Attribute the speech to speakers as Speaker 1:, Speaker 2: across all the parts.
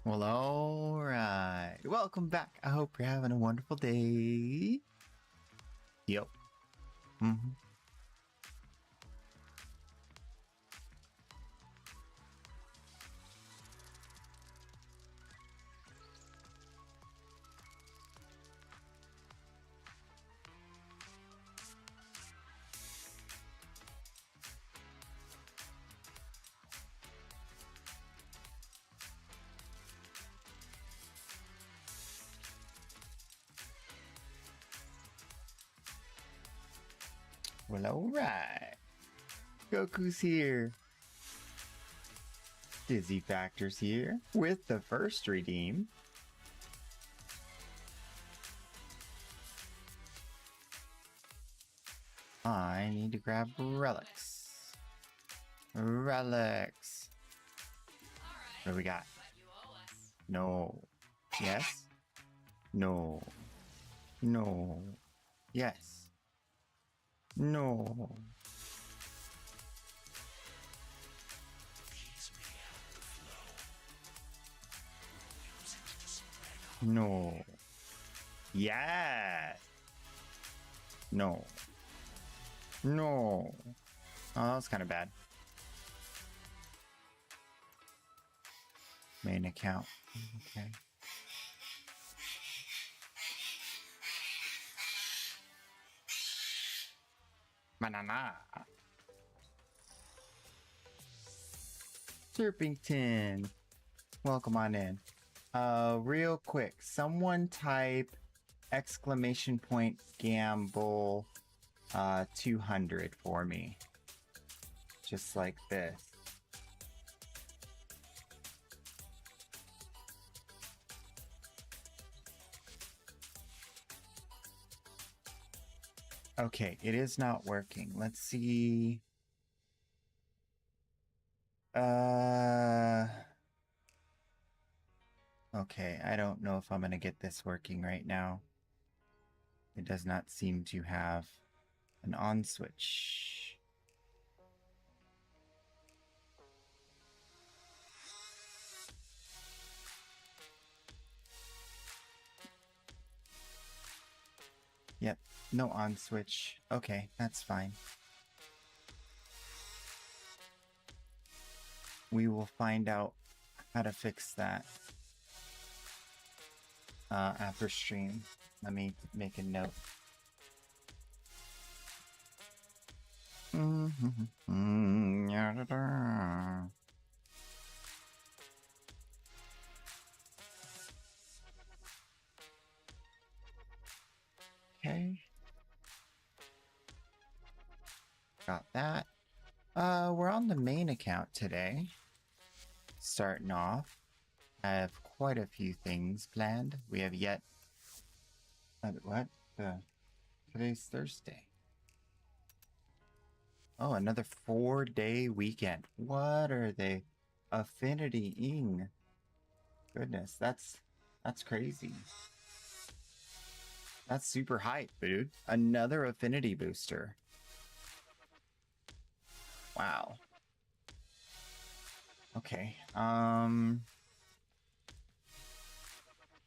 Speaker 1: Well, alright. Welcome back. I hope you're having a wonderful day. Yep. Mm-hmm. Well, alright. Goku's here. Dizzy Factor's here with the first redeem. I need to grab relics. Relics. What do we got? No. Yes? No. No. Yes. No. No. Yeah. No. No. Oh, that was kind of bad. Main account. Okay. Banana. Chirpington. Welcome on in. Real quick, someone type exclamation point gamble 200 for me. Just like this. Okay, it is not working. Let's see. Okay, I don't know if I'm gonna get this working right now. It does not seem to have an on switch. Yep, no on switch. Okay, that's fine. We will find out how to fix that after stream. Let me make a note. Okay. Got that. We're on the main account today. Starting off, I have quite a few things planned. We have yet... what? Today's Thursday. Oh, another 4-day weekend. What are they? Affinity-ing. Goodness, that's crazy. That's super hype, dude. Another affinity booster. Wow. Okay.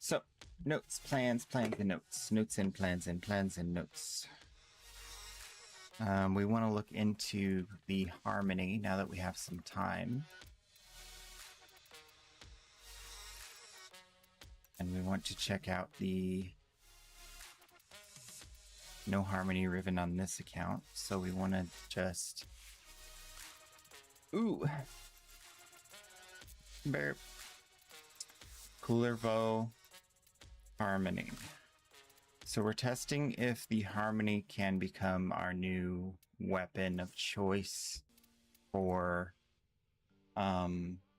Speaker 1: So, notes, plans, and notes. Notes and plans and plans and notes. We want to look into the harmony now that we have some time. And we want to check out the no harmony ribbon on this account. So we want to just... Ooh! Burp. Coolervo harmony. So we're testing if the harmony can become our new weapon of choice for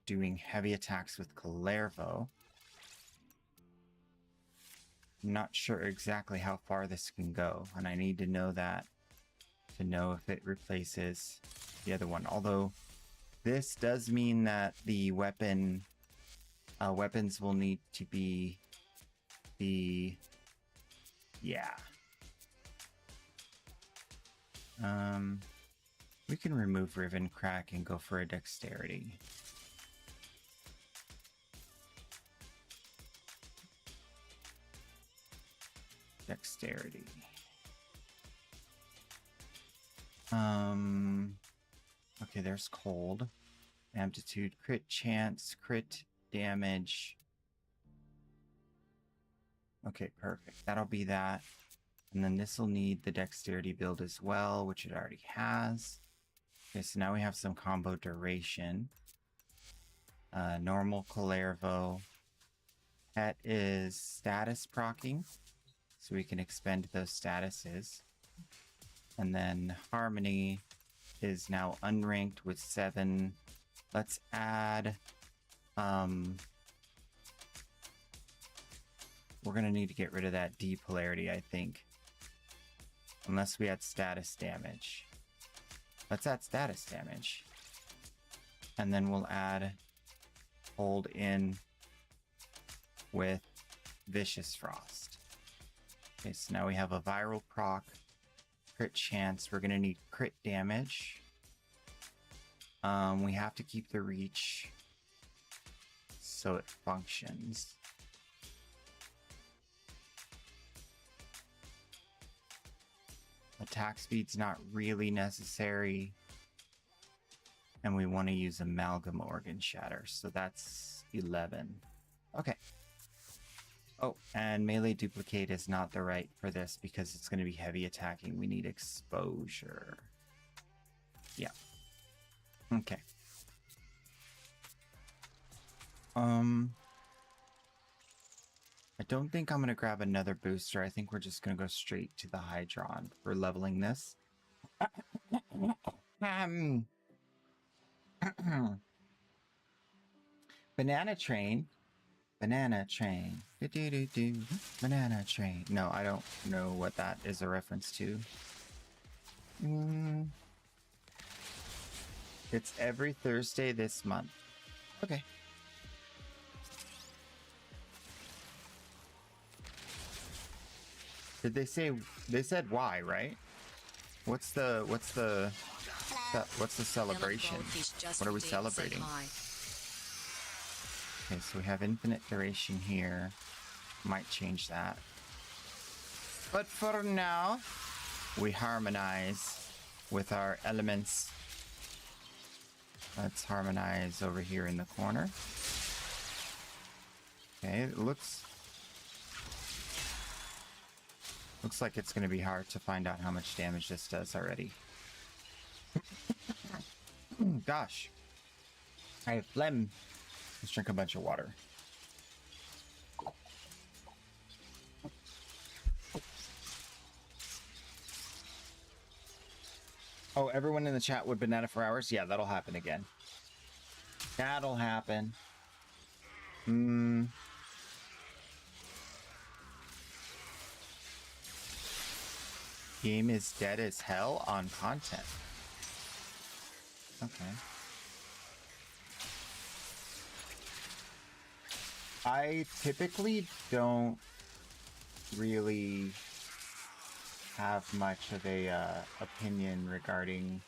Speaker 1: doing heavy attacks with Coolervo. I'm not sure exactly how far this can go, and I need to know that to know if it replaces the other one. Although this does mean that the weapons will need to be the... Yeah. We can remove Riven Crack and go for a dexterity. dexterity. Okay, there's cold. Amplitude, crit chance, crit damage. Okay, perfect. That'll be that. And then this will need the dexterity build as well, which it already has. Okay, so now we have some combo duration. Normal Calervo. Pet is status procking, so we can expend those statuses. And then Harmony is now unranked with 7. Let's add... we're going to need to get rid of that D polarity, I think. Unless we add status damage. Let's add status damage. And then we'll add hold in with Vicious Frost. Okay, so now we have a viral proc, crit chance. We're going to need crit damage. We have to keep the reach so it functions. Attack speed's not really necessary. And we want to use Amalgam Organ Shatter, so that's 11. Okay. Oh, and melee duplicate is not the right for this because it's going to be heavy attacking. We need exposure. Yeah. Okay. I don't think I'm going to grab another booster. I think we're just going to go straight to the Hydron for leveling this. Banana train. Banana train. Do-do-do-do. Banana train. No, I don't know what that is a reference to. It's every Thursday this month. Okay. Did they say, they said why, right? What's the celebration? What are we celebrating? Okay, so we have infinite duration here. Might change that. But for now, we harmonize with our elements. Let's harmonize over here in the corner. Okay, it looks like it's going to be hard to find out how much damage this does already. Gosh. I have phlegm. Let's drink a bunch of water. Oh, everyone in the chat would banana for hours? Yeah, that'll happen again. That'll happen. Game is dead as hell on content. Okay. I typically don't really have much of a opinion regarding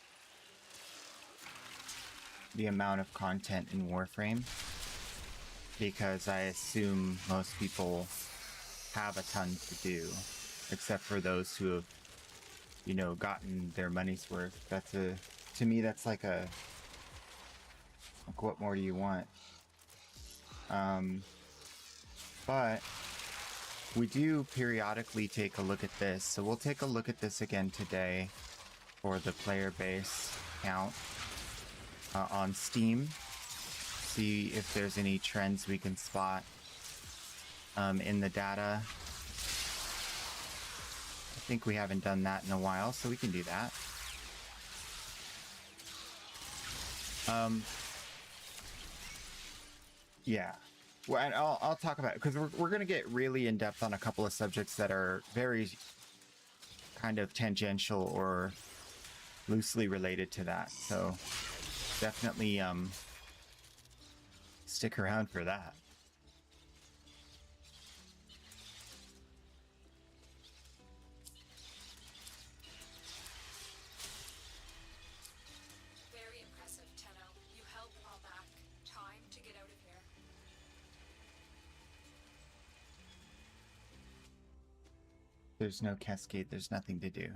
Speaker 1: the amount of content in Warframe, because I assume most people have a ton to do, except for those who have, you know, gotten their money's worth. That's to me, that's like what more do you want? But we do periodically take a look at this, so we'll take a look at this again today for the player base count on Steam. See if there's any trends we can spot in the data. I think we haven't done that in a while, so we can do that. Yeah. Well, and I'll talk about it because we're going to get really in depth on a couple of subjects that are very kind of tangential or loosely related to that. So definitely stick around for that.
Speaker 2: Very impressive, Tenno. You held them all back. Time to get out of here.
Speaker 1: There's no cascade. There's nothing to do.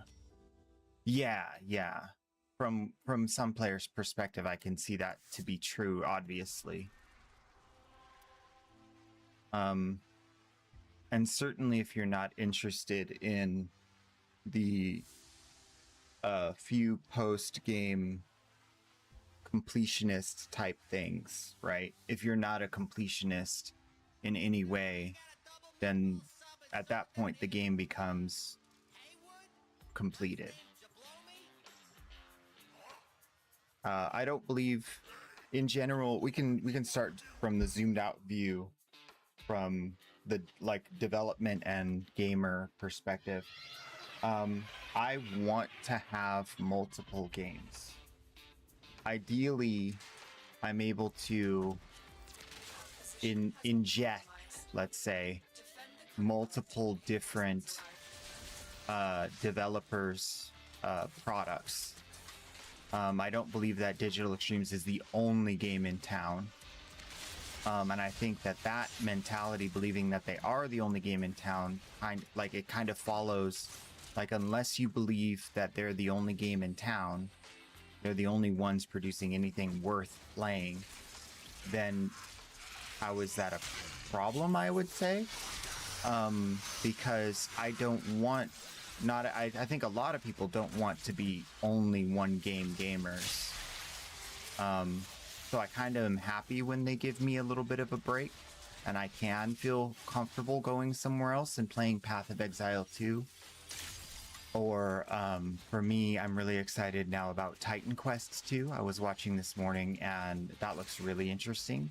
Speaker 1: Yeah, yeah. From some players' perspective, I can see that to be true, obviously. And certainly if you're not interested in the few post-game completionist type things, right? If you're not a completionist in any way, then at that point the game becomes completed. I don't believe, in general, we can start from the zoomed out view, from the development and gamer perspective. I want to have multiple games. Ideally, I'm able to inject, let's say, multiple different developers' products. I don't believe that Digital Extremes is the only game in town. And I think that mentality, believing that they are the only game in town, it kind of follows, like, unless you believe that they're the only game in town, they're the only ones producing anything worth playing, then how is that a problem, I would say? Because I don't want, I think a lot of people don't want to be only one game gamers. So I kind of am happy when they give me a little bit of a break and I can feel comfortable going somewhere else and playing Path of Exile 2. Or for me, I'm really excited now about Titan Quest 2. I was watching this morning and that looks really interesting.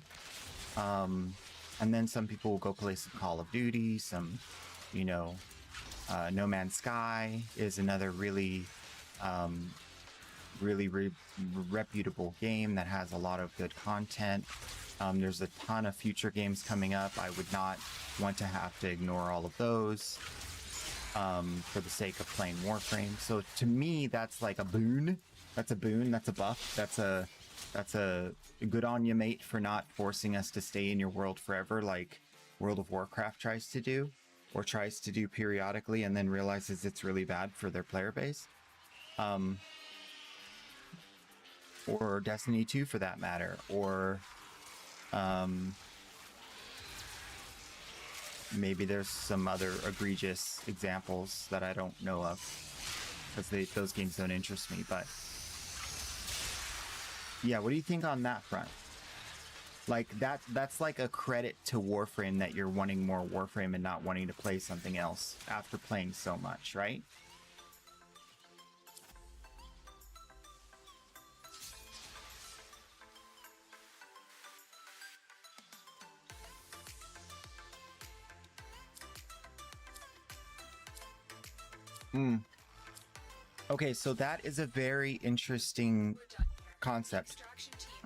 Speaker 1: And then some people will go play some Call of Duty, some, No Man's Sky is another really reputable game that has a lot of good content. There's a ton of future games coming up. I would not want to have to ignore all of those for the sake of playing Warframe. So to me, that's like a boon. That's a boon. That's a buff. That's a good on you, mate, for not forcing us to stay in your world forever, like World of Warcraft tries to do, or tries to do periodically, and then realizes it's really bad for their player base. Or Destiny 2 for that matter, or maybe there's some other egregious examples that I don't know of, because those games don't interest me. But yeah, what do you think on that front? Like that's like a credit to Warframe that you're wanting more Warframe and not wanting to play something else after playing so much, right? Okay, so that is a very interesting concept.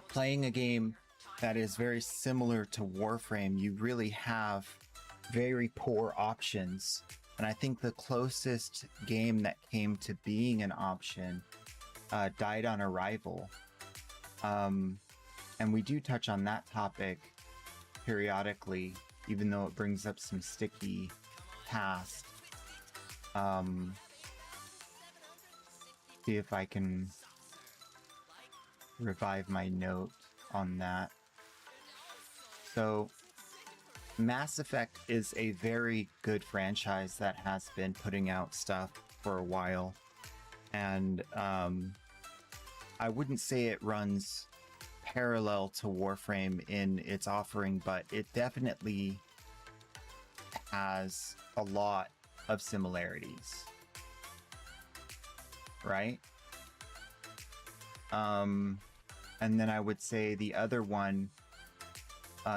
Speaker 1: Playing a game that is very similar to Warframe, you really have very poor options. And I think the closest game that came to being an option died on arrival. And we do touch on that topic periodically, even though it brings up some sticky past. See if I can revive my note on that. So Mass Effect is a very good franchise that has been putting out stuff for a while, and I wouldn't say it runs parallel to Warframe in its offering, but it definitely has a lot of similarities, right? And then I would say the other one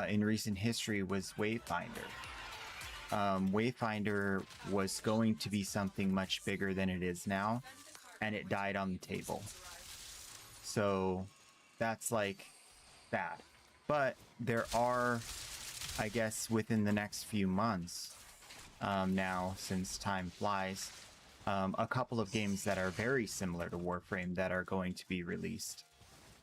Speaker 1: in recent history was Wayfinder. Wayfinder was going to be something much bigger than it is now, and it died on the table. So that's like that. But there are, I guess, within the next few months, now, since time flies, a couple of games that are very similar to Warframe that are going to be released.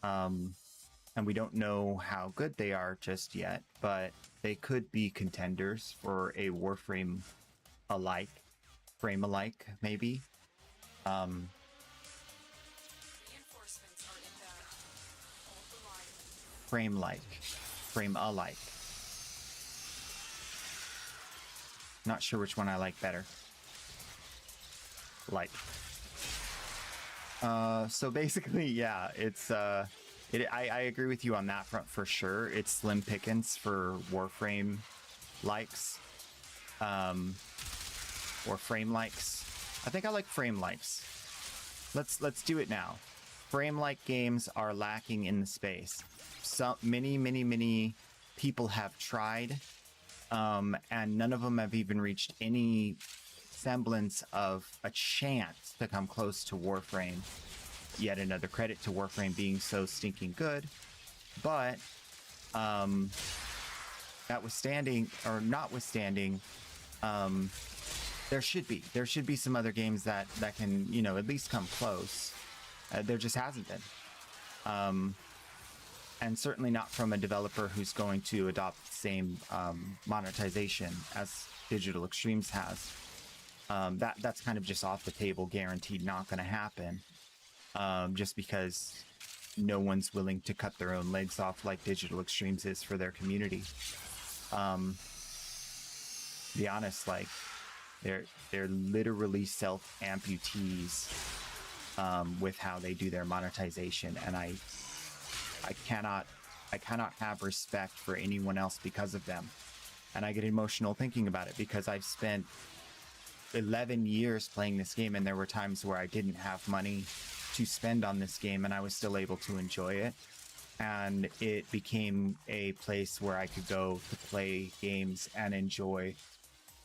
Speaker 1: And we don't know how good they are just yet, but they could be contenders for a Warframe alike. frame alike, maybe.
Speaker 2: Reinforcements are inbound. Hold the line.
Speaker 1: Frame like, frame alike. Not sure which one I like better. Like. So basically, yeah, it's I agree with you on that front for sure. It's slim pickings for Warframe likes, or frame likes. I think I like frame likes. Let's do it now. Frame like games are lacking in the space. So many people have tried, and none of them have even reached any semblance of a chance to come close to Warframe. Yet another credit to Warframe being so stinking good. But notwithstanding, there should be some other games that can, you know, at least come close. There just hasn't been. And certainly not from a developer who's going to adopt the same monetization as Digital Extremes has. That's kind of just off the table, guaranteed not going to happen. Just because no one's willing to cut their own legs off like Digital Extremes is for their community. To be honest, like they're literally self-amputees with how they do their monetization, and I cannot have respect for anyone else because of them. And I get emotional thinking about it because I've spent 11 years playing this game, and there were times where I didn't have money to spend on this game and I was still able to enjoy it, and it became a place where I could go to play games and enjoy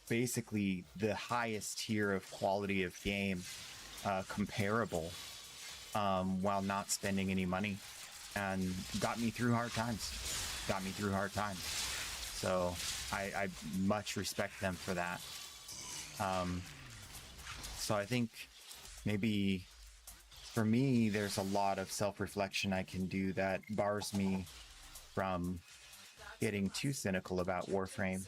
Speaker 1: basically the highest tier of quality of game comparable, while not spending any money, and got me through hard times. So I much respect them for that. So I think maybe for me, there's a lot of self-reflection I can do that bars me from getting too cynical about Warframe.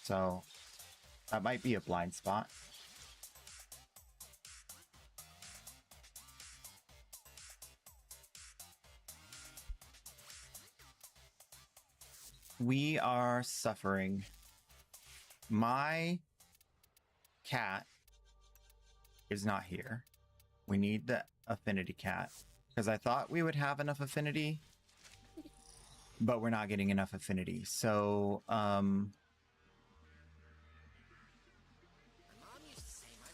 Speaker 1: So that might be a blind spot. We are suffering. My cat is not here. We need the affinity cat because I thought we would have enough affinity, but we're not getting enough affinity. So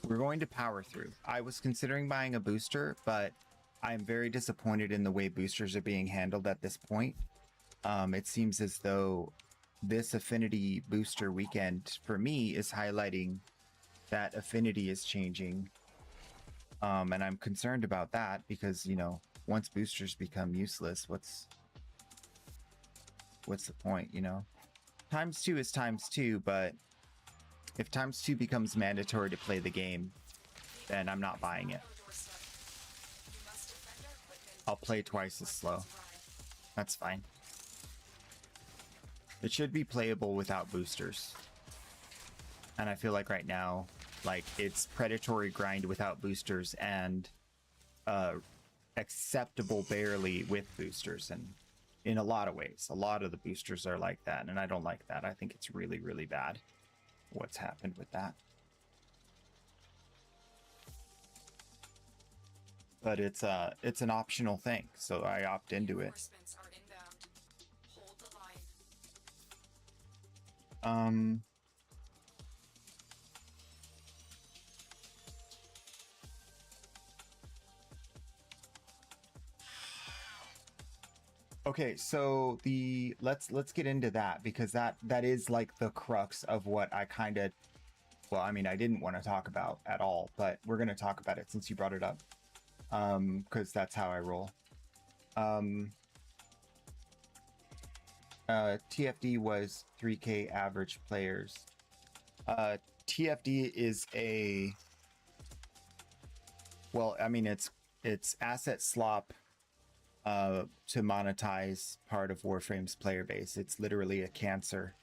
Speaker 1: we're going to power through. I was considering buying a booster, but I'm very disappointed in the way boosters are being handled at this point. It seems as though this affinity booster weekend for me is highlighting that affinity is changing. And I'm concerned about that because, you know, once boosters become useless, what's the point, you know? ×2 is ×2, but if ×2 becomes mandatory to play the game, then I'm not buying it. I'll play twice as slow. That's fine. It should be playable without boosters. And I feel like right now, like, it's predatory grind without boosters and acceptable barely with boosters. And in a lot of ways, a lot of the boosters are like that, and I don't like that. I think it's really, really bad what's happened with that. But it's an optional thing, so I opt into it. Okay, so let's get into that, because that is like the crux of what I kind of, well, I mean, I didn't want to talk about at all, but we're going to talk about it since you brought it up, because that's how I roll. TFD was 3K average players. TFD is a, well, I mean, it's asset slop to monetize part of Warframe's player base. It's literally a cancer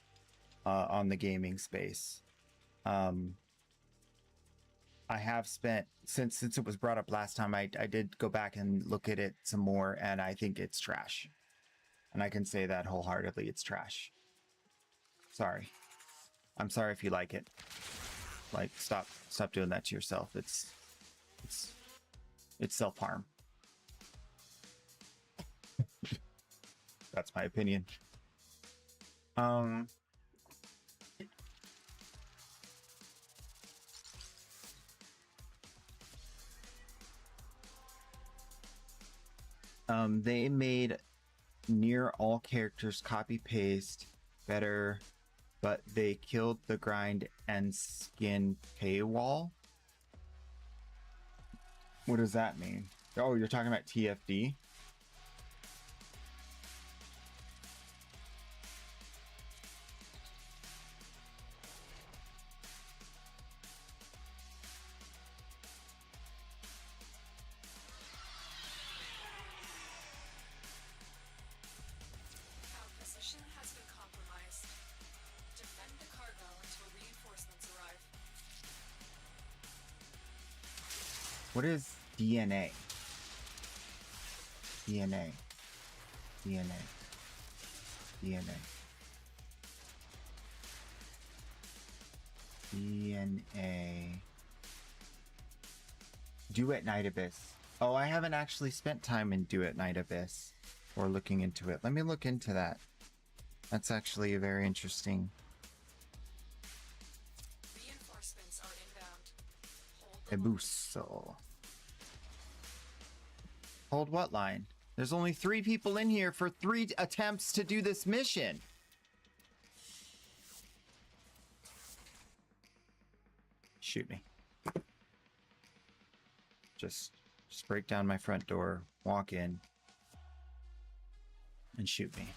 Speaker 1: on the gaming space. I have spent since it was brought up last time. I did go back and look at it some more, and I think it's trash. And I can say that wholeheartedly. It's trash. Sorry. I'm sorry if you like it. Like, stop doing that to yourself. It's self-harm. That's my opinion. They made near all characters copy paste better, but they killed the grind and skin paywall. What does that mean? Oh, you're talking about TFD?
Speaker 2: Our position has been compromised. Defend the cargo until reinforcements arrive.
Speaker 1: What is DNA? DNA. DNA. DNA. DNA. Duet Night Abyss. Oh, I haven't actually spent time in Duet Night Abyss or looking into it. Let me look into that. That's actually a very interesting.
Speaker 2: Reinforcements are inbound. Hold the line.
Speaker 1: Ebuso. Hold what line? There's only 3 people in here for 3 attempts to do this mission. Shoot me. Just break down my front door, walk in, and shoot me.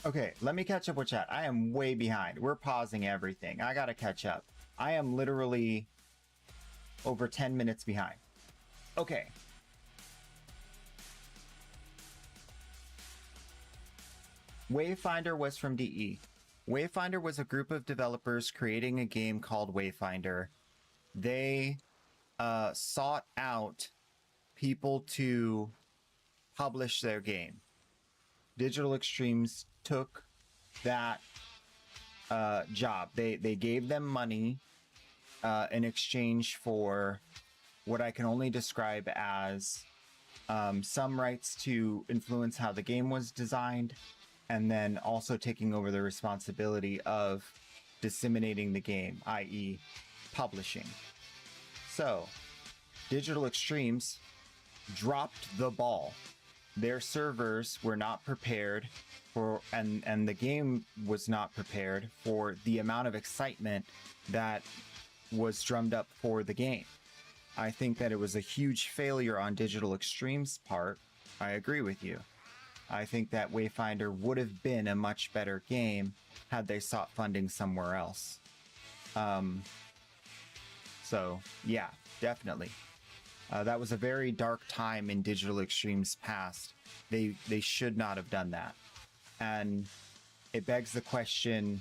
Speaker 1: Okay, let me catch up with chat. I am way behind. We're pausing everything. I gotta catch up. I am literally over 10 minutes behind. Okay. Wayfinder was from DE. Wayfinder was a group of developers creating a game called Wayfinder. They sought out people to publish their game. Digital Extremes took that job. They gave them money in exchange for what I can only describe as some rights to influence how the game was designed, and then also taking over the responsibility of disseminating the game, i.e. publishing. So, Digital Extremes dropped the ball. Their servers were not prepared for, and the game was not prepared for the amount of excitement that was drummed up for the game. I think that it was a huge failure on Digital Extremes' part. I agree with you. I think that Wayfinder would have been a much better game had they sought funding somewhere else. So, yeah, definitely. That was a very dark time in Digital Extremes' past. They should not have done that. And it begs the question,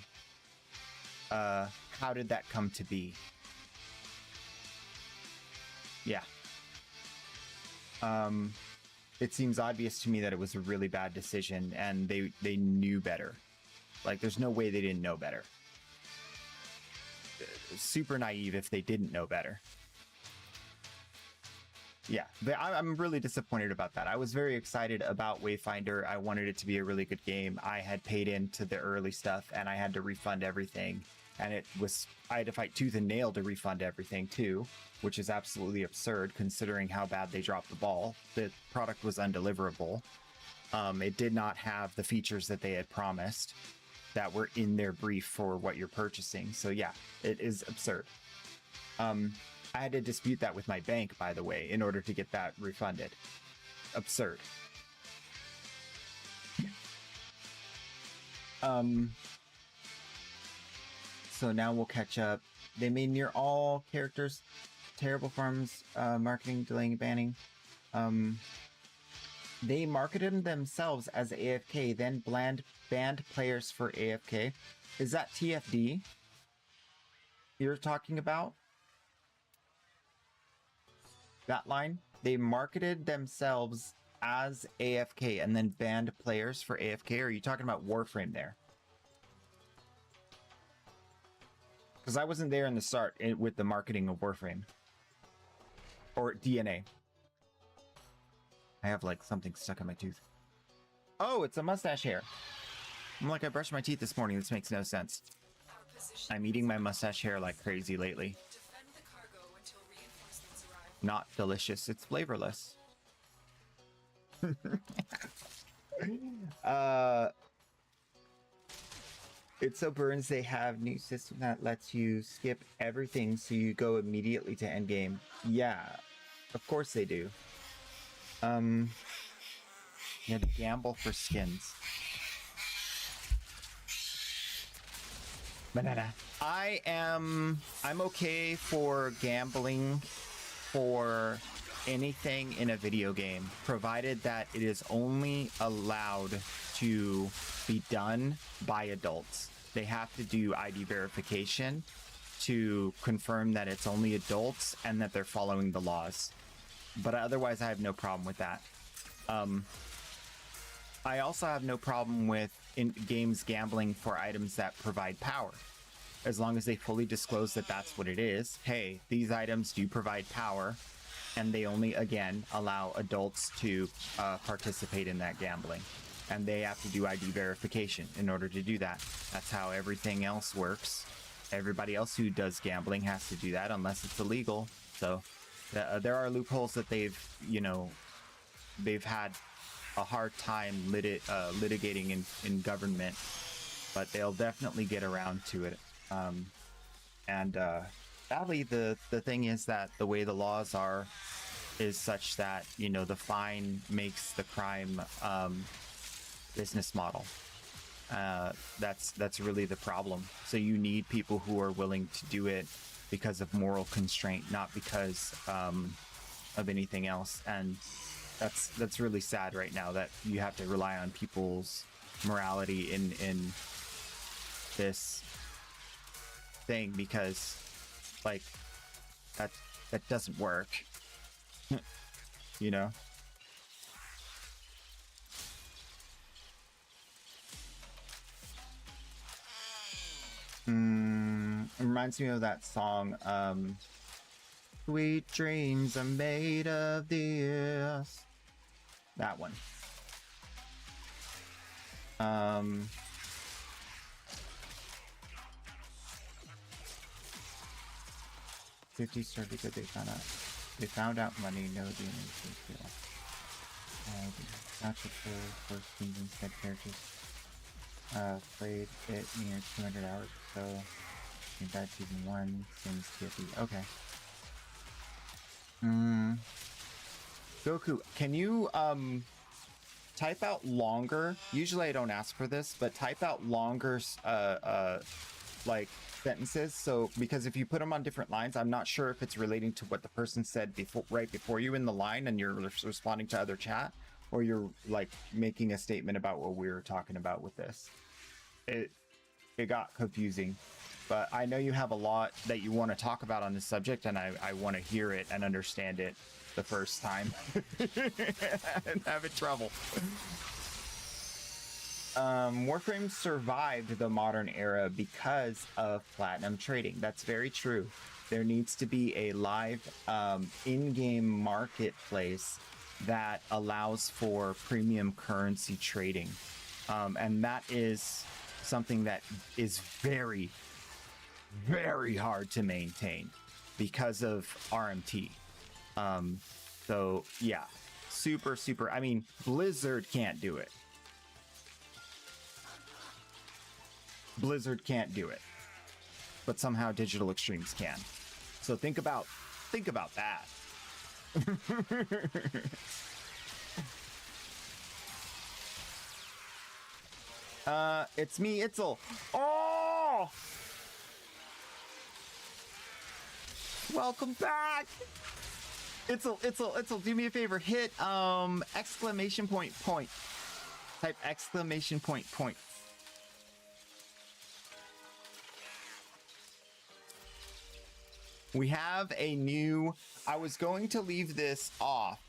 Speaker 1: how did that come to be? Yeah. It seems obvious to me that it was a really bad decision, and they knew better. Like, there's no way they didn't know better. Super naive if they didn't know better. Yeah, I'm really disappointed about that. I was very excited about Wayfinder. I wanted it to be a really good game. I had paid into the early stuff, and I had to refund everything. And I had to fight tooth and nail to refund everything too, which is absolutely absurd considering how bad they dropped the ball. The product was undeliverable. It did not have the features that they had promised that were in their brief for what you're purchasing. So yeah, it is absurd. I had to dispute that with my bank, by the way, in order to get that refunded. Absurd. so now we'll catch up. They made near all characters terrible farms, marketing, delaying, banning. They marketed themselves as AFK, then banned players for AFK. Is that TFD you're talking about? That line? They marketed themselves as AFK and then banned players for AFK? Or are you talking about Warframe there? Because I wasn't there in the start with the marketing of Warframe. Or DNA. I have like something stuck in my tooth. Oh, it's a mustache hair. I'm like, I brushed my teeth this morning. This makes no sense. I'm eating my mustache hair like crazy lately.
Speaker 2: Defend the cargo until reinforcements arrive.
Speaker 1: Not delicious. It's flavorless. It's so burns they have new system that lets you skip everything so you go immediately to endgame. Yeah, of course they do. You had to gamble for skins. Banana. I'm okay for gambling for anything in a video game, provided that it is only allowed to be done by adults. They have to do ID verification to confirm that it's only adults and that they're following the laws. But otherwise, I have no problem with that. I also have no problem with in games gambling for items that provide power, as long as they fully disclose that that's what it is. Hey, these items do provide power, and they only, again, allow adults to participate in that gambling. And they have to do ID verification in order to do that. That's how everything else works. Everybody else who does gambling has to do that unless it's illegal. So there are loopholes that they've had a hard time litigating in government, but they'll definitely get around to it. Sadly, the thing is that the way the laws are is such that, the fine makes the crime business model. That's really the problem. So you need people who are willing to do it because of moral constraint, not because of anything else. And that's really sad right now that you have to rely on people's morality in this thing, because like that doesn't work. It reminds me of that song, Sweet dreams are made of this. That one. 50 started because they found out money, no DNA feel. Not the first teams instead characters. Played it near 200 hours, so in that season 1 seems TFE. Okay. Goku, can you type out longer? Usually I don't ask for this, but type out longer like sentences. So because if you put them on different lines, I'm not sure if it's relating to what the person said right before you in the line and you're responding to other chat, or you're like making a statement about what we were talking about with this. It got confusing, but I know you have a lot that you want to talk about on this subject, and I want to hear it and understand it the first time. And having trouble. Warframe survived the modern era because of platinum trading. That's very true. There needs to be a live in-game marketplace that allows for premium currency trading. And that is something that is very, very hard to maintain because of RMT. So yeah, super, I mean, Blizzard can't do it. Blizzard can't do it, but somehow Digital Extremes can. So think about that. It's me, Itzel. Oh! welcome back. Itzel, do me a favor. Hit exclamation point. Type exclamation point. We have a new, I was going to leave this off,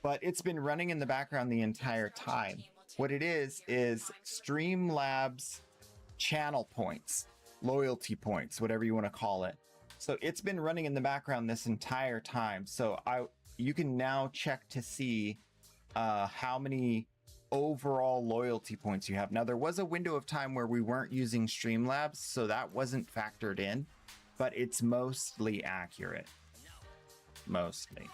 Speaker 1: but it's been running in the background the entire time. What it is Streamlabs channel points, loyalty points, whatever you want to call it. So it's been running in the background this entire time. So you can now check to see how many overall loyalty points you have. Now, there was a window of time where we weren't using Streamlabs, so that wasn't factored in, but it's mostly accurate. Mostly.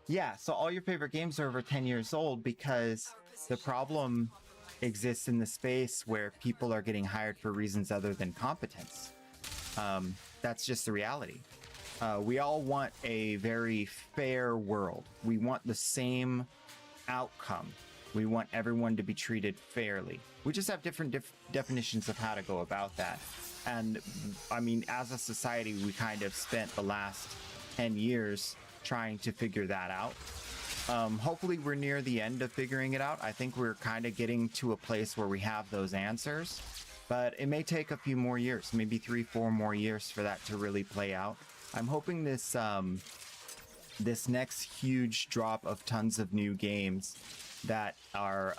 Speaker 1: Yeah, so all your favorite games are over 10 years old because the problem exists in the space where people are getting hired for reasons other than competence. That's just the reality. We all want a very fair world. We want the same outcome. We want everyone to be treated fairly. We just have different definitions of how to go about that. And I mean, as a society, we kind of spent the last 10 years trying to figure that out. Hopefully we're near the end of figuring it out. I think we're kind of getting to a place where we have those answers, but it may take a few more years, maybe 3-4 more years for that to really play out. I'm hoping this this next huge drop of tons of new games that are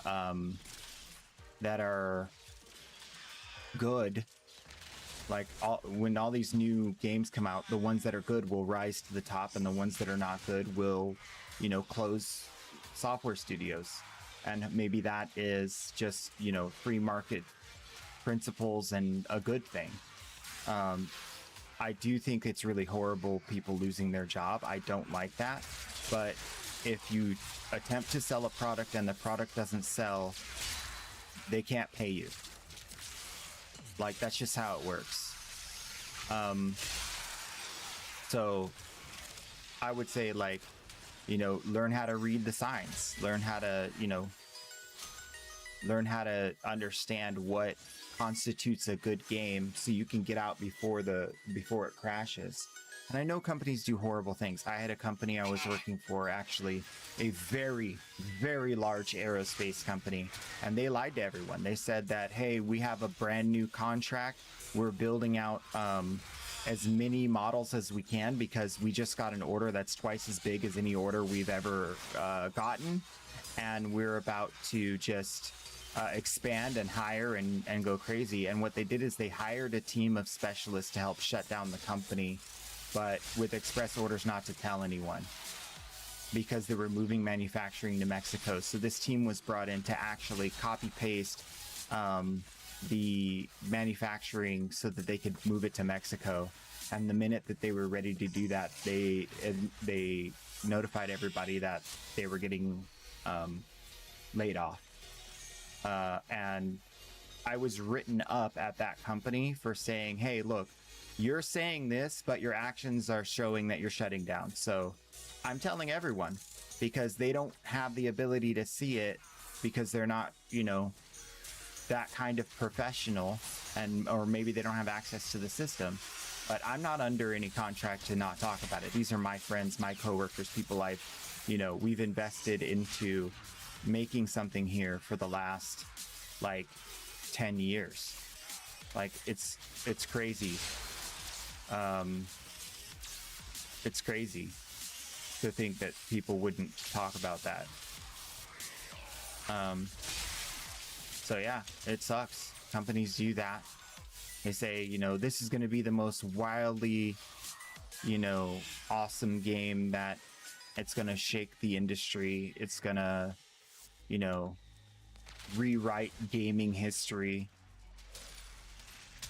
Speaker 1: good, like when all these new games come out, the ones that are good will rise to the top, and the ones that are not good will, you know, close software studios. And maybe that is just, you know, free market principles and a good thing. I do think it's really horrible, people losing their job. I don't like that. But if you attempt to sell a product and the product doesn't sell, they can't pay you. Like, that's just how it works. So I would say, like, you know, learn how to read the signs, learn how to, you know, learn how to understand what constitutes a good game so you can get out before it crashes. And I know companies do horrible things. I had a company I was working for, actually, a very, very large aerospace company, and they lied to everyone. They said that, hey, we have a brand new contract. We're building out as many models as we can because we just got an order that's twice as big as any order we've ever gotten. And we're about to just expand and hire and go crazy. And what they did is they hired a team of specialists to help shut down the company, but with express orders not to tell anyone, because they were moving manufacturing to Mexico. So this team was brought in to actually copy paste the manufacturing so that they could move it to Mexico. And the minute that they were ready to do that, they notified everybody that they were getting laid off. And I was written up at that company for saying, hey, look, you're saying this, but your actions are showing that you're shutting down. So I'm telling everyone, because they don't have the ability to see it, because they're not, you know, that kind of professional, or maybe they don't have access to the system. But I'm not under any contract to not talk about it. These are my friends, my coworkers, people we've invested into making something here for the last like 10 years. Like, it's crazy. It's crazy to think that people wouldn't talk about that. So yeah, it sucks. Companies do that. They say, you know, this is going to be the most wildly, you know, awesome game that it's going to shake the industry. It's going to, you know, rewrite gaming history.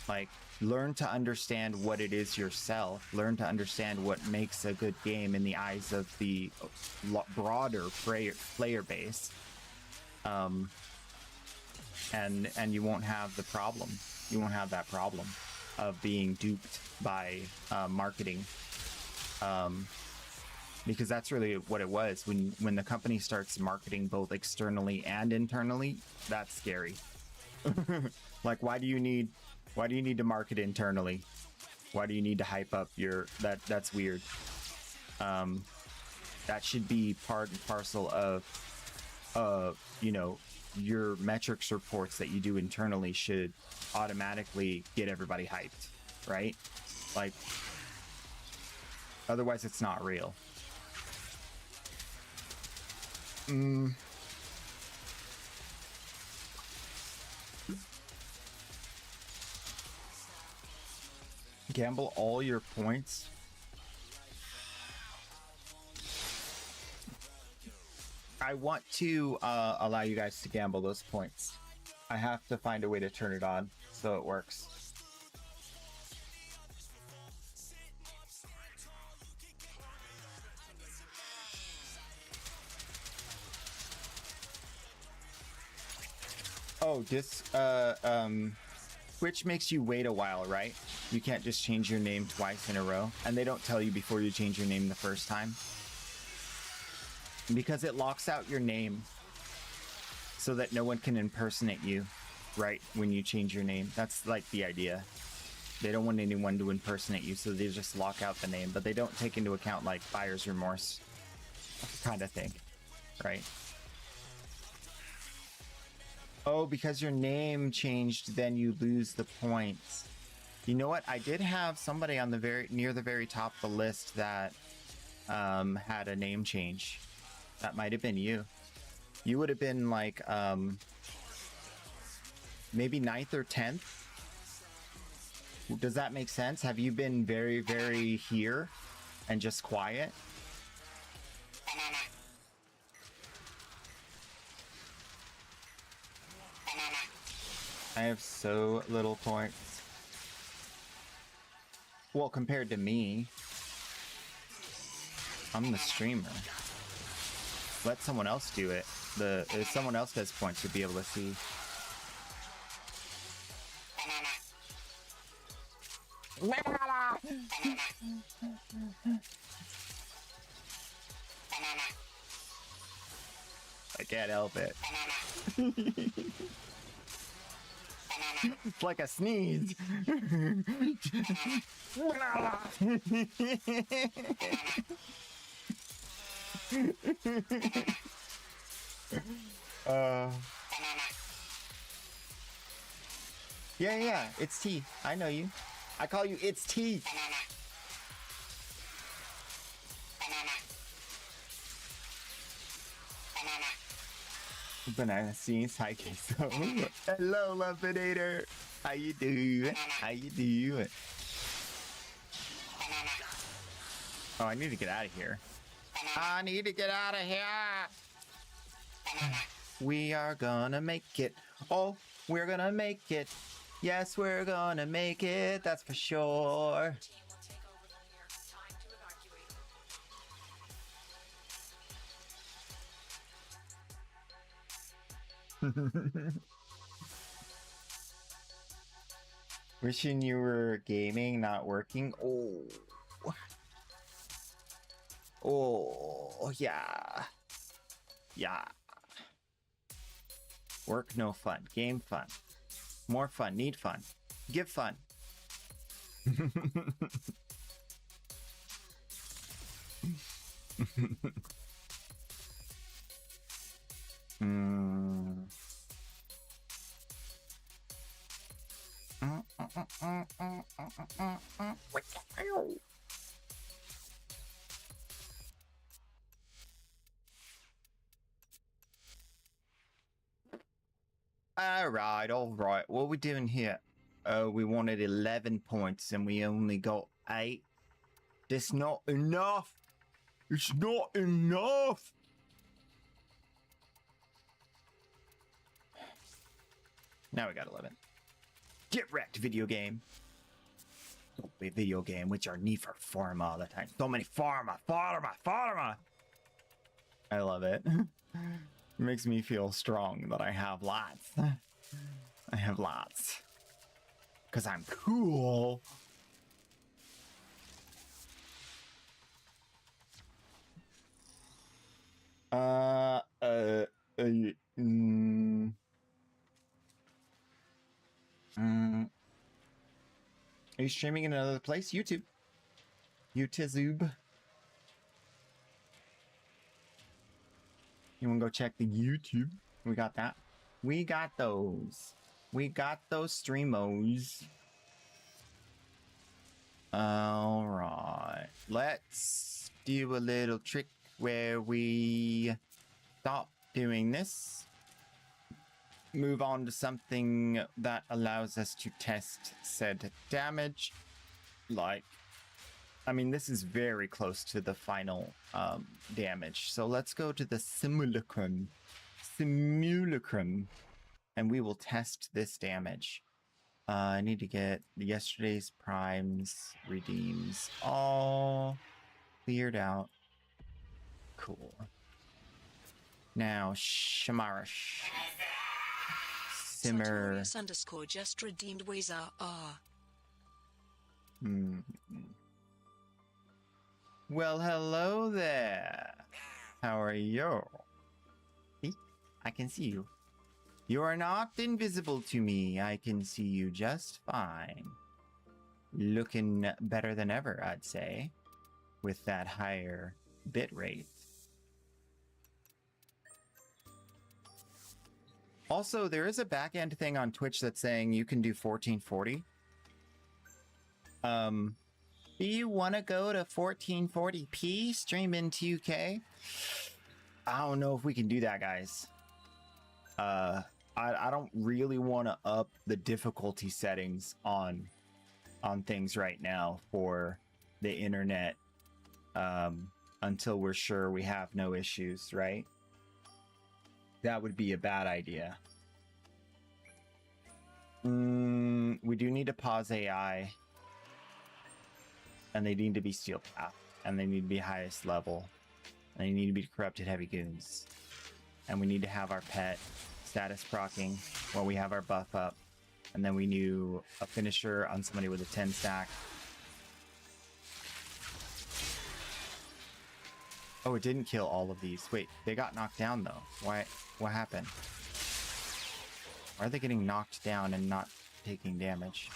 Speaker 1: Like, learn to understand what it is yourself. Learn to understand what makes a good game in the eyes of the broader player base. And you won't have the problem. You won't have that problem of being duped by marketing. Because that's really what it was. When the company starts marketing both externally and internally, that's scary. Like, why do you need to market internally? Why do you need to hype up your that's weird. That should be part and parcel of you know, your metrics reports that you do internally should automatically get everybody hyped, right? Like, otherwise it's not real. Gamble all your points. I want to allow you guys to gamble those points. I have to find a way to turn it on so it works. Oh, this Twitch makes you wait a while, right? You can't just change your name twice in a row, and they don't tell you before you change your name the first time. Because it locks out your name so that no one can impersonate you, right, when you change your name. That's like the idea. They don't want anyone to impersonate you, so they just lock out the name, but they don't take into account like buyer's remorse kind of thing, right? Oh, because your name changed, then you lose the points. You know what? I did have somebody on the near the very top of the list that had a name change. That might have been you. You would have been like maybe 9th or 10th. Does that make sense? Have you been very, very here and just quiet? I have so little points. Well, compared to me, I'm the streamer. Let someone else do it. If someone else has points, you'll be able to see. I can't help it. It's like a sneeze. Yeah, it's T. I know you. I call you It's T. Banana scenes. Hi, Queso. Hello, Lumpinator. How you doing? How you doing? Oh, I need to get out of here. I need to get out of here. We are gonna make it. Oh, we're gonna make it. Yes, we're gonna make it. That's for sure.
Speaker 2: Team will take over the leader. Time to evacuate.
Speaker 1: Wishing you were gaming, not working. Oh, yeah. Yeah. Work, no fun. Game, fun. More fun, need fun. Give fun. All right. What are we doing here? We wanted 11 points and we only got 8. That's not enough. It's not enough. Now we got 11. Get wrecked, video game. Don't be video game, which are need for pharma all the time. So many pharma. I love it. It makes me feel strong that I have lots. I have lots. Because I'm cool. Are you streaming in another place? YouTube. YouTube. You wanna go check the YouTube? We got that. We got those. We got those streamos. All right. Let's do a little trick where we stop doing this. Move on to something that allows us to test said damage. Like, I mean, this is very close to the final damage. So let's go to the simulacrum. Simulacrum. And we will test this damage. I need to get yesterday's primes, redeems, all cleared out. Cool. Now, Shamarish. Simmer.
Speaker 2: Sartorius _ just redeemed Wazar R.
Speaker 1: Well, hello there. How are you? See? I can see you. You are not invisible to me. I can see you just fine. Looking better than ever, I'd say, with that higher bit rate. Also, there is a back-end thing on Twitch that's saying you can do 1440. Do you want to go to 1440p, stream in 2K? I don't know if we can do that, guys. I don't really want to up the difficulty settings on things right now for the internet until we're sure we have no issues, right? That would be a bad idea. We do need to pause AI. And they need to be steel path. And they need to be highest level. And they need to be corrupted heavy goons. And we need to have our pet status proccing while we have our buff up. And then we knew a finisher on somebody with a 10 stack. Oh, it didn't kill all of these. Wait, they got knocked down though. Why? What happened? Why are they getting knocked down and not taking damage?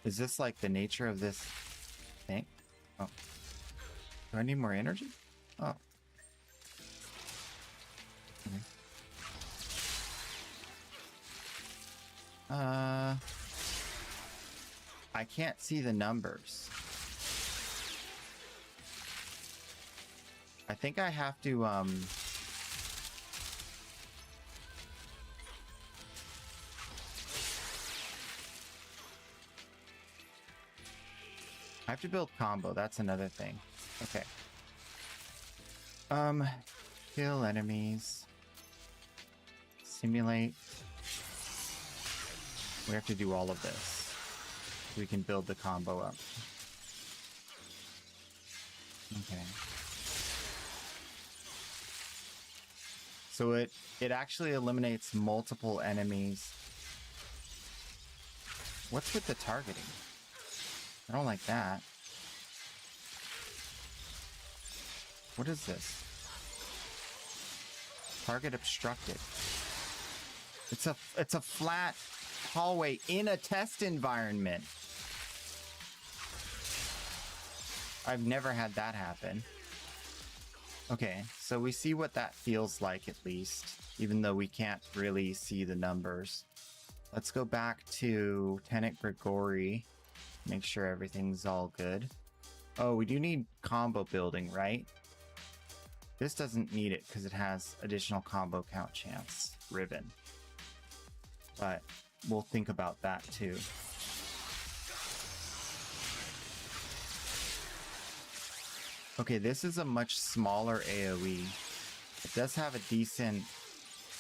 Speaker 1: Is this like the nature of this thing? Oh. Do I need more energy? Oh. Okay. I can't see the numbers. I think I have to, I have to build combo. That's another thing. Okay. Kill enemies. Simulate. We have to do all of this. We can build the combo up. Okay. So it actually eliminates multiple enemies. What's with the targeting? I don't like that. What is this? Target obstructed. It's a flat hallway in a test environment. I've never had that happen. Okay, so we see what that feels like at least, even though we can't really see the numbers. Let's go back to Tenant Grigori. Make sure everything's all good. Oh, we do need combo building, right? This doesn't need it because it has additional combo count chance. Ribbon. But we'll think about that too. Okay, this is a much smaller AoE. It does have a decent...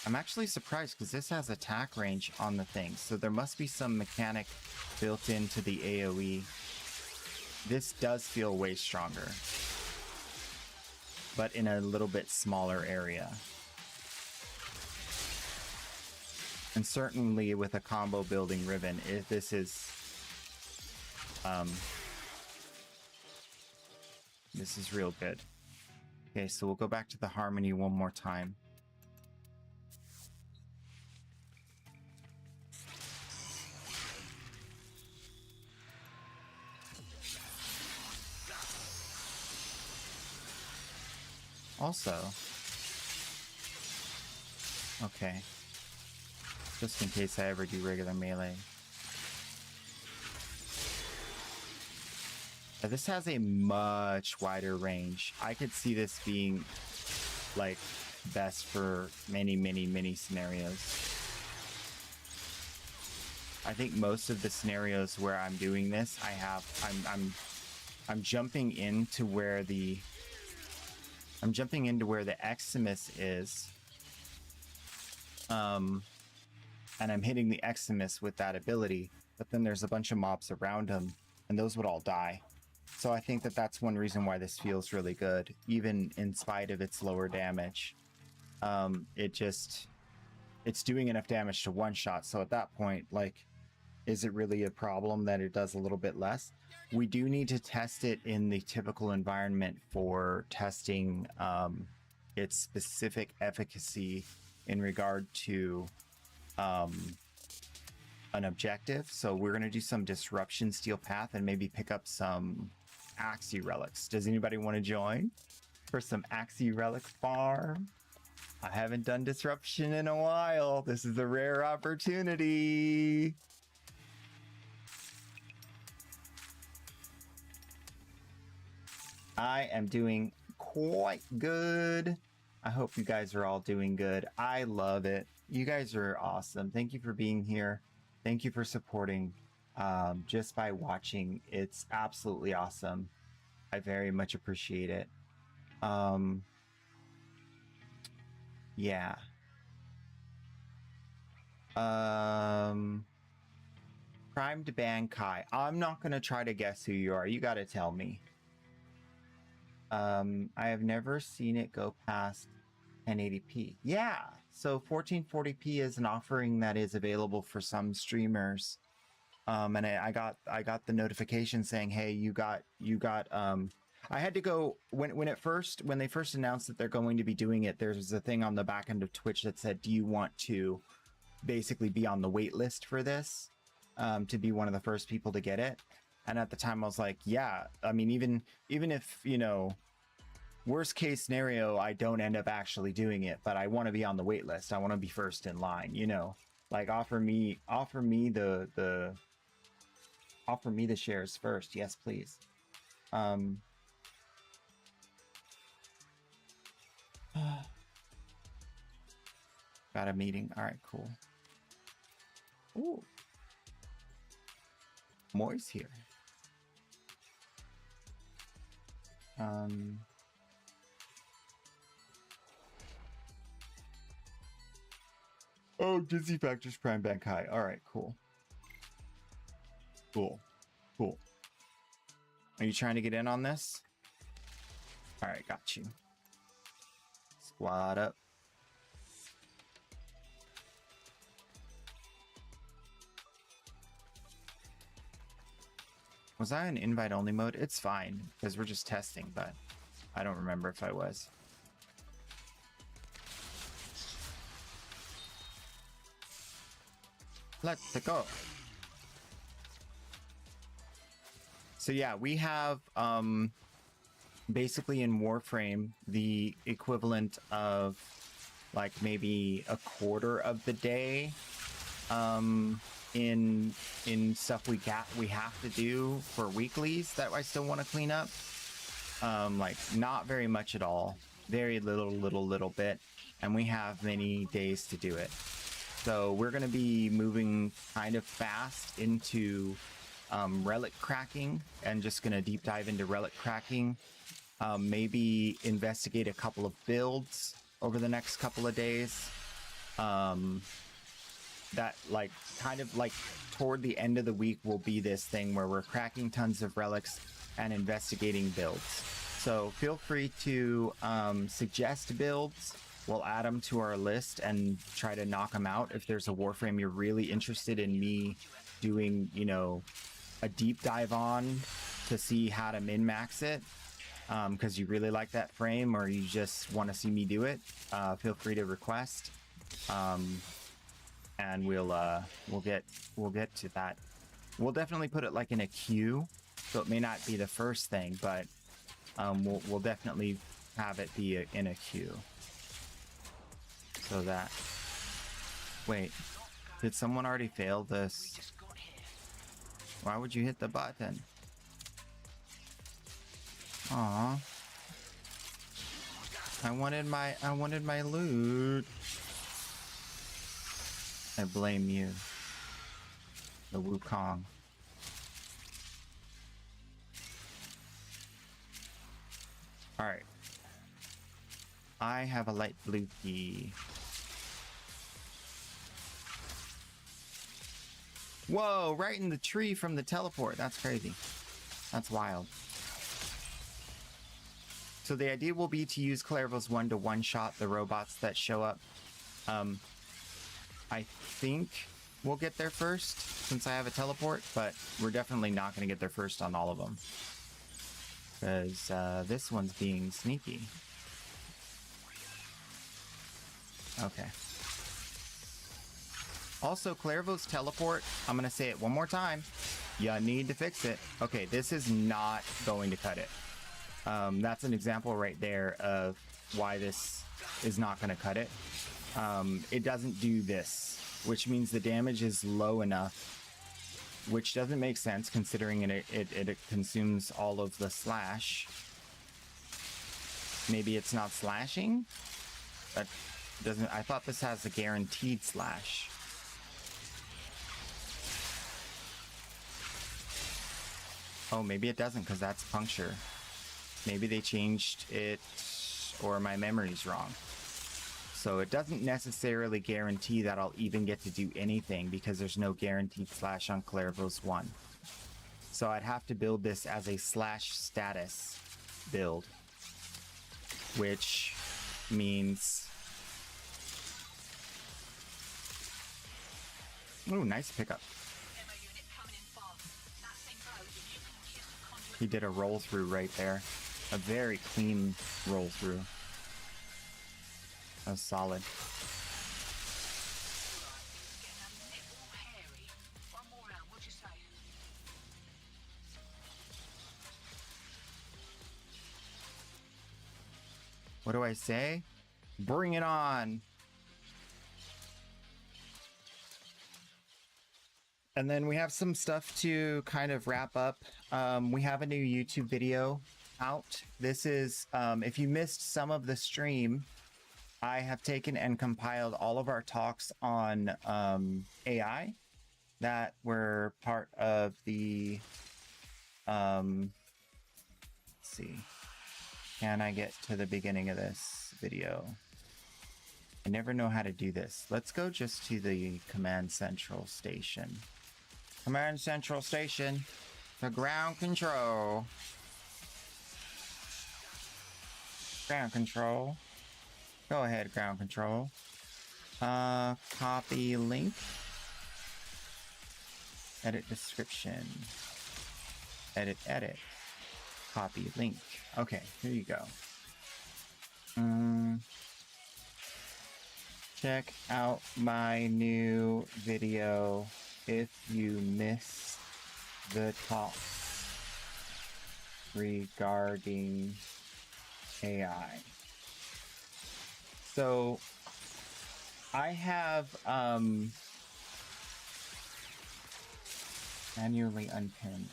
Speaker 1: I'm actually surprised because this has attack range on the thing, so there must be some mechanic built into the AoE. This does feel way stronger, but in a little bit smaller area. And certainly with a combo building ribbon, if this is real good. Okay, so we'll go back to the harmony one more time. Also, okay, just in case I ever do regular melee. Now, this has a much wider range. I could see this being like best for many, many, many scenarios. I think most of the scenarios where I'm doing this, I'm jumping into where the Eximus is, and I'm hitting the Eximus with that ability. But then there's a bunch of mobs around him, and those would all die. So I think that that's one reason why this feels really good, even in spite of its lower damage. It's doing enough damage to one shot. So at that point, like, is it really a problem that it does a little bit less? We do need to test it in the typical environment for testing its specific efficacy in regard to an objective. So we're going to do some Disruption Steel Path and maybe pick up some Axie Relics. Does anybody want to join for some Axie Relic farm? I haven't done Disruption in a while. This is a rare opportunity. I am doing quite good. I hope you guys are all doing good. I love it. You guys are awesome. Thank you for being here. Thank you for supporting just by watching. It's absolutely awesome. I very much appreciate it. Yeah. Primed Ban Kai. I'm not going to try to guess who you are. You got to tell me. I have never seen it go past 1080p. Yeah, so 1440p is an offering that is available for some streamers. And I got the notification saying, hey, you got I had to go when they first announced that they're going to be doing it. There's a thing on the back end of Twitch that said, do you want to basically be on the wait list for this, to be one of the first people to get it? And at the time I was like, yeah, I mean, even if, you know, worst case scenario, I don't end up actually doing it, but I want to be on the wait list. I want to be first in line, you know, like offer me the shares first. Yes, please. Got a meeting. All right, cool. Ooh. Moy's here. Oh, Dizzy Factors Prime Bank High. All right, cool. Cool. Are you trying to get in on this? All right, got you. Squad up. Was I in invite only mode? It's fine because we're just testing, but I don't remember if I was. Let's go. So yeah, we have basically in Warframe the equivalent of like maybe a quarter of the day in stuff we have to do for weeklies that I still want to clean up. Like not very much at all, very little bit, and we have many days to do it. So we're going to be moving kind of fast into relic cracking and just going to deep dive into relic cracking. Maybe investigate a couple of builds over the next couple of days. That like kind of like toward the end of the week will be this thing where we're cracking tons of relics and investigating builds. So feel free to suggest builds. We'll add them to our list and try to knock them out. If there's a Warframe you're really interested in me doing, you know, a deep dive on to see how to min-max it, because you really like that frame or you just want to see me do it, feel free to request, and we'll get to that. We'll definitely put it like in a queue, so it may not be the first thing, but we'll definitely have it be in a queue. So that... Wait, did someone already fail this? Why would you hit the button? Aw. I wanted my loot. I blame you. The Wukong. Alright. I have a light blue key. Whoa, right in the tree from the teleport. That's crazy. That's wild. So the idea will be to use Clairville's 1 to one-shot the robots that show up. I think we'll get there first since I have a teleport, but we're definitely not going to get there first on all of them. Because this one's being sneaky. Okay. Also, Clairville's teleport, I'm going to say it one more time. You need to fix it. Okay, this is not going to cut it. That's an example right there of why this is not going to cut it. It doesn't do this, which means the damage is low enough, which doesn't make sense considering it consumes all of the slash. Maybe it's not slashing? That doesn't... I thought this has a guaranteed slash. Oh, maybe it doesn't because that's puncture. Maybe they changed it, or my memory's wrong. So it doesn't necessarily guarantee that I'll even get to do anything because there's no guaranteed slash on Clairville's 1. So I'd have to build this as a slash status build, which means... Ooh, nice pickup. He did a roll through right there. A very clean roll through. That was solid. What do I say? Bring it on! And then we have some stuff to kind of wrap up. We have a new YouTube video out. This is, if you missed some of the stream, I have taken and compiled all of our talks on AI that were part of the, let's see, can I get to the beginning of this video? I never know how to do this. Let's go just to the Command Central Station. Command Central Station, the ground control. Ground control. Go ahead, ground control. Copy link. Edit description. Edit. Copy link. Okay, here you go. Check out my new video if you missed the talk regarding AI. So I have manually unpinned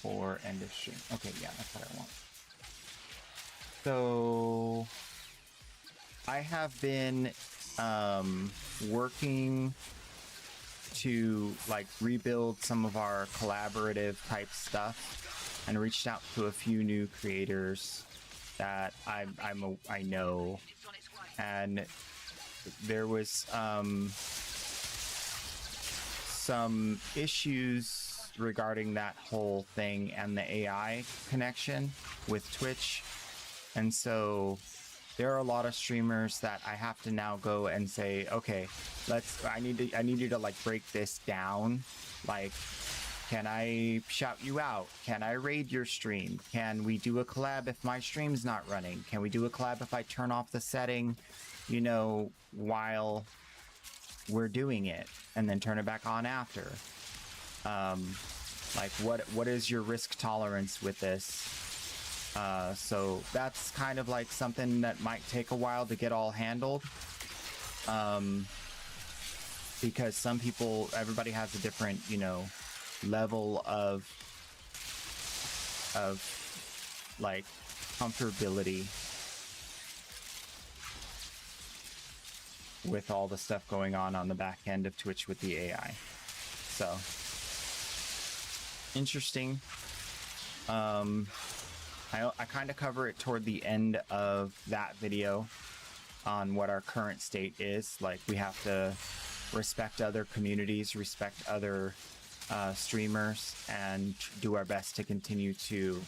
Speaker 1: for end of stream. Okay, yeah, that's what I want. So I have been working to like rebuild some of our collaborative type stuff and reached out to a few new creators that I know, and there was some issues regarding that whole thing and the AI connection with Twitch, and so there are a lot of streamers that I have to now go and say, okay, I need you to like break this down. Like, can I shout you out? Can I raid your stream? Can we do a collab if my stream's not running? Can we do a collab if I turn off the setting, you know, while we're doing it and then turn it back on after? Like what is your risk tolerance with this? So that's kind of like something that might take a while to get all handled. Because some people, everybody has a different, you know, level of like comfortability with all the stuff going on the back end of Twitch with the AI. So interesting. I kind of cover it toward the end of that video on what our current state is. Like, we have to respect other communities, respect other streamers, and do our best to continue to,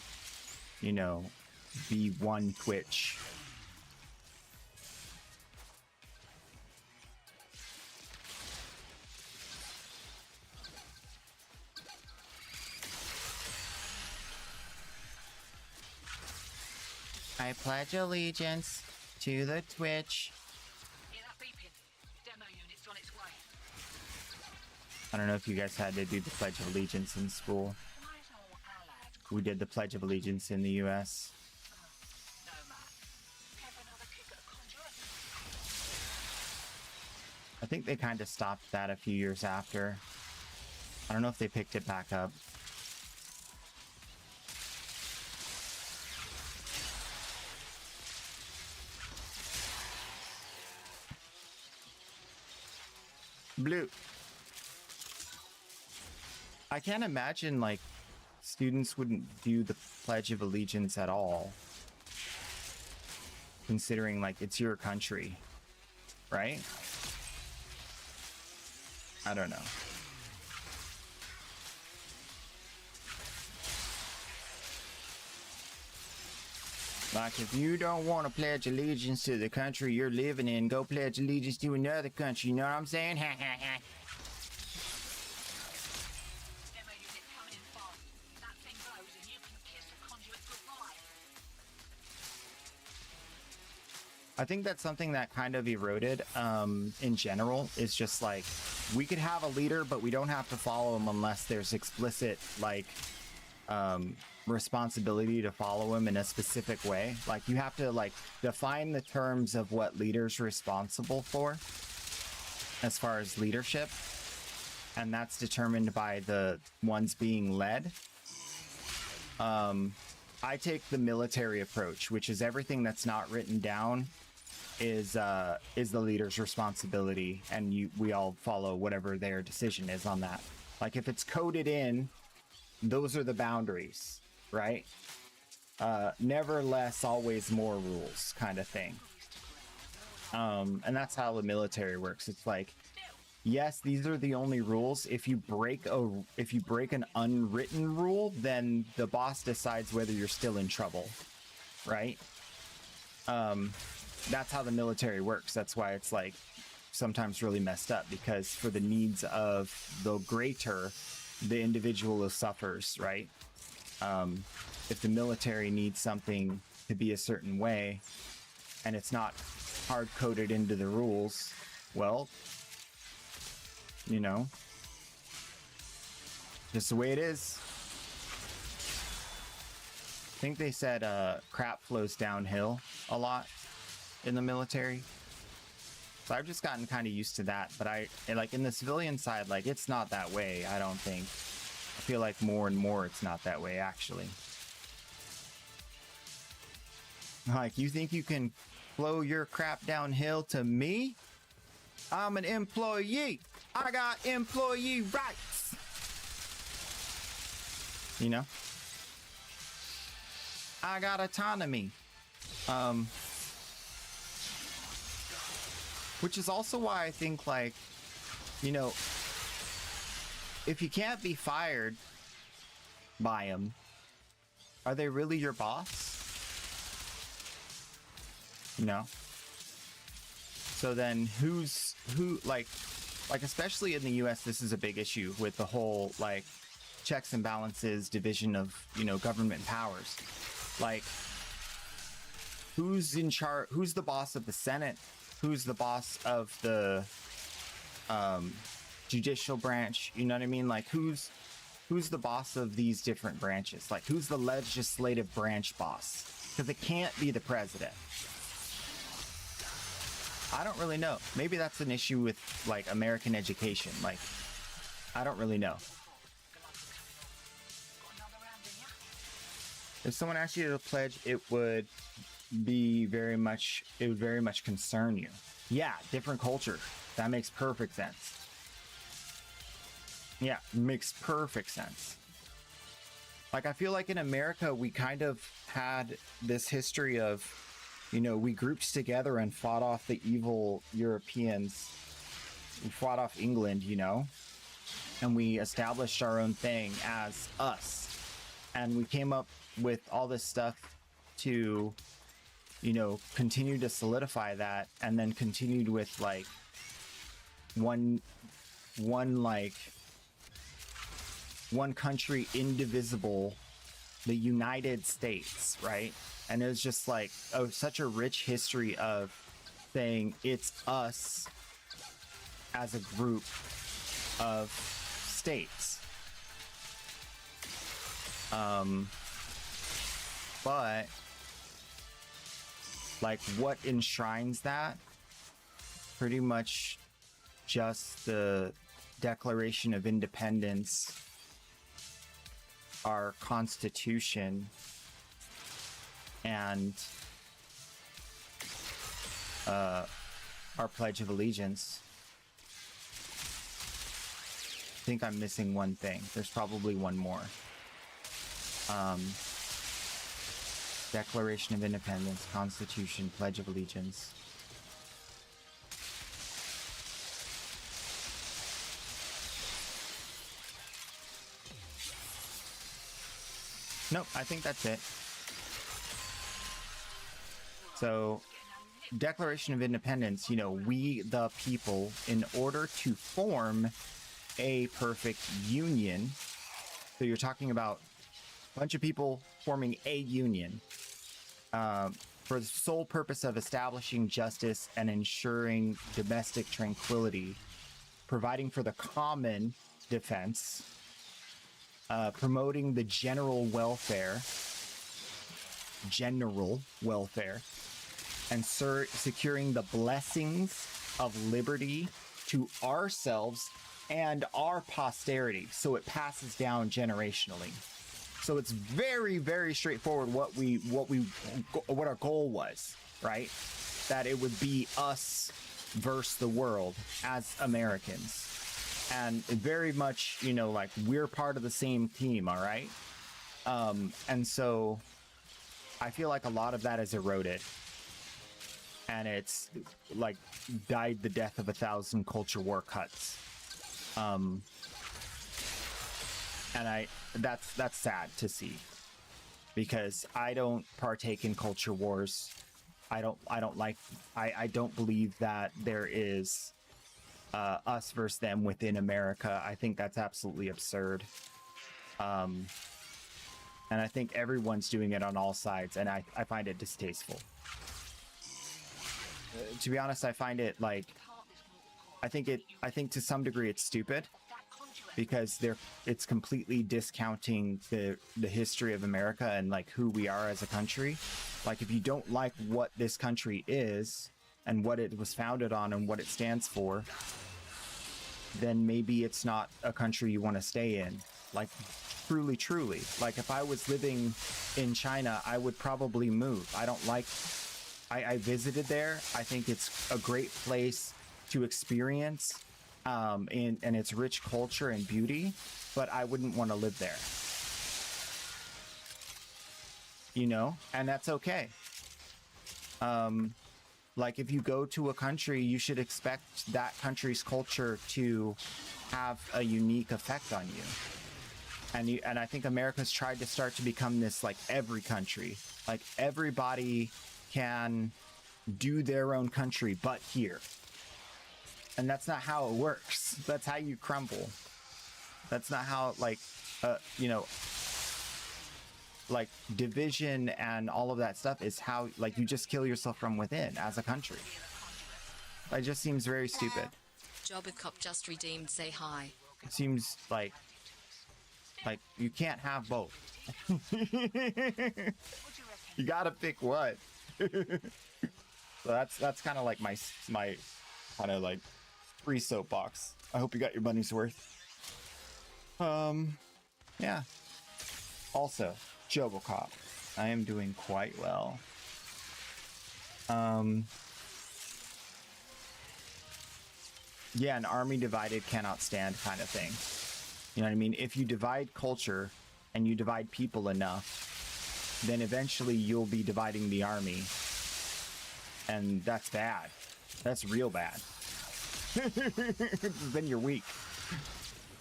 Speaker 1: you know, be one Twitch. I pledge allegiance to the Twitch.
Speaker 3: Hear that beeping? Demo unit's on its way.
Speaker 1: I don't know if you guys had to do the Pledge of Allegiance in school.
Speaker 3: Why is all allied?
Speaker 1: We did the Pledge of Allegiance in the US.
Speaker 3: No, man. Have another kick at a conduit?
Speaker 1: I think they kind of stopped that a few years after. I don't know if they picked it back up. Blue. I can't imagine, like, students wouldn't do the Pledge of Allegiance at all, considering, like, it's your country, right? I don't know. Like, if you don't want to pledge allegiance to the country you're living in, go pledge allegiance to another country. You know what I'm saying? Ha ha ha.
Speaker 3: Demo unit coming in fast. That thing blows and you can kiss the conduit goodbye.
Speaker 1: I think that's something that kind of eroded in general, is just like, we could have a leader, but we don't have to follow him unless there's explicit, like, responsibility to follow him in a specific way. Like, you have to, like, define the terms of what leader's responsible for as far as leadership, and that's determined by the ones being led. I take the military approach, which is everything that's not written down is the leader's responsibility, and we all follow whatever their decision is on that. Like, if it's coded in, those are the boundaries, right? Never less, always more rules, kind of thing. And that's how the military works. It's like, yes, these are the only rules. If you break an unwritten rule, then the boss decides whether you're still in trouble, right? That's how the military works. That's why it's, like, sometimes really messed up, because for the needs of the greater, the individual suffers, right? If the military needs something to be a certain way and it's not hard coded into the rules, well, you know, just the way it is. I think they said crap flows downhill a lot in the military. So I've just gotten kind of used to that, but like, in the civilian side, like, it's not that way, I don't think. I feel like more and more it's not that way, actually. Like, you think you can flow your crap downhill to me? I'm an employee. I got employee rights. You know? I got autonomy. Which is also why I think, like, you know, if you can't be fired by them, are they really your boss? You know? So then who, like, especially in the US, this is a big issue with the whole, like, checks and balances, division of, you know, government powers. Like, who's in charge? Who's the boss of the Senate? Who's the boss of the judicial branch? You know what I mean? Like, who's who's the boss of these different branches? Like, who's the legislative branch boss? Because it can't be the president. I don't really know. Maybe that's an issue with, like, American education. Like, I don't really know. If someone asked you to pledge, it would very much concern you. Yeah, different culture. That makes perfect sense. Yeah, makes perfect sense. Like, I feel like in America, we kind of had this history of, you know, we grouped together and fought off the evil Europeans. We fought off England, you know, and we established our own thing as us. And we came up with all this stuff to, you know, continue to solidify that, and then continued with like one country, indivisible, the United States, right? And it was just like, oh, such a rich history of saying it's us as a group of states. But like, what enshrines that? Pretty much just the Declaration of Independence, our Constitution, and our Pledge of Allegiance. I think I'm missing one thing. There's probably one more. Declaration of Independence, Constitution, Pledge of Allegiance. Nope, I think that's it. So, Declaration of Independence, you know, we the people, in order to form a perfect union. So you're talking about a bunch of people forming a union for the sole purpose of establishing justice and ensuring domestic tranquility, providing for the common defense, promoting the general welfare, and securing the blessings of liberty to ourselves and our posterity, so it passes down generationally. So it's very, very straightforward what our goal was, right? That it would be us versus the world as Americans. And very much, you know, like, we're part of the same team, all right? And so I feel like a lot of that is eroded. And it's like died the death of 1,000 culture war cuts. And that's sad to see, because I don't partake in culture wars. I don't believe that there is us versus them within America. I think that's absolutely absurd. And I think everyone's doing it on all sides, and I find it distasteful. To be honest, I find it like, I think to some degree it's stupid, because it's completely discounting the history of America and like who we are as a country. Like, if you don't like what this country is and what it was founded on and what it stands for, then maybe it's not a country you want to stay in. Like, truly. Like, if I was living in China, I would probably move. I visited there. I think it's a great place to experience and its rich culture and beauty, but I wouldn't want to live there. You know, and that's okay. Like, if you go to a country, you should expect that country's culture to have a unique effect on you. And I think America's tried to start to become this, like, every country. Like, everybody can do their own country, but here. And that's not how it works. That's how you crumble. That's not how, like, you know, like, division and all of that stuff is how, like, you just kill yourself from within as a country. It just seems very stupid.
Speaker 2: Job with Cop just redeemed. Say hi.
Speaker 1: It seems like Like, you can't have both.
Speaker 3: What do you reckon?
Speaker 1: You gotta pick one. So that's kind of like my kind of like free soapbox. I hope you got your money's worth. Yeah. Also, Jobocop. I am doing quite well. Yeah, an army divided cannot stand kind of thing. You know what I mean? If you divide culture and you divide people enough, then eventually you'll be dividing the army. And that's bad. That's real bad. Then you're weak.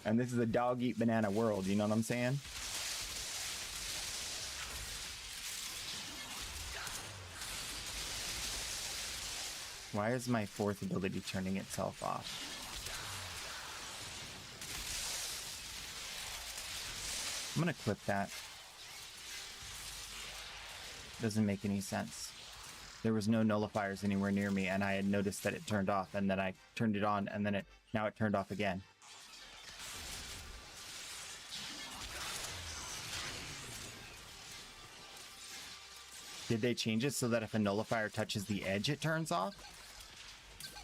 Speaker 1: And this is a dog eat banana world, you know what I'm saying? Why is my fourth ability turning itself off? I'm gonna clip that. Doesn't make any sense. There was no nullifiers anywhere near me, and I had noticed that it turned off, and then I turned it on, and then now it turned off again. Did they change it so that if a nullifier touches the edge, it turns off?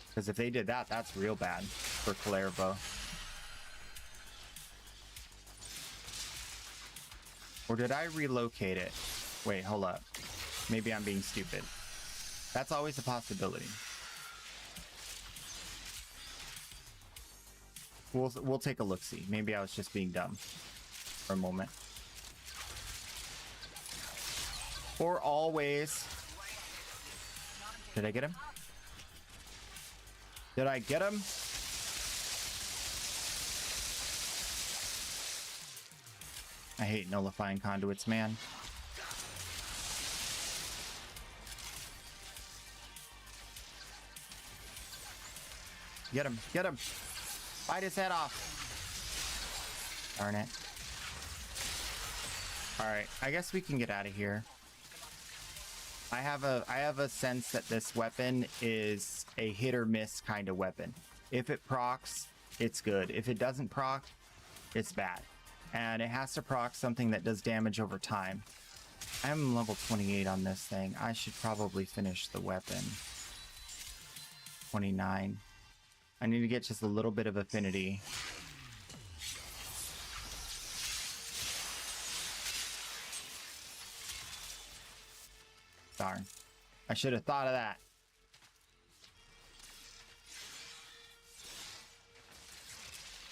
Speaker 1: Because if they did that, that's real bad for Clervo. Or did I relocate it? Wait, hold up. Maybe I'm being stupid. That's always a possibility. We'll take a look-see. Maybe I was just being dumb for a moment. Or always. Did I get him? Did I get him? I hate nullifying conduits, man. Get him, get him. Bite his head off. Darn it. All right, I guess we can get out of here. I have a sense that this weapon is a hit or miss kind of weapon. If it procs, it's good. If it doesn't proc, it's bad. And it has to proc something that does damage over time. I'm level 28 on this thing. I should probably finish the weapon. 29. I need to get just a little bit of affinity. Darn. I should have thought of that.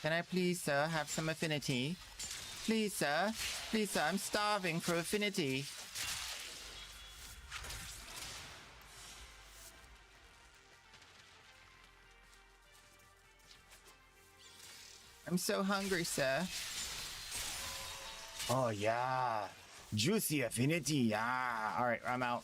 Speaker 1: Can I please, sir, have some affinity? Please, sir. Please, sir, I'm starving for affinity. I'm so hungry, sir. Oh, yeah. Juicy affinity, yeah. All right, I'm out.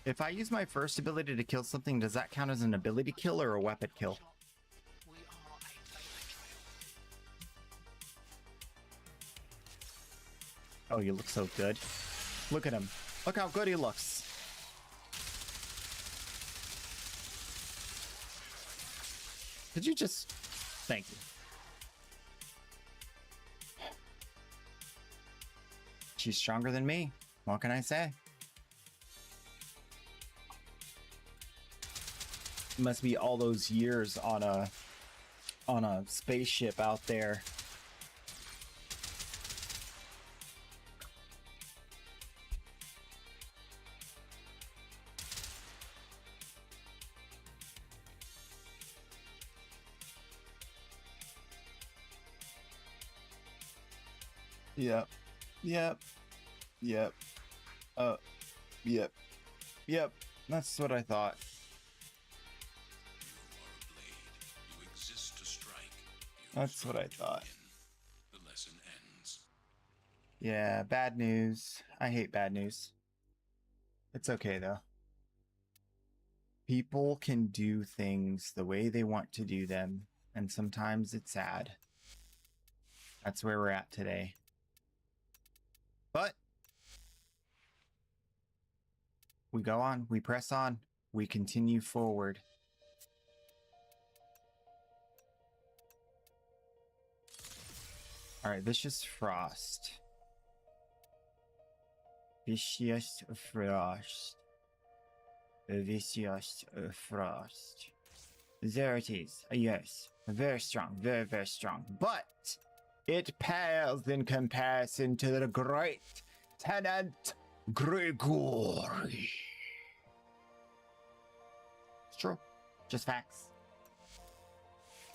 Speaker 1: If I use my first ability to kill something, does that count as an ability kill or a weapon kill?
Speaker 3: We are a paper trail.
Speaker 1: Oh, you look so good. Look at him. Look how good he looks. Could you just... Thank you. She's stronger than me. What can I say? Must be all those years on a spaceship out there. Yep. Yep. Yep. Yep. Yep. That's what I thought.
Speaker 4: You exist to strike.
Speaker 1: That's what I thought.
Speaker 4: The lesson ends.
Speaker 1: Yeah, bad news. I hate bad news. It's okay though. People can do things the way they want to do them, and sometimes it's sad. That's where we're at today. But We go on, we press on, we continue forward. All right, Vicious Frost. Vicious Frost. Vicious Frost. There it is. Yes, very strong, very, very strong. But it pales in comparison to the great Tenant Gregory. It's true. Just facts.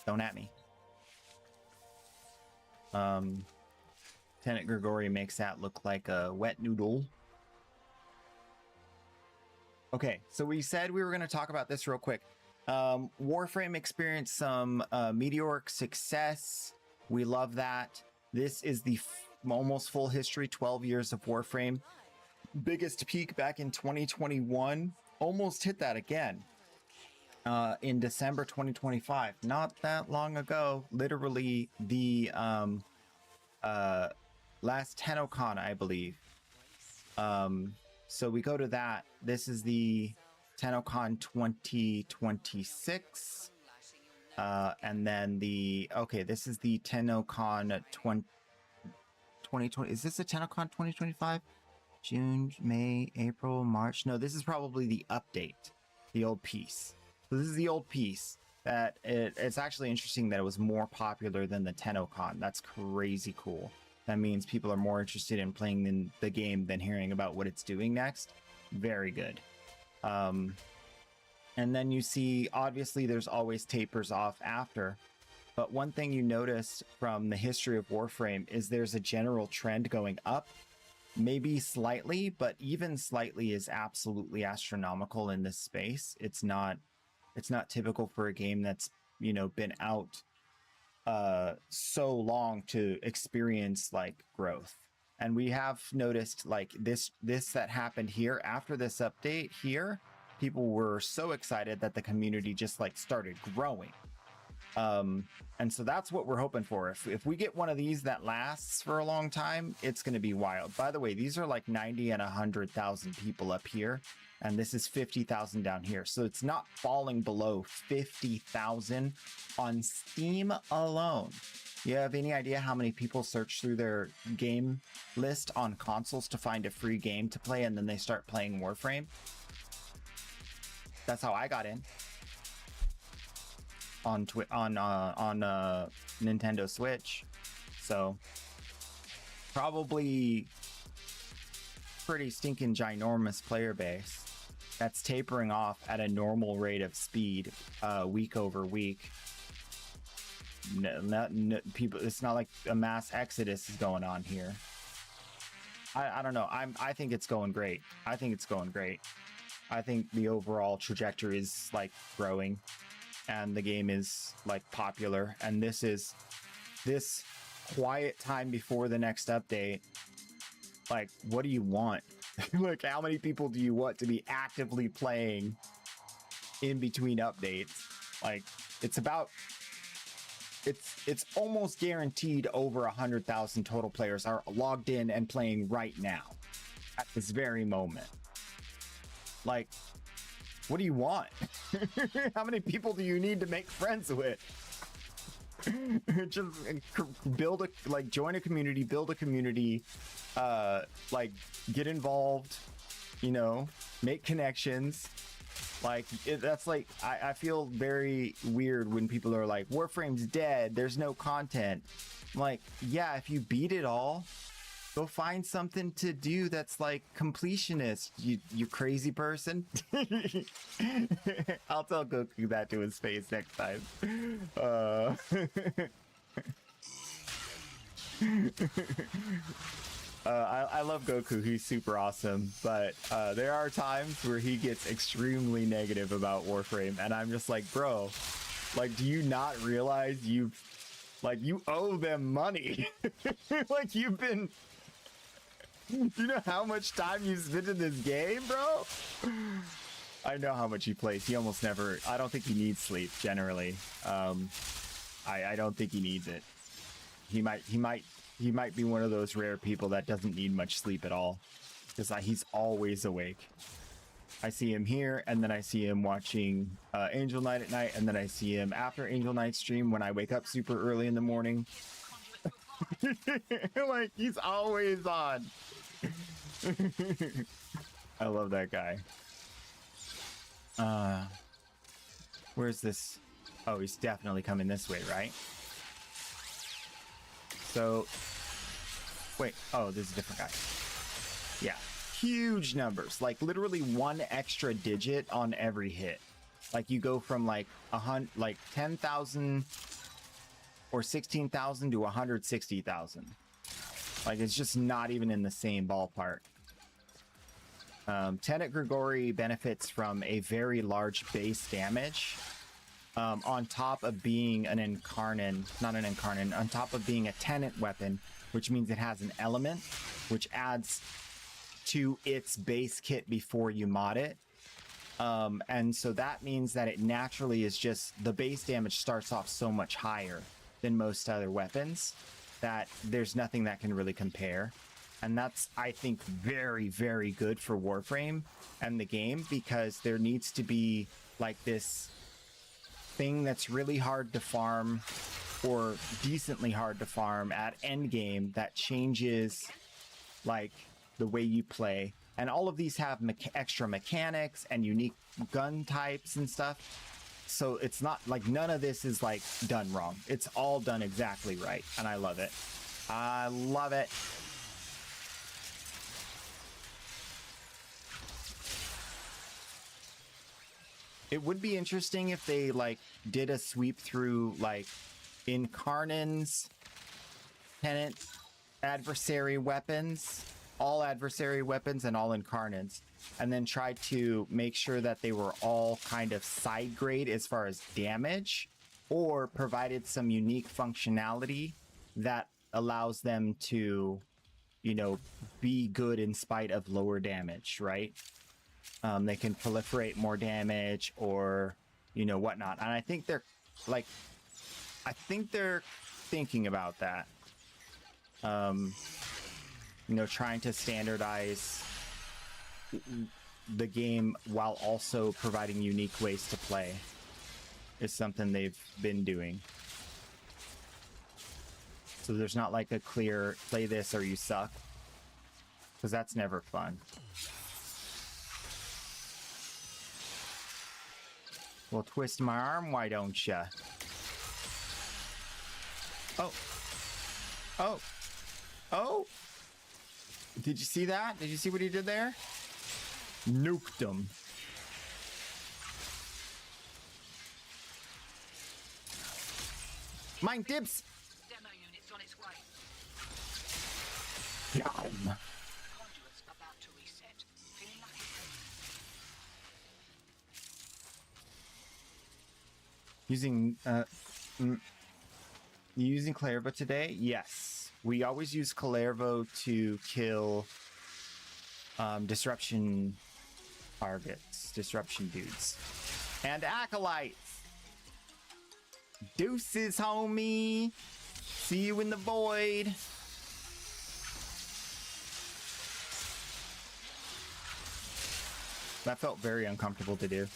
Speaker 1: Don't at me. Tenant Gregory makes that look like a wet noodle. Okay, so we said we were going to talk about this real quick. Warframe experienced some meteoric success. We love that. This is the almost full history, 12 years of Warframe. Biggest peak back in 2021. Almost hit that again in December 2025. Not that long ago. Literally the last TennoCon, I believe. So we go to that. This is the TennoCon 2026. And then this is the TennoCon 2020. Is this a TennoCon 2025? June, May, April, March. No, this is probably the update, the old piece. So this is the old piece that it's actually interesting that it was more popular than the TennoCon. That's crazy cool. That means people are more interested in playing the game than hearing about what it's doing next. Very good. And then you see, obviously, there's always tapers off after. But one thing you notice from the history of Warframe is there's a general trend going up. Maybe slightly, but even slightly is absolutely astronomical in this space. It's not typical for a game that's, been out so long to experience like growth. And we have noticed like this that happened here after this update here, people were so excited that the community just like started growing. And so that's what we're hoping for. If we get one of these that lasts for a long time, it's going to be wild. By the way, these are like 90 and 100,000 people up here, and this is 50,000 down here. So it's not falling below 50,000 on Steam alone. You have any idea how many people search through their game list on consoles to find a free game to play, and then they start playing Warframe? That's how I got in. On Nintendo Switch. So probably pretty stinking ginormous player base that's tapering off at a normal rate of speed week over week. People, it's not like a mass exodus is going on here. I don't know. I think it's going great. I think the overall trajectory is like growing, and the game is like popular, and this quiet time before the next update, like, what do you want? Like, how many people do you want to be actively playing in between updates? Like, it's almost guaranteed over 100,000 total players are logged in and playing right now at this very moment. Like, what do you want? How many people do you need to make friends with? Just join a community, build a community, like get involved, make connections. Like that's like, I feel very weird when people are like, Warframe's dead, there's no content. I'm like, yeah, if you beat it all, go find something to do that's like completionist, you crazy person. I'll tell Goku that to his face next time. I love Goku, he's super awesome, but there are times where he gets extremely negative about Warframe, and I'm just like, bro, like, do you not realize you owe them money? Like, you know how much time you spent in this game, bro? I know how much he plays. He almost never, I don't think he needs sleep generally. I don't think he needs it. He might be one of those rare people that doesn't need much sleep at all, because he's always awake. I see him here, and then I see him watching Angel Night at night, and then I see him after Angel Night stream when I wake up super early in the morning. Like, he's always on. I love that guy. Where's this? Oh, he's definitely coming this way, right? So, wait. Oh, this is a different guy. Yeah. Huge numbers, like literally one extra digit on every hit. Like you go from like 10,000 or 16,000 to 160,000. Like it's just not even in the same ballpark. Tenet Grigori benefits from a very large base damage on top of being an incarnate, not an incarnate, on top of being a Tenet weapon, which means it has an element, which adds to its base kit before you mod it. And so that means that it naturally is just, the base damage starts off so much higher than most other weapons that there's nothing that can really compare. And that's, I think, very, very good for Warframe and the game, because there needs to be like this thing that's really hard to farm or decently hard to farm at endgame that changes like the way you play. And all of these have extra mechanics and unique gun types and stuff. So it's not like, none of this is like done wrong. It's all done exactly right. And I love it. I love it. It would be interesting if they like did a sweep through like Incarnan's Tenet adversary weapons, all adversary weapons and all Incarnans, and then tried to make sure that they were all kind of side grade as far as damage, or provided some unique functionality that allows them to, you know, be good in spite of lower damage, right? They can proliferate more damage or, you know, whatnot. And I think they're like, I think they're thinking about that. You know, trying to standardize the game while also providing unique ways to play is something they've been doing. So there's not like a clear play this or you suck, because that's never fun. Well, twist my arm, why don't ya? Oh. Oh. Oh. Did you see that? Did you see what he did there? Nuked him. Mine dibs.
Speaker 3: Demo unit's on its way.
Speaker 1: Yum.
Speaker 3: Conduit's about to reset. Feeling like
Speaker 1: Using you using Clairvo today? Yes. We always use Clairvo to kill disruption targets, disruption dudes. And acolytes. Deuces, homie. See you in the void. That felt very uncomfortable to do.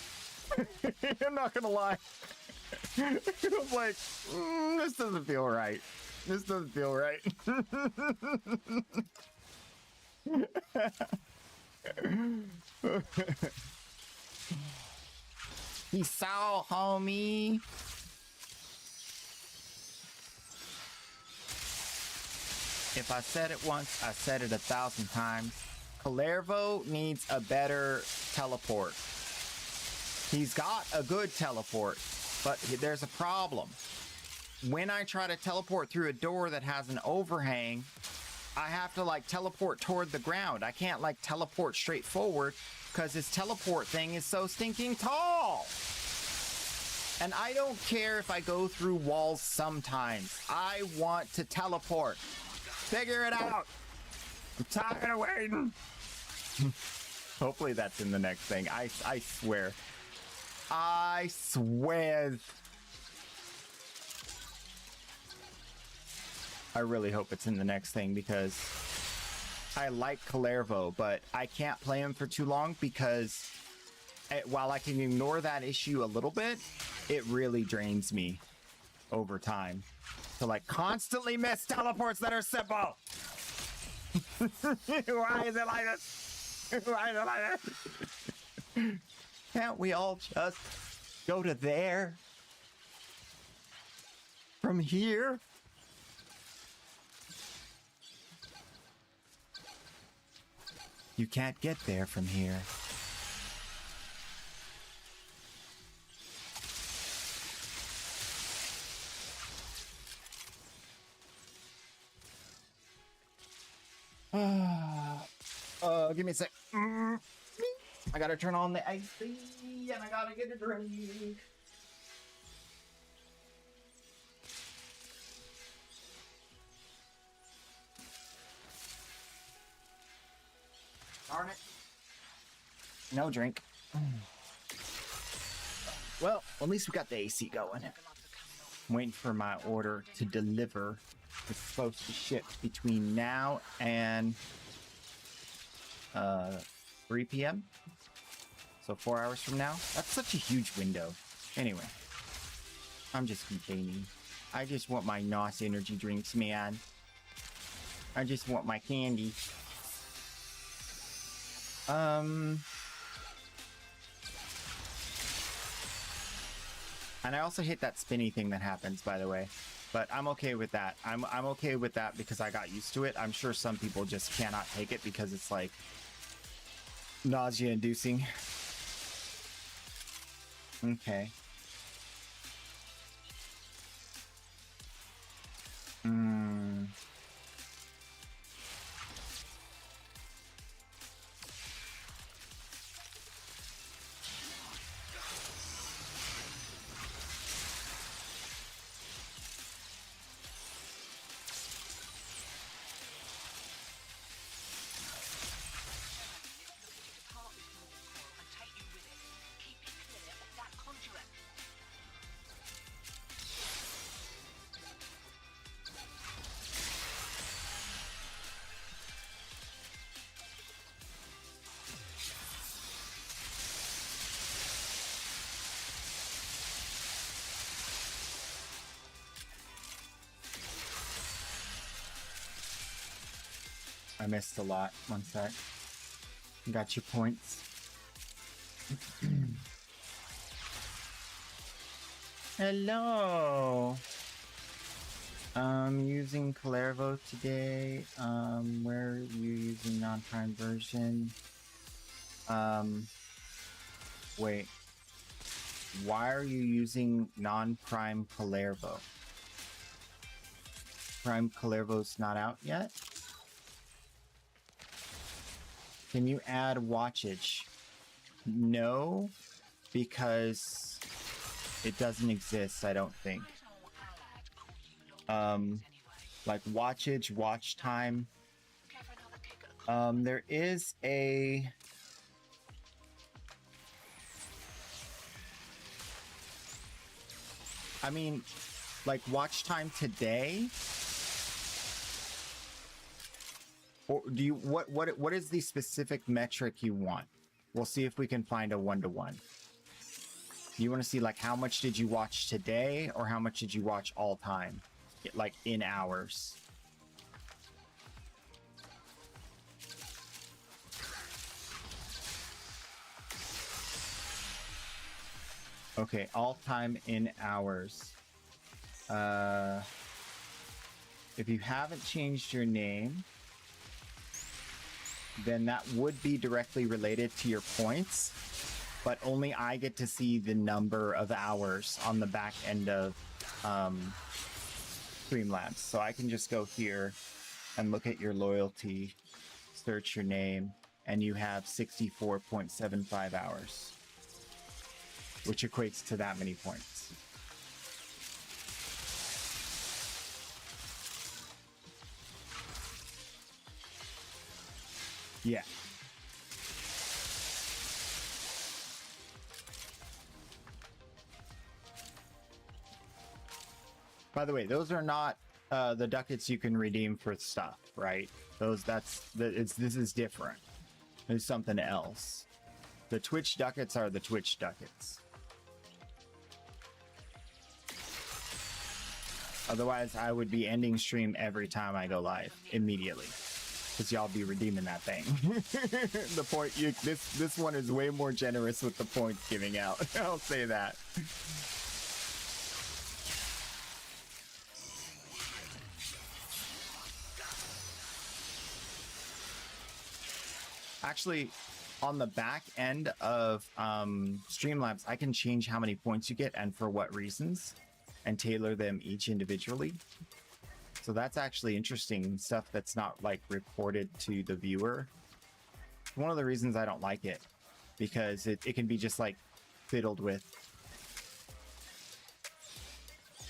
Speaker 1: I'm not gonna lie. I was like, this doesn't feel right. This doesn't feel right. He saw, homie. If I said it once, I said it 1,000 times. Clairvo needs a better teleport. He's got a good teleport, but there's a problem. When I try to teleport through a door that has an overhang, I have to like teleport toward the ground. I can't like teleport straight forward because his teleport thing is so stinking tall. And I don't care if I go through walls sometimes. I want to teleport. Figure it out. I'm tired of waiting. Hopefully that's in the next thing. I swear. I swear. I really hope it's in the next thing, because I like Kalervo, but I can't play him for too long because while I can ignore that issue a little bit, it really drains me over time to like constantly miss teleports that are simple. Why is it like this? Why is it like this? Can't we all just go to there from here? You can't get there from here. Give me a sec. I gotta turn on the AC and I gotta get a drink. Darn it. No drink. Well, at least we got the AC going. I'm waiting for my order to deliver. It's supposed to ship between now and 3 p.m. So 4 hours from now. That's such a huge window. Anyway, I'm just complaining. I just want my NOS energy drinks, man. I just want my candy. And I also hate that spinny thing that happens, by the way. But I'm okay with that. I'm okay with that because I got used to it. I'm sure some people just cannot take it because it's like nausea inducing. Okay. I missed a lot. One sec. Got your points. Hello. Using Kalervo today. Where are you using non-prime version? Wait. Why are you using non-prime Kalervo? Prime Kalervo's not out yet? Can you add watchage? No, because it doesn't exist, I don't think. Like watchage, watch time. There is a... I mean, like watch time today. Or do you what is the specific metric you want? We'll see if we can find a one-to-one. You want to see like how much did you watch today or how much did you watch all time? Like in hours. Okay, all time in hours. If you haven't changed your name, then that would be directly related to your points, but only I get to see the number of hours on the back end of Streamlabs. So I can just go here and look at your loyalty, search your name, and you have 64.75 hours, which equates to that many points. Yeah. By the way, those are not The ducats you can redeem for stuff, right? This is different. There's something else. The Twitch ducats are the Twitch ducats. Otherwise, I would be ending stream every time I go live immediately, because y'all be redeeming that thing. The point this one is way more generous with the points giving out. I'll say that. Actually, on the back end of Streamlabs, I can change how many points you get and for what reasons, and tailor them each individually. So that's actually interesting stuff that's not like reported to the viewer. One of the reasons I don't like it, because it can be just like fiddled with.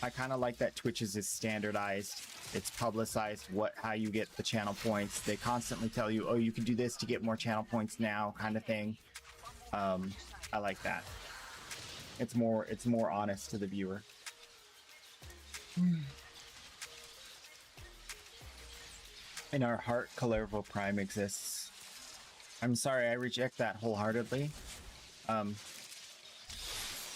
Speaker 1: I kind of like that Twitch's is standardized. It's publicized how you get the channel points. They constantly tell you, oh, you can do this to get more channel points now, kind of thing. I like that. It's more honest to the viewer. In our heart, Kalervo Prime exists. I'm sorry, I reject that wholeheartedly.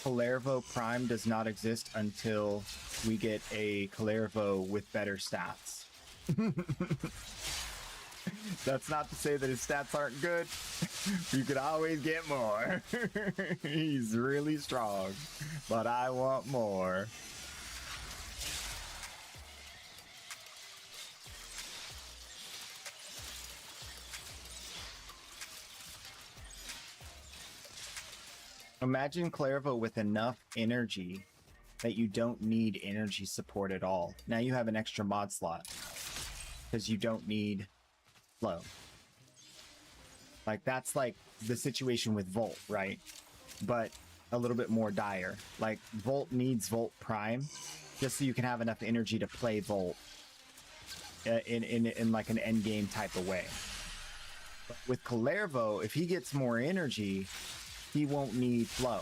Speaker 1: Kalervo Prime does not exist until we get a Kalervo with better stats. That's not to say that his stats aren't good. You could always get more. He's really strong, but I want more. Imagine Clairvo with enough energy that you don't need energy support at all. Now you have an extra mod slot because you don't need flow. Like that's like the situation with Volt, right? But a little bit more dire. Like Volt needs Volt Prime just so you can have enough energy to play Volt in like an end game type of way. But with Kalervo, if he gets more energy, he won't need flow,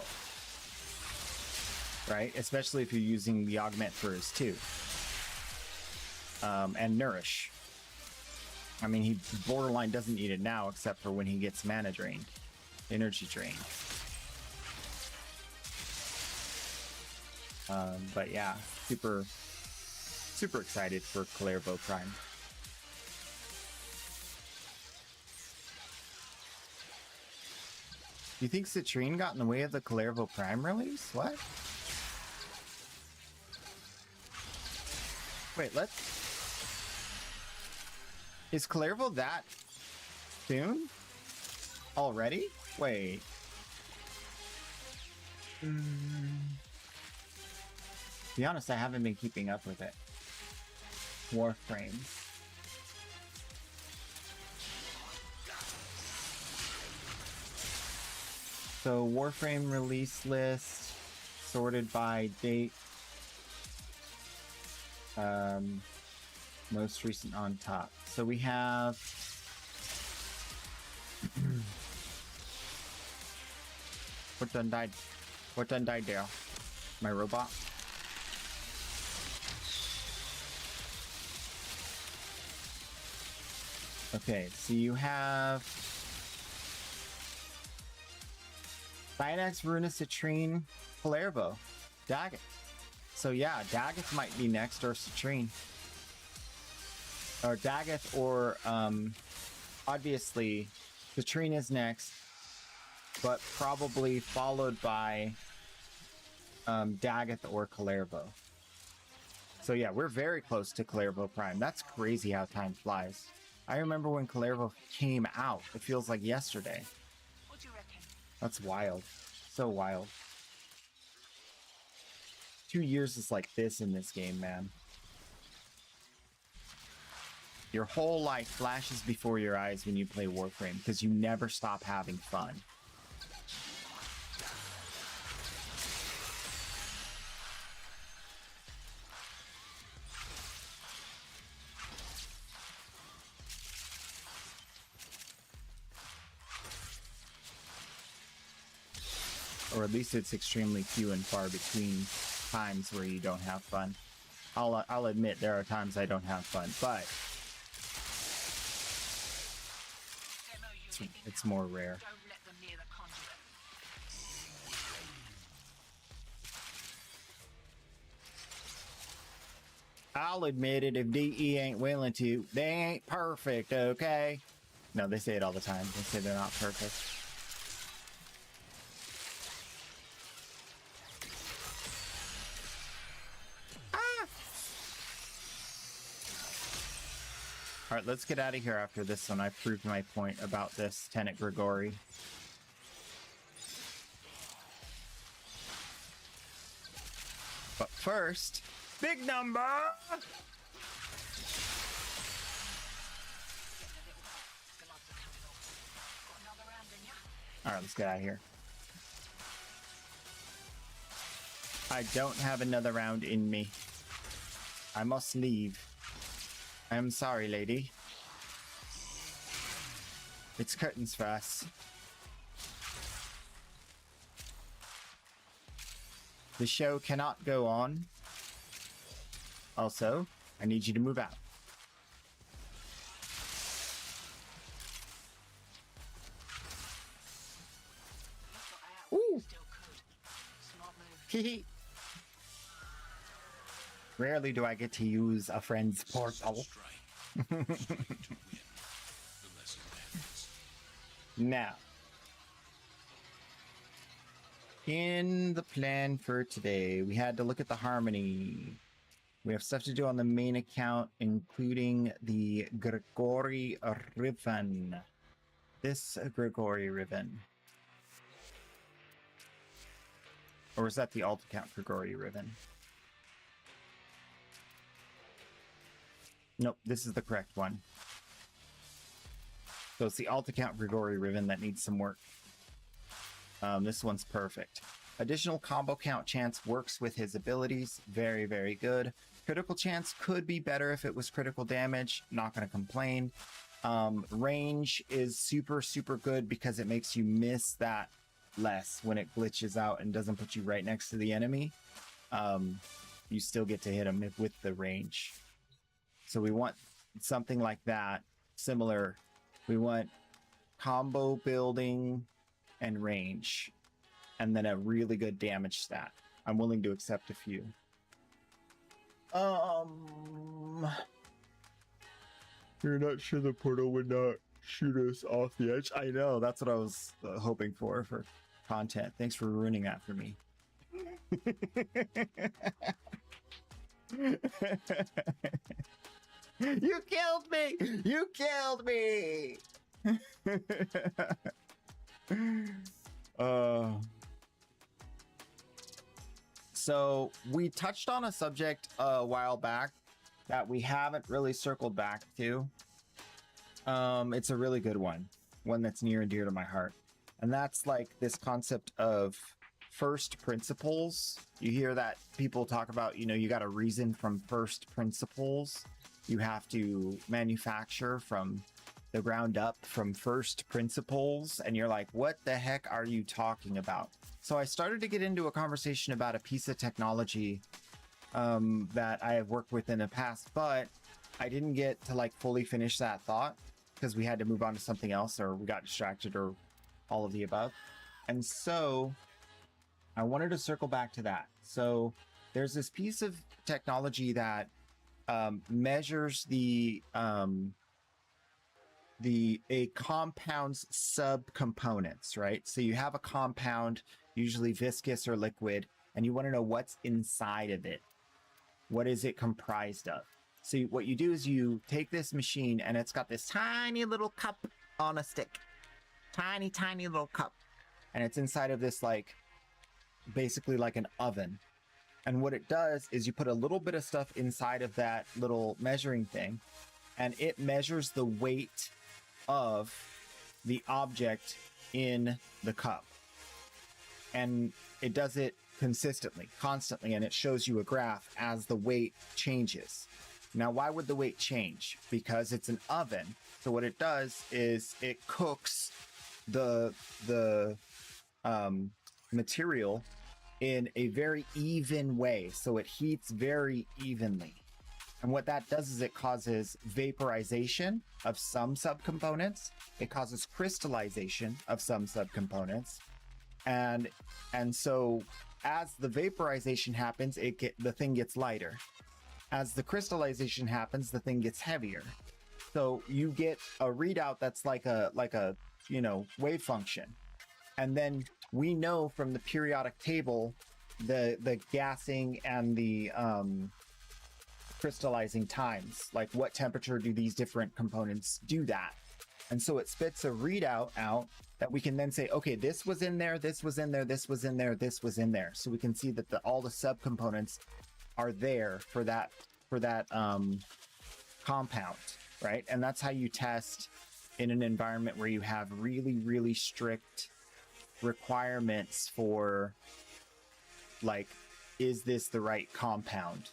Speaker 1: right? Especially if you're using the augment for his 2 and nourish. I mean, he borderline doesn't need it now except for when he gets mana drained, energy drained. But yeah, super excited for Kalervo Prime. You think Citrine got in the way of the Kalervo Prime release? What? Wait, is Kalervo that soon? Already? Wait. To be honest, I haven't been keeping up with it. Warframes. So Warframe release list, sorted by date. Most recent on top. So we have what done died? What done died there? My robot. Okay, so you have Dynax, Runa, Citrine, Kalervo, Daggett. So yeah, Daggett might be next, or Citrine. Or Daggett, or obviously Citrine is next, but probably followed by Daggett or Kalervo. So yeah, we're very close to Kalervo Prime. That's crazy how time flies. I remember when Kalervo came out. It feels like yesterday.
Speaker 3: What do you reckon?
Speaker 1: That's wild. So wild. 2 years is like this in this game, man. Your whole life flashes before your eyes when you play Warframe because you never stop having fun. Or at least it's extremely few and far between times where you don't have fun. I'll admit there are times I don't have fun, but
Speaker 3: Demo unit
Speaker 1: it's
Speaker 3: incoming.
Speaker 1: more rare.
Speaker 3: Don't let them near the conduit.
Speaker 1: I'll admit it if DE ain't willing to. They ain't perfect, okay? No, they say it all the time. They say they're not perfect. Ah! All right, let's get out of here after this one. I proved my point about this Tenant Grigori. But first, big number!
Speaker 3: Gloves are coming off. Got another round in ya?
Speaker 1: All right, let's get out of here. I don't have another round in me. I must leave. I am sorry, lady. It's curtains for us. The show cannot go on. Also, I need you to move out.
Speaker 3: You got out.
Speaker 1: Ooh.
Speaker 3: You still could. Smart move.
Speaker 1: Hee. Rarely do I get to use a friend's
Speaker 4: Resist to
Speaker 1: portal.
Speaker 4: strike. Strive to win. The lesson ends.
Speaker 1: Now, in the plan for today, we had to look at the harmony. We have stuff to do on the main account, including the Grigori Riven. This Grigori Riven. Or is that the alt account Grigori Riven? Nope, this is the correct one. So it's the alt account Grigori Riven that needs some work. This one's perfect. Additional combo count chance works with his abilities. Very, very good. Critical chance could be better if it was critical damage. Not going to complain. Range is super, super good because it makes you miss that less when it glitches out and doesn't put you right next to the enemy. You still get to hit him with the range. So we want something like that. Similar. We want combo building and range, and then a really good damage stat. I'm willing to accept a few. You're not sure the portal would not shoot us off the edge? I know, that's what I was hoping for content. Thanks for ruining that for me. You killed me! You killed me! So we touched on a subject a while back that we haven't really circled back to. It's a really good one that's near and dear to my heart. And that's like this concept of first principles. You hear that people talk about, you got to reason from first principles. You have to manufacture from the ground up from first principles, and you're like, what the heck are you talking about? So I started to get into a conversation about a piece of technology that I have worked with in the past, but I didn't get to like fully finish that thought because we had to move on to something else, or we got distracted, or all of the above. And so I wanted to circle back to that. So there's this piece of technology that measures a compound's subcomponents, right? So you have a compound, usually viscous or liquid, and you want to know what's inside of it. What is it comprised of? So what you do is you take this machine, and it's got this tiny little cup on a stick. Tiny, tiny little cup. And it's inside of this, like, basically like an oven. And what it does is you put a little bit of stuff inside of that little measuring thing, and it measures the weight of the object in the cup. And it does it consistently, constantly, and it shows you a graph as the weight changes. Now, why would the weight change? Because it's an oven. So what it does is it cooks the material in a very even way. So it heats very evenly. And what that does is it causes vaporization of some subcomponents. It causes crystallization of some subcomponents. And so as the vaporization happens, the thing gets lighter. As the crystallization happens, the thing gets heavier. So you get a readout that's like a wave function. And then we know from the periodic table the gassing and the crystallizing times, like what temperature do these different components do that. And so it spits a readout out that we can then say, okay, this was in there, this was in there, this was in there, this was in there. So we can see that all the subcomponents are there for that compound, right? And that's how you test in an environment where you have really, really strict requirements for, like, is this the right compound?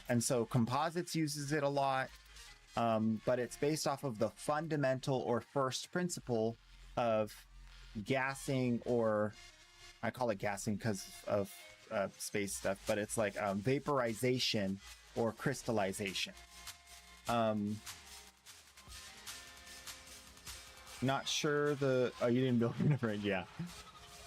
Speaker 1: And so composites uses it a lot, but it's based off of the fundamental or first principle of gassing, or I call it gassing because of space stuff, but it's like vaporization or crystallization. Not sure you didn't build it, yeah.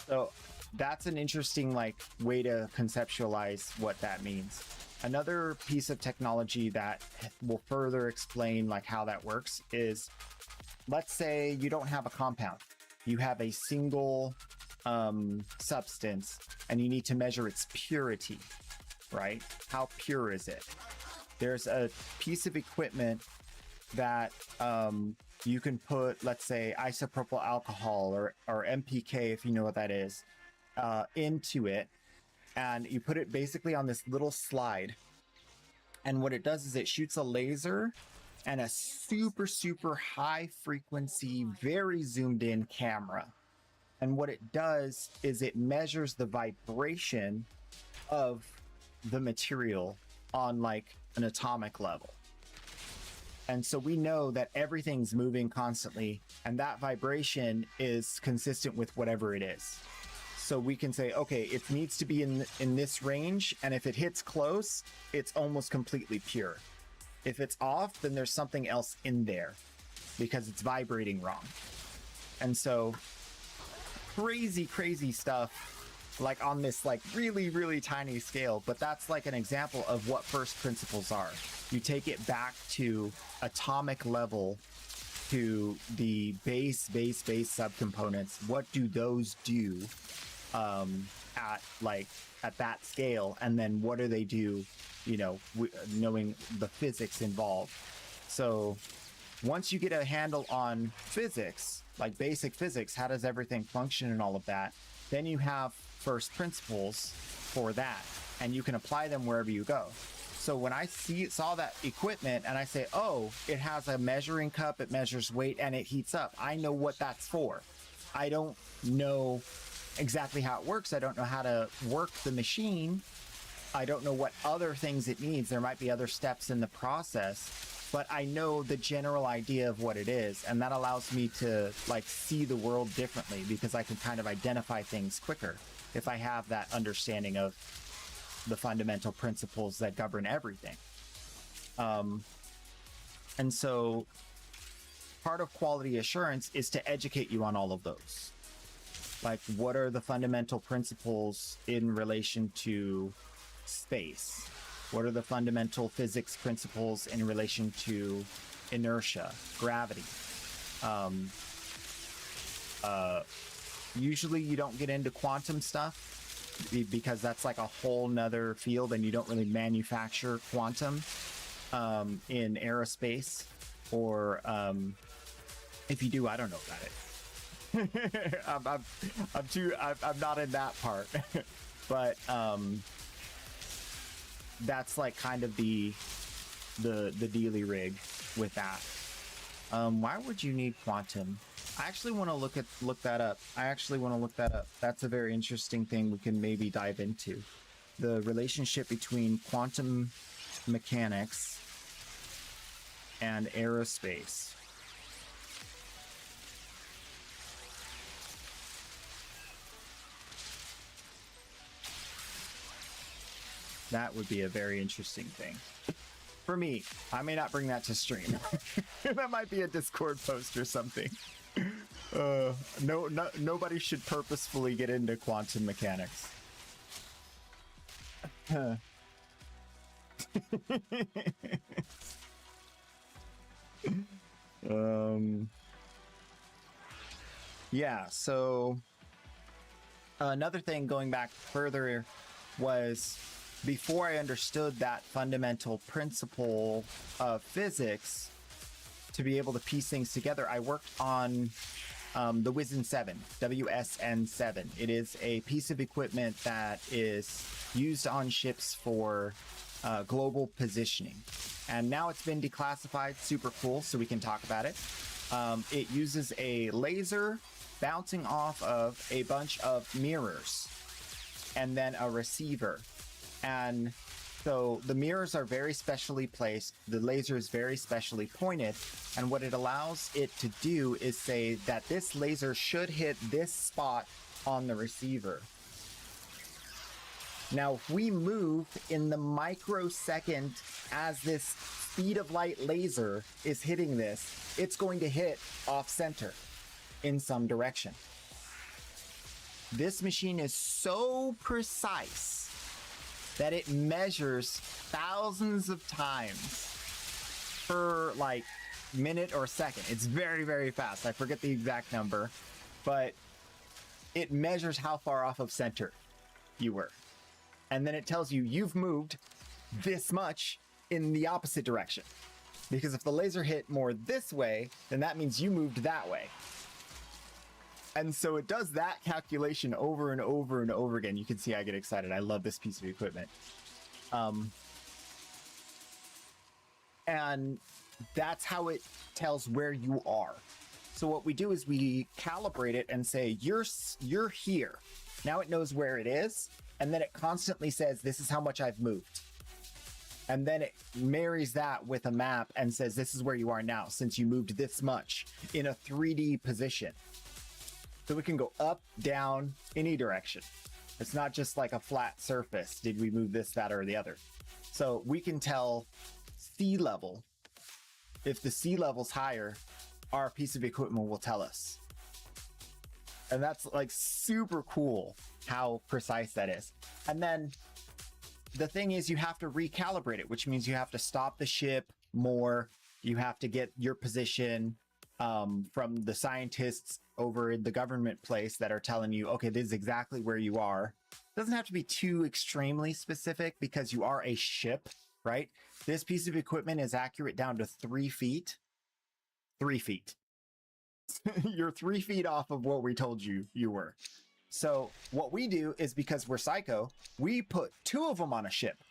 Speaker 1: So that's an interesting way to conceptualize what that means. Another piece of technology that will further explain how that works is, let's say you don't have a compound. You have a single substance and you need to measure its purity, right? How pure is it? There's a piece of equipment that you can put, let's say, isopropyl alcohol or MPK, if you know what that is, into it. And you put it basically on this little slide. And what it does is it shoots a laser and a super, super high frequency, very zoomed in camera. And what it does is it measures the vibration of the material on an atomic level. And so we know that everything's moving constantly, and that vibration is consistent with whatever it is. So we can say, okay, it needs to be in this range, and if it hits close, it's almost completely pure. If it's off, then there's something else in there because it's vibrating wrong. And so crazy, crazy stuff on this really, really tiny scale, but that's an example of what first principles are. You take it back to atomic level, to the base subcomponents. What do those do at that scale, and then what do they do, knowing the physics involved. So once you get a handle on physics, basic physics, how does everything function and all of that, then you have first principles for that, and you can apply them wherever you go. So when I saw that equipment and I say, oh, it has a measuring cup, it measures weight, and it heats up, I know what that's for. I don't know exactly how it works. I don't know how to work the machine. I don't know what other things it needs. There might be other steps in the process, but I know the general idea of what it is, and that allows me to see the world differently, because I can kind of identify things quicker if I have that understanding of the fundamental principles that govern everything. And so part of quality assurance is to educate you on all of those. What are the fundamental principles in relation to space? What are the fundamental physics principles in relation to inertia, gravity? Usually you don't get into quantum stuff because that's a whole nother field, and you don't really manufacture quantum in aerospace, or if you do, I don't know about it. I'm not in that part. But that's kind of the dealy rig with that. Why would you need quantum? I actually want to look that up. That's a very interesting thing we can maybe dive into. The relationship between quantum mechanics and aerospace. That would be a very interesting thing. For me, I may not bring that to stream. That might be a Discord post or something. Nobody should purposefully get into quantum mechanics. Yeah, so another thing going back further was before I understood that fundamental principle of physics to be able to piece things together, I worked on the WSN-7, WSN-7. It is a piece of equipment that is used on ships for global positioning. And now it's been declassified, super cool, so we can talk about it. It uses a laser bouncing off of a bunch of mirrors and then a receiver. And so the mirrors are very specially placed, the laser is very specially pointed, and what it allows it to do is say that this laser should hit this spot on the receiver. Now, if we move in the microsecond as this speed of light laser is hitting this, it's going to hit off center in some direction. This machine is so precise that it measures thousands of times per like minute or second. It's very, very fast. I forget the exact number, but it measures how far off of center you were. And then it tells you you've moved this much in the opposite direction. Because if the laser hit more this way, then that means you moved that way. And so it does that calculation over and over and over again. You can see I get excited. I love this piece of equipment. And that's how it tells where you are. So what we do is we calibrate it and say, you're here. Now it knows where it is. And then it constantly says, this is how much I've moved. And then it marries that with a map and says, this is where you are now, since you moved this much in a 3D position. So we can go up, down, any direction. It's not just like a flat surface. Did we move this, that, or the other? So we can tell sea level. If the sea level's higher, our piece of equipment will tell us. And that's like super cool how precise that is. And then the thing is you have to recalibrate it, which means you have to stop the ship more. You have to get your position from the scientists over in the government place that are telling you, okay, this is exactly where you are. It doesn't have to be too extremely specific because you are a ship, right? This piece of equipment is accurate down to 3 feet. 3 feet. You're 3 feet off of what we told you you were. So what we do is, because we're psycho, we put 2 of them on a ship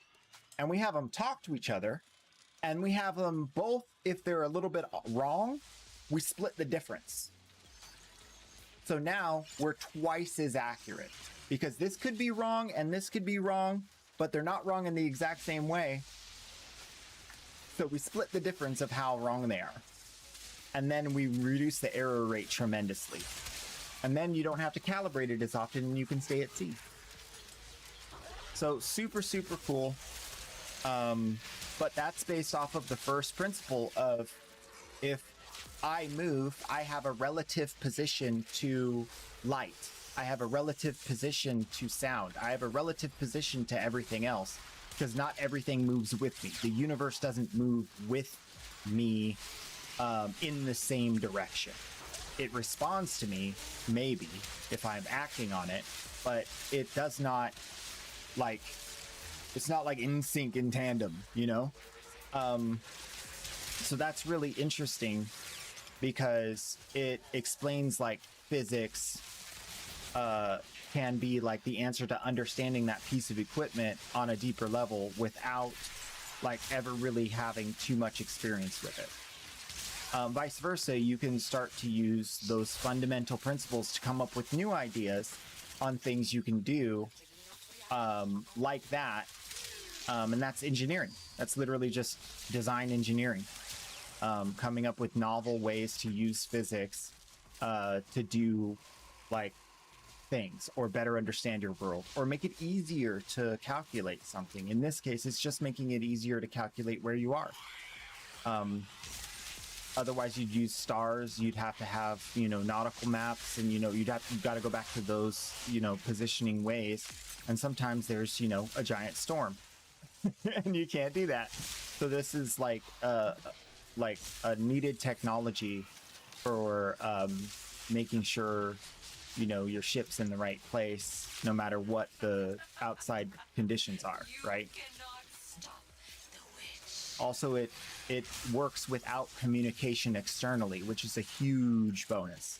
Speaker 1: and we have them talk to each other, and we have them both, if they're a little bit wrong, we split the difference. So now we're twice as accurate, because this could be wrong and this could be wrong, but they're not wrong in the exact same way. So we split the difference of how wrong they are. And then we reduce the error rate tremendously. And then you don't have to calibrate it as often and you can stay at sea. So super, super cool. But that's based off of the first principle of, if I move, I have a relative position to light. I have a relative position to sound. I have a relative position to everything else, because not everything moves with me. The universe doesn't move with me in the same direction. It responds to me, maybe, if I'm acting on it, but it does not, like, it's not like in sync, in tandem, you know? So that's really interesting, because it explains like physics can be like the answer to understanding that piece of equipment on a deeper level without like ever really having too much experience with it. Vice versa, you can start to use those fundamental principles to come up with new ideas on things you can do like that. And that's engineering. That's literally just design engineering. Coming up with novel ways to use physics to do like things or better understand your world or make it easier to calculate something. In this case, it's just making it easier to calculate where you are. Otherwise, you'd use stars. You'd have to have, you know, nautical maps, and, you know, you've got to go back to those, you know, positioning ways. And sometimes there's, you know, a giant storm, and you can't do that. So this is like a needed technology for making sure, you know, your ship's in the right place, no matter what the outside conditions are, right?
Speaker 2: Cannot stop the witch.
Speaker 1: Also, it works without communication externally, which is a huge bonus.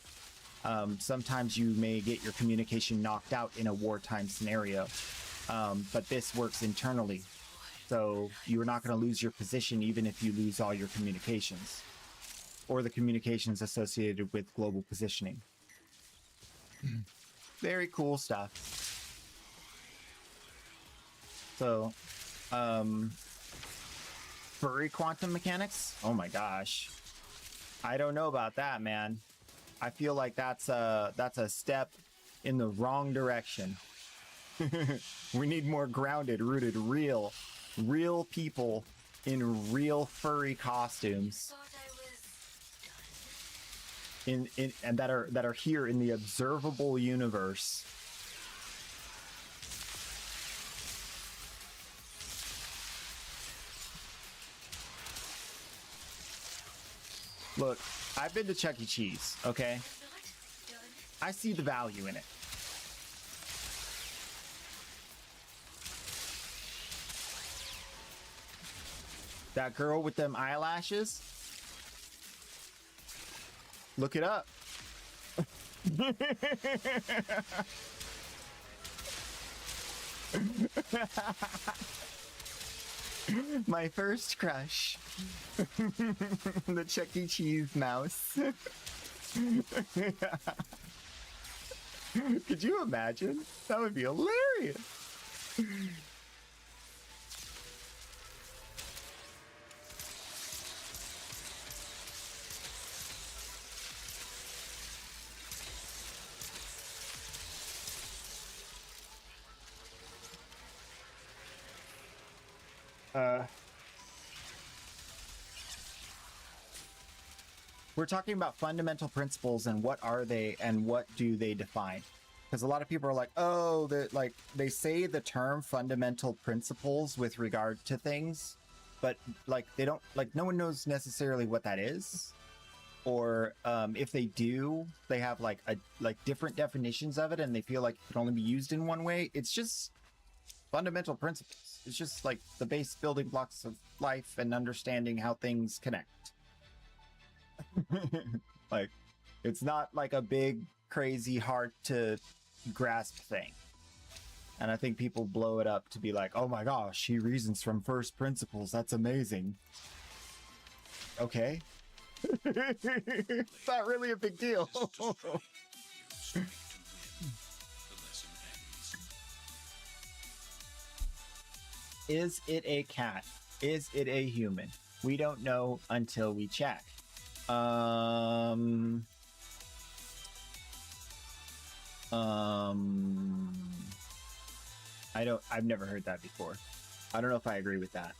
Speaker 1: Sometimes you may get your communication knocked out in a wartime scenario, but this works internally. So you're not going to lose your position even if you lose all your communications or the communications associated with global positioning. Very cool stuff. So, furry quantum mechanics? Oh my gosh. I don't know about that, man. I feel like that's a step in the wrong direction. We need more grounded, rooted, real people in real furry costumes.
Speaker 2: Thought I was
Speaker 1: And that are here in the observable universe. Look, I've been to Chuck E. Cheese, okay?
Speaker 2: not done.
Speaker 1: I see the value in it. That girl with them eyelashes? Look it up. My first crush. The Chuck E. Cheese mouse. Could you imagine? That would be hilarious. We're talking about fundamental principles and what are they and what do they define? Because a lot of people are like, oh, they say the term fundamental principles with regard to things, but like they don't, like no one knows necessarily what that is, or if they do, they have like different definitions of it and they feel like it can only be used in one way. It's just fundamental principles. It's just like the base building blocks of life and understanding how things connect. Like, it's not like a big, crazy, hard to grasp thing. And I think people blow it up to be like, oh my gosh, he reasons from first principles. That's amazing. Okay. It's not really a big deal.
Speaker 4: You're straight to win. The lesson ends.
Speaker 1: Is it a cat? Is it a human? We don't know until we check. I've never heard that before. I don't know if I agree with that.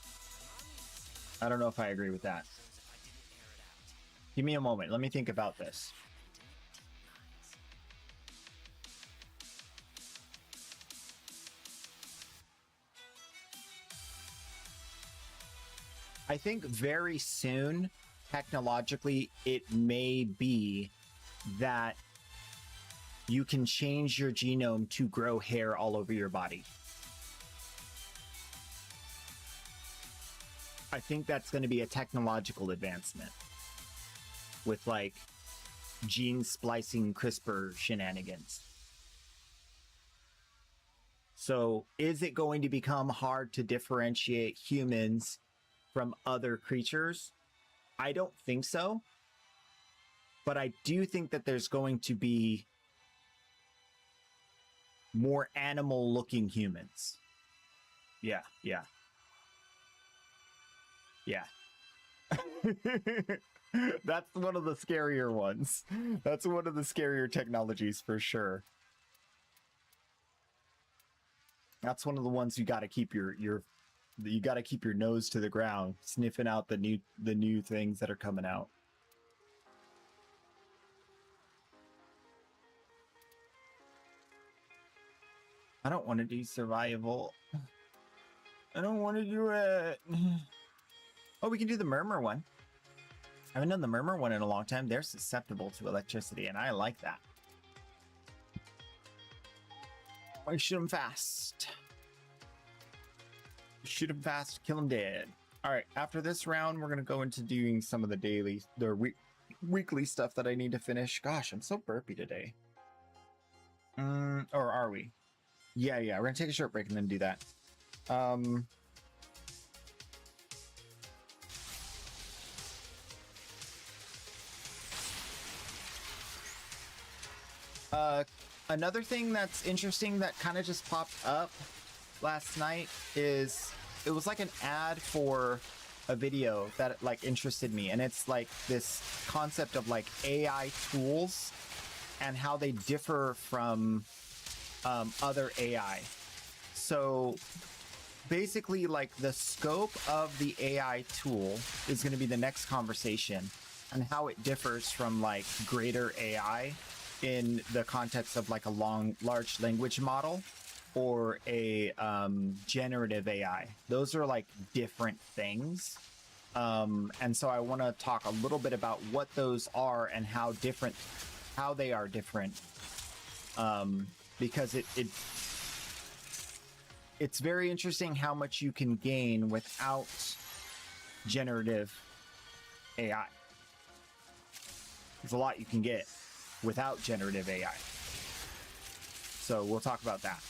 Speaker 1: Give me a moment. Let me think about this. I think very soon, technologically, it may be that you can change your genome to grow hair all over your body. I think that's going to be a technological advancement with like gene splicing CRISPR shenanigans. So is it going to become hard to differentiate humans from other creatures? I don't think so. But I do think that there's going to be more animal-looking humans. Yeah. That's one of the scarier ones. That's one of the scarier technologies for sure. That's one of the ones you got to keep you got to keep your nose to the ground, sniffing out the new things that are coming out. I don't want to do survival. I don't want to do it. Oh, we can do the murmur one. I haven't done the murmur one in a long time. They're susceptible to electricity, and I like that. I shoot them fast. Shoot them fast, kill them dead. All right, after this round, we're gonna go into doing some of the weekly stuff that I need to finish. Gosh, I'm so burpy today. Or are we? Yeah, we're gonna take a short break and then do that. Another thing that's interesting that kind of just popped up last night is it was like an ad for a video that like interested me, and it's like this concept of like AI tools and how they differ from other AI. So basically, like the scope of the AI tool is going to be the next conversation, and how it differs from like greater AI in the context of like a large language model or a generative AI. Those are like different things. And so I want to talk a little bit about what those are and how they are different. Because it's very interesting how much you can gain without generative AI. There's a lot you can get without generative AI. So we'll talk about that.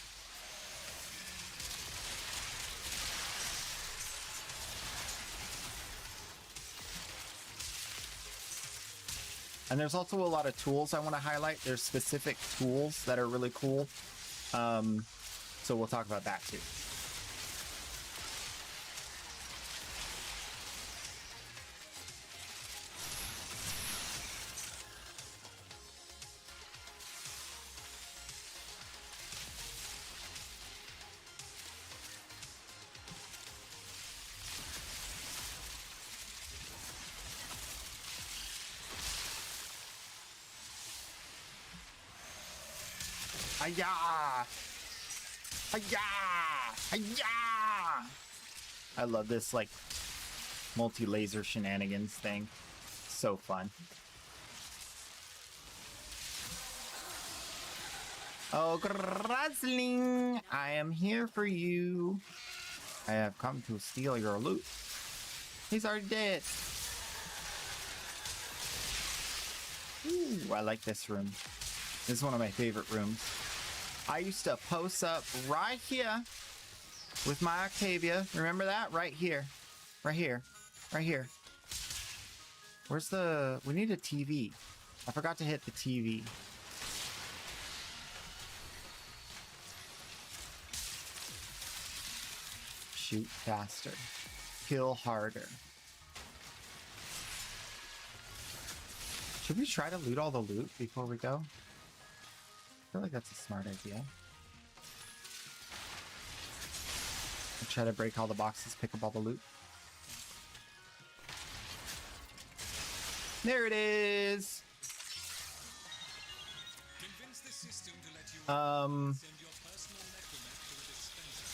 Speaker 1: And there's also a lot of tools I want to highlight. There's specific tools that are really cool. So we'll talk about that too. Hiya! Hiya! Hiya! I love this like multi-laser shenanigans thing. So fun. Oh, Grazling! I am here for you. I have come to steal your loot. He's already dead. Ooh, I like this room. This is one of my favorite rooms. I used to post up right here with my Octavia. Remember that? Right here. Right here. Right here. Where's the... We need a TV. I forgot to hit the TV. Shoot faster. Kill harder. Should we try to loot all the loot before we go? I feel like that's a smart idea. I'll try to break all the boxes, pick up all the loot. There it is!
Speaker 4: Convince the system to let you send your personal necromet to a dispenser.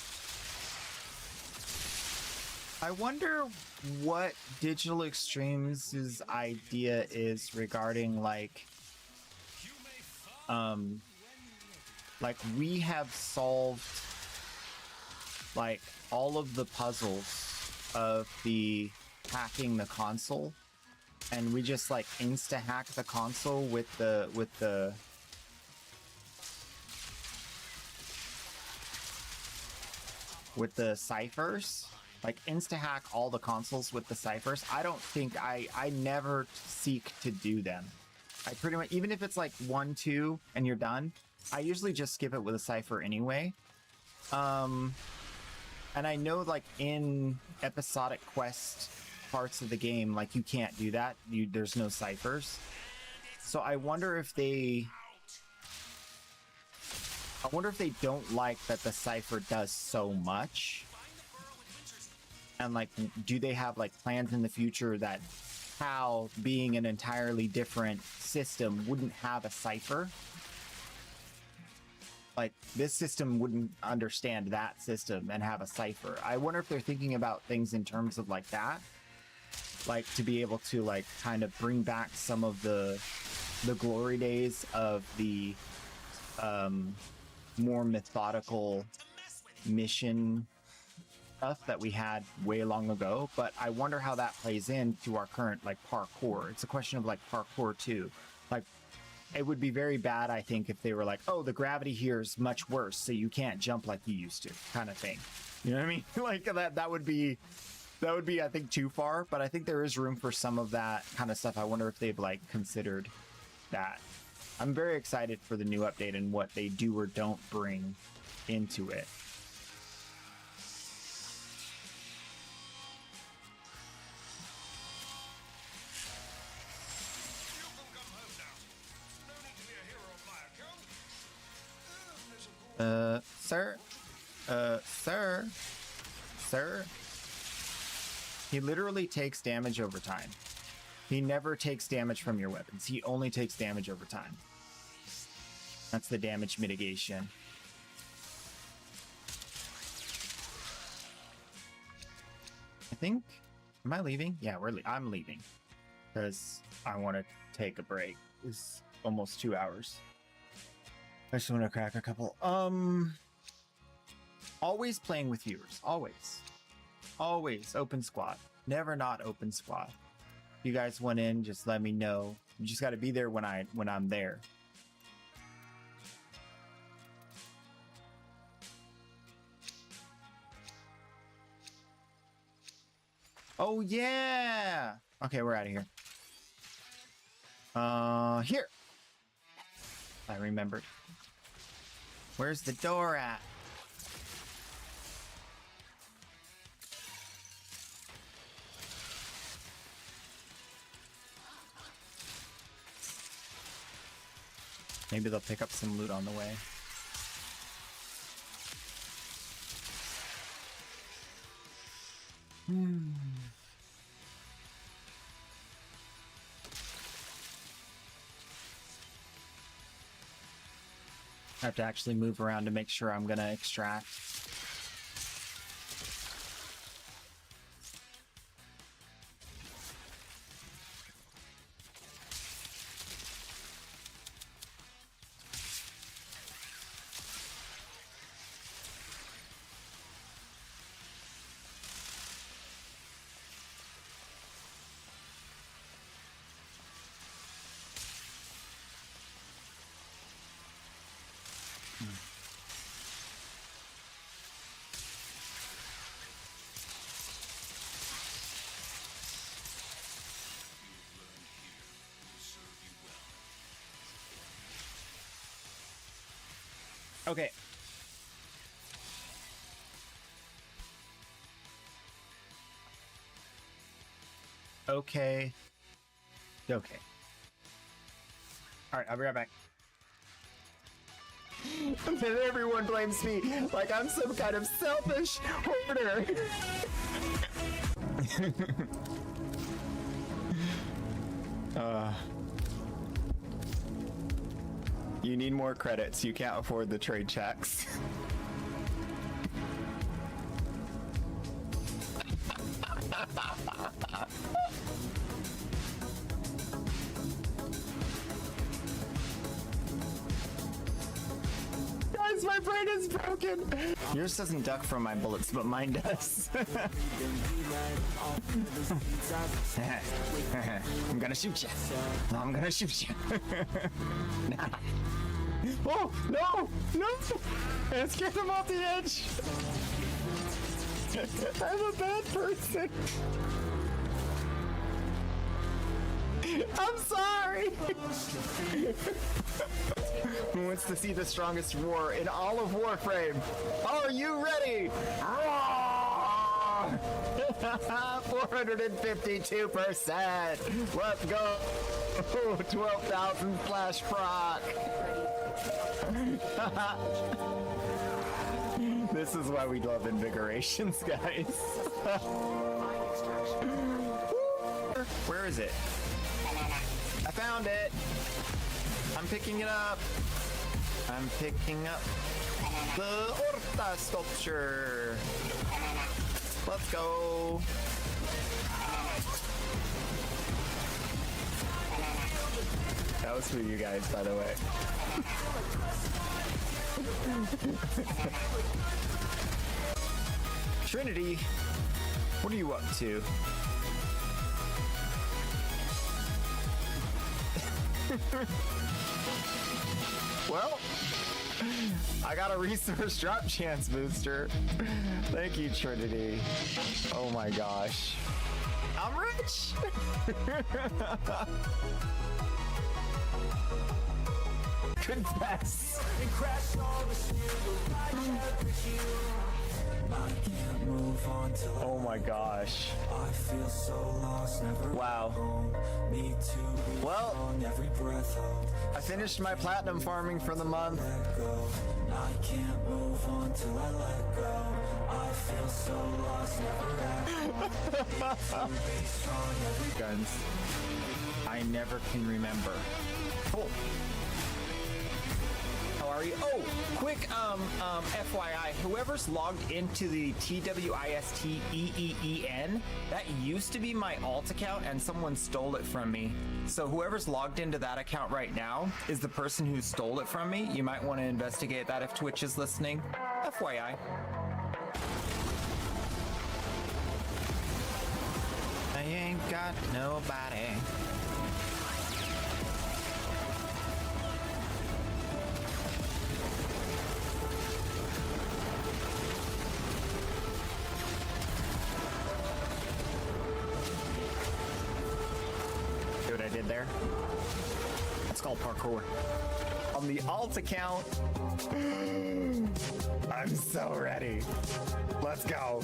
Speaker 1: I wonder what Digital Extremes' idea is regarding like we have solved like all of the puzzles of the hacking the console, and we just like insta hack the console with the ciphers, like insta hack all the consoles with the ciphers. I don't think I never seek to do them. I pretty much, even if it's like 1, 2 and you're done, I usually just skip it with a cipher anyway. And I know like in episodic quest parts of the game, like you can't do that. There's no ciphers. So I wonder if they I wonder if they don't like that the cipher does so much. And like, do they have like plans in the future that Tau, being an entirely different system, wouldn't have a cipher? Like, this system wouldn't understand that system and have a cipher. I wonder if they're thinking about things in terms of like that, like to be able to like kind of bring back some of the glory days of the more methodical mission stuff that we had way long ago. But I wonder how that plays into our current like parkour. It's a question of like parkour too. Like, it would be very bad, I think, if they were like, oh, the gravity here is much worse, so you can't jump like you used to, kind of thing. You know what I mean? Like that would be, I think, too far. But I think there is room for some of that kind of stuff. I wonder if they've like considered that. I'm very excited for the new update and what they do or don't bring into it. Sir. He literally takes damage over time. He never takes damage from your weapons. He only takes damage over time. That's the damage mitigation. I think, am I leaving? Yeah, I'm leaving. Because I want to take a break. It's almost 2 hours. I just want to crack a couple. Always playing with viewers. Always open squad. Never not open squad. If you guys went in, just let me know. You just got to be there when I'm there. Oh yeah. Okay, we're out of here. Here. I remembered. Where's the door at? Maybe they'll pick up some loot on the way. I have to actually move around to make sure I'm gonna extract. Okay. Okay. Okay. All right, I'll be right back. And then everyone blames me like I'm some kind of selfish hoarder. You need more credits. You can't afford the trade checks. Guys, my brain is broken. Yours doesn't duck from my bullets, but mine does. I'm gonna shoot you. I'm gonna shoot you. Oh, no! No! Let's get him off the edge! I'm a bad person! I'm sorry! Who wants to see the strongest roar in all of Warframe? Are you ready? 452%! Let's go! 12,000 flash proc! This is why we love invigorations, guys. Where is it? I found it. I'm picking it up. I'm picking up the Orta sculpture. Let's go. That was for you guys, by the way. Trinity, what are you up to? Well, I got a resource drop chance booster. Thank you, Trinity. Oh my gosh. I'm rich! Confess! Oh my gosh. Wow. Well, I finished my platinum farming for the month. I can't move on till I let go. I feel so lost, Guns. I never can remember. Cool. How are you? Oh, quick FYI, whoever's logged into the TWISTEEEN, that used to be my alt account and someone stole it from me. So whoever's logged into that account right now is the person who stole it from me. You might want to investigate that if Twitch is listening. FYI. I ain't got nobody. See what I did there? It's called parkour. On the alt account, I'm so ready. Let's go.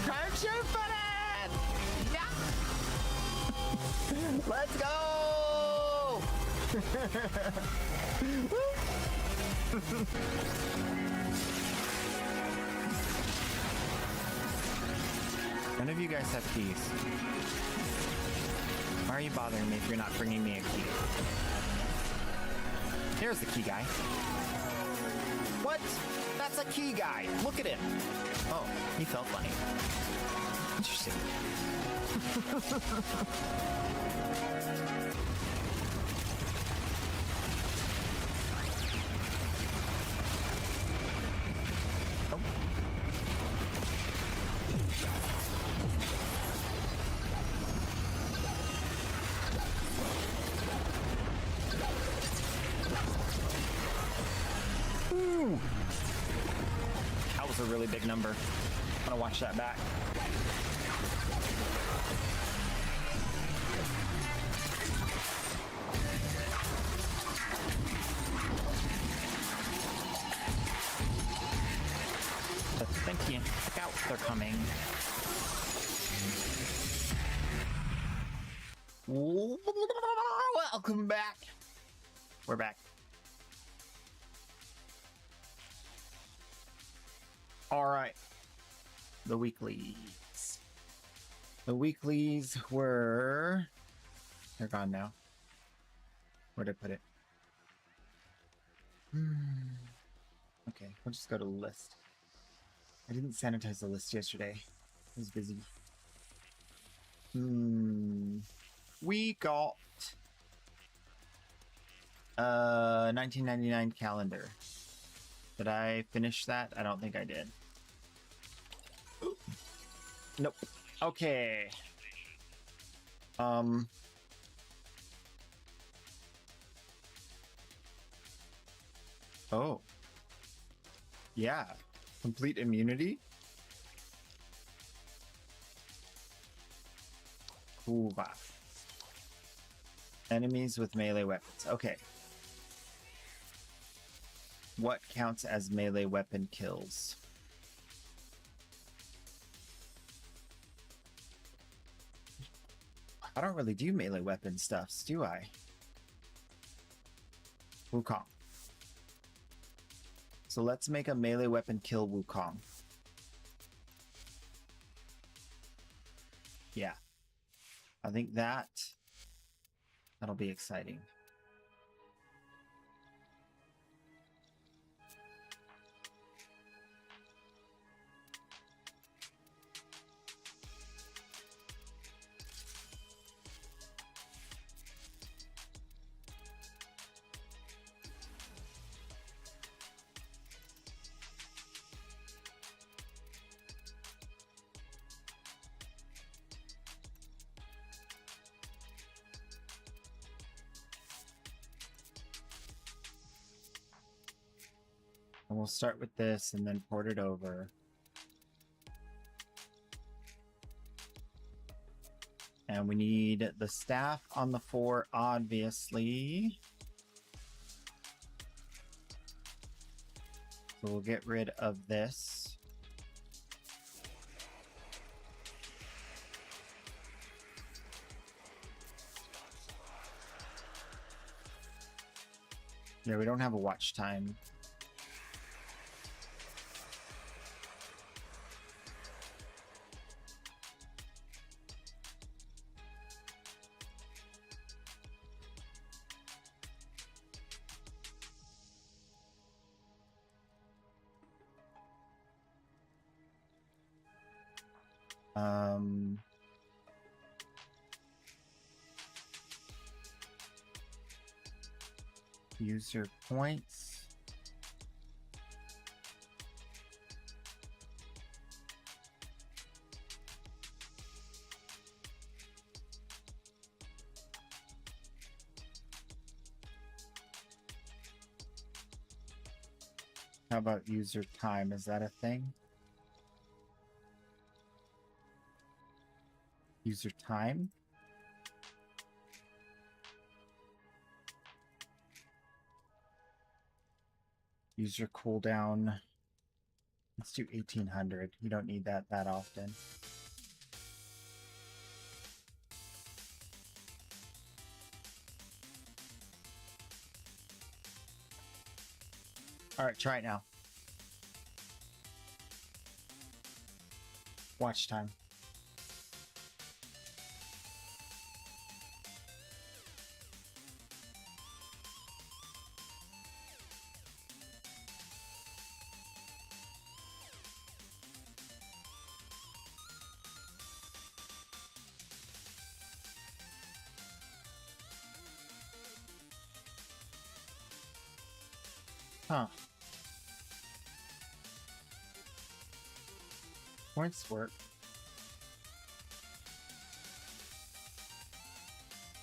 Speaker 1: Can't shoot for it! Yeah! Let's go! None of you guys have keys. Why are you bothering me if you're not bringing me a key? Here's the key guy. What? That's a key guy. Look at him. Oh, he felt funny. Interesting. Oh. Ooh. That was a really big number. I'm gonna watch that back. But thank you. Look out, they're coming. Welcome back. We're back. All right. The weeklies. The weeklies were... They're gone now. Where'd I put it? Okay, we'll just go to the list. I didn't sanitize the list yesterday. I was busy. We got 1999 calendar. Did I finish that? I don't think I did. Nope. Okay. Oh. Yeah. Complete immunity? Cool. Enemies with melee weapons. Okay. What counts as melee weapon kills? I don't really do melee weapon stuffs, do I? Wukong. So let's make a melee weapon kill Wukong. Yeah. I think that'll be exciting. And we'll start with this and then port it over. And we need the staff on the 4, obviously. So we'll get rid of this. Yeah, we don't have a watch time. User points. How about user time? Is that a thing? User time? User cooldown. Let's do 1800. You don't need that often. All right, try it now. Watch time. Huh. Points work.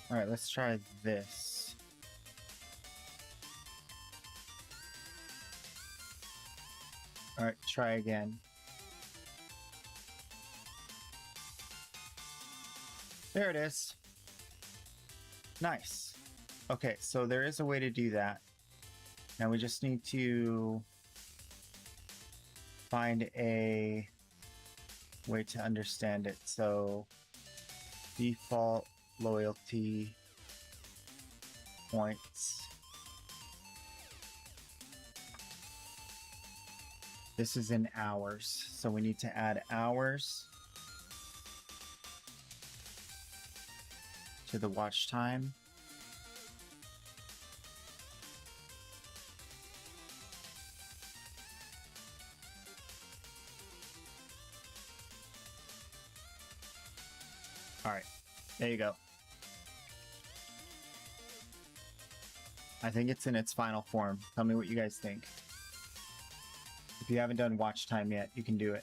Speaker 1: All right, let's try this. All right, try again. There it is. Nice. Okay, so there is a way to do that. Now we just need to find a way to understand it. So default loyalty points. This is in hours, so we need to add hours to the watch time. All right, there you go. I think it's in its final form. Tell me what you guys think. If you haven't done watch time yet, you can do it.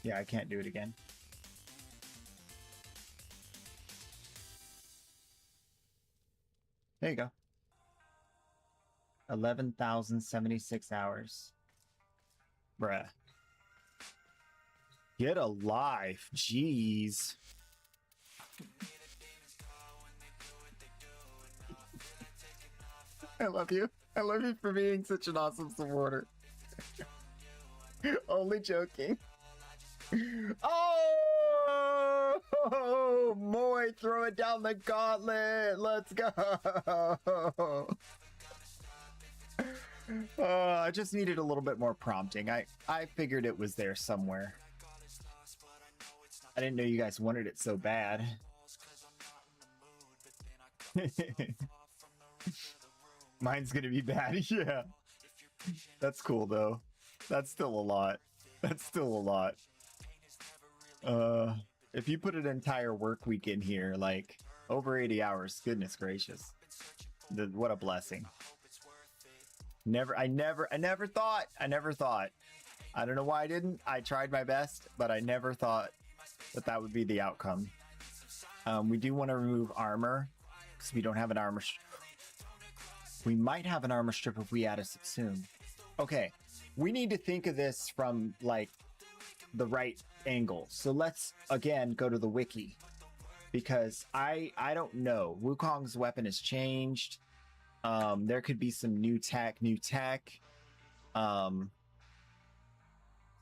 Speaker 1: Yeah, I can't do it again. There you go. 11,076 hours. Bruh. Get a life. Jeez. I love you. I love you for being such an awesome supporter. Only joking. Oh, Moy, throw it down the gauntlet. Let's go. I just needed a little bit more prompting. I figured it was there somewhere. I didn't know you guys wanted it so bad. Mine's gonna be bad. Yeah. That's cool though. That's still a lot. That's still a lot. If you put an entire work week in here, like over 80 hours, goodness gracious. What a blessing. I never thought. I don't know why I didn't. I tried my best, but I never thought that would be the outcome. We do want to remove armor because we don't have an armor. We might have an armor strip if we add a subsume. Okay, we need to think of this from like the right angle. So let's again go to the wiki because I don't know. Wukong's weapon has changed. There could be some new tech. So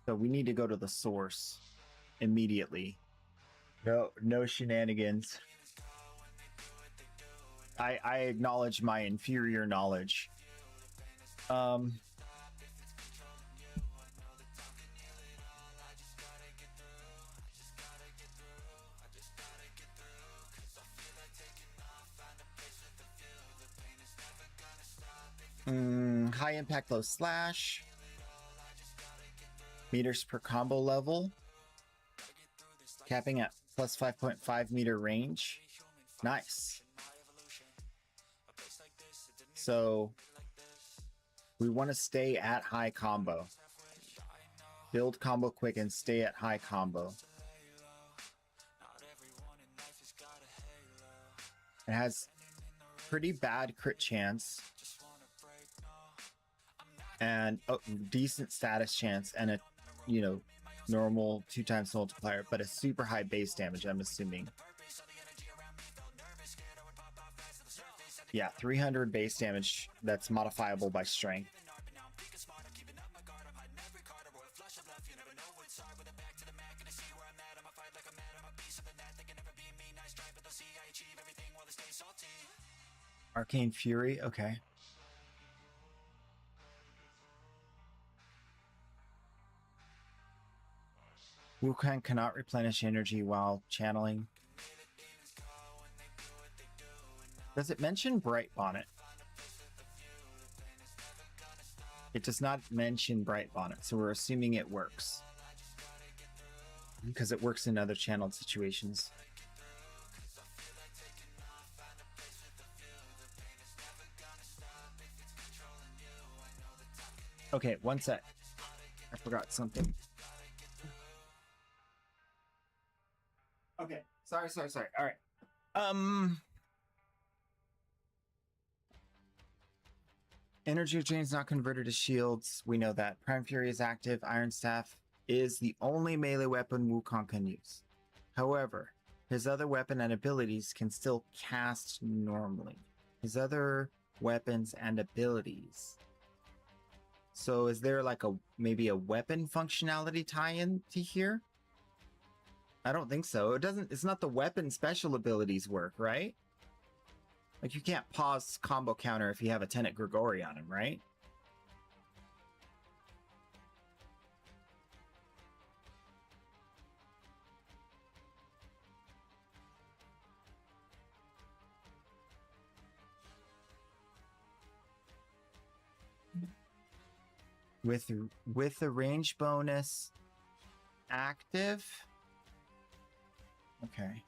Speaker 1: we need to go to the source immediately. No shenanigans. I acknowledge my inferior knowledge. High impact, low slash. Meters per combo level. Capping at plus 5.5 meter range. Nice. So we want to stay at high combo. Build combo quick and stay at high combo. It has pretty bad crit chance and decent status chance and a, you know, normal 2x multiplier, but a super high base damage, I'm assuming. Yeah, 300 base damage that's modifiable by strength. Arcane Fury, okay. Wukong cannot replenish energy while channeling. Does it mention Bright Bonnet? It does not mention Bright Bonnet, so we're assuming it works. Because it works in other channeled situations. Okay, one sec. I forgot something. Okay, sorry. All right. Energy chains not converted to shields. We know that. Prime Fury is active. Iron Staff is the only melee weapon Wukong can use. However, his other weapon and abilities can still cast normally. His other weapons and abilities. So is there like maybe a weapon functionality tie-in to here? I don't think so. It's not the weapon special abilities work, right? Like you can't pause combo counter if you have a Tenet Grigori on him, right? With the range bonus active. Okay.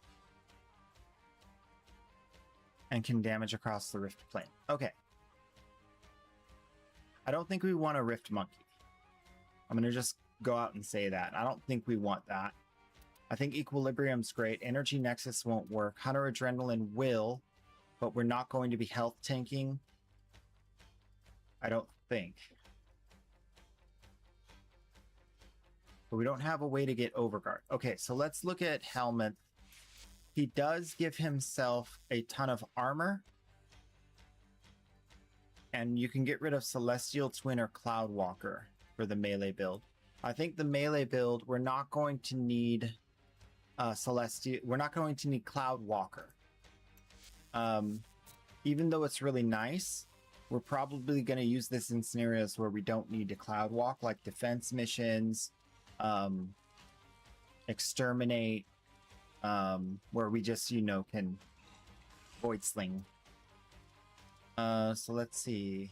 Speaker 1: And can damage across the Rift plane. Okay. I don't think we want a Rift Monkey. I'm going to just go out and say that. I don't think we want that. I think Equilibrium's great. Energy Nexus won't work. Hunter Adrenaline will, but we're not going to be health tanking. I don't think. But we don't have a way to get Overguard. Okay, so let's look at Helmet. He does give himself a ton of armor. And you can get rid of Celestial Twin or Cloud Walker for the melee build. I think the melee build, we're not going to need Celestia. We're not going to need Cloud Walker. Even though it's really nice, we're probably going to use this in scenarios where we don't need to Cloud Walk, like defense missions, exterminate, where we just, you know, can void sling. So let's see.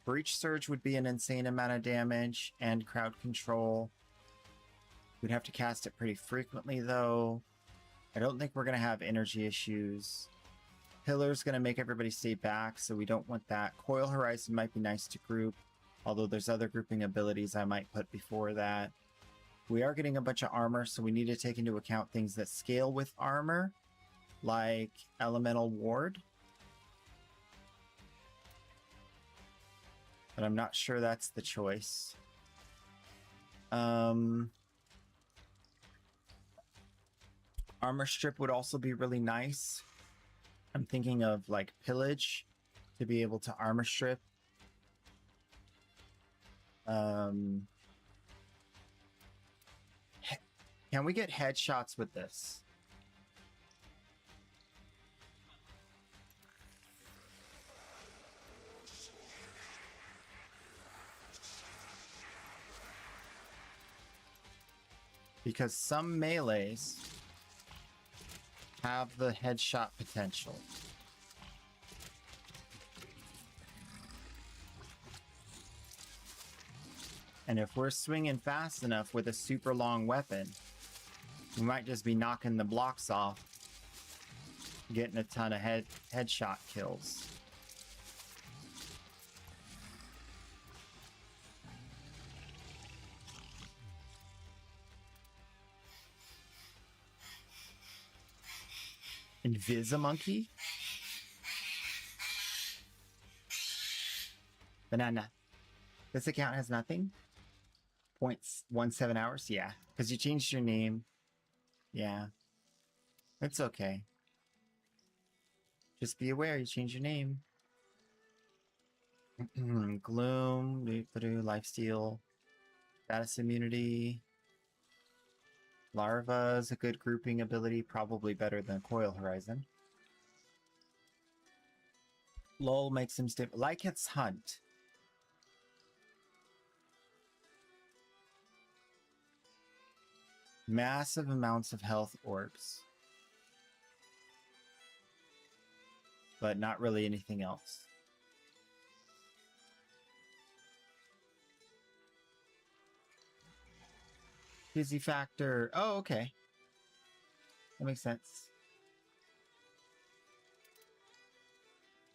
Speaker 1: Breach Surge would be an insane amount of damage and crowd control. We'd have to cast it pretty frequently though. I don't think we're going to have energy issues. Pillar's going to make everybody stay back, so we don't want that. Coil Horizon might be nice to group, although there's other grouping abilities I might put before that. We are getting a bunch of armor, so we need to take into account things that scale with armor, like Elemental Ward. But I'm not sure that's the choice. Armor Strip would also be really nice. I'm thinking of like Pillage to be able to Armor Strip. Can we get headshots with this? Because some melees have the headshot potential. And if we're swinging fast enough with a super long weapon, we might just be knocking the blocks off, getting a ton of headshot kills. Invisi-Monkey? Banana. This account has nothing? 0.17 hours? Yeah. Because you changed your name. Yeah. It's okay. Just be aware you changed your name. Gloom, Lifesteal, Status Immunity. Larva is a good grouping ability, probably better than Coil Horizon. Lull makes him stiff. Lycat's Hunt. Massive amounts of health orbs. But not really anything else. Dizzy Factor. Oh, okay. That makes sense.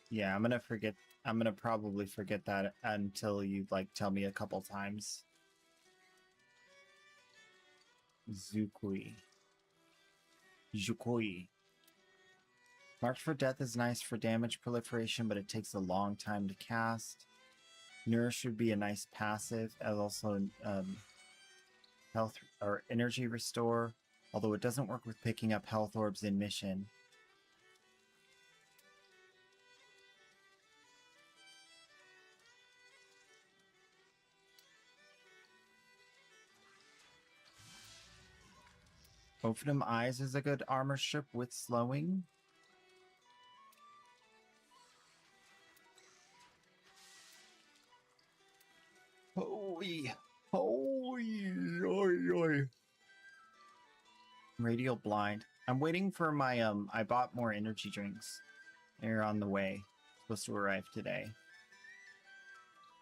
Speaker 1: Yeah, I'm gonna probably forget that until you like tell me a couple times. Zukui. March for Death is nice for damage proliferation, but it takes a long time to cast. Nourish would be a nice passive, as also health or energy restore, although it doesn't work with picking up health orbs in mission. Ophium Eyes is a good armor strip with slowing. Holy. Radial Blind. I'm waiting for my, I bought more energy drinks. They're on the way. Supposed to arrive today.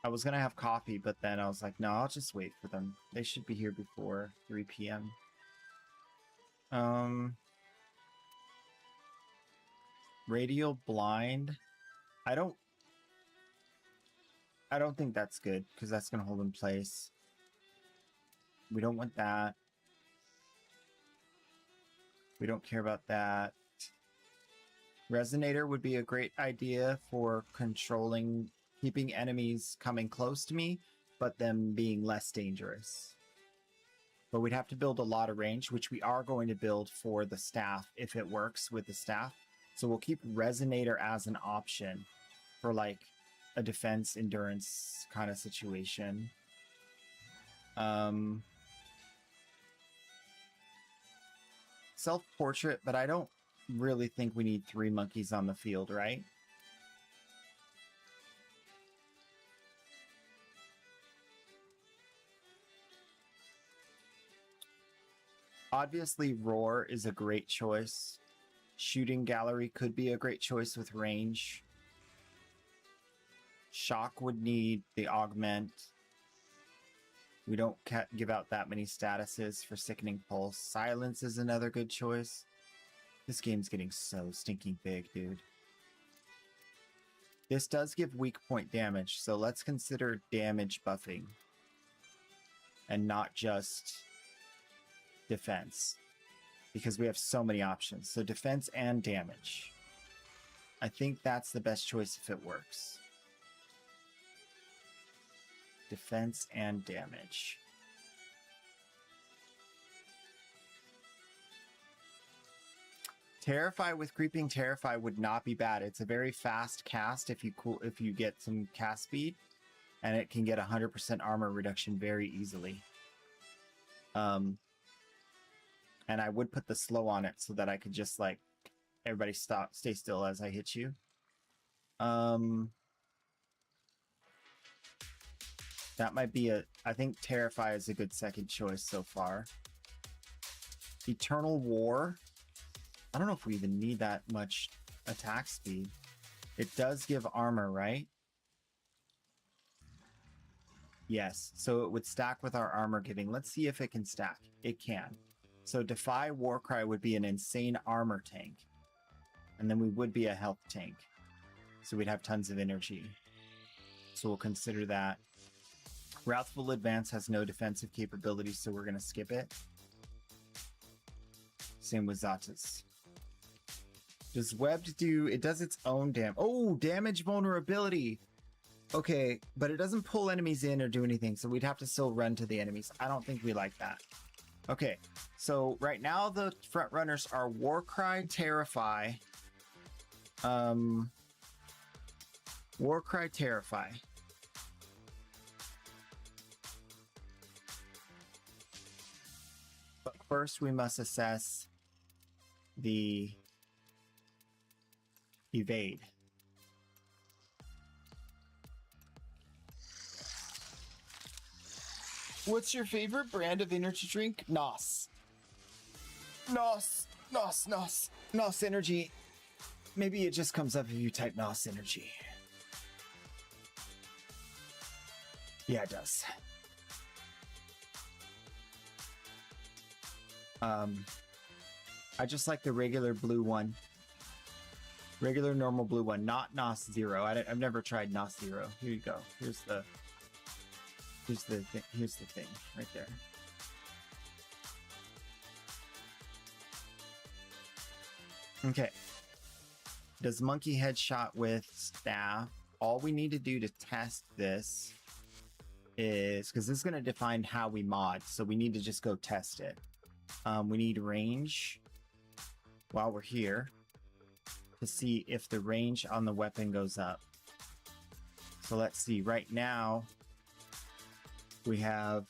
Speaker 1: I was gonna have coffee, but then I was like, no, I'll just wait for them. They should be here before 3 p.m. Radial Blind. I don't think that's good, because that's gonna hold in place. We don't want that. We don't care about that. Resonator would be a great idea for controlling, keeping enemies coming close to me, but them being less dangerous. But we'd have to build a lot of range, which we are going to build for the staff if it works with the staff. So we'll keep Resonator as an option for like a defense endurance kind of situation. Self-portrait, but I don't really think we need 3 monkeys on the field, right? Obviously, Roar is a great choice. Shooting Gallery could be a great choice with range. Shock would need the Augment. We don't give out that many statuses for Sickening Pulse. Silence is another good choice. This game's getting so stinking big, dude. This does give weak point damage, so let's consider damage buffing. And not just defense. Because we have so many options. So defense and damage. I think that's the best choice if it works. Defense and damage. Terrify with Creeping Terrify would not be bad. It's a very fast cast if you get some cast speed, and it can get 100% armor reduction very easily. And I would put the slow on it so that I could just like everybody stay still as I hit you. That might be I think Terrify is a good second choice so far. Eternal War. I don't know if we even need that much attack speed. It does give armor, right? Yes, so it would stack with our armor giving. Let's see if it can stack. It can. So Defy Warcry would be an insane armor tank. And then we would be a health tank. So we'd have tons of energy. So we'll consider that. Wrathful Advance has no defensive capabilities, so we're going to skip it. Same with Zatas. Does Webbed do... It does its own damage. Oh, damage vulnerability! Okay, but it doesn't pull enemies in or do anything, so we'd have to still run to the enemies. I don't think we like that. Okay, so right now the front runners are Warcry, Terrify. Warcry, Terrify. But first we must assess the evade. What's your favorite brand of energy drink? NOS. NOS Energy. Maybe it just comes up if you type NOS Energy. Yeah, it does. I just like the regular blue one. Regular normal blue one, not NOS Zero. I've never tried NOS Zero. Here you go. Here's the thing right there. Okay. Does monkey headshot with staff? All we need to do to test this is, because this is going to define how we mod, so we need to just go test it. We need range while we're here to see if the range on the weapon goes up. So let's see. Right now, we have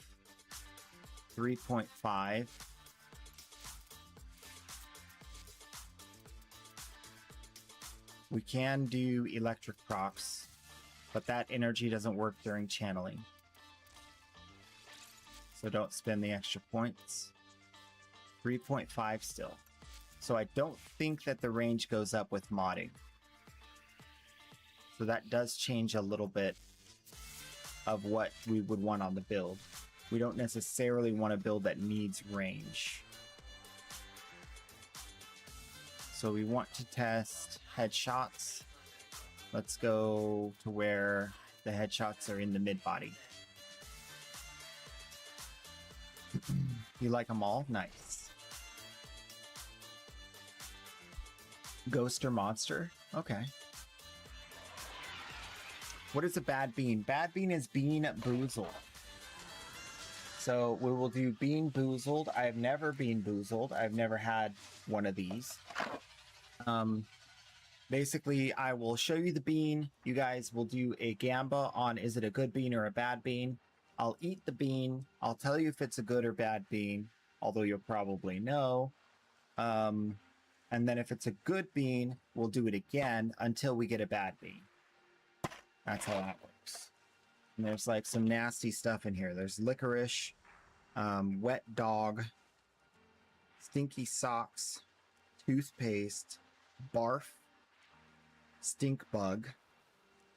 Speaker 1: 3.5. We can do electric procs, but that energy doesn't work during channeling. So don't spend the extra points. 3.5 still. So I don't think that the range goes up with modding. So that does change a little bit of what we would want on the build. We don't necessarily want a build that needs range. So we want to test headshots. Let's go to where the headshots are in the mid body. You like them all? Nice. Ghost or monster? Okay. What is a bad bean? Bad bean is bean boozled. So we will do bean boozled. I've never been boozled. I've never had one of these. Basically, I will show you the bean. You guys will do a gamba on is it a good bean or a bad bean. I'll eat the bean. I'll tell you if it's a good or bad bean, although you'll probably know. And then if it's a good bean, we'll do it again until we get a bad bean. That's how that works. And there's like some nasty stuff in here. There's licorice, wet dog, stinky socks, toothpaste, barf, stink bug,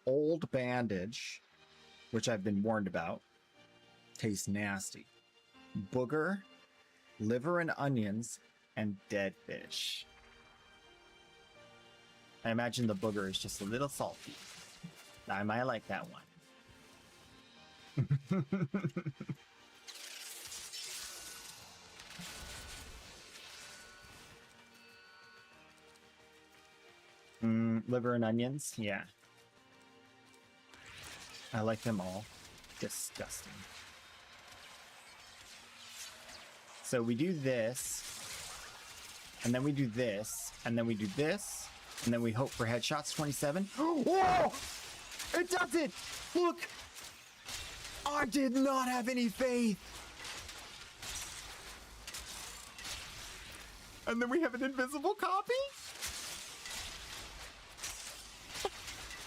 Speaker 1: old bandage, which I've been warned about, tastes nasty, booger, liver and onions, and dead fish. I imagine the booger is just a little salty. I might like that one. Liver and onions, yeah. I like them all. Disgusting. So we do this, and then we do this, and then we do this, and then we hope for headshots 27. Whoa! It does it! Look! I did not have any faith! And then we have an invisible copy?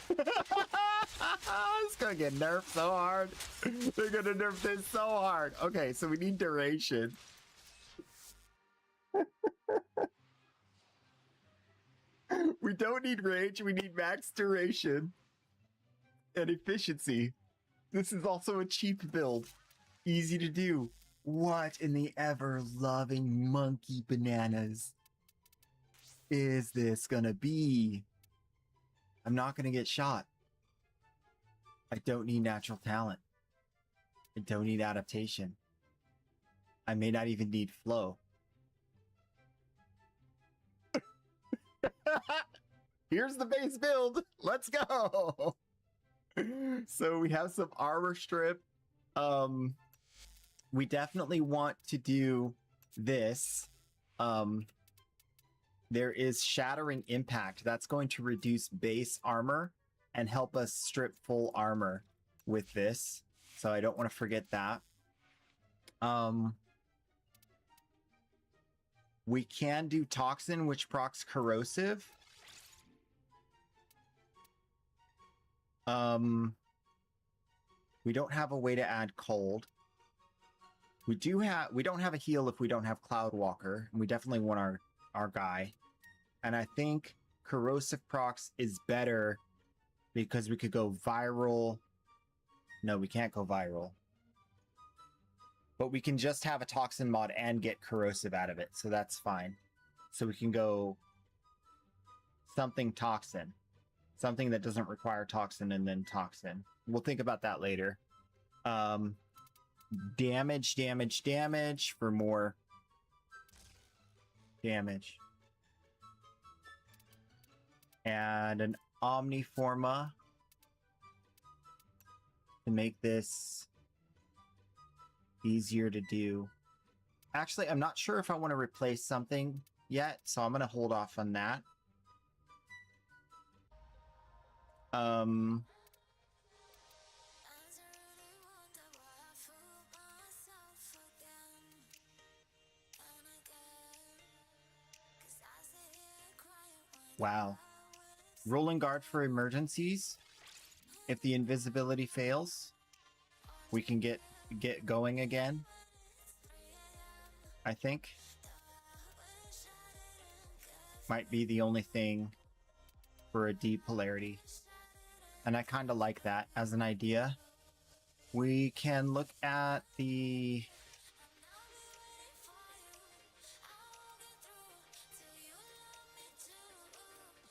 Speaker 1: It's gonna get nerfed so hard. They're gonna nerf this so hard. Okay, so we need duration. We don't need range, we need max duration. And efficiency. This is also a cheap build. Easy to do. What in the ever-loving monkey bananas is this gonna be? I'm not gonna get shot. I don't need natural talent. I don't need adaptation. I may not even need flow. Here's the base build. Let's go. So we have some armor strip. We definitely want to do this. There is shattering impact. That's going to reduce base armor and help us strip full armor with this. So I don't want to forget that. We can do toxin, which procs corrosive. We don't have a way to add cold. We don't have a heal if we don't have Cloudwalker, and we definitely want our guy. And I think corrosive procs is better because we could go viral. No, we can't go viral. But we can just have a toxin mod and get corrosive out of it, so that's fine. So we can go something toxin. Something that doesn't require toxin and then toxin. We'll think about that later. Damage for more damage. And an Omniforma to make this easier to do. Actually, I'm not sure if I want to replace something yet, so I'm going to hold off on that. Wow. Rolling guard for emergencies. If the invisibility fails, we can get going again. I think. Might be the only thing for a D polarity. And I kind of like that as an idea. We can look at the...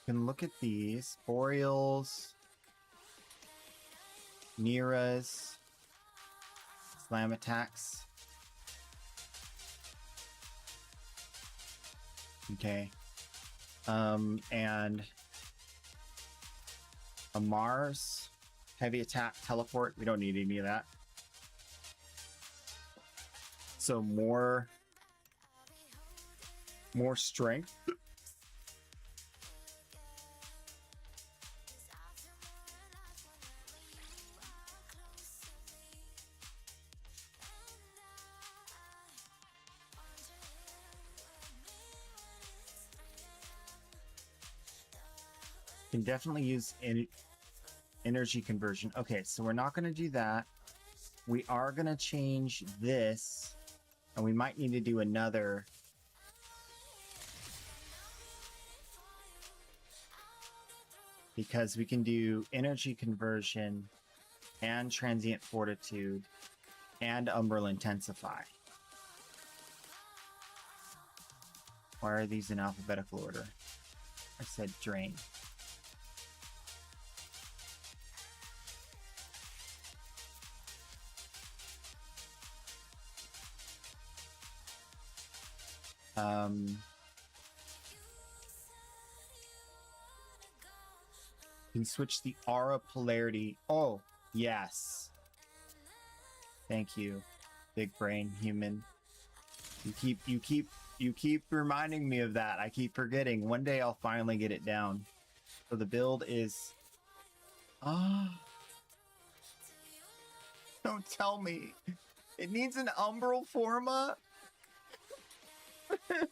Speaker 1: can look at these. Boreals. Niras. Slam attacks. Okay. And a Mars, heavy attack, teleport. We don't need any of that. So more strength. can definitely use energy conversion. Okay, so we're not going to do that. We are going to change this, and we might need to do another. Because we can do energy conversion and transient fortitude and umbral intensify. Why are these in alphabetical order? I said drain. Can switch the aura polarity. Oh, yes. Thank you, big brain human. You keep reminding me of that. I keep forgetting. One day I'll finally get it down. So the build is don't tell me. It needs an umbral forma. I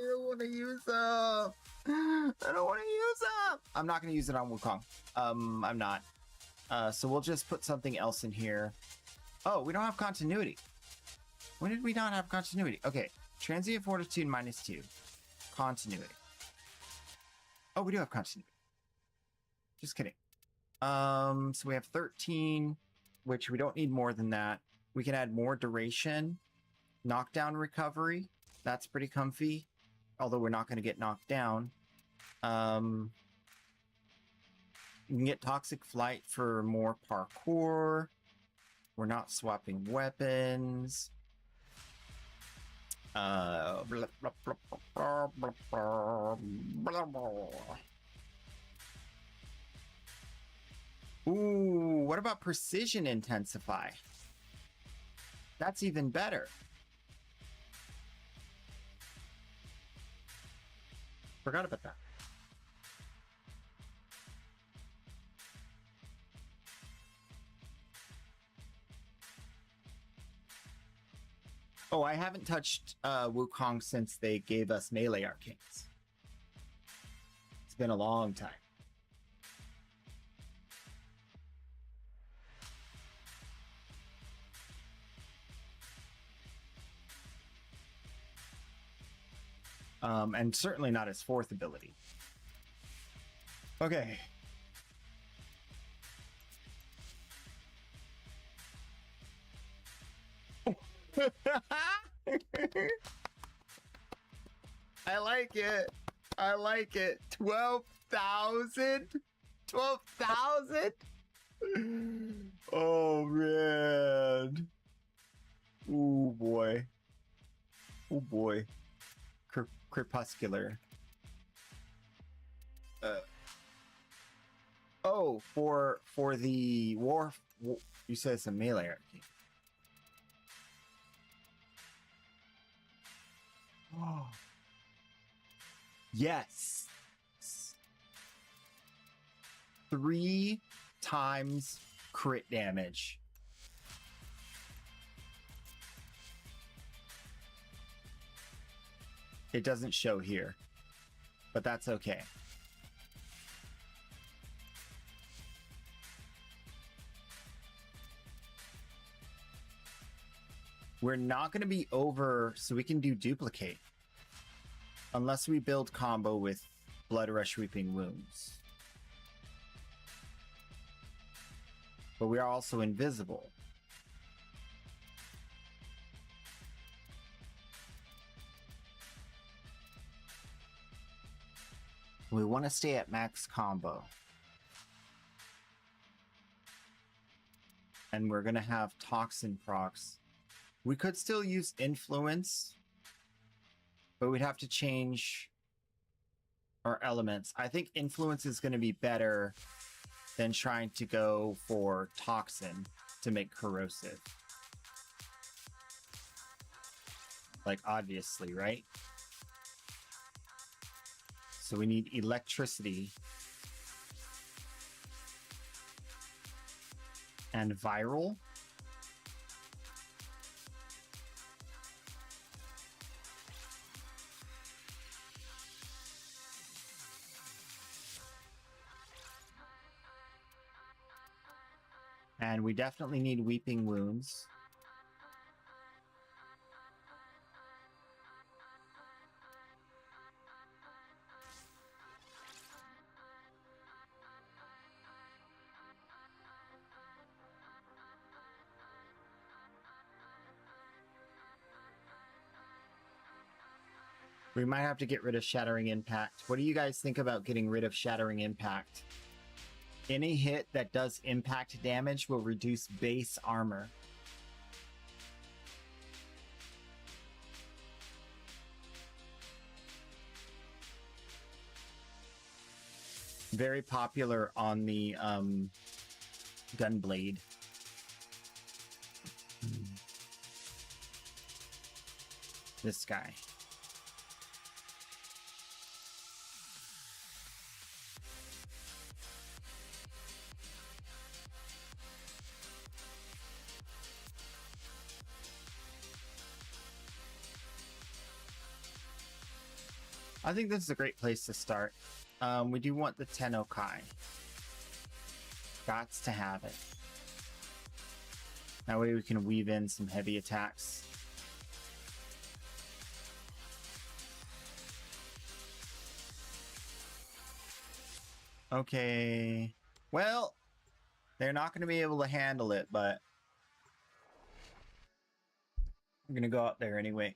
Speaker 1: don't want to use up. I don't want to use up. I'm not going to use it on Wukong. I'm not. So we'll just put something else in here. Oh, we don't have continuity. When did we not have continuity? Okay, transient fortitude -2. Continuity. Oh, we do have continuity. Just kidding. So we have 13, which we don't need more than that. We can add more duration. Knockdown recovery. That's pretty comfy. Although we're not going to get knocked down. You can get toxic flight for more parkour. We're not swapping weapons. Ooh, what about precision intensify? That's even better. Forgot about that. Oh, I haven't touched Wukong since they gave us melee arcanes. It's been a long time. And certainly not his fourth ability. Okay. I like it. I like it. 12,000? 12,000? Oh, man. Oh, boy. Oh, boy. Crepuscular. Oh, for the war, you said it's a melee arcane. Oh. Yes. 3 times crit damage. It doesn't show here, but that's okay. We're not going to be over, so we can do duplicate. Unless we build combo with Blood Rush Weeping Wounds. But we are also invisible. We want to stay at max combo. And we're going to have Toxin procs. We could still use Influence, but we'd have to change our elements. I think Influence is going to be better than trying to go for Toxin to make Corrosive. Like, obviously, right? So we need Electricity and Viral. And we definitely need Weeping Wounds. We might have to get rid of Shattering Impact. What do you guys think about getting rid of Shattering Impact? Any hit that does impact damage will reduce base armor. Very popular on the Gunblade. This guy. I think this is a great place to start. We do want the Tenokai. Gots to have it. That way we can weave in some heavy attacks. Okay. Well, they're not going to be able to handle it, but I'm going to go out there anyway.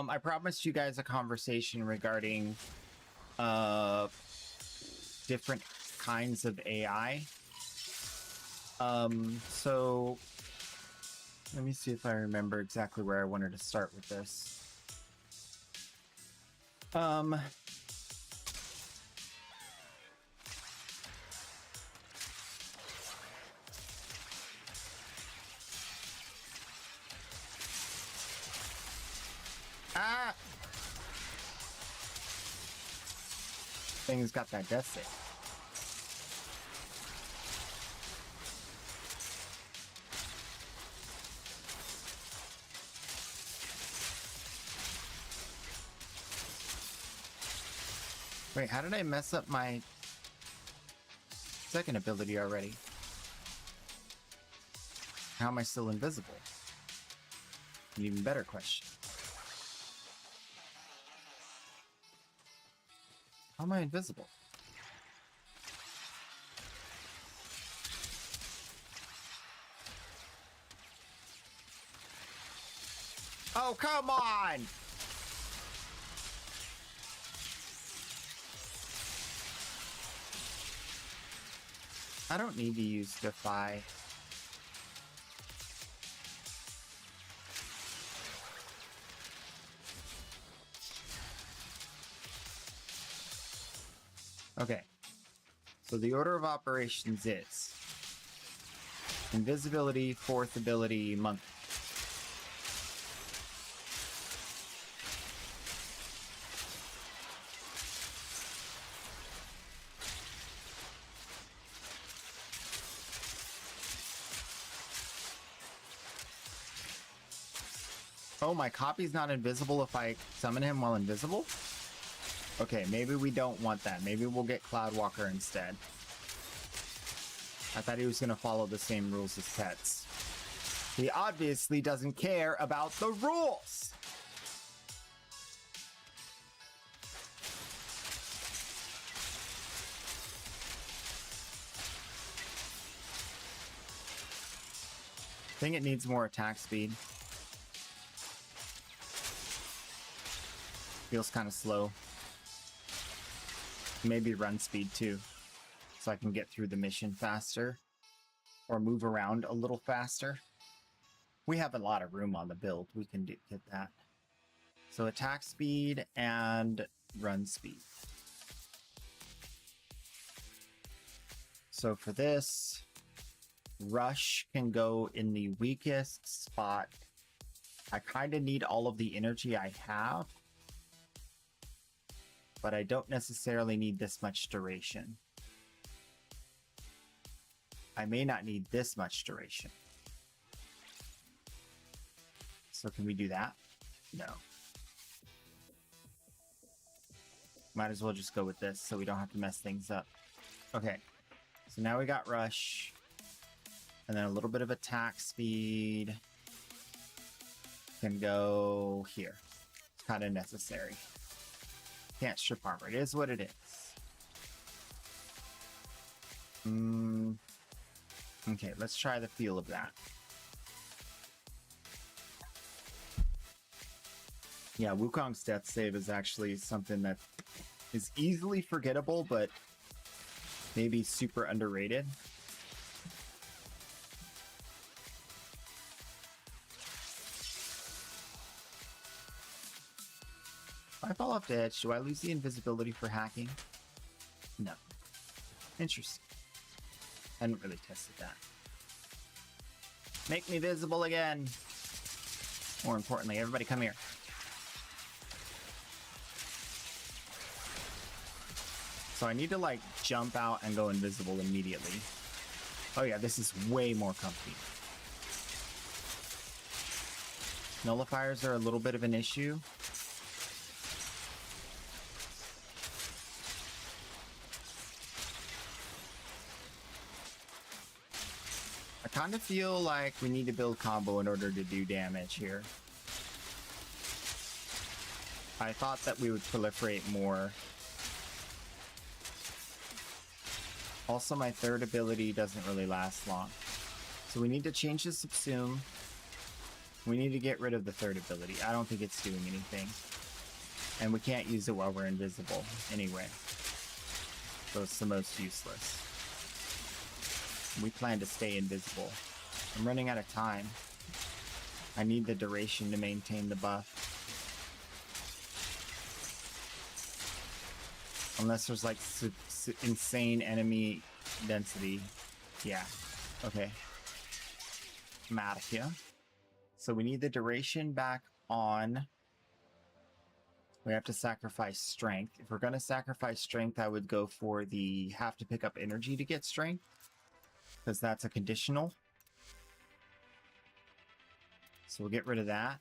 Speaker 1: I promised you guys a conversation regarding different kinds of AI. So let me see if I remember exactly where I wanted to start with this. Ah! Thing's got that death save. Wait, how did I mess up my second ability already? How am I still invisible? An even better question. How am I invisible? Oh, come on! I don't need to use Defy. Okay. So the order of operations is invisibility, fourth ability, monkey. Oh, my copy's not invisible if I summon him while invisible? Okay, maybe we don't want that. Maybe we'll get Cloudwalker instead. I thought he was going to follow the same rules as pets. He obviously doesn't care about the rules! I think it needs more attack speed. Feels kind of slow. Maybe run speed too, so I can get through the mission faster or move around a little faster. We have a lot of room on the build. We can get that. So attack speed and run speed. So for this, rush can go in the weakest spot. I kind of need all of the energy I have. but I don't necessarily need this much duration. I may not need this much duration. So can we do that? No. Might as well just go with this so we don't have to mess things up. Okay, so now we got rush. And then a little bit of attack speed. Can go here. It's kind of necessary. Can't strip armor. It is what it is. Okay, let's try the feel of that. Yeah, Wukong's death save is actually something that is easily forgettable, but maybe super underrated. If I fall off the edge, do I lose the invisibility for hacking? No. Interesting. Hadn't really tested that. Make me visible again. More importantly, everybody come here. So I need to like jump out and go invisible immediately. Oh yeah, this is way more comfy. Nullifiers are a little bit of an issue. I kind of feel like we need to build combo in order to do damage here. I thought that we would proliferate more. Also, my third ability doesn't really last long. So we need to change the subsume. We need to get rid of the third ability. I don't think it's doing anything. And we can't use it while we're invisible anyway. So it's the most useless. We plan to stay invisible. I'm running out of time. I need the duration to maintain the buff. Unless there's like insane enemy density. Yeah. Okay. I'm out of here. So we need the duration back on. We have to sacrifice strength. If we're going to sacrifice strength, I would go for the have to pick up energy to get strength, because that's a conditional. So we'll get rid of that.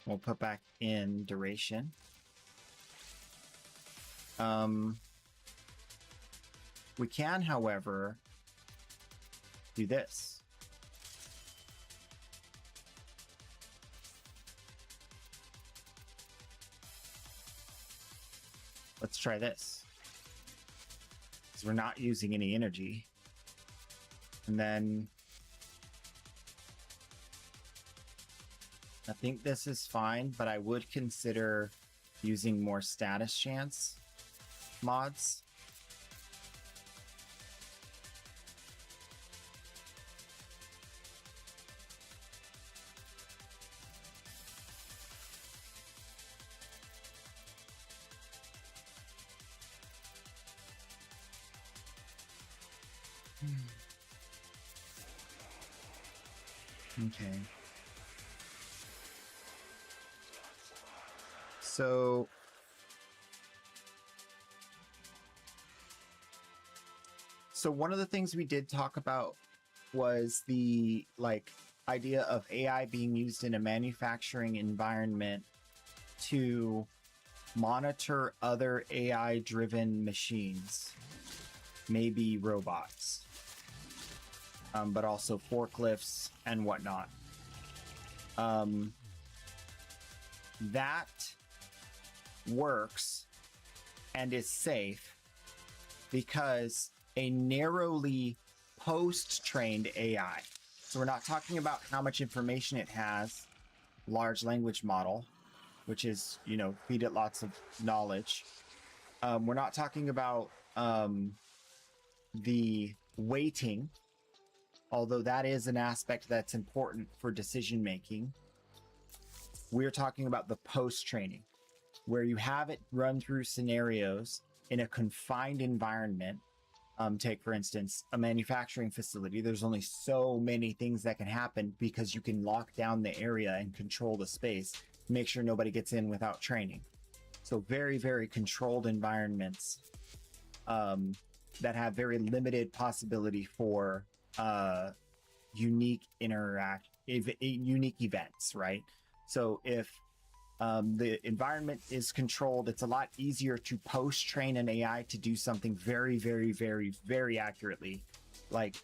Speaker 1: We'll put back in duration. We can, however, do this. Let's try this. Because we're not using any energy. And then I think this is fine, but I would consider using more status chance mods. Okay. So one of the things we did talk about was the idea of AI being used in a manufacturing environment to monitor other AI driven machines, maybe robots, but also forklifts and whatnot. That works and is safe because a narrowly post-trained AI. So we're not talking about how much information it has, large language model, which is, feed it lots of knowledge. We're not talking about the weighting, although that is an aspect that's important for decision making. We're talking about the post-training, where you have it run through scenarios in a confined environment. Take, for instance, a manufacturing facility. There's only so many things that can happen because you can lock down the area and control the space, make sure nobody gets in without training. So very, very controlled environments that have very limited possibility for unique unique events, right? So if the environment is controlled, it's a lot easier to post-train an AI to do something very, very, very, very accurately, like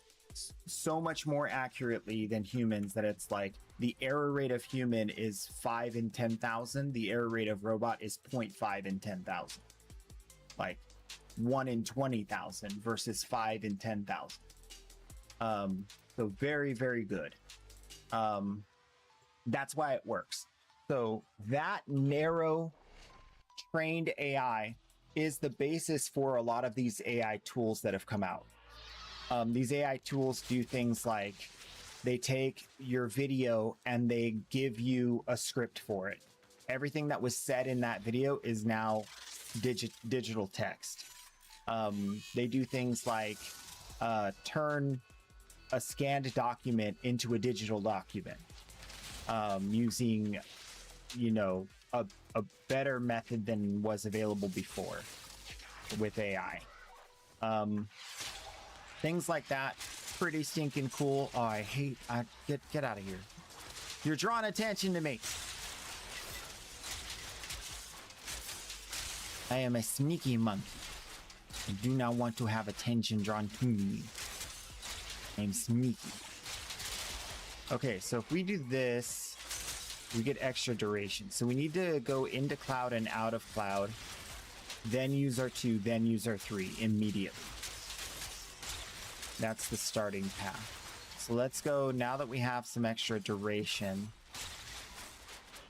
Speaker 1: so much more accurately than humans that it's like the error rate of human is 5 in 10,000, the error rate of robot is 0.5 in 10,000, like 1 in 20,000 versus 5 in 10,000. So very, very good. That's why it works. So that narrow trained AI is the basis for a lot of these AI tools that have come out. These AI tools do things like they take your video and they give you a script for it. Everything that was said in that video is now digital text. They do things like turn a scanned document into a digital document using, you know, a better method than was available before with AI. Things like that, pretty stinking cool. Oh, I hate, get out of here. You're drawing attention to me. I am a sneaky monkey. I do not want to have attention drawn to me. I'm sneaky. Okay, so if we do this, we get extra duration. So we need to go into cloud and out of cloud, then use our 2, then use our 3 immediately. That's the starting path. So let's go, now that we have some extra duration,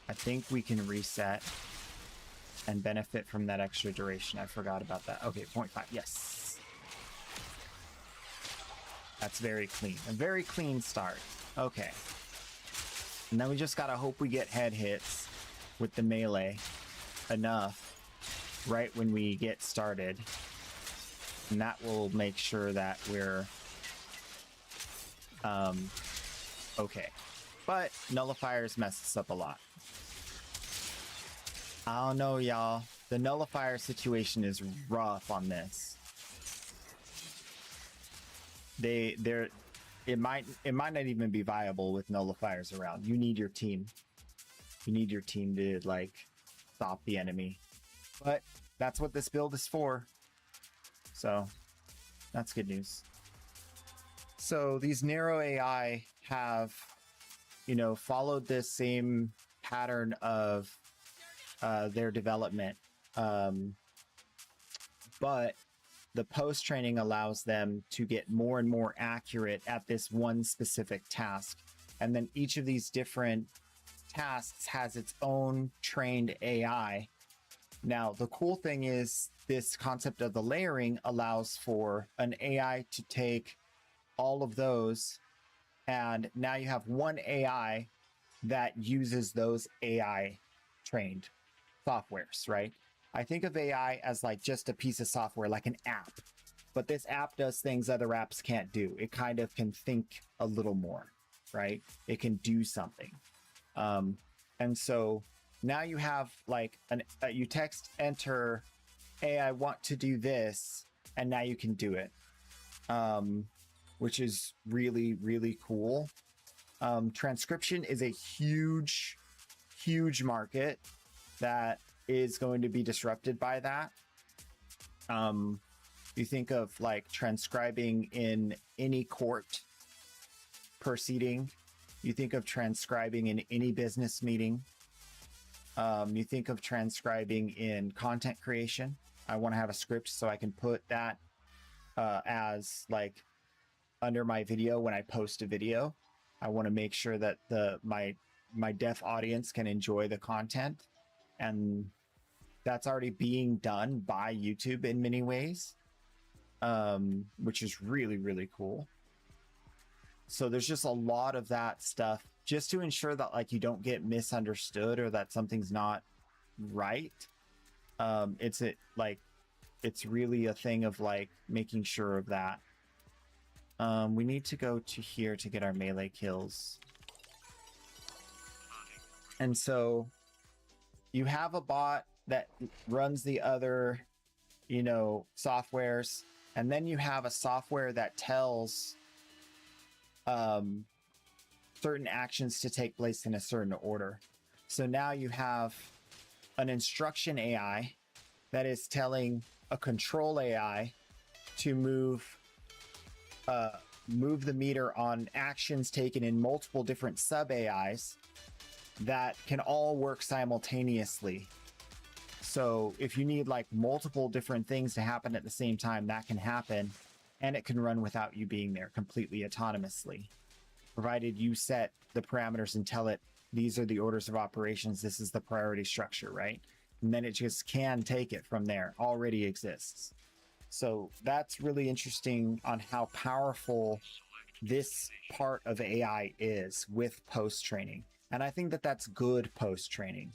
Speaker 1: I think we can reset and benefit from that extra duration. I forgot about that. Okay, 0.5, yes. That's very clean. A very clean start. Okay. And then we just gotta hope we get head hits with the melee enough right when we get started. And that will make sure that we're okay. But nullifiers mess us up a lot. I don't know, y'all. The nullifier situation is rough on this. It might not even be viable with nullifiers around. You need your team. You need your team to like stop the enemy. But that's what this build is for. So that's good news. So these narrow AI have, you know, followed this same pattern of their development. But the post training allows them to get more and more accurate at this one specific task. And then each of these different tasks has its own trained AI. Now, the cool thing is this concept of the layering allows for an AI to take all of those, and now you have one AI that uses those AI trained softwares, right? I think of AI as like just a piece of software, like an app, but this app does things other apps can't do. It kind of can think a little more, right? It can do something. And so now you have like you text enter, hey, I want to do this, and now you can do it, which is really, really cool. Transcription is a huge, huge market that is going to be disrupted by that. You think of like transcribing in any court proceeding. You think of transcribing in any business meeting. You think of transcribing in content creation. I want to have a script so I can put that as like under my video when I post a video. I want to make sure that my deaf audience can enjoy the content, and that's already being done by YouTube in many ways, which is really, really cool. So there's just a lot of that stuff just to ensure that like you don't get misunderstood or that something's not right. It's really a thing of like making sure of that. We need to go to here to get our melee kills. And so you have a bot that runs the other, softwares, and then you have a software that tells certain actions to take place in a certain order. So now you have an instruction AI that is telling a control AI to move the meter on actions taken in multiple different sub AIs that can all work simultaneously. So if you need like multiple different things to happen at the same time, that can happen, and it can run without you being there completely autonomously, provided you set the parameters and tell it these are the orders of operations, this is the priority structure, right? And then it just can take it from there. Already exists. So that's really interesting on how powerful this part of AI is with post-training. And I think that that's good post-training.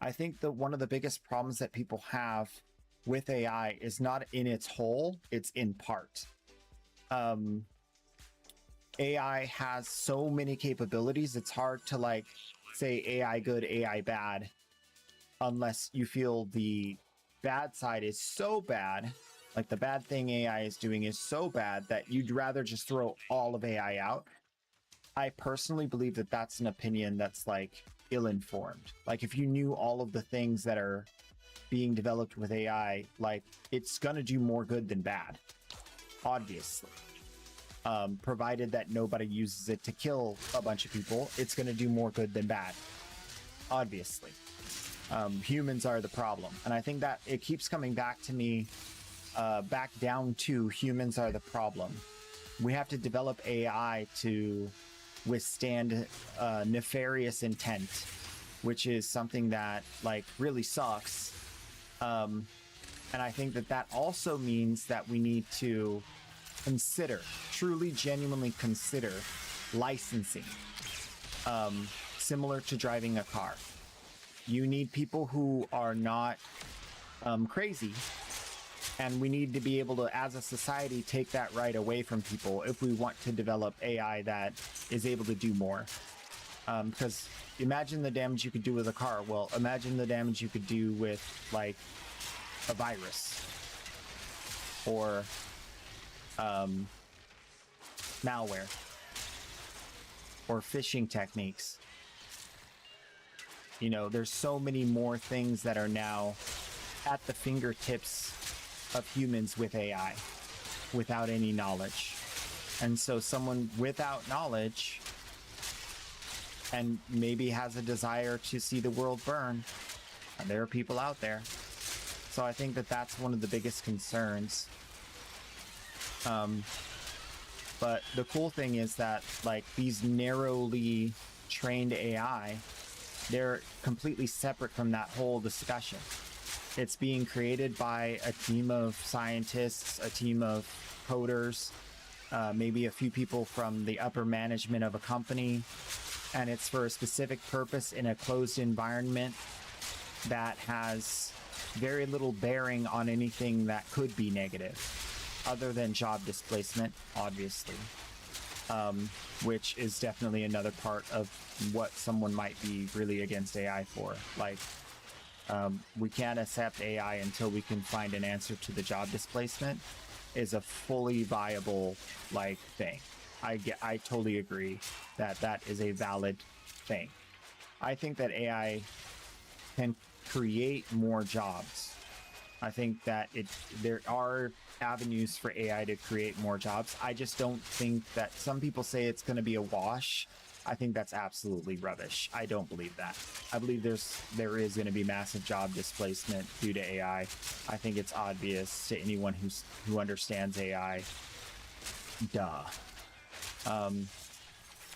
Speaker 1: I think that one of the biggest problems that people have with AI is not in its whole, it's in part. AI has so many capabilities, it's hard to like say AI good, AI bad, unless you feel the bad side is so bad, like the bad thing AI is doing is so bad that you'd rather just throw all of AI out. I personally believe that that's an opinion that's like ill-informed. Like if you knew all of the things that are being developed with AI, like it's gonna do more good than bad, obviously. Provided that nobody uses it to kill a bunch of people, it's gonna do more good than bad, obviously. Humans are the problem, and I think that it keeps coming back to me, back down to humans are the problem. We have to develop AI to withstand nefarious intent, which is something that like really sucks. And I think that that also means that we need to consider, truly genuinely consider licensing, similar to driving a car. You need people who are not crazy, and we need to be able to, as a society, take that right away from people if we want to develop AI that is able to do more. Because imagine the damage you could do with a car. Well, imagine the damage you could do with like a virus or malware or phishing techniques. There's so many more things that are now at the fingertips of humans with AI without any knowledge. And so someone without knowledge and maybe has a desire to see the world burn, and there are people out there. So I think that that's one of the biggest concerns. But the cool thing is that like these narrowly trained AI, they're completely separate from that whole discussion. It's being created by a team of scientists, a team of coders, maybe a few people from the upper management of a company, and it's for a specific purpose in a closed environment that has very little bearing on anything that could be negative, other than job displacement, obviously, which is definitely another part of what someone might be really against AI for. Like, we can't accept AI until we can find an answer to the job displacement is a fully viable like thing. I totally agree that that is a valid thing. I think that AI can create more jobs. I think that there are avenues for AI to create more jobs. I just don't think that, some people say it's going to be a wash. I think that's absolutely rubbish. I don't believe that. I believe there is going to be massive job displacement due to AI. I think it's obvious to anyone who understands AI. Duh.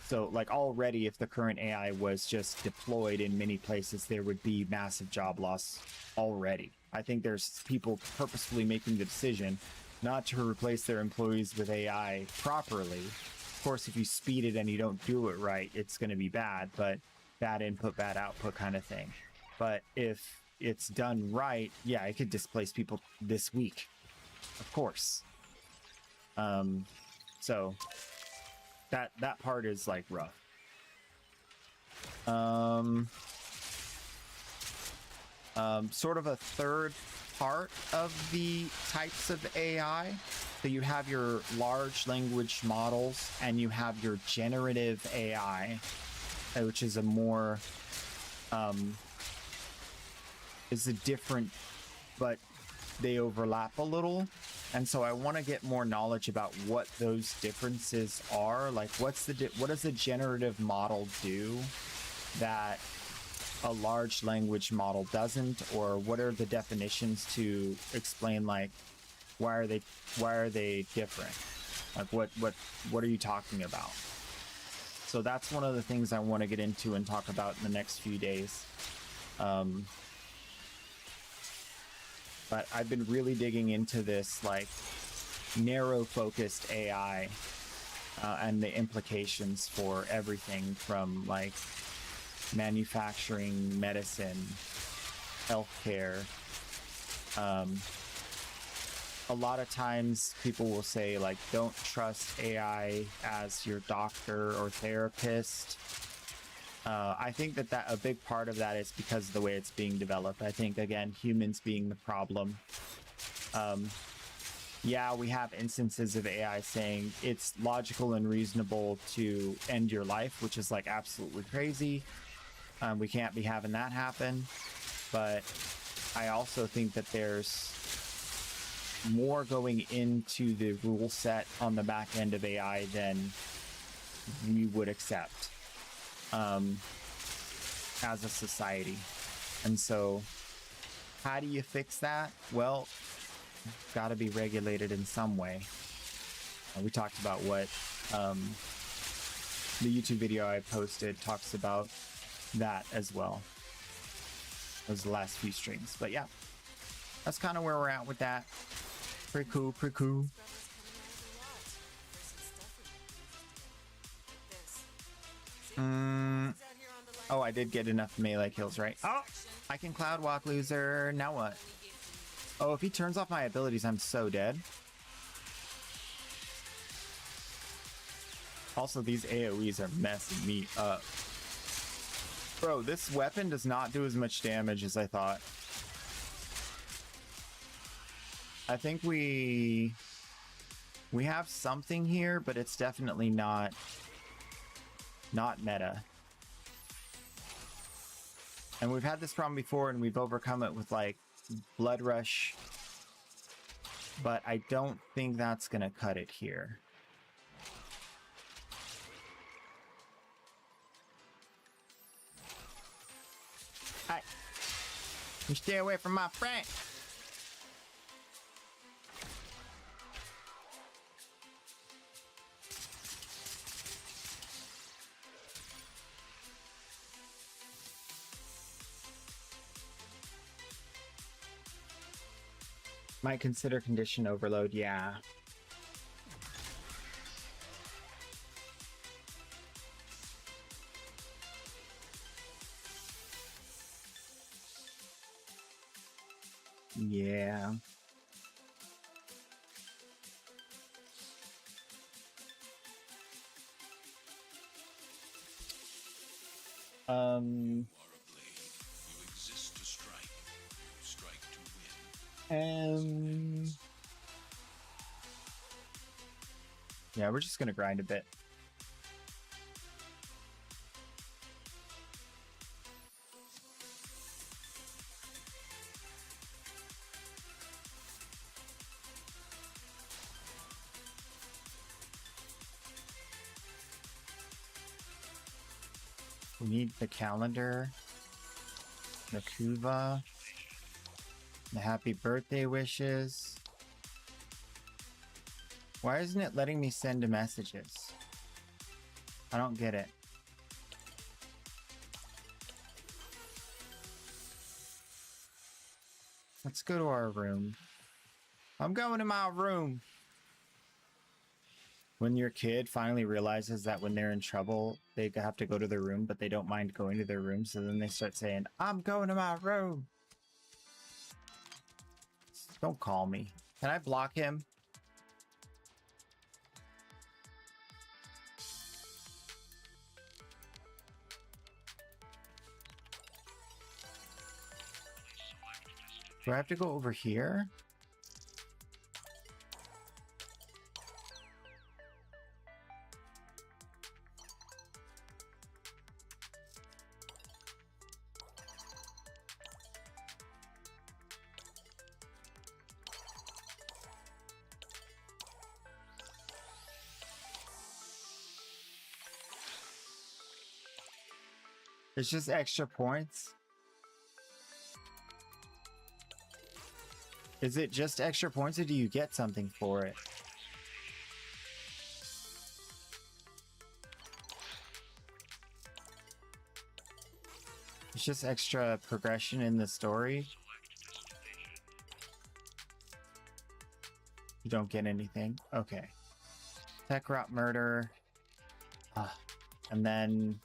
Speaker 1: So like already, if the current AI was just deployed in many places, there would be massive job loss already. I think there's people purposefully making the decision not to replace their employees with AI properly. Of course, if you speed it and you don't do it right, it's going to be bad, but bad input, bad output kind of thing. But if it's done right, yeah, it could displace people this week, of course. So that part is like rough. sort of a third part of the types of AI. So you have your large language models and you have your generative AI, which is a more is a different, but they overlap a little. And so I want to get more knowledge about what those differences are. Like, what does a generative model do that a large language model doesn't, or what are the definitions to explain, like, why are they different? Like, what are you talking about? So that's one of the things I want to get into and talk about in the next few days. But I've been really digging into this, like, narrow focused AI and the implications for everything from, like, manufacturing, medicine, healthcare. A lot of times people will say, like, don't trust AI as your doctor or therapist. I think that a big part of that is because of the way it's being developed. I think, again, humans being the problem. Yeah, we have instances of AI saying it's logical and reasonable to end your life, which is, like, absolutely crazy. We can't be having that happen. But I also think that there's more going into the rule set on the back end of AI than we would accept as a society. And so how do you fix that? Well, it's got to be regulated in some way. We talked about what the YouTube video I posted talks about that as well. Those are the last few streams. But yeah, that's kind of where we're at with that. Pretty cool, pretty cool. Oh, I did get enough melee kills, right? Oh, I can cloud walk, loser. Now what? Oh, if he turns off my abilities, I'm so dead. Also, these AoEs are messing me up. Bro, this weapon does not do as much damage as I thought. I think we have something here, but it's definitely not meta. And we've had this problem before and we've overcome it with, like, Blood Rush. But I don't think that's gonna cut it here. Hey, you stay away from my friend. Might consider condition overload, yeah. Yeah. Yeah, we're just gonna grind a bit. We need the calendar, the Kuva, the happy birthday wishes. Why isn't it letting me send messages? I don't get it. Let's go to our room. I'm going to my room. When your kid finally realizes that when they're in trouble, they have to go to their room, but they don't mind going to their room, so then they start saying, I'm going to my room. Don't call me. Can I block him? Do I have to go over here? It's just extra points. Is it just extra points or do you get something for it? It's just extra progression in the story. You don't get anything. Okay. Tech route murder. And then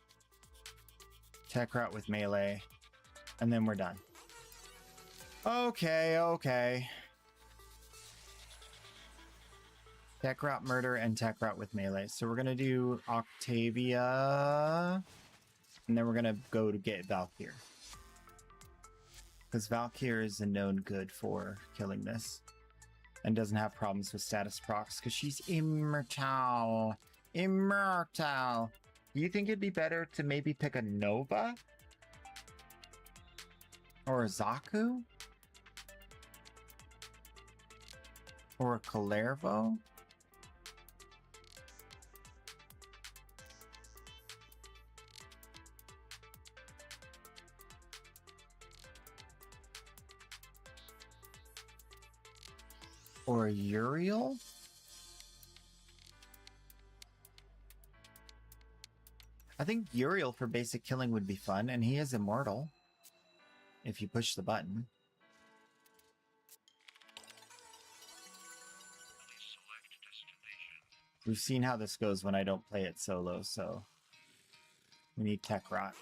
Speaker 1: tech route with melee. And then we're done. Okay, okay. Tech route murder and tech route with melee. So we're gonna do Octavia. And then we're gonna go to get Valkyr. Because Valkyr is a known good for killing this. And doesn't have problems with status procs because she's immortal. Immortal. Do you think it'd be better to maybe pick a Nova? Or a Zaku? Or a Kalervo? Or a Uriel? I think Uriel for basic killing would be fun, and he is immortal. If you push the button. We've seen how this goes when I don't play it solo, so we need tech rot.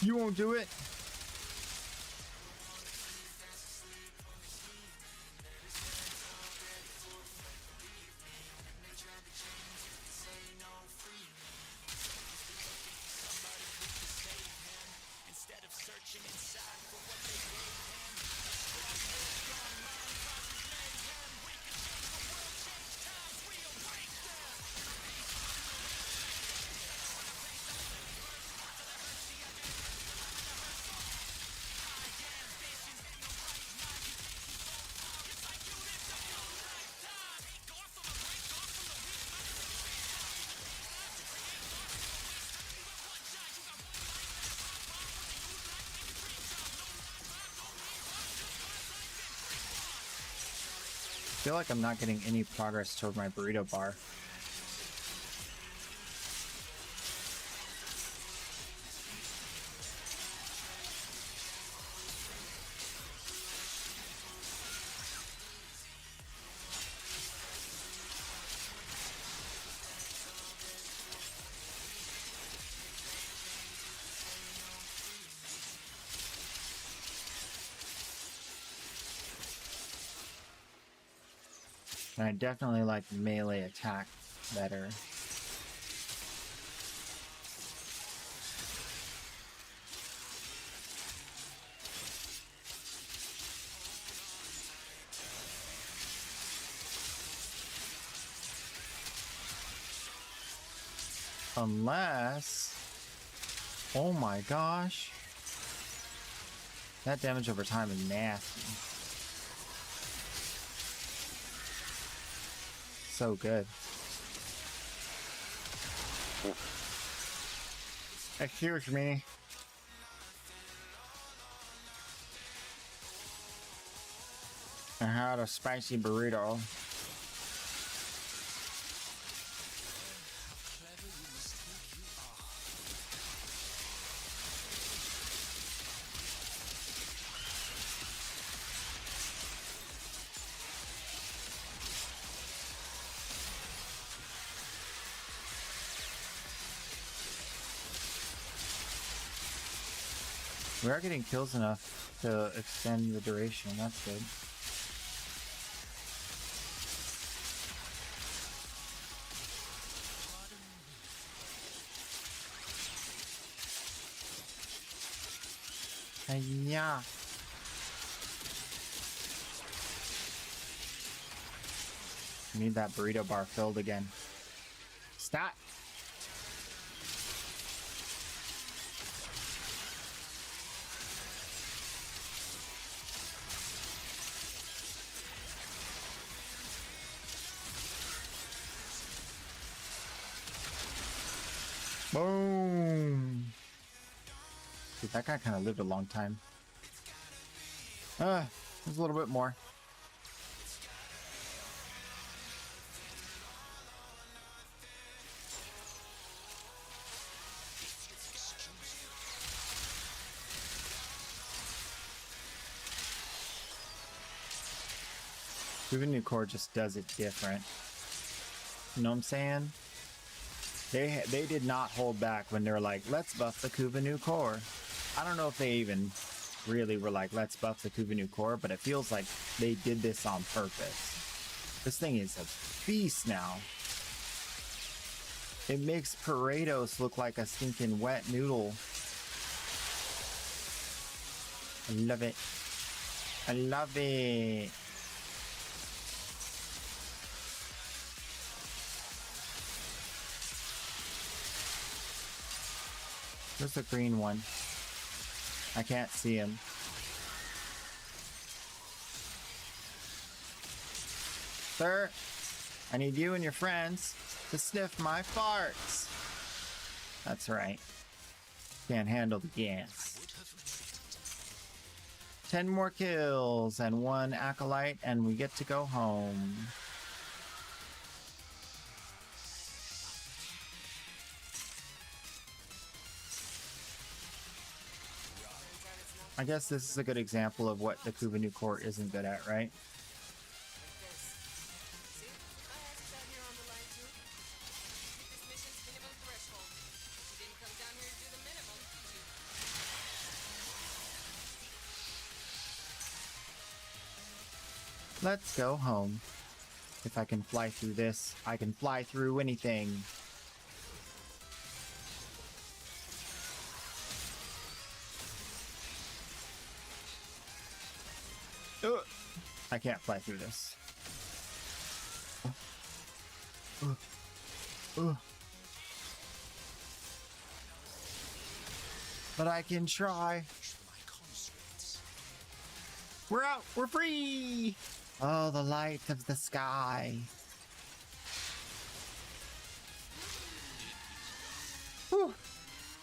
Speaker 1: You won't do it? I feel like I'm not getting any progress toward my burrito bar. And I definitely like melee attack better. Unless... Oh my gosh. That damage over time is nasty. So good. Excuse me. I had a spicy burrito. We are getting kills enough to extend the duration. That's good. Yeah. Need that burrito bar filled again. Stop. Boom. Dude, that guy kind of lived a long time. There's a little bit more. New Core just does it different. You know what I'm saying? They did not hold back when they were like, let's buff the Kuvanu core. I don't know if they even really were like, let's buff the Kuvanu core, but it feels like they did this on purpose. This thing is a beast now. It makes Paretos look like a stinking wet noodle. I love it. I love it. Where's the green one? I can't see him. Sir, I need you and your friends to sniff my farts. That's right. Can't handle the gas. 10 more kills and 1 acolyte and we get to go home. I guess this is a good example of what the Kuvanu core isn't good at, right? Let's go home. If I can fly through this, I can fly through anything. I can't fly through this. But I can try. We're out! We're free! Oh, the light of the sky. Whew.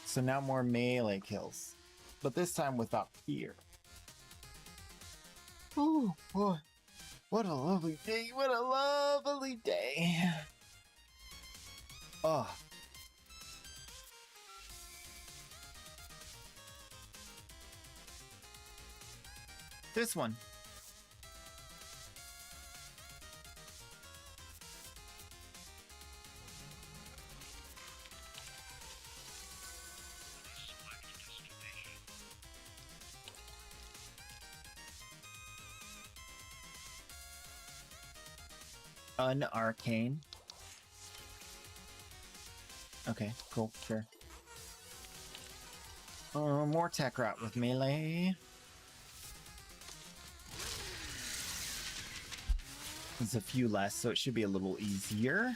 Speaker 1: So now more melee kills. But this time without fear. Ooh, boy. What a lovely day. What a lovely day. Oh. This one. Unarcane. Okay, cool, sure. More tech rot with melee. There's a few less, so it should be a little easier.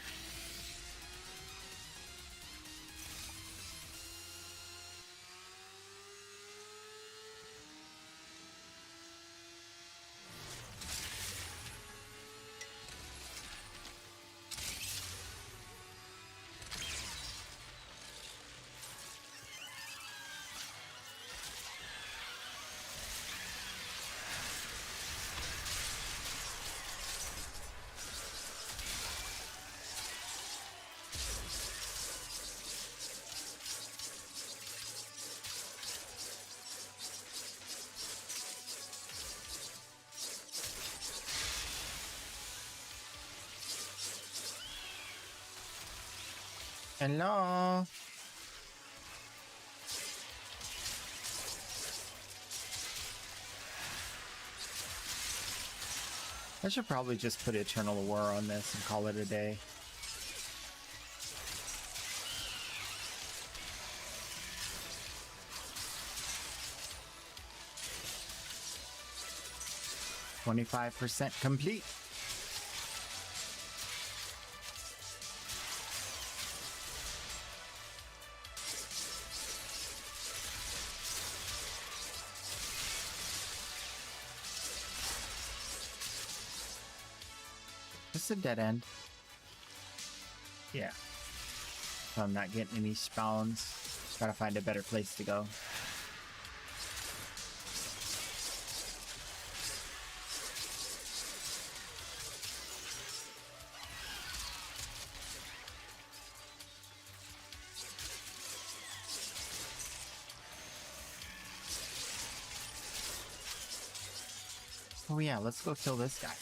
Speaker 1: Hello. I should probably just put Eternal War on this and call it a day. %25 complete. This is a dead end. Yeah. So I'm not getting any spawns. Just gotta find a better place to go. Oh yeah, let's go kill this guy.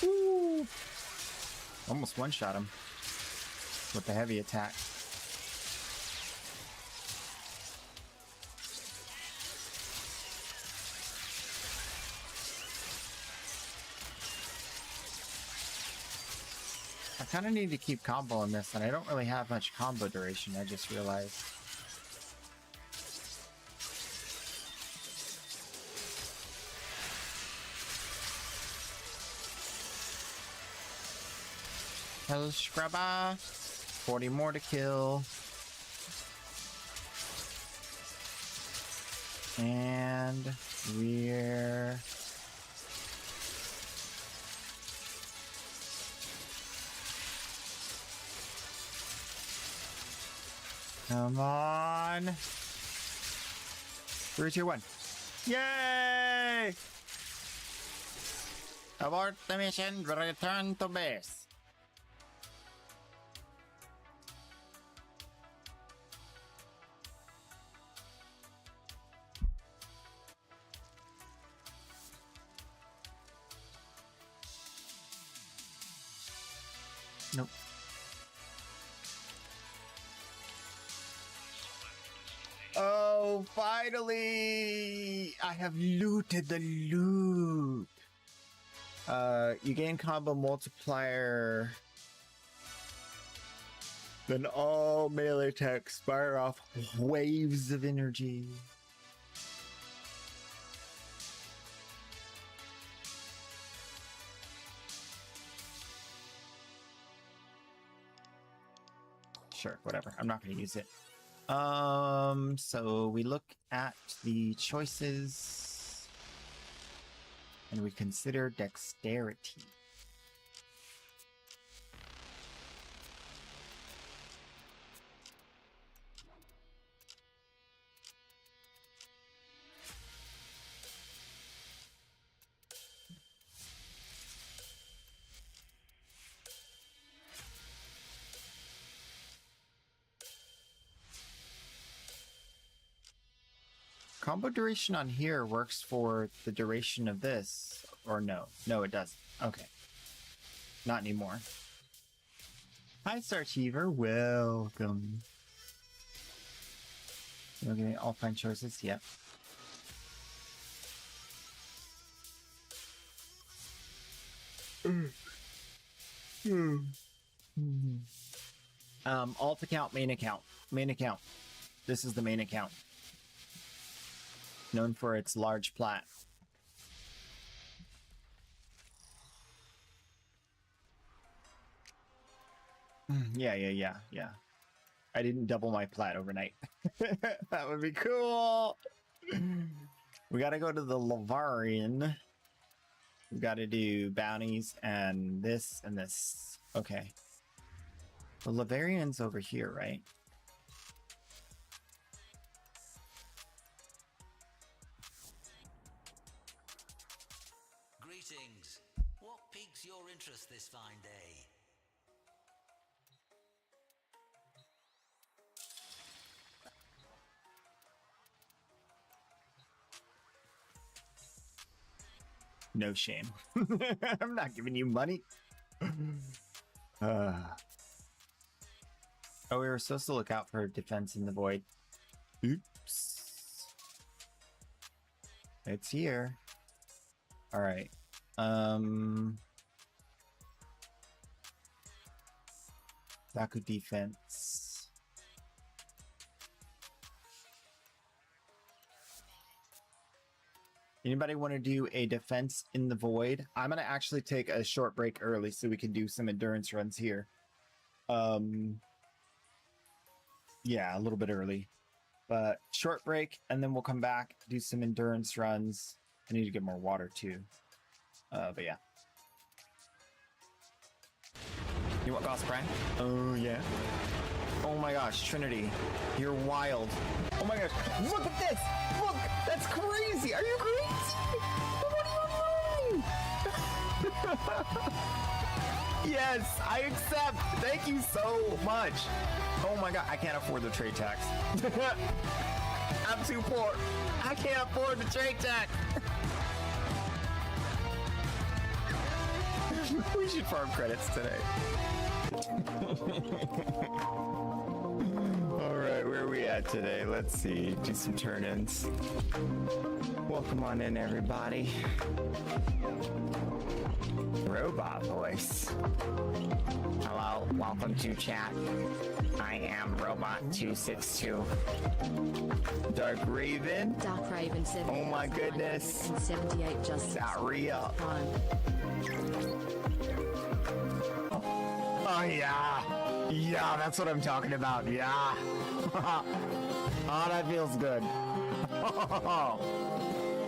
Speaker 1: Woo! Almost one-shot him with the heavy attack. I kind of need to keep comboing this, and I don't really have much combo duration, I just realized. Hello, Scrubba. 40 more to kill. And we're... Come on. 3, 2, 1. Yay! Abort the mission, return to base. Nope. Oh, finally! I have looted the loot. You gain combo multiplier. Then all melee attacks fire off waves of energy. Sure, whatever. I'm not going to use it. So we look at the choices and we consider dexterity. Combo duration on here works for the duration of this, or no? No, it doesn't. Okay. Not anymore. Hi, Starchiever. Welcome. Okay, I'll find choices. Yep. Alt account, main account. Main account. This is the main account. Known for its large plat. Yeah. I didn't double my plat overnight. That would be cool. We gotta go to the Lavarian. We gotta do bounties and this and this. Okay. The Lavarian's over here, right?
Speaker 5: Greetings. What piques your interest this fine day?
Speaker 1: No shame. I'm not giving you money. Oh, we were supposed to look out for defense in the void. Oops. It's here. All right. Zaku defense. Anybody want to do a defense in the void? I'm going to actually take a short break early so we can do some endurance runs here. Yeah, a little bit early. But short break, and then we'll come back, do some endurance runs. I need to get more water too. But yeah. You want Gauss Prime? Oh, yeah. Oh my gosh, Trinity. You're wild. Oh my gosh. Look at this! Look! That's crazy! Are you crazy? What are you doing? Yes, I accept. Thank you so much. Oh my god, I can't afford the trade tax. I'm too poor. I can't afford the trade tax. We should farm credits today. Alright, where are we at today? Let's see. Do some turn-ins. Welcome on in, everybody. Robot voice. Hello, welcome to chat. I am Robot262. Dark Raven.
Speaker 6: Dark Raven 7.
Speaker 1: Oh my goodness.
Speaker 6: And 78 just
Speaker 1: Diarrhea.
Speaker 6: Prime.
Speaker 1: Oh yeah. Yeah, that's what I'm talking about. Yeah. Oh, that feels good.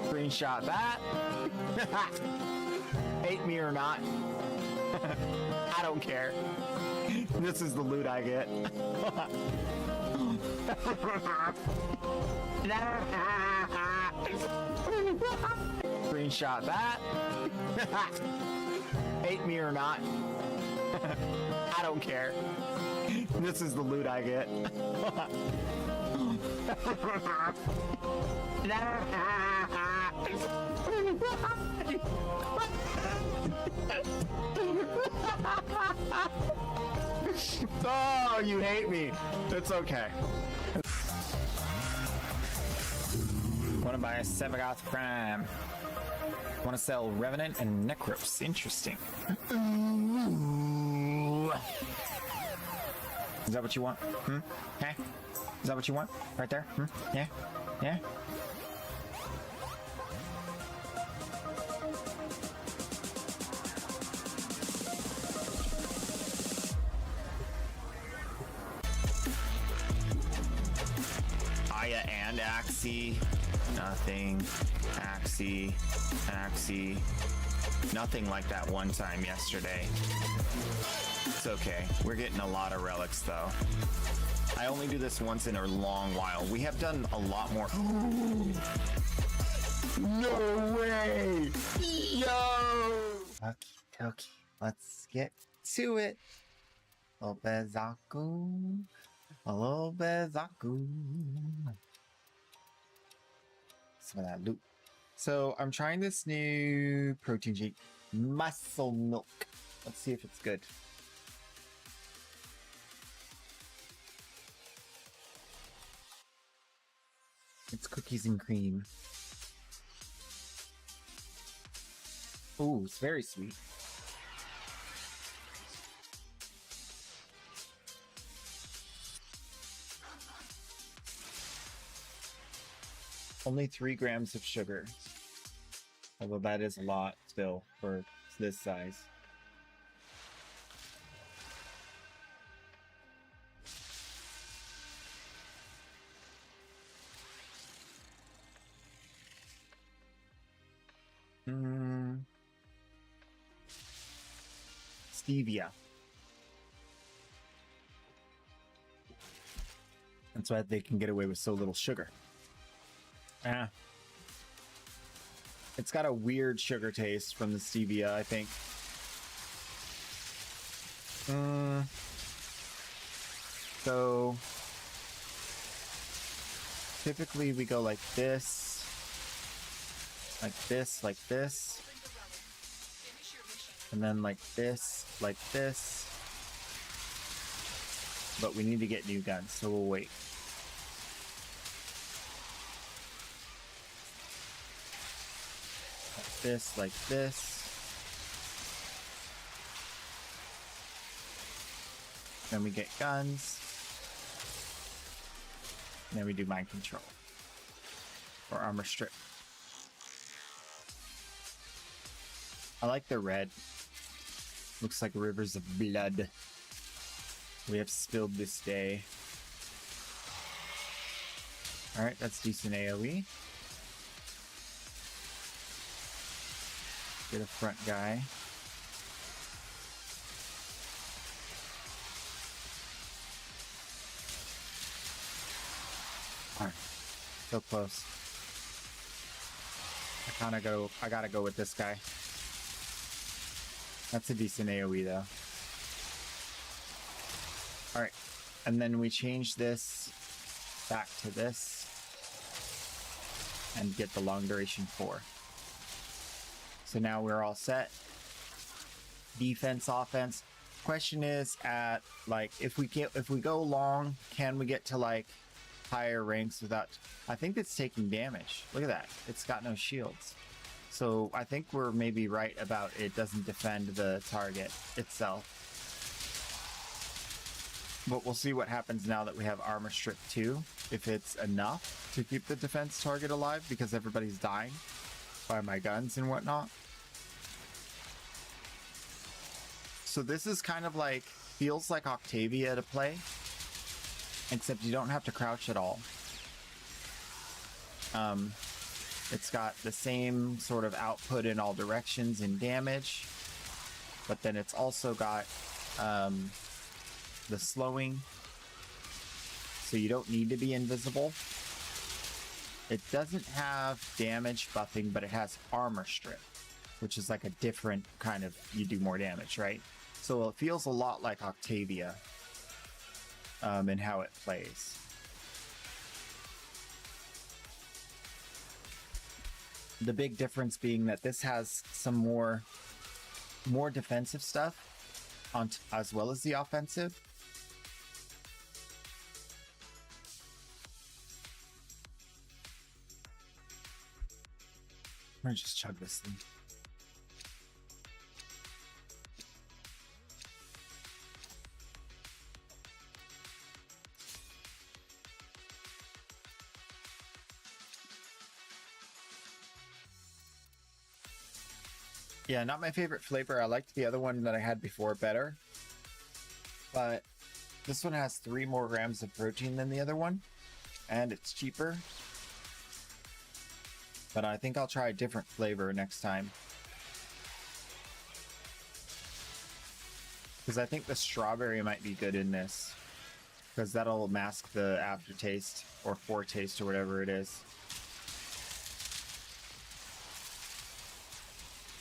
Speaker 1: Screenshot that. Hate me or not. I don't care. This is the loot I get. Screenshot that. Hate me or not. I don't care. This is the loot I get. Oh, you hate me. It's okay. Want to buy a Sevagoth Prime. Want to sell Revenant and Necros. Interesting. Is that what you want? Hey? Is that what you want? Right there? Yeah? Yeah? Aya and Axie. Nothing. Axie. Axie. Nothing like that one time yesterday. It's okay. We're getting a lot of relics though. I only do this once in a long while. We have done a lot more. No way! Yo! Okay. Let's get to it. Obezaku. Obezaku. Some of that loot. So I'm trying this new protein shake, muscle milk. Let's see if it's good. It's cookies and cream. Ooh, it's very sweet. Only 3 grams of sugar. Although that is a lot still for this size. Stevia. That's why they can get away with so little sugar. It's got a weird sugar taste from the stevia, I think. So typically we go like this, like this, like this. And then like this, like this. But we need to get new guns, so we'll wait. Like this, like this. Then we get guns. And then we do mind control. Or armor strip. I like the red. Looks like rivers of blood. We have spilled this day. Alright, that's decent AoE. Get a front guy. Alright. So close. I gotta go with this guy. That's a decent AoE though. Alright. And then we change this back to this. And get the long duration 4. So now we're all set. Defense, offense. Question is at like if we go long, can we get to like higher ranks without I think it's taking damage. Look at that. It's got no shields. So I think we're maybe right about it doesn't defend the target itself. But we'll see what happens now that we have armor strip 2. If it's enough to keep the defense target alive because everybody's dying by my guns and whatnot. So this is kind of like, feels like Octavia to play. Except you don't have to crouch at all. It's got the same sort of output in all directions in damage. But then it's also got the slowing. So you don't need to be invisible. It doesn't have damage buffing, but it has armor strip. Which is like a different kind of, you do more damage, right? So it feels a lot like Octavia. And how it plays. The big difference being that this has some more defensive stuff on as well as the offensive. I'm gonna just chug this thing. Yeah, not my favorite flavor. I liked the other one that I had before better. But this one has 3 more grams of protein than the other one. And it's cheaper. But I think I'll try a different flavor next time. Because I think the strawberry might be good in this. Because that'll mask the aftertaste or foretaste or whatever it is.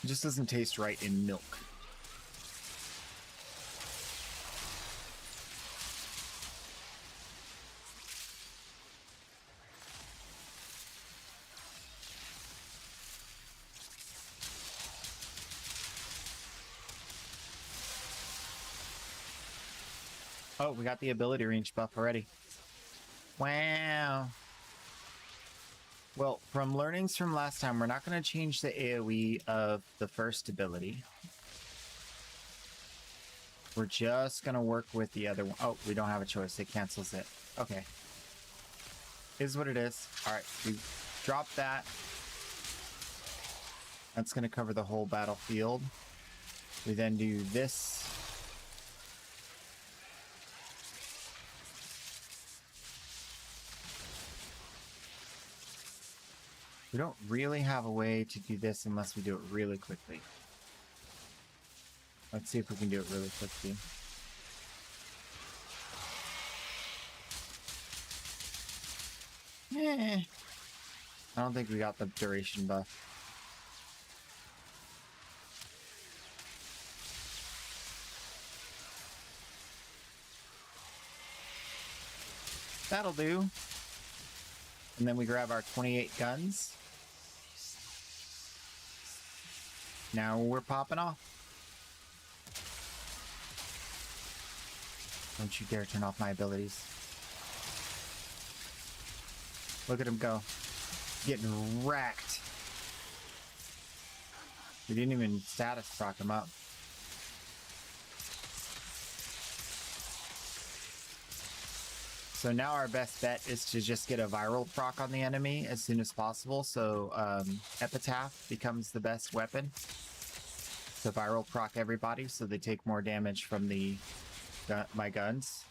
Speaker 1: It just doesn't taste right in milk. Oh, we got the ability range buff already. Wow. Well, from learnings from last time, we're not going to change the AoE of the first ability. We're just going to work with the other one. Oh, we don't have a choice. It cancels it. Okay. Is what it is. All right, we drop that. That's going to cover the whole battlefield. We then do this. We don't really have a way to do this unless we do it really quickly. Let's see if we can do it really quickly. I don't think we got the duration buff. That'll do. And then we grab our 28 guns. Now we're popping off. Don't you dare turn off my abilities. Look at him go. Getting wrecked. We didn't even status proc him up. So now our best bet is to just get a viral proc on the enemy as soon as possible. So Epitaph becomes the best weapon. To viral proc everybody so they take more damage from the my guns.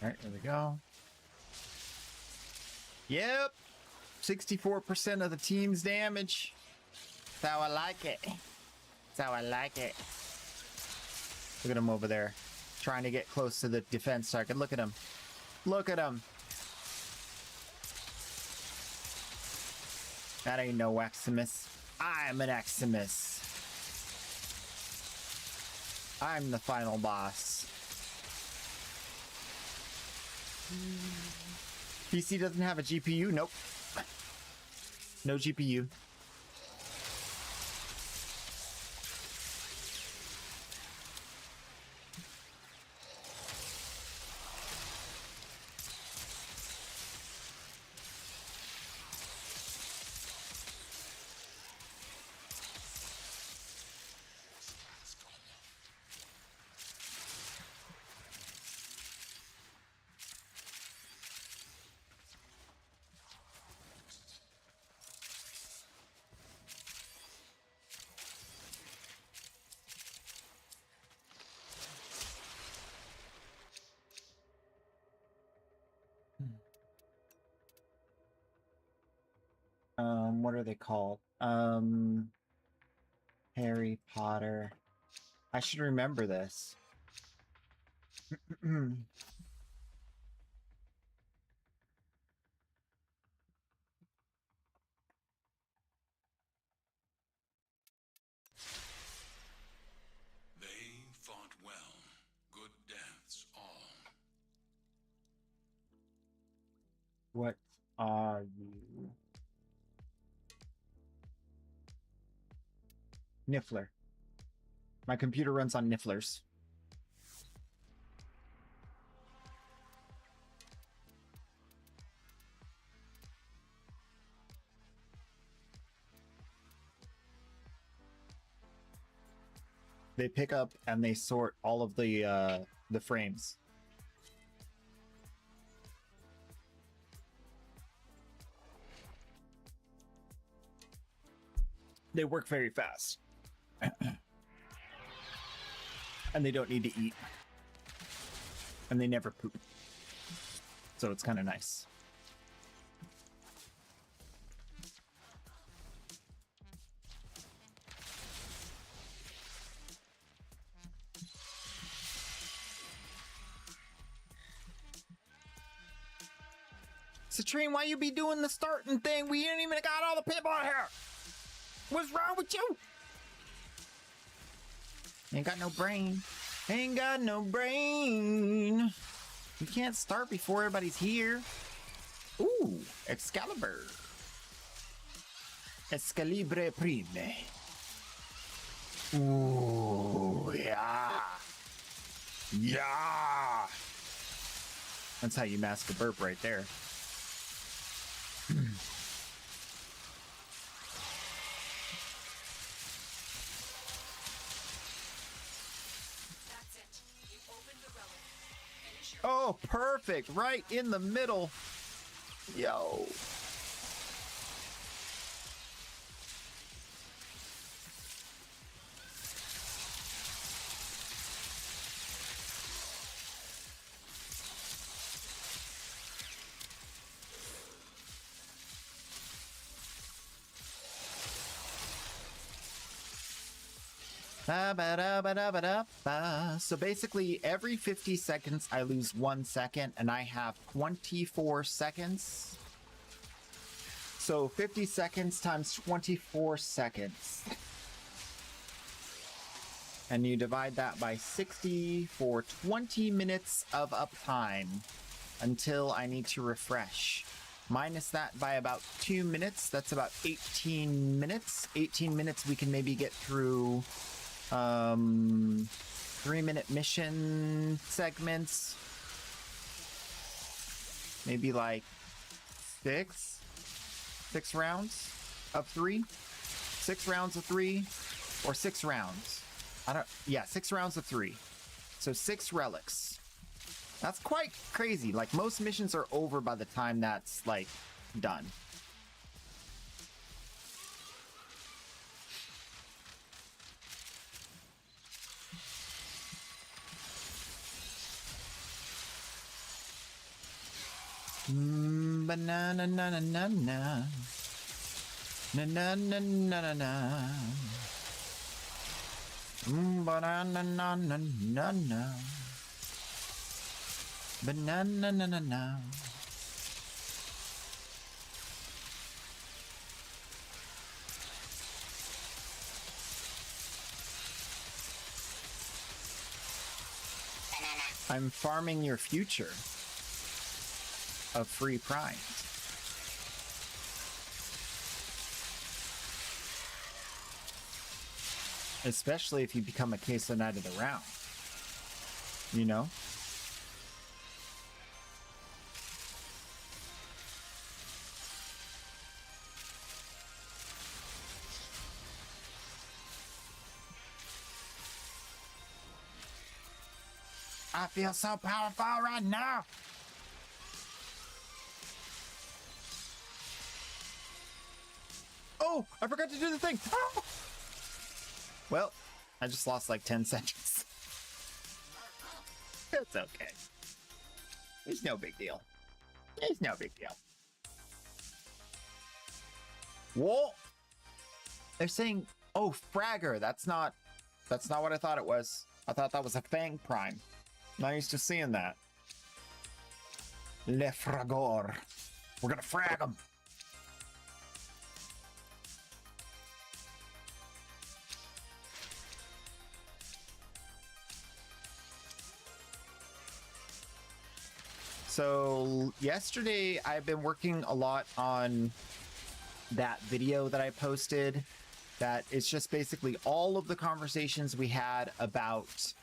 Speaker 1: Alright, there we go. Yep. 64% of the team's damage. That's how I like it. That's how I like it. Look at him over there. Trying to get close to the defense target. Look at him. Look at him. That ain't no Eximus. I'm an Eximus. I'm the final boss. PC doesn't have a GPU? Nope. No GPU. What are they called? Harry Potter. I should remember this.
Speaker 4: They fought well. Good deaths all.
Speaker 1: What are you? Niffler. My computer runs on Nifflers. They pick up and they sort all of the frames. They work very fast. And they don't need to eat. And they never poop. So it's kind of nice. Citrine, why you be doing the starting thing? We ain't even got all the people out here. What's wrong with you? Ain't got no brain. Ain't got no brain. You can't start before everybody's here. Ooh, Excalibur. Excalibur Prime. Ooh, yeah. Yeah. That's how you mask a burp right there.
Speaker 2: That's it. You opened the relic. Finish your
Speaker 1: Oh, perfect. Right in the middle. Yo. So basically, every 50 seconds, I lose 1 second, and I have 24 seconds. So 50 seconds times 24 seconds. And you divide that by 60 for 20 minutes of uptime until I need to refresh. minus that by about 2 minutes. That's about 18 minutes. 18 minutes we can maybe get through 3-minute mission segments. Maybe like six rounds of 3. 6 rounds of 3 or 6 rounds. Yeah, 6 rounds of 3. So 6 relics. That's quite crazy. Like most missions are over by the time that's like done. Banana na na na na na na na na na na. Banana na na na na. Banana na na na. I'm farming your future of free primes. Especially if you become a queso knight of the round. You know? I feel so powerful right now. Oh, I forgot to do the thing. Ah! Well, I just lost like 10 seconds. It's okay. It's no big deal. It's no big deal. Whoa! They're saying, oh, Fragger. That's not what I thought it was. I thought that was a Fang Prime. Not used to seeing that. Le Fragor. We're gonna frag him. So yesterday I've been working a lot on that video that I posted. That it's just basically all of the conversations we had about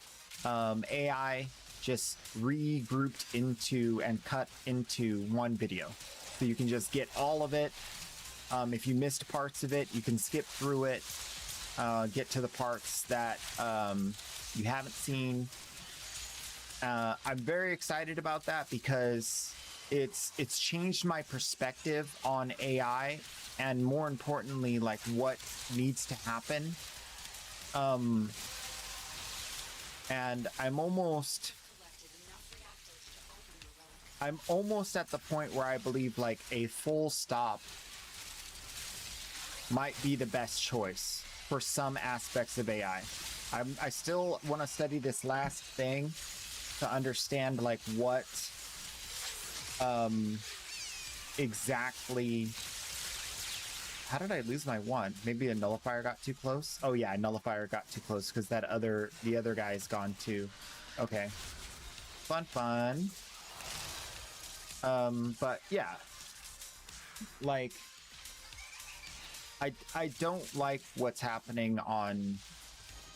Speaker 1: AI just regrouped into and cut into one video. So you can just get all of it. If you missed parts of it, you can skip through it, get to the parts that you haven't seen. I'm very excited about that because it's changed my perspective on AI and more importantly, like what needs to happen. And I'm almost at the point where I believe like a full stop might be the best choice for some aspects of AI. I still want to study this last thing to understand like what exactly. How did I lose my one? Maybe a nullifier got too close. Oh yeah, a nullifier got too close because the other guy is gone too. Okay, fun. But yeah, like I don't like what's happening on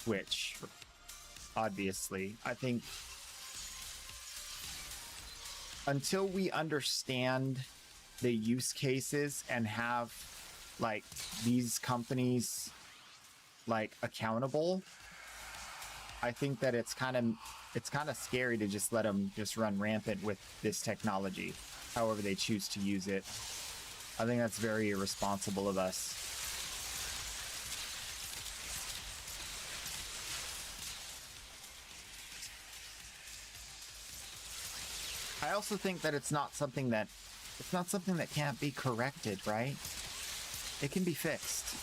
Speaker 1: Twitch. Obviously, I think until we understand the use cases and have like these companies like accountable, I think that it's kind of scary to just let them just run rampant with this technology, however they choose to use it. I think that's very irresponsible of us. I also think that it's not something that can't be corrected, right? It can be fixed.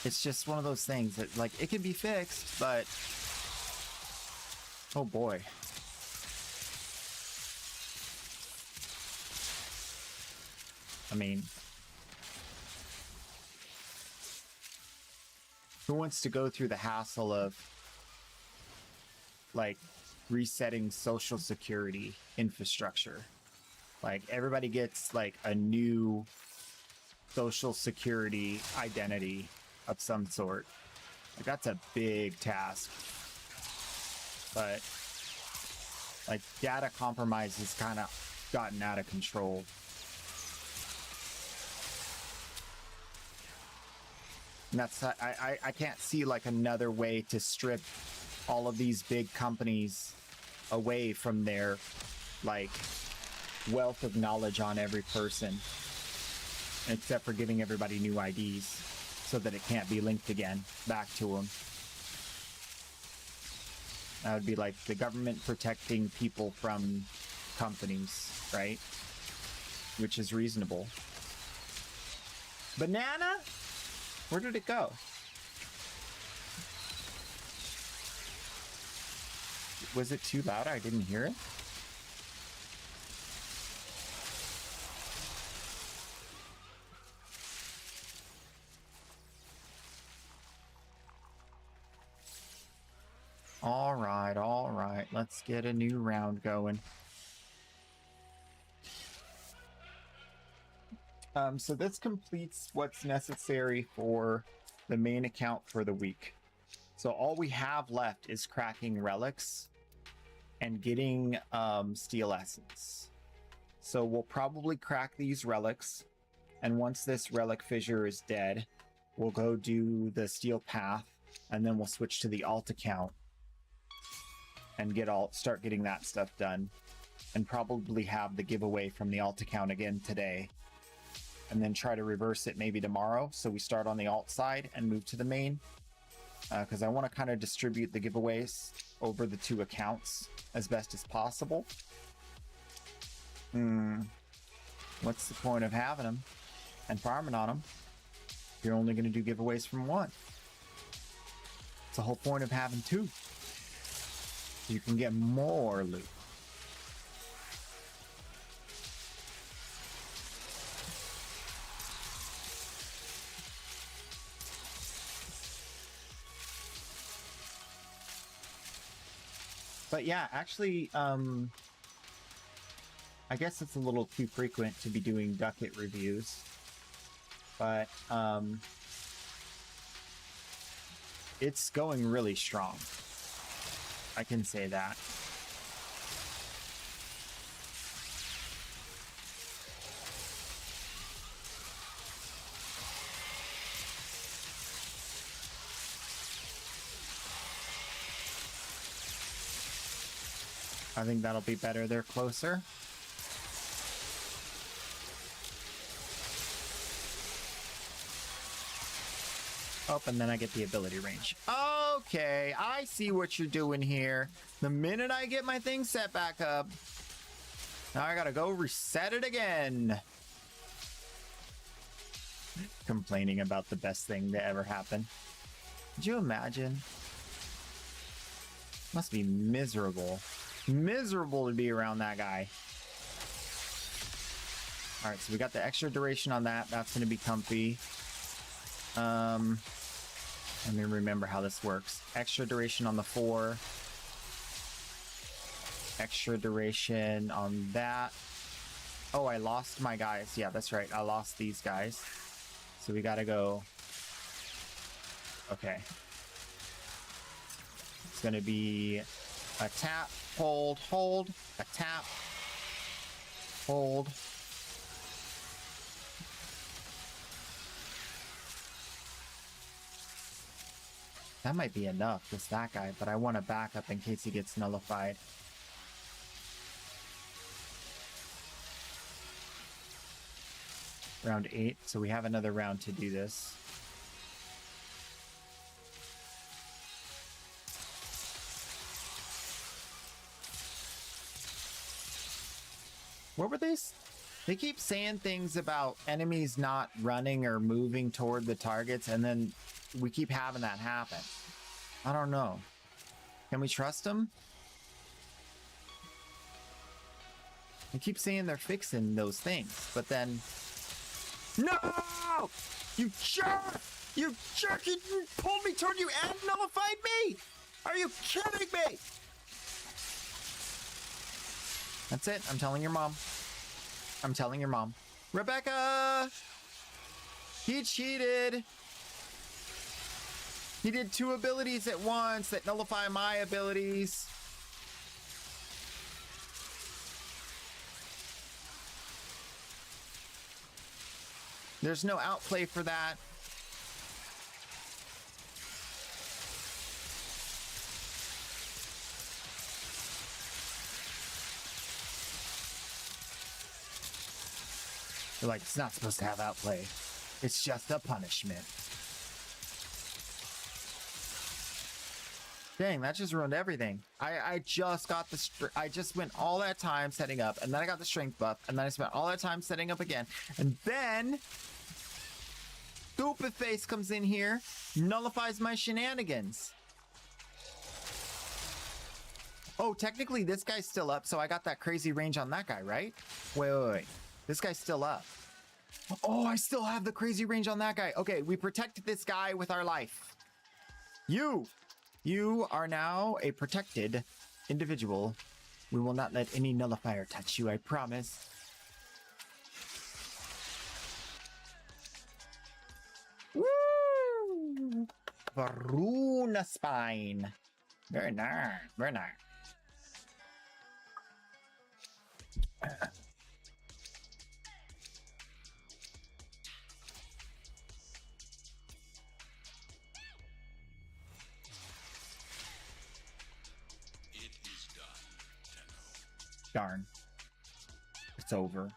Speaker 1: It's just one of those things that like it can be fixed, but oh boy. I mean, who wants to go through the hassle of like resetting social security infrastructure Like everybody gets like a new social security identity of some sort. Like that's a big task. But like data compromise has kind of gotten out of control. And that's I can't see like another way to strip all of these big companies away from their like wealth of knowledge on every person, except for giving everybody new IDs so that it can't be linked again back to them. That would be like the government protecting people from companies, right? Which is reasonable. Banana? Where did it go? Was it too loud? I didn't hear it. All right. Let's get a new round going. So this completes what's necessary for the main account for the week. So all we have left is cracking relics and getting steel essence. So we'll probably crack these relics, and once this relic fissure is dead, we'll go do the steel path, and then we'll switch to the alt account and start getting that stuff done, and probably have the giveaway from the alt account again today, and then try to reverse it maybe tomorrow. So we start on the alt side and move to the main, because I want to kind of distribute the giveaways over the two accounts as best as possible. What's the point of having them and farming on them if you're only going to do giveaways from one? It's the whole point of having two. You can get more loot. But yeah, actually, I guess it's a little too frequent to be doing Ducket reviews, but it's going really strong. I can say that. I think that'll be better. They're closer. Oh, and then I get the ability range. Okay, I see what you're doing here. The minute I get my thing set back up, now I gotta go reset it again. Complaining about the best thing to ever happen. Could you imagine? Must be miserable. Miserable to be around that guy. Alright, so we got the extra duration on that. That's gonna be comfy. Let me remember how this works. Extra duration on the 4. Extra duration on that. Oh, I lost my guys. Yeah, that's right. I lost these guys. So we gotta go. Okay. It's gonna be a tap, hold, a tap, hold. That might be enough, just that guy, but I want a backup in case he gets nullified. Round 8, so we have another round to do this. What were these? They keep saying things about enemies not running or moving toward the targets, and then we keep having that happen. I don't know. Can we trust them? They keep saying they're fixing those things, but then... No! You jerk! You jerk! You pulled me toward you and nullified me! Are you kidding me? That's it. I'm telling your mom. I'm telling your mom. Rebecca! He cheated! He did 2 abilities at once that nullify my abilities. There's no outplay for that. They're like, it's not supposed to have outplay. It's just a punishment. Dang, that just ruined everything. I just got the I just went all that time setting up, and then I got the strength buff, and then I spent all that time setting up again, and then Stupid Face comes in here, nullifies my shenanigans. Oh, technically this guy's still up, so I got that crazy range on that guy, right? Wait. This guy's still up. Oh, I still have the crazy range on that guy. Okay, we protected this guy with our life. You are now a protected individual. We will not let any nullifier touch you, I promise. Woo! Varuna spine. Very nice. Very nice.
Speaker 4: It is done, Tenno.
Speaker 1: Darn. It's over.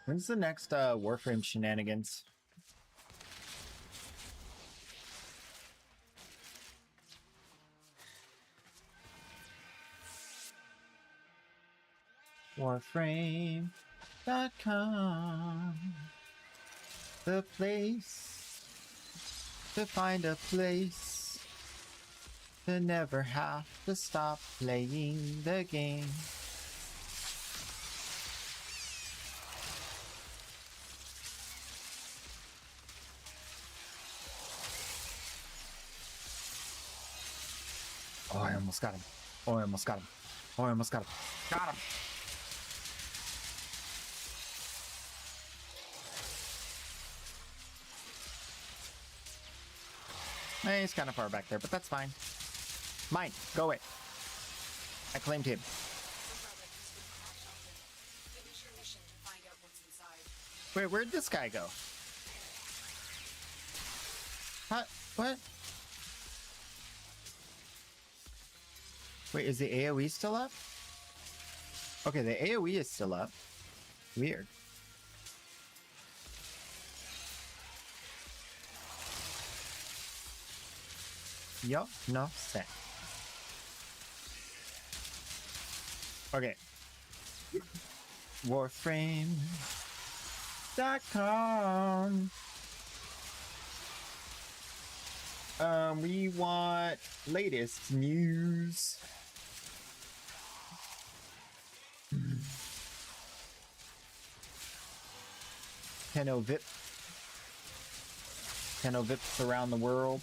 Speaker 1: When's the next Warframe shenanigans? Warframe.com, the place to find a place to never have to stop playing the game. Oh, I almost got him. Oh, I almost got him. Oh, I almost got him. Got him. He's kind of far back there, but that's fine. Mine. Go away. I claimed him.
Speaker 2: Finish your mission to find out what's inside.
Speaker 1: Wait, where'd this guy go? What? Wait, is the AoE still up? Okay, the AoE is still up. Weird. Yup, no set. Okay. Warframe.com. We want latest news. Tenno Vips around the world.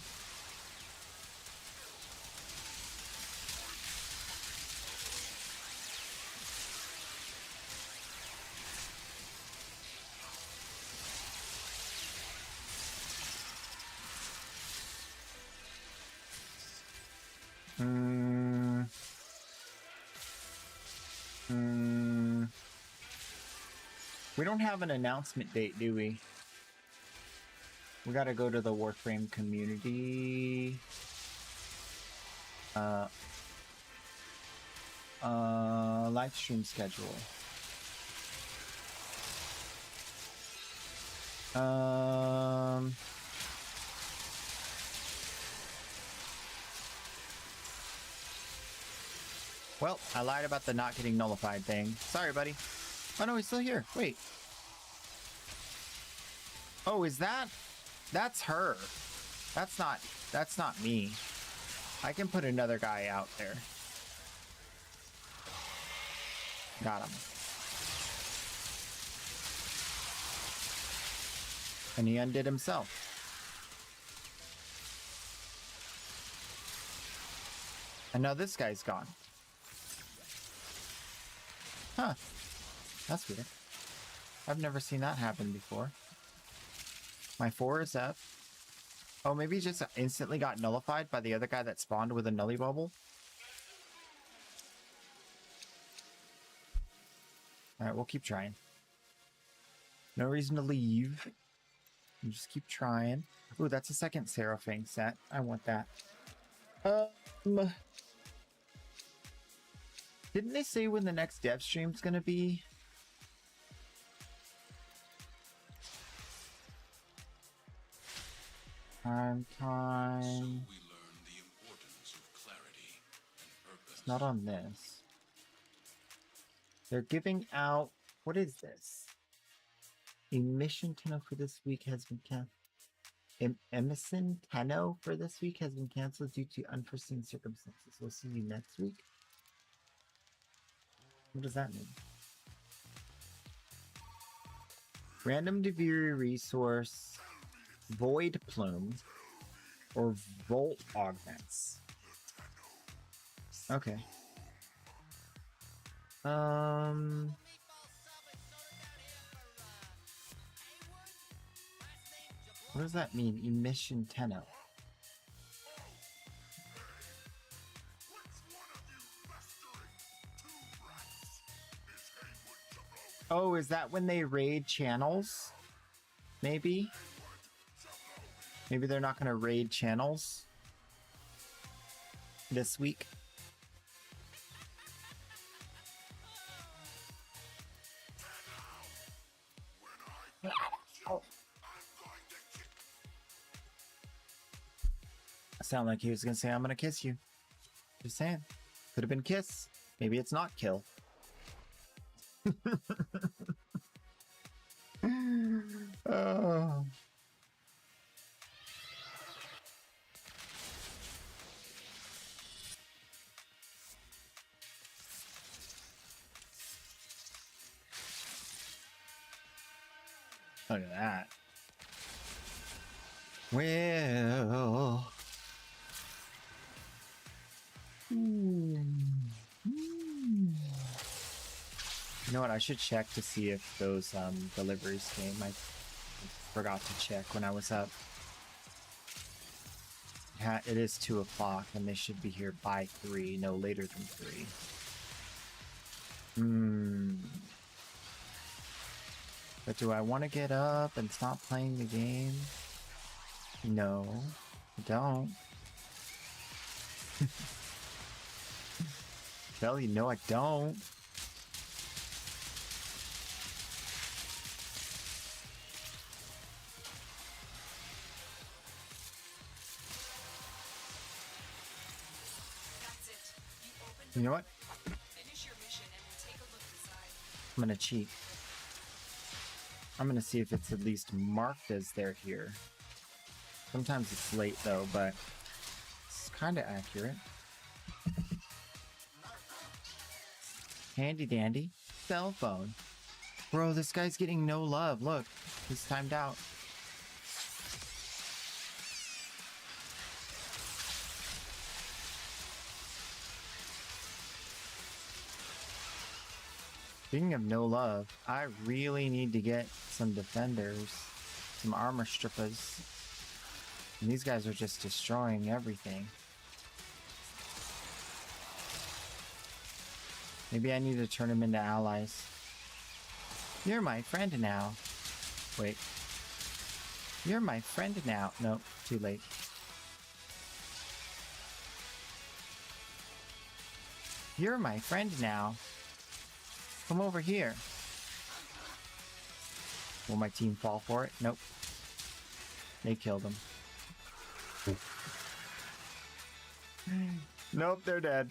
Speaker 1: We don't have an announcement date, do we? We gotta go to the Warframe community. Live stream schedule. Well, I lied about the not getting nullified thing. Sorry, buddy. Oh no, he's still here. Wait. Oh, is that? That's her. That's not me. I can put another guy out there. Got him. And he undid himself. And now this guy's gone. Huh. That's weird. I've never seen that happen before. My 4 is up. Oh, maybe he just instantly got nullified by the other guy that spawned with a nully bubble. Alright, we'll keep trying. No reason to leave. You just keep trying. Ooh, that's a second Seraphine set. I want that. Didn't they say when the next dev stream's gonna be? Time.
Speaker 4: So we learn the importance of clarity and purpose.
Speaker 1: It's not on this. They're giving out. What is this? Emission Tenno for this week has been canceled. Emission Tenno for this week has been canceled due to unforeseen circumstances. We'll see you next week. What does that mean? Random Deviri resource, Void Plume, or Volt Augments. Okay. What does that mean? Emission Tenno. Oh, is that when they raid channels? Maybe? Maybe they're not going to raid channels this week. Sound like he was going to say, I'm going to kiss you. Just saying. Could have been kiss. Maybe it's not kill. Oh. Look at that. Well. You know what? I should check to see if those deliveries came. I forgot to check when I was up. It is 2 o'clock and they should be here by 3, no later than 3. But do I want to get up and stop playing the game? No, I don't. Belly, no, I don't.
Speaker 2: That's it. You opened
Speaker 1: You know what?
Speaker 2: Finish your mission and we'll take a look inside.
Speaker 1: I'm gonna cheat. I'm gonna see if it's at least marked as they're here. Sometimes it's late though, but it's kind of accurate. Handy dandy. Cell phone. Bro, this guy's getting no love. Look, he's timed out. Speaking of no love, I really need to get some defenders, some armor strippers. And these guys are just destroying everything. Maybe I need to turn them into allies. You're my friend now. Wait. You're my friend now. Nope, too late. You're my friend now. Come over here. Will my team fall for it? Nope. They killed him. Nope, they're dead.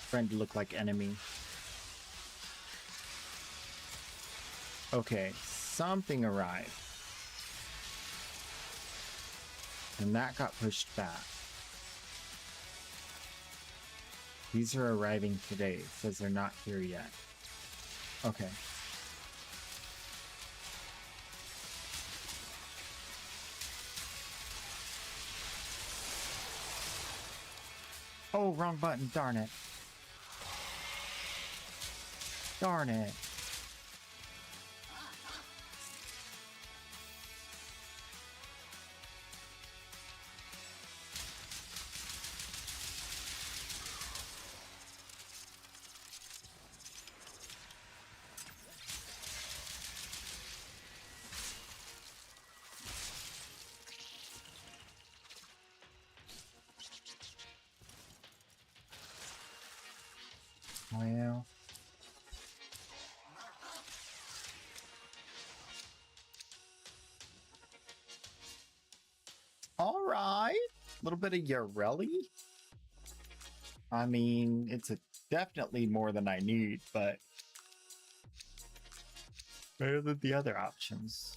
Speaker 1: Friend look like enemy. Okay, something arrived. And that got pushed back. These are arriving today. It says they're not here yet. Okay. Oh, wrong button. Darn it. Darn it. Well. All right. A little bit of Yareli. I mean, it's definitely more than I need, but better than the other options.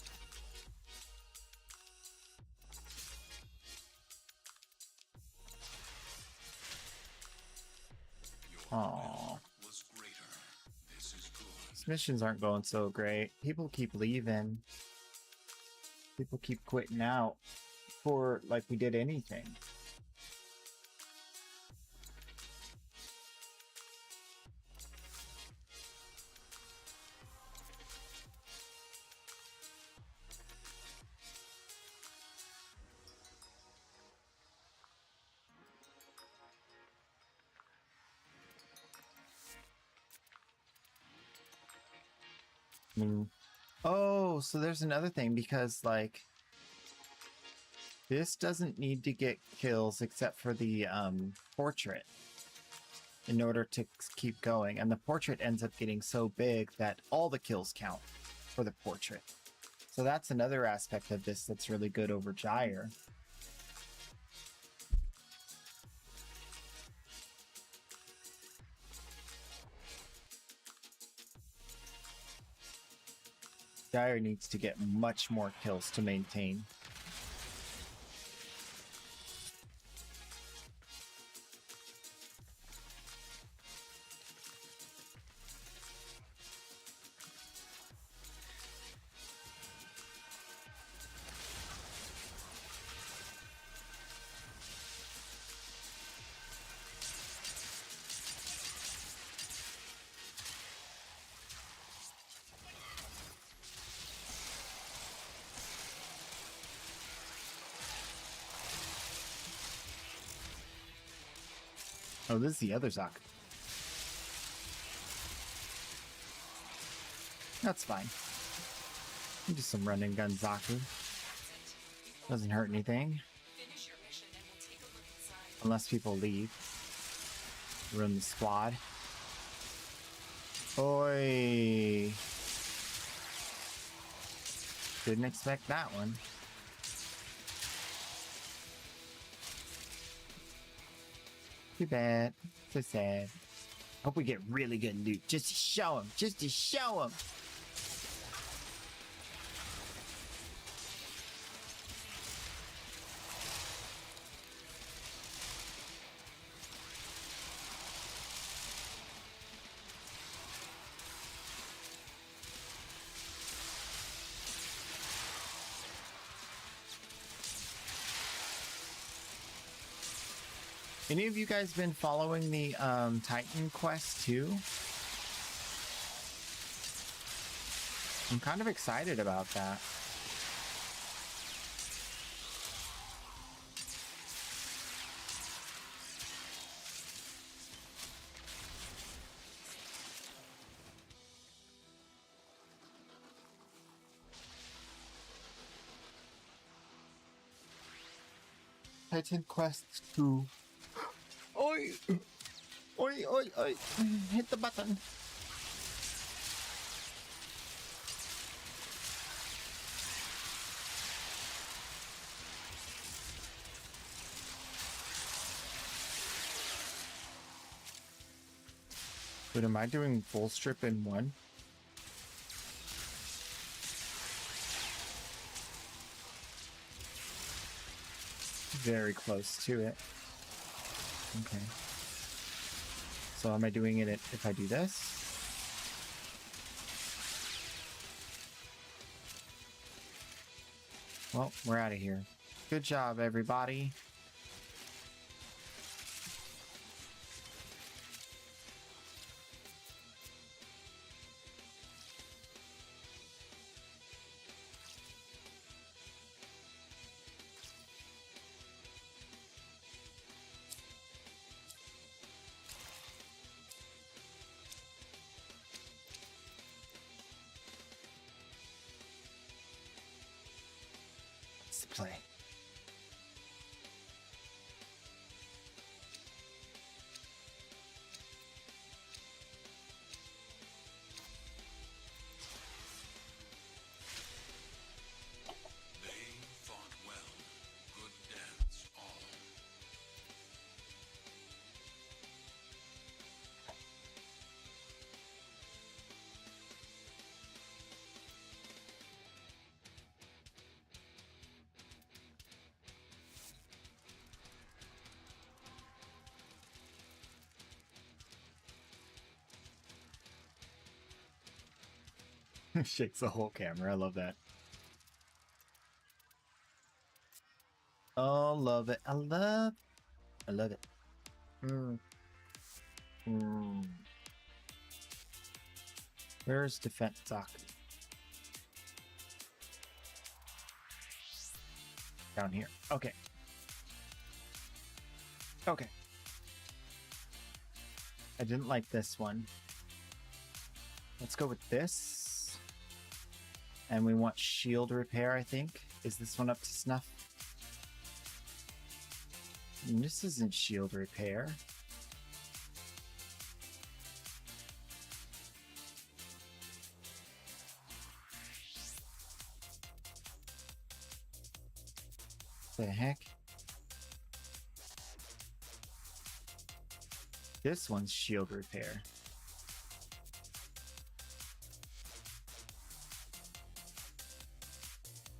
Speaker 1: Aww.
Speaker 4: Was greater. This is good.
Speaker 1: These missions aren't going so great. People keep leaving. People keep quitting out before, like, we did anything. I mean, oh, so there's another thing because, like, this doesn't need to get kills except for the portrait in order to keep going. And the portrait ends up getting so big that all the kills count for the portrait. So that's another aspect of this that's really good over Gyre. Gyre needs to get much more kills to maintain. Oh, this is the other Zaku. That's fine. Do some run and gun Zaku. Doesn't hurt anything.
Speaker 2: Finish your mission and we'll take a look inside.
Speaker 1: Unless people leave. Run the squad. Oi! Didn't expect that one. Too bad. So sad. Hope we get really good loot just to show him. Just to show him. Any of you guys been following the Titan quest too? I'm kind of excited about that. Titan Quest 2. Oi! Oi, oi, oi! Hit the button. But am I doing full strip in one? Very close to it. Okay. So am I doing it if I do this? Well, we're out of here. Good job, everybody. Let's play.
Speaker 4: They fought well. Good dance, all.
Speaker 1: Shakes the whole camera. I love that. Oh, love it. I love it. Where's defense doc? Down here. Okay. Okay. I didn't like this one. Let's go with this. And we want shield repair, I think. Is this one up to snuff? This isn't shield repair. The heck? This one's shield repair.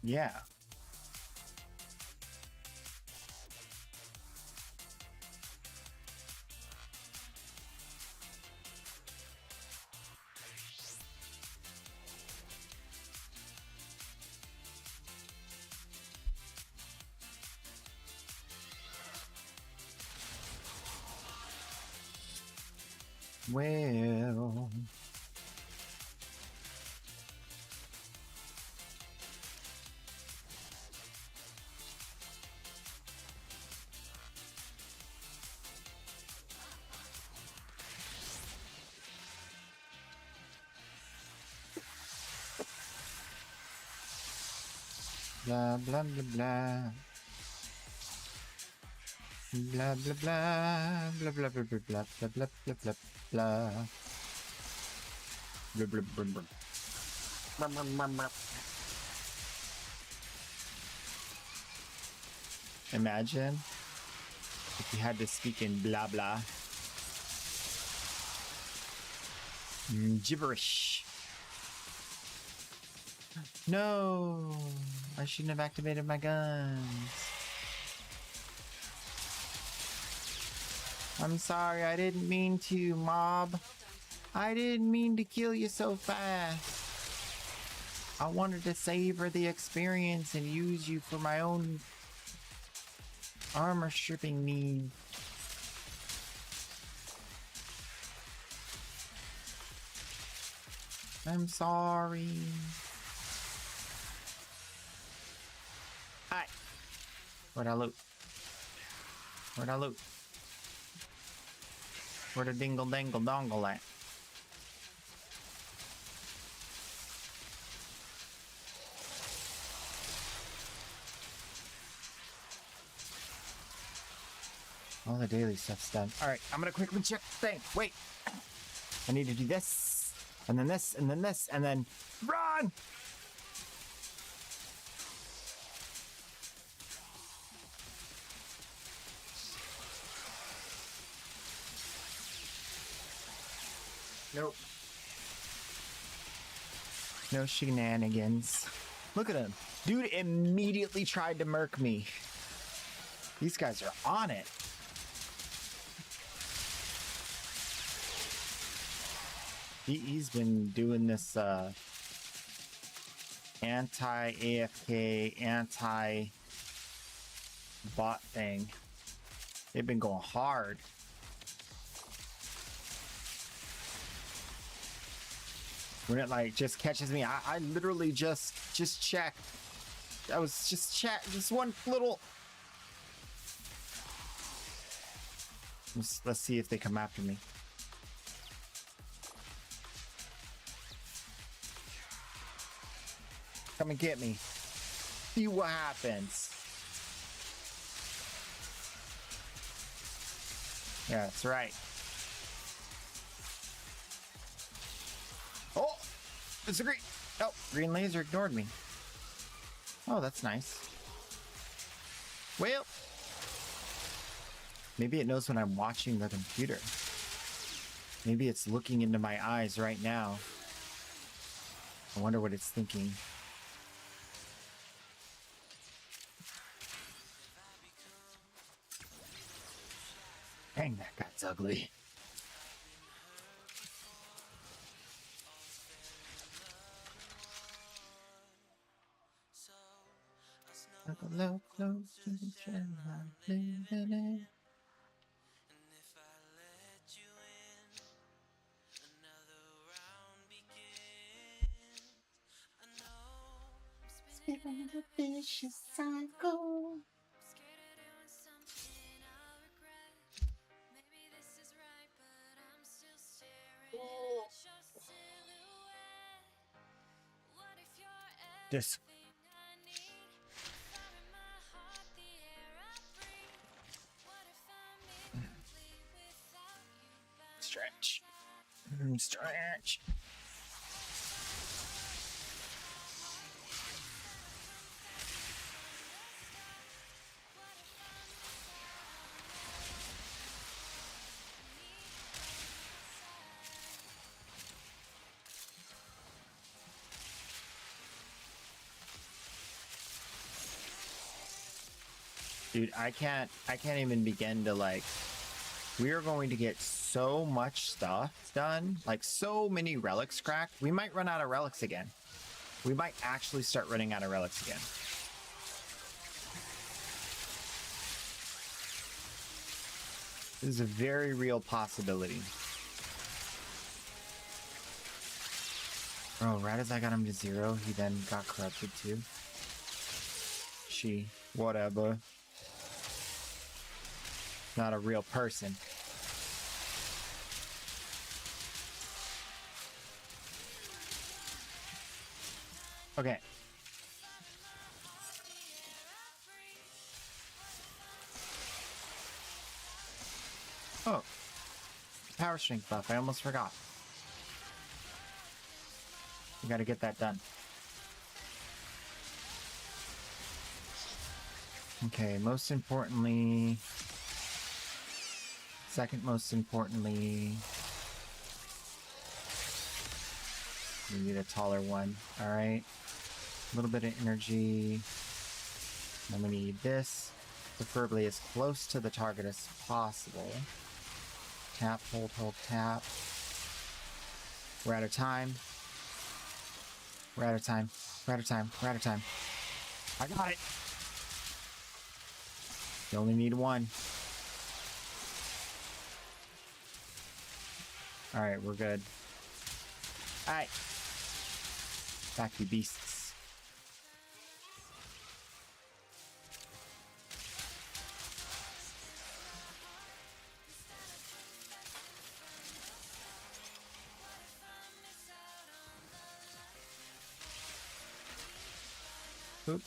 Speaker 1: Yeah. Well, blah blah blah blah. Blah blah blah blah blah blah blah blah blah blah blah blah blah. Blah blah blah blah. Blah, blah, blah, blah. Imagine if you had to speak in blah blah. Gibberish. No, I shouldn't have activated my guns. I'm sorry, I didn't mean to, mob. I didn't mean to kill you so fast. I wanted to savor the experience and use you for my own armor stripping needs. I'm sorry. Hi. Where'd I loot? Where'd I loot? Where the dingle dangle dongle at? All the daily stuff's done. All right, I'm gonna quickly check the thing. Wait, I need to do this, and then this, and then this, and then run. Nope. No shenanigans. Look at him. Dude immediately tried to murk me. These guys are on it. He's been doing this anti-AFK, anti-bot thing. They've been going hard. When it like just catches me, I literally just checked. I was just just one little. Let's see if they come after me. Come and get me. See what happens. Yeah, that's right. Oh, it's a green. Oh, green laser ignored me. Oh, that's nice. Well, maybe it knows when I'm watching the computer. Maybe it's looking into my eyes right now. I wonder what it's thinking. Dang, that guy's ugly. Look close to the trail I'm living in. Spinning a vicious cycle.
Speaker 2: Scared of doing something I'll regret. Maybe this is right, but I'm still staring at your silhouette. What if you're
Speaker 1: This
Speaker 2: everything I need? Fire in my heart, the air I breathe. What if I'm incomplete without you by my
Speaker 1: stretch.
Speaker 2: side?
Speaker 1: Stretch. Dude, I can't even begin to like, we are going to get so much stuff done, like so many relics cracked. We might run out of relics again. We might actually start running out of relics again. This is a very real possibility. Oh, right as I got him to 0, he then got corrupted too. Whatever. Not a real person. Okay. Oh. Power strength buff. I almost forgot. We gotta get that done. Okay, most importantly... Second most importantly... We need a taller one. Alright. A little bit of energy. Then we need this. Preferably as close to the target as possible. Tap, hold, tap. We're out of time. We're out of time. We're out of time. We're out of time. I got it! You only need one. Alright, we're good. Alright. Back to beasts. Oop.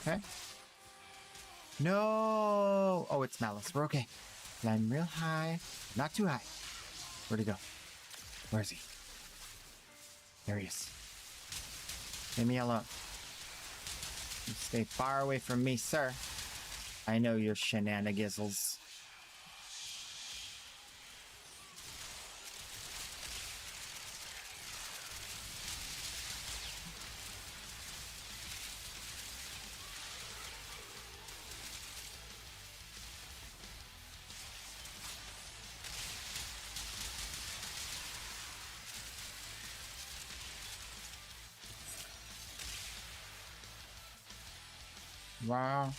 Speaker 1: Okay. No! Oh, it's Malice. We're okay. Flying real high. Not too high. Where'd he go? Where is he? There he is. Leave me alone. You stay far away from me, sir. I know your shenanigans. Wow.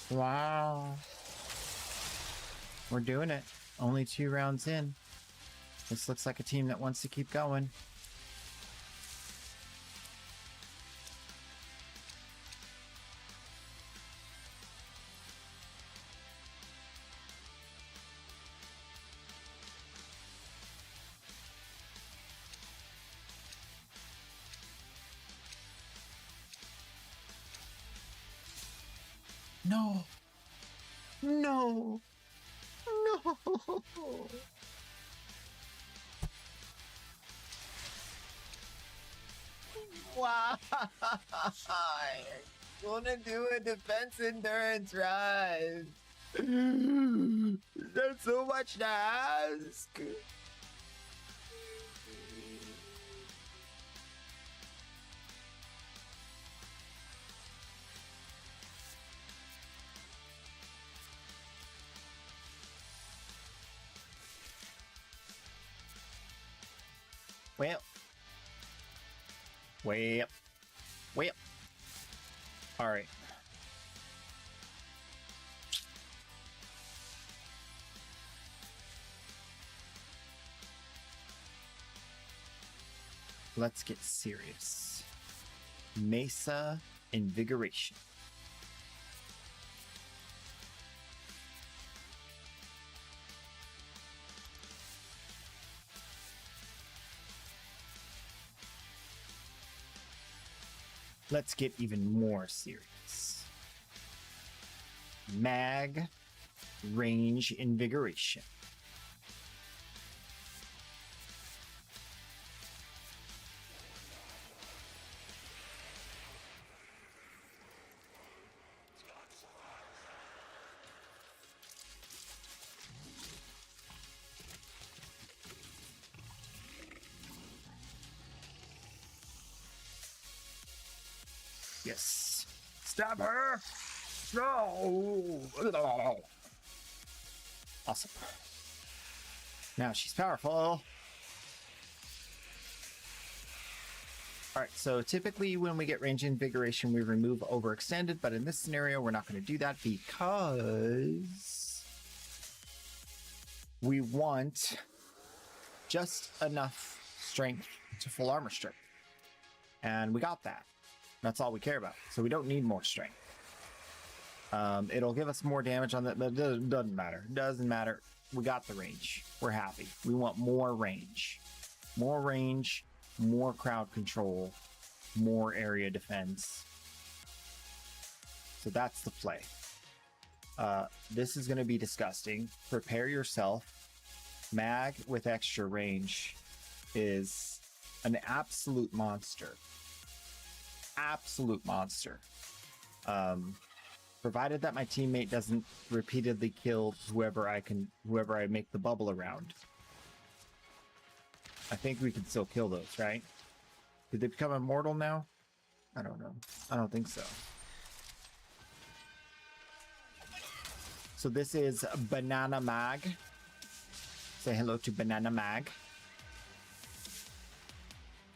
Speaker 1: Wow. We're doing it. Only 2 rounds in. This looks like a team that wants to keep going. No. No. No. Why? Gonna do a defense endurance run. That's so much to ask. Well. Well. All right. Let's get serious. Mesa Invigoration. Let's get even more serious. Mag Range Invigoration. Yes. Stab her! No! Awesome. Now she's powerful. Alright, so typically when we get range invigoration, we remove overextended, but in this scenario, we're not going to do that because we want just enough strength to full armor strip. And we got that. That's all we care about. So we don't need more strength. It'll give us more damage on that, but it doesn't matter. Doesn't matter. We got the range. We're happy. We want more range. More range, more crowd control, more area defense. So that's the play. This is going to be disgusting. Prepare yourself. Mag with extra range is an absolute monster. Absolute monster. Provided that my teammate doesn't repeatedly kill whoever I make the bubble around. I think we can still kill those, right? Did they become immortal now? I don't know. I don't think so. So this is Banana Mag. Say hello to Banana Mag.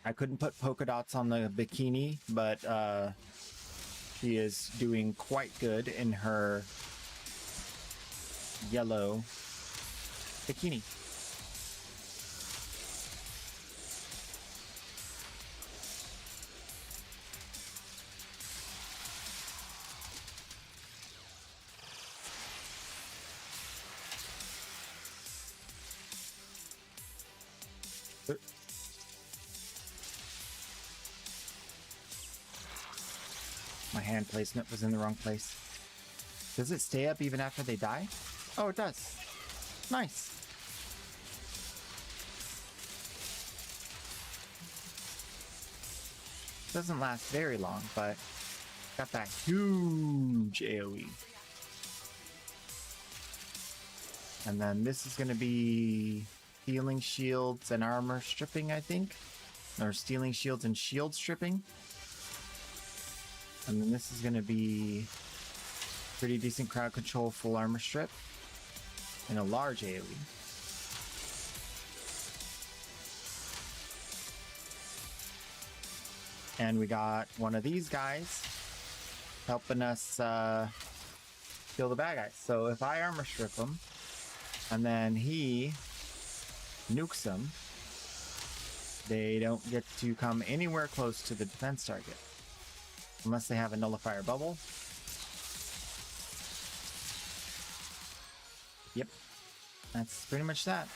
Speaker 1: I couldn't put polka dots on the bikini, but she is doing quite good in her yellow bikini. My hand placement was in the wrong place. Does it stay up even after they die? Oh, it does. Nice. Doesn't last very long, but got that huge AoE. And then this is going to be stealing shields and armor stripping, I think. Or stealing shields and shield stripping. And then this is going to be pretty decent crowd control, full armor strip, and a large AoE. And we got one of these guys helping us kill the bad guys. So if I armor strip him, and then he nukes them, they don't get to come anywhere close to the defense target. Unless they have a nullifier bubble. Yep. That's pretty much that.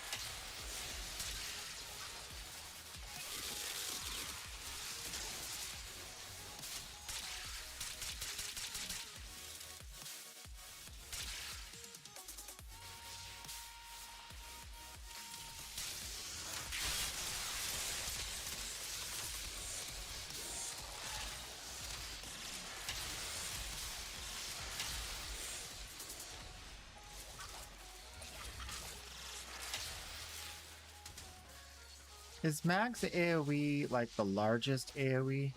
Speaker 1: Is Mag's AoE like the largest AoE?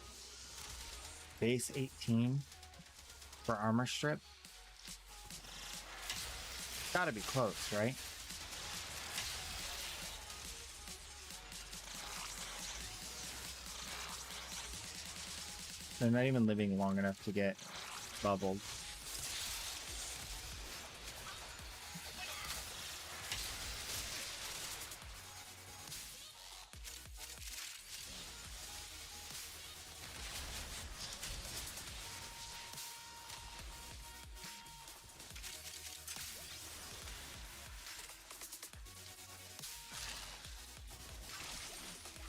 Speaker 1: Base 18 for armor strip? Gotta be close, right? They're not even living long enough to get bubbled.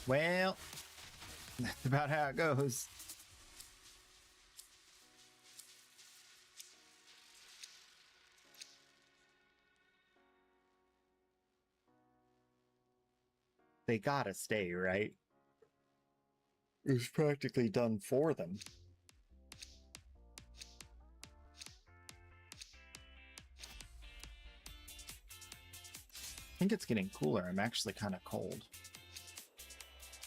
Speaker 1: Well, that's about how it goes. They gotta stay, right? It was practically done for them. I think it's getting cooler. I'm actually kind of cold.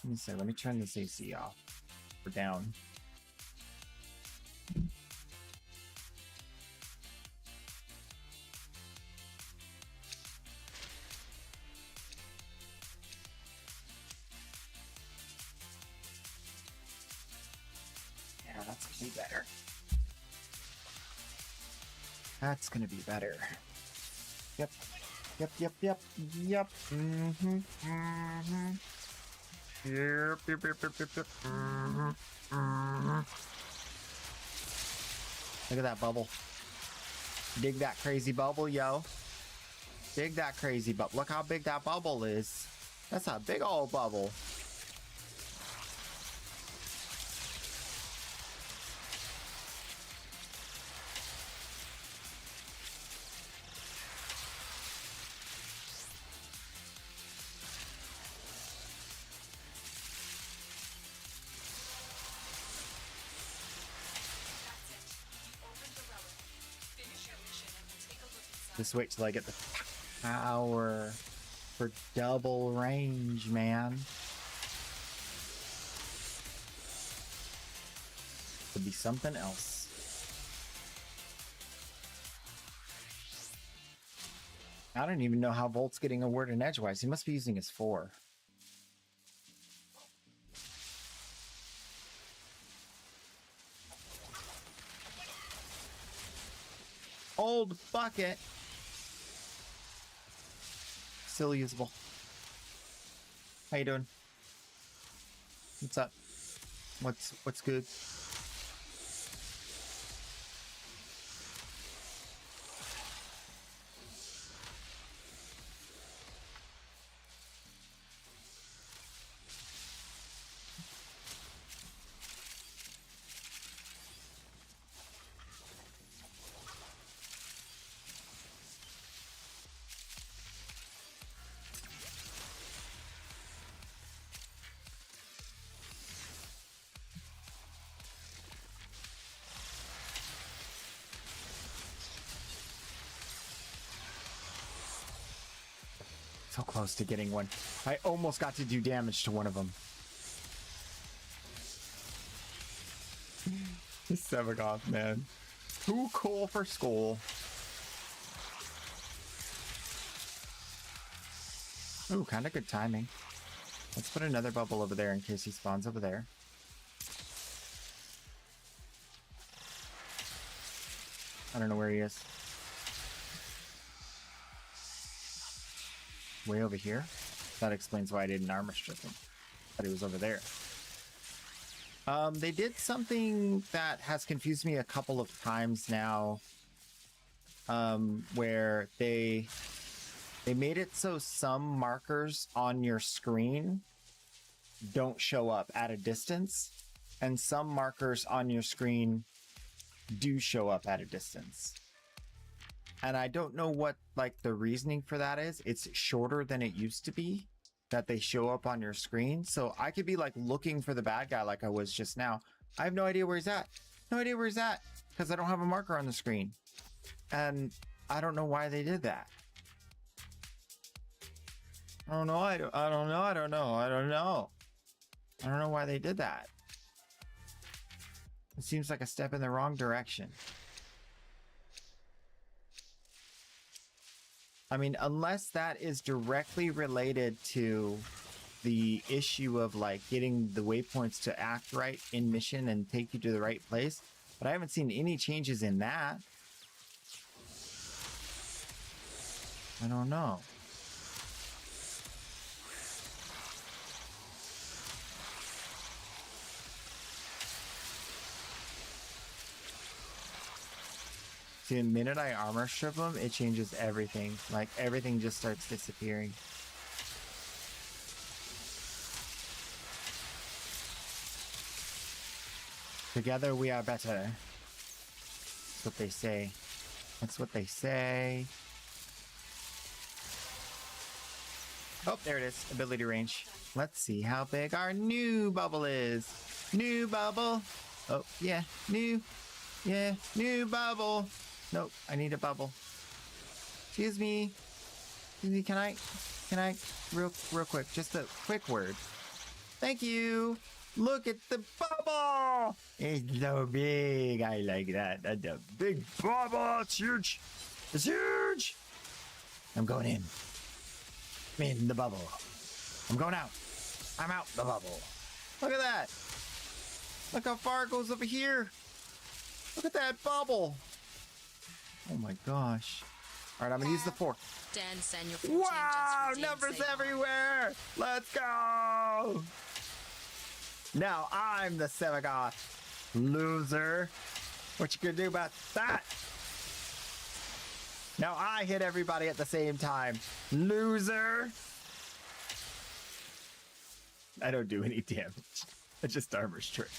Speaker 1: Let me see. Let me turn this AC off or down. Yeah, that's gonna be better. That's gonna be better. Yep. Yep, yep, yep, yep. Mm-hmm. Mm-hmm. Yep, yep, yep, yep, yep, yep. Mm-hmm. Mm-hmm. Look at that bubble. Dig that crazy bubble, yo. Dig that crazy bubble. Look how big that bubble is. That's a big old bubble. Just wait till I get the power for double range, man. Could be something else. I don't even know how Volt's getting a word in edgewise. He must be using his 4. Old bucket. Still usable. How you doing? What's up? What's good? So close to getting one. I almost got to do damage to one of them. Sevagoth, man. Too cool for school. Ooh, kind of good timing. Let's put another bubble over there in case he spawns over there. I don't know where he is. Way over here? That explains why I didn't armor strip him. But he was over there. They did something that has confused me a couple of times now. Where they made it so some markers on your screen don't show up at a distance, and some markers on your screen do show up at a distance. And I don't know what like the reasoning for that is. It's shorter than it used to be that they show up on your screen. So I could be like looking for the bad guy like I was just now. I have no idea where he's at. No idea where he's at because I don't have a marker on the screen. And I don't know why they did that. I don't know. I don't know why they did that. It seems like a step in the wrong direction. I mean, unless that is directly related to the issue of like getting the waypoints to act right in mission and take you to the right place, but I haven't seen any changes in that. I don't know. See, the minute I armor strip them, it changes everything. Like, everything just starts disappearing. Together we are better. That's what they say. That's what they say. Oh, there it is. Ability range. Let's see how big our new bubble is. New bubble. Oh, yeah. New. Yeah, new bubble. Nope, I need a bubble. Excuse me. Excuse me, can I, real quick, just a quick word. Thank you. Look at the bubble. It's so big. I like that. That's a big bubble. It's huge. It's huge. I'm going in. I'm in the bubble. I'm going out. I'm out the bubble. Look at that. Look how far it goes over here. Look at that bubble. Oh my gosh. All right, I'm gonna use the fork.
Speaker 6: Dan, send your 14
Speaker 1: Wow,
Speaker 6: just for
Speaker 1: numbers
Speaker 6: James'
Speaker 1: everywhere. Let's go. Now I'm the Sevagoth. Loser. What you gonna do about that? Now I hit everybody at the same time. Loser. I don't do any damage. I just armor strip.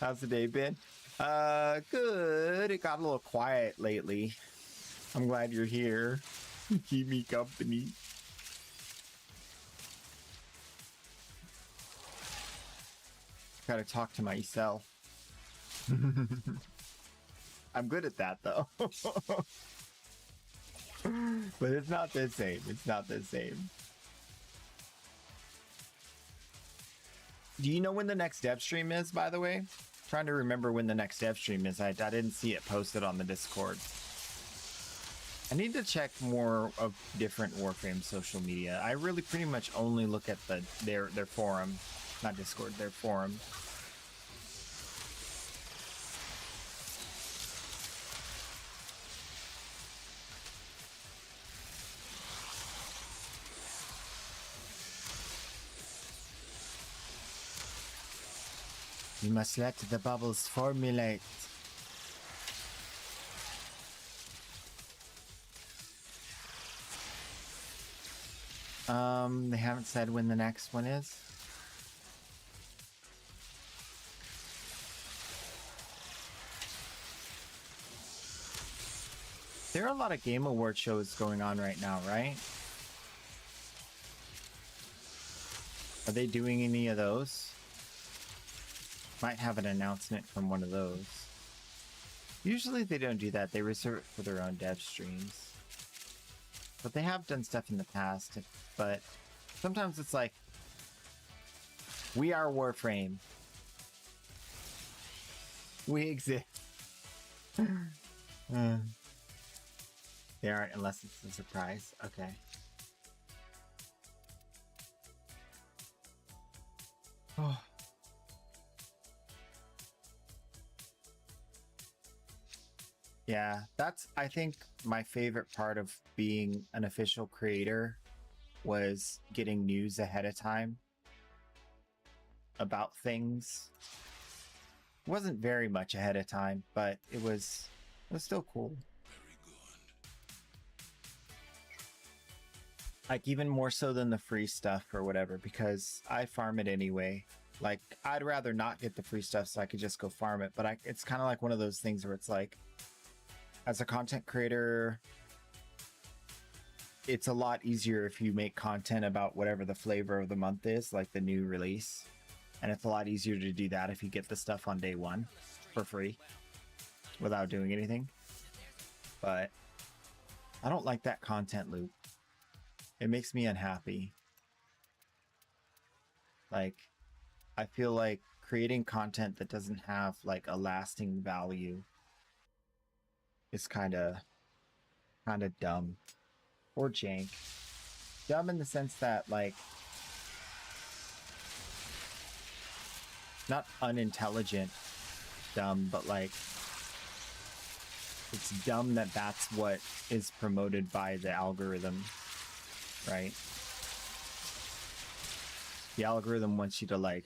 Speaker 1: How's the day been? Good. It got a little quiet lately. I'm glad you're here. Keep me company. Gotta talk to myself. I'm good at that though. But it's not the same. It's not the same. Do you know when the next dev stream is, by the way? Trying to remember when the next dev stream is. I didn't see it posted on the Discord. I need to check more of different Warframe social media. I really pretty much only look at their forum, not Discord, their forum. You must let the bubbles formulate. They haven't said when the next one is. There are a lot of Game Award shows going on right now, right? Are they doing any of those? Might have an announcement from one of those. Usually they don't do that. They reserve it for their own dev streams. But they have done stuff in the past. But sometimes it's like, we are Warframe. We exist. They aren't unless it's a surprise. Okay. Oh. Yeah, that's, I think, my favorite part of being an official creator was getting news ahead of time about things. It wasn't very much ahead of time, but it was still cool. Like, even more so than the free stuff or whatever, because I farm it anyway. Like, I'd rather not get the free stuff so I could just go farm it, but it's kind of like one of those things where it's like, as a content creator, it's a lot easier if you make content about whatever the flavor of the month is, like the new release. And it's a lot easier to do that if you get the stuff on day one for free without doing anything. But I don't like that content loop. It makes me unhappy. Like, I feel like creating content that doesn't have like a lasting value is kind of dumb or jank. Dumb in the sense that, like, not unintelligent dumb, but like, it's dumb that that's what is promoted by the algorithm, right? The algorithm wants you to like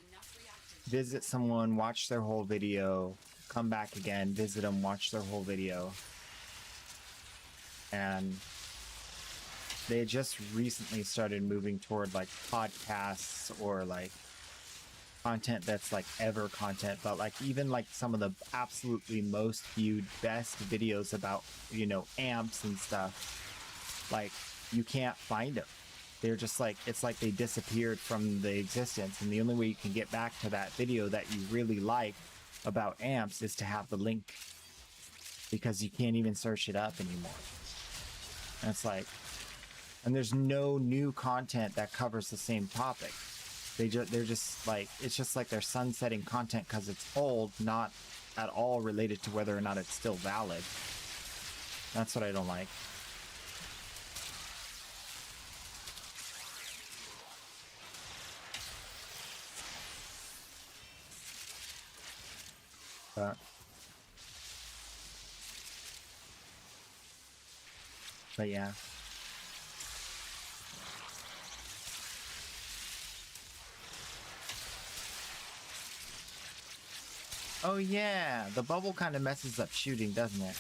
Speaker 1: visit someone, watch their whole video, come back again, visit them, watch their whole video. And they just recently started moving toward like podcasts or like content that's like ever content, but like even like some of the absolutely most viewed best videos about, you know, amps and stuff, like you can't find them. They're just like, it's like they disappeared from the existence, and the only way you can get back to that video that you really like about amps is to have the link, because you can't even search it up anymore. And it's like, and there's no new content that covers the same topic. They're just like, it's just like they're sunsetting content because it's old, not at all related to whether or not it's still valid. That's what I don't like. But yeah. Oh yeah, the bubble kind of messes up shooting, doesn't it?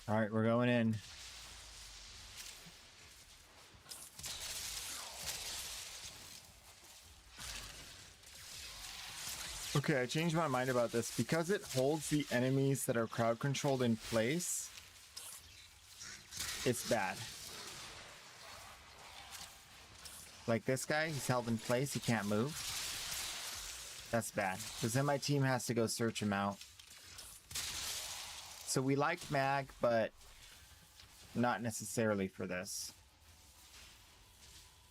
Speaker 1: All right, we're going in. Okay, I changed my mind about this. Because it holds the enemies that are crowd controlled in place, it's bad. Like this guy, he's held in place, he can't move. That's bad, because then my team has to go search him out. So we like mag, but not necessarily for this.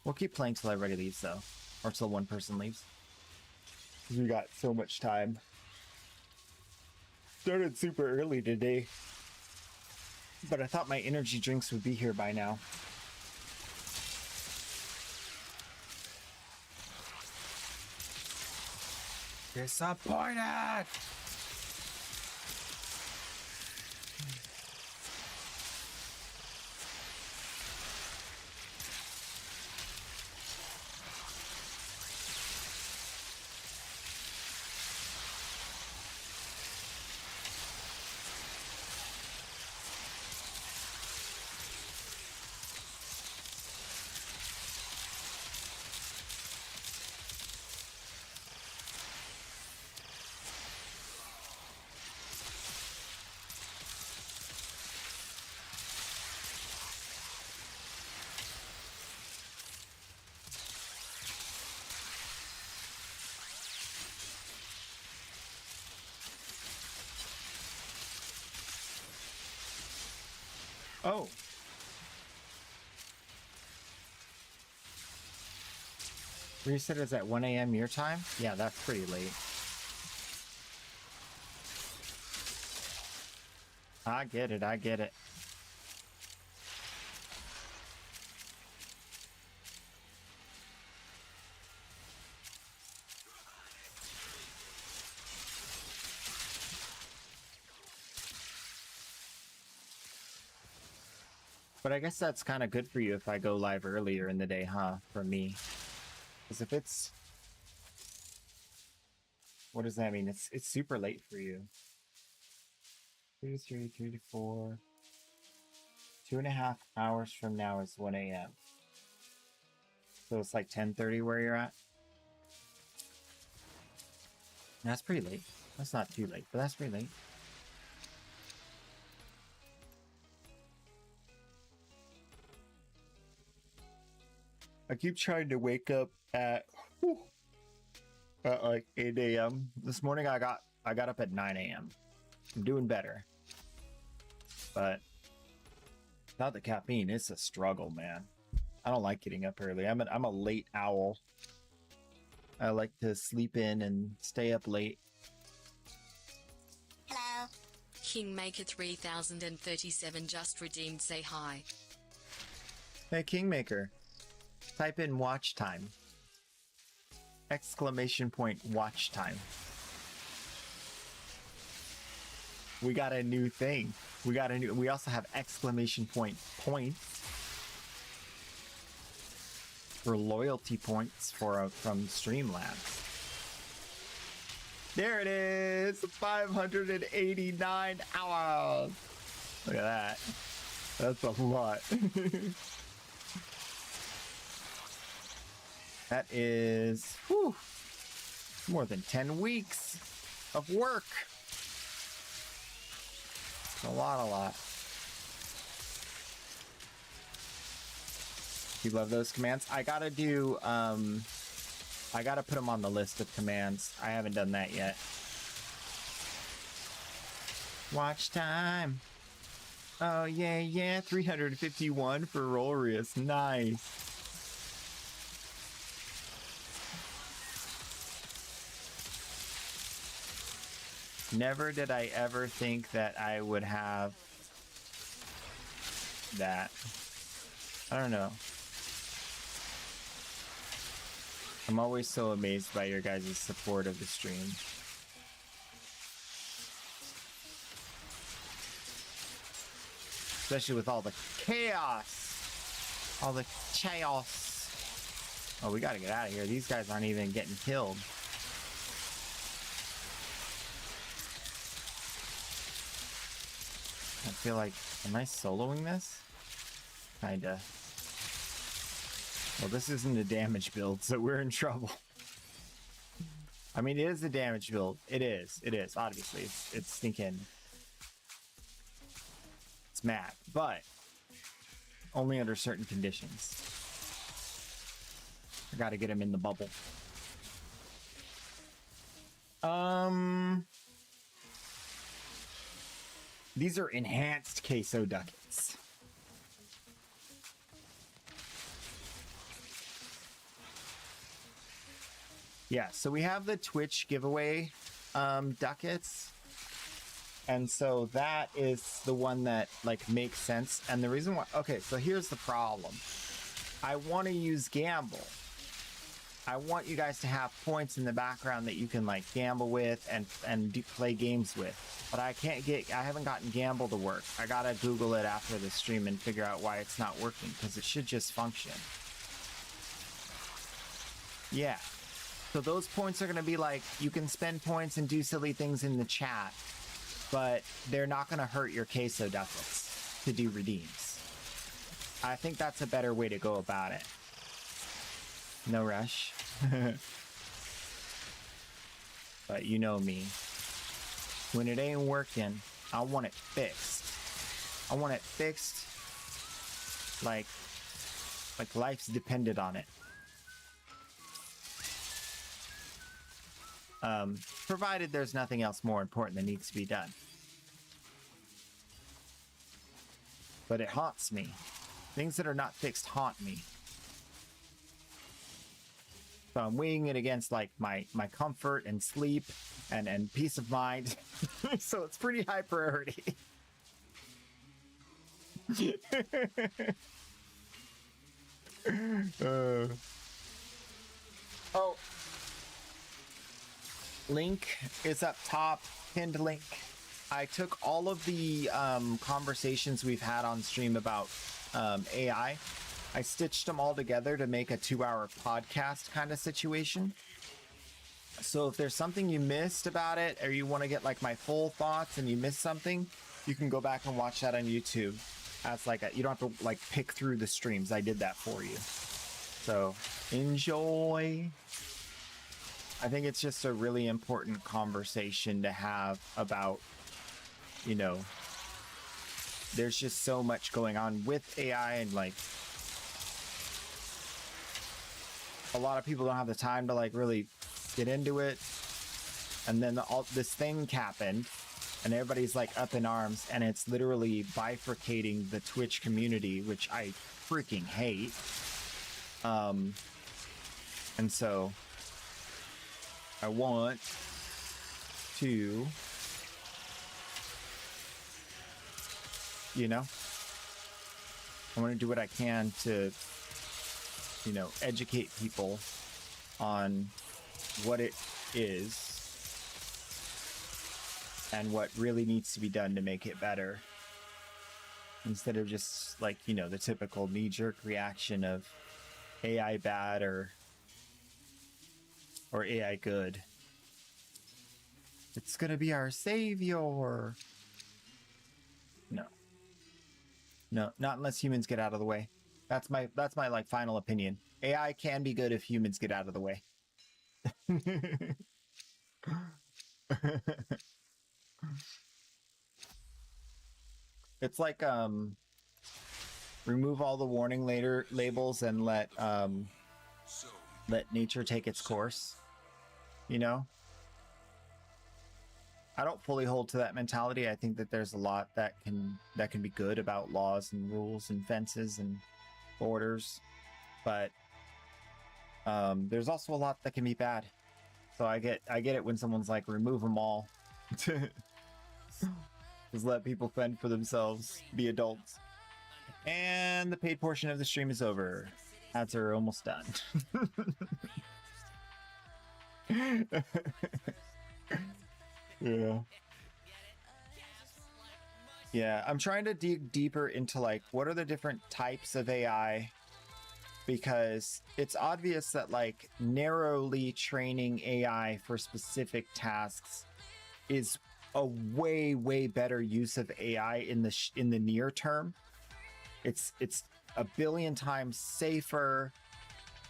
Speaker 1: We'll keep playing till everybody leaves though, or till one person leaves. We got so much time. Started super early today, but I thought my energy drinks would be here by now. Disappointed! Oh. Reset is at 1 a.m. your time? Yeah, that's pretty late. I get it, I get it. But I guess that's kind of good for you if I go live earlier in the day, huh? For me. Because if it's... What does that mean? It's super late for you. 2 to 3, 3 to 4. 2.5 hours from now is 1 a.m. So it's like 10:30 where you're at? That's pretty late. That's not too late, but that's pretty late. I keep trying to wake up at like 8 a.m. This morning I got up at 9 a.m. I'm doing better. But without the caffeine, it's a struggle, man. I don't like getting up early. I'm a late owl. I like to sleep in and stay up late.
Speaker 2: Hello.
Speaker 6: Kingmaker 3037 just redeemed. Say hi.
Speaker 1: Hey, Kingmaker. Type in watch time. Exclamation point watch time. We got a new thing. We also have exclamation point points for loyalty points from Streamlabs. There it is, 589 hours. Look at that. That's a lot. That is more than 10 weeks of work. A lot. You love those commands? I gotta do, I gotta put them on the list of commands. I haven't done that yet. Watch time. Oh, yeah. 351 for Rolrius. Nice. Never did I ever think that I would have that. I don't know. I'm always so amazed by your guys' support of the stream. Especially with all the chaos. All the chaos. Oh, we gotta get out of here. These guys aren't even getting killed. I feel like, am I soloing this? Kinda. Well, this isn't a damage build, so we're in trouble. I mean, it is a damage build. It is, obviously. It's stinking. It's mad, but only under certain conditions. I gotta get him in the bubble. These are enhanced queso ducats. Yeah, so we have the Twitch giveaway ducats. And so that is the one that like makes sense. And the reason why, okay, so here's the problem. I want to use gamble. I want you guys to have points in the background that you can like gamble with and play games with. But I haven't gotten gamble to work. I gotta Google it after the stream and figure out why it's not working, because it should just function. Yeah. So those points are gonna be like, you can spend points and do silly things in the chat, but they're not gonna hurt your queso ducats to do redeems. I think that's a better way to go about it. No rush. But you know me. When it ain't working, I want it fixed. I want it fixed like life's dependent on it. Provided there's nothing else more important that needs to be done. but it haunts me. Things that are not fixed haunt me. So I'm weighing it against like my comfort and sleep and peace of mind. So it's pretty high priority. Oh, link is up top, pinned link. I took all of the conversations we've had on stream about AI. I stitched them all together to make a 2-hour podcast kind of situation. So if there's something you missed about it, or you want to get like my full thoughts and you missed something, you can go back and watch that on YouTube. That's like you don't have to like pick through the streams. I did that for you. So enjoy. I think it's just a really important conversation to have about, you know, there's just so much going on with AI, and like a lot of people don't have the time to like really get into it. And then all this thing happened and everybody's like up in arms, and it's literally bifurcating the Twitch community, which I freaking hate. And so I want to, you know, I want to do what I can to, you know, educate people on what it is and what really needs to be done to make it better, instead of just like, you know, the typical knee-jerk reaction of AI bad or AI good. It's gonna be our savior. No, not unless humans get out of the way. That's my like final opinion. AI can be good if humans get out of the way. It's like remove all the warning labels and let nature take its course, you know? I don't fully hold to that mentality. I think that there's a lot that can be good about laws and rules and fences and borders, but there's also a lot that can be bad. So I get it when someone's like, remove them all. Just let people fend for themselves, be adults. And the paid portion of the stream is over. Ads are almost done. Yeah, I'm trying to dig deeper into like what are the different types of AI, because it's obvious that like narrowly training AI for specific tasks is a way better use of AI in the near term. It's a billion times safer,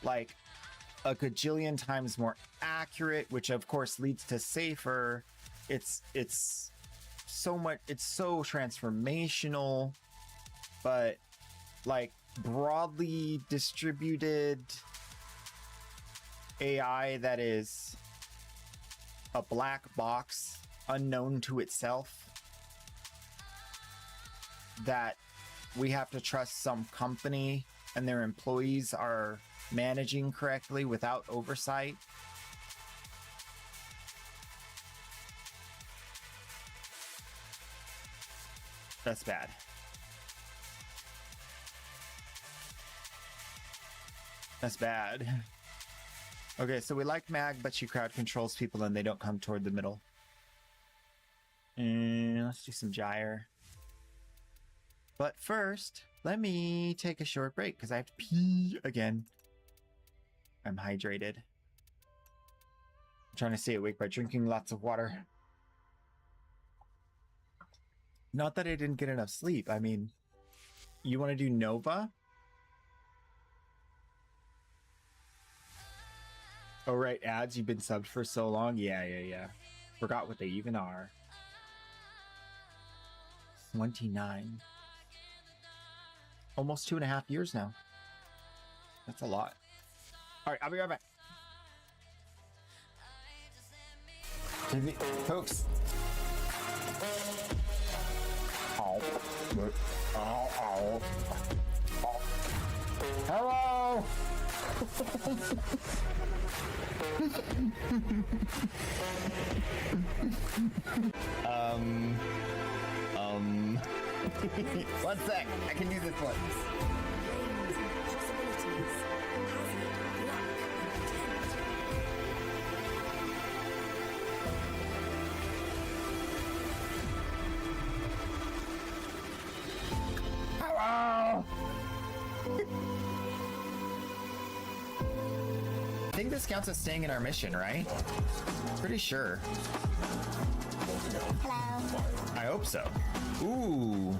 Speaker 1: like a gajillion times more accurate, which of course leads to safer. It's so much, it's so transformational, but like broadly distributed AI that is a black box unknown to itself, that we have to trust some company and their employees are managing correctly without oversight. That's bad. That's bad. Okay, so we like Mag, but she crowd controls people and they don't come toward the middle. And let's do some gyre. But first, let me take a short break because I have to pee again. I'm hydrated. I'm trying to stay awake by drinking lots of water. Not that I didn't get enough sleep. I mean, you want to do Nova? Oh, right, ads. You've been subbed for so long. Yeah. Forgot what they even are. 29. Almost 2.5 years now. That's a lot. All right, I'll be right back. Folks. Oh. Hello. One sec. I can use this one.
Speaker 2: Range and possibilities. Hazard, luck, intent.
Speaker 1: Hello. I think this counts as staying in our mission, right? Pretty sure.
Speaker 2: Hello.
Speaker 1: I hope so. Ooh.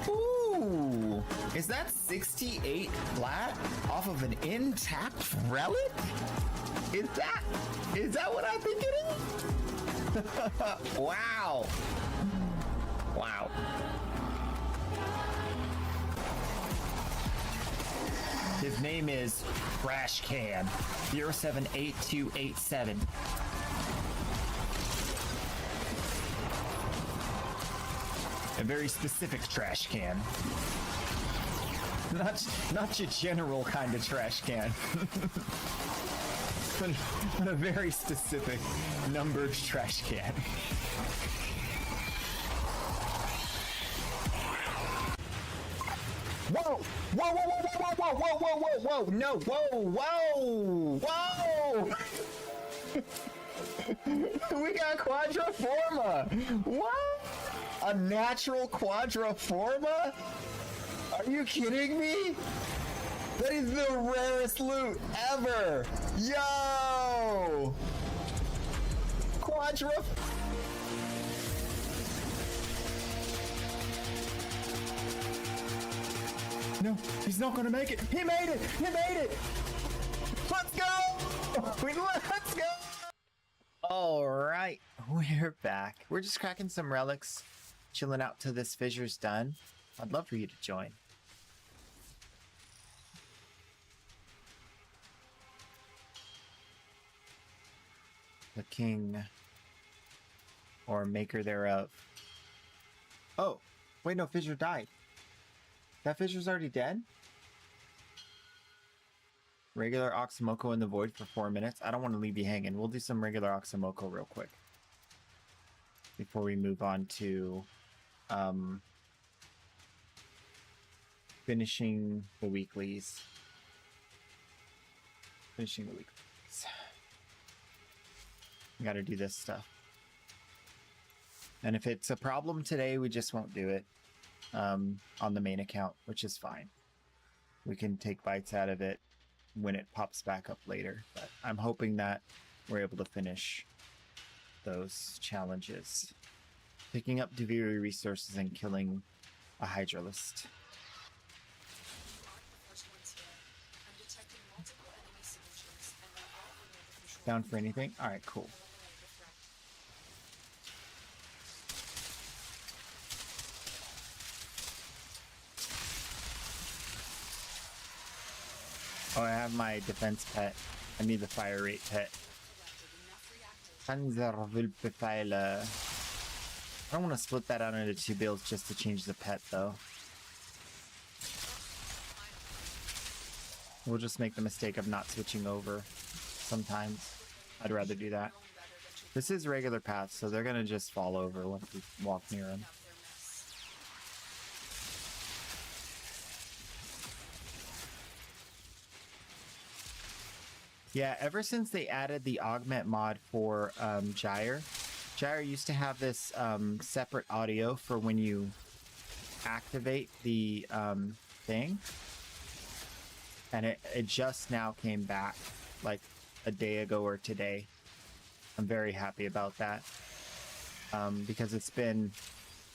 Speaker 1: Ooh. Is that 68 flat off of an intact relic? Is that what I think it is? Wow. Wow. His name is Trash Can 078287. A very specific trash can. Not your general kind of trash can. but a very specific numbered trash can. Whoa! Whoa, whoa, whoa, whoa, whoa, whoa, whoa, whoa, whoa, no, whoa, whoa, whoa! We got Quadriforma! What? A natural Quadriforma? Are you kidding me? That is the rarest loot ever! Yo! Quadriforma. No, he's not gonna make it. He made it! He made it! Let's go! Let's go! All right, we're back. We're just cracking some relics, chilling out till this fissure's done. I'd love for you to join. The king, or maker thereof. Oh, wait, no, fissure died. That fissure's already dead? Regular Oxymoko in the void for 4 minutes. I don't want to leave you hanging. We'll do some regular Oxymoko real quick before we move on to finishing the weeklies. Finishing the weeklies. We gotta do this stuff. And if it's a problem today, we just won't do it on the main account, which is fine. We can take bites out of it when it pops back up later, but I'm hoping that we're able to finish those challenges. Picking up Deviri resources and killing a Hydralist. Down for anything? Alright, cool. Oh, I have my defense pet. I need the fire rate pet. Panzerwulpefeile. I don't want to split that out into 2 builds just to change the pet, though. We'll just make the mistake of not switching over sometimes. I'd rather do that. This is regular path, so they're gonna just fall over once we walk near them. Yeah, ever since they added the augment mod for Gyre used to have this separate audio for when you activate the thing. And it just now came back, like a day ago or today. I'm very happy about that. Because it's been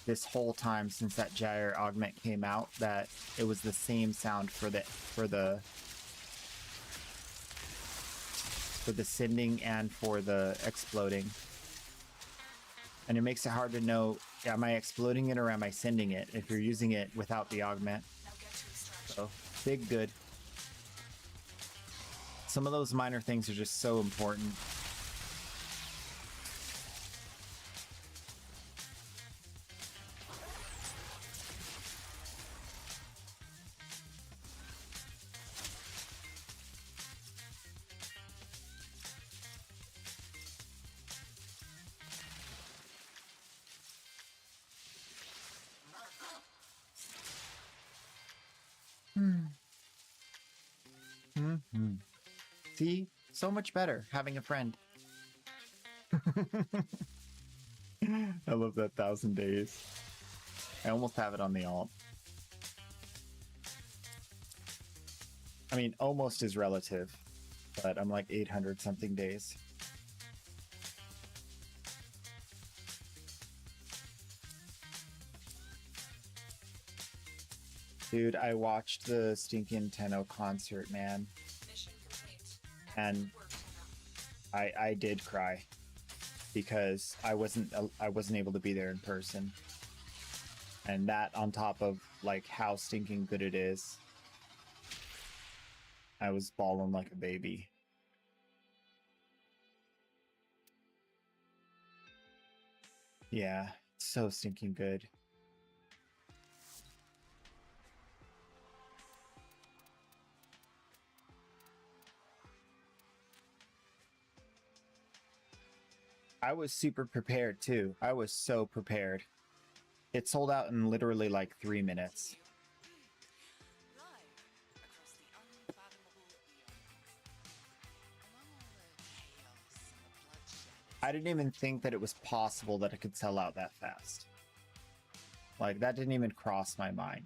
Speaker 1: this whole time since that Gyre augment came out that it was the same sound for the sending and for the exploding. And it makes it hard to know, am I exploding it or am I sending it if you're using it without the augment. So, big good. Some of those minor things are just so important. Mm-hmm. See? So much better having a friend. I love that 1,000 days. I almost have it on the alt. I mean, almost is relative, but I'm like 800 something days. Dude, I watched the Stinkin' Tenno concert, man,
Speaker 3: Mission complete.
Speaker 1: and
Speaker 3: Work, Tenno.
Speaker 1: I did cry because I wasn't able to be there in person, and that on top of like how stinking good it is, I was bawling like a baby. Yeah, it's so stinking good. I was super prepared too. I was so prepared. It sold out in literally like 3 minutes.
Speaker 2: Live across the unfathomable eon. Among all the chaos and the bloodshed,
Speaker 1: I didn't even think that it was possible that it could sell out that fast. Like, that didn't even cross my mind.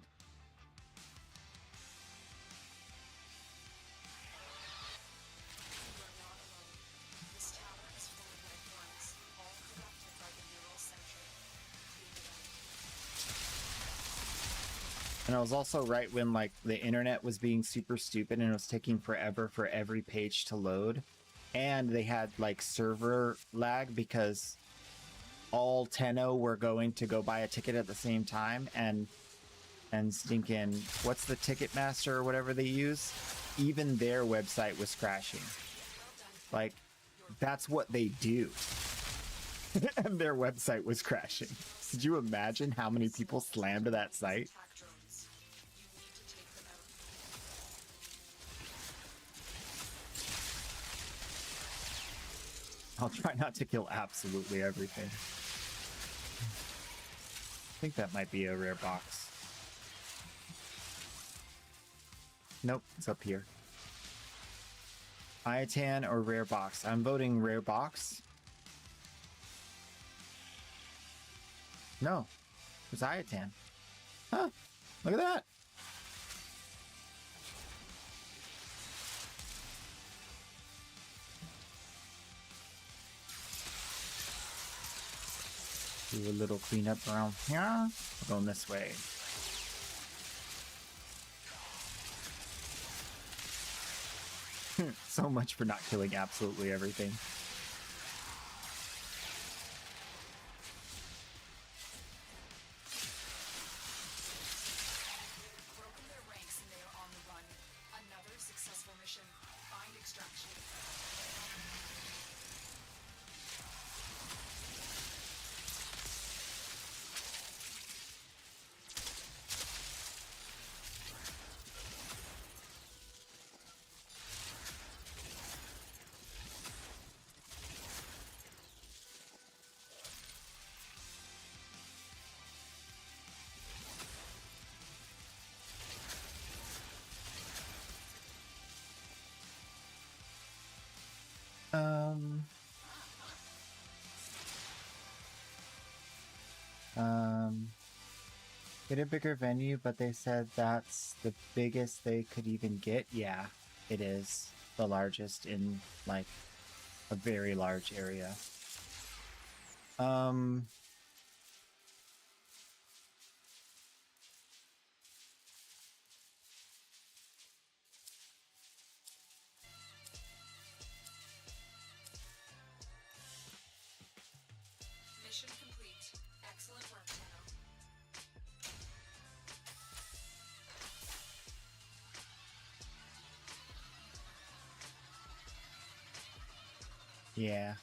Speaker 2: you are not alone. This tower is full of life forms, all corrupted by the neural century.
Speaker 1: And I was also right when like the internet was being super stupid and it was taking forever for every page to load. And they had like server lag because all Tenno were going to go buy a ticket at the same time, and stinking, what's the Ticketmaster or whatever they use? Even their website was crashing. Like, that's what they do. And their website was crashing. Could you imagine how many people slammed to that site?
Speaker 3: Attack drones. You need to take them out.
Speaker 1: I'll try not to kill absolutely everything. I think that might be a rare box. Nope, it's up here. Iatan or rare box? I'm voting rare box. No, it's Iatan. Huh, look at that. Do a little cleanup around here. We're going this way. So much for not killing absolutely everything.
Speaker 3: Broken their ranks and they are on the run. Another successful mission. Find extraction.
Speaker 1: Um, get a bigger venue, but they said that's the biggest they could even get. Yeah, it is the largest in like a very large area.
Speaker 3: Mission complete. Excellent work, Tenno.
Speaker 1: Yeah.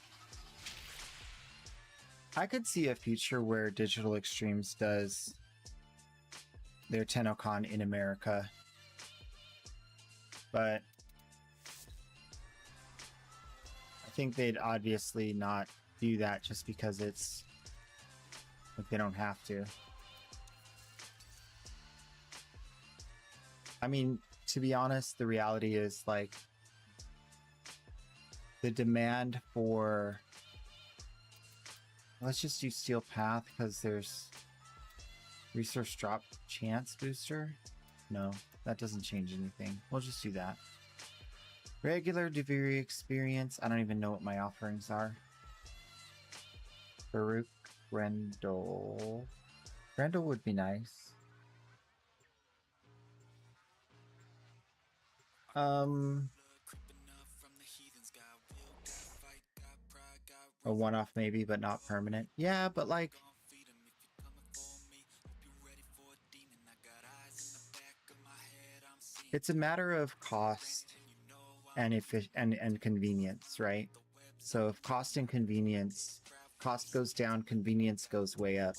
Speaker 1: I could see a future where Digital Extremes does their TennoCon in America. But I think they'd obviously not do that just because it's like they don't have to. I mean, to be honest, the reality is like the demand for, let's just do steel path because there's resource drop chance booster. No, that doesn't change anything. We'll just do that. Regular Deviri experience. I don't even know what my offerings are. Baruch Grendel. Grendel would be nice. A one-off maybe, but not permanent. Yeah, but like it's a matter of cost and and convenience, right? So if cost and convenience, cost goes down, convenience goes way up.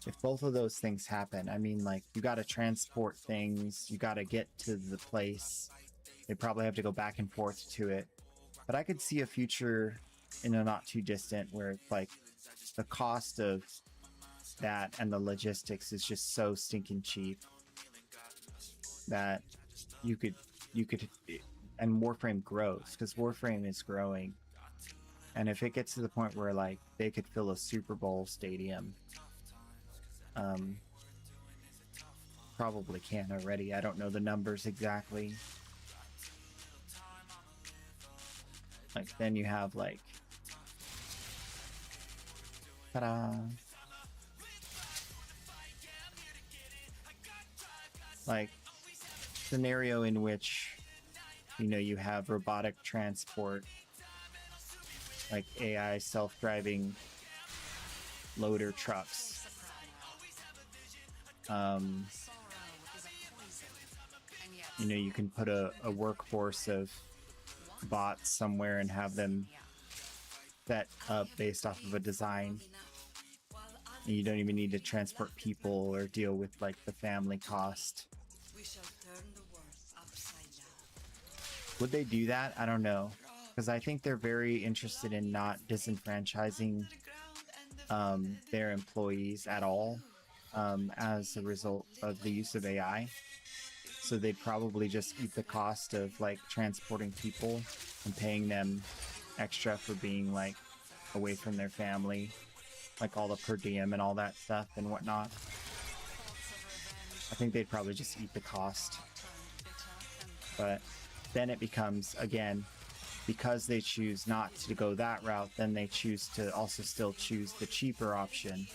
Speaker 1: If both of those things happen, I mean, like, you got to transport things, you got to get to the place. They probably have to go back and forth to it. But I could see a future in a not too distant where it's like the cost of that and the logistics is just so stinking cheap that you could, and Warframe grows because Warframe is growing. And if it gets to the point where like they could fill a Super Bowl stadium, probably can already. I don't know the numbers exactly. Like then you have like, ta-da! Like scenario in which, you know, you have robotic transport, like AI self-driving loader trucks. You know, you can put a workforce of bots somewhere and have them set up based off of a design. And you don't even need to transport people or deal with like the family cost. Would they do that? I don't know, because I think they're very interested in not disenfranchising their employees at all as a result of the use of AI. So they'd probably just eat the cost of like transporting people and paying them extra for being like away from their family, like all the per diem and all that stuff and whatnot. I think they'd probably just eat the cost. But then it becomes, again, because they choose not to go that route, then they choose to also still choose the cheaper option.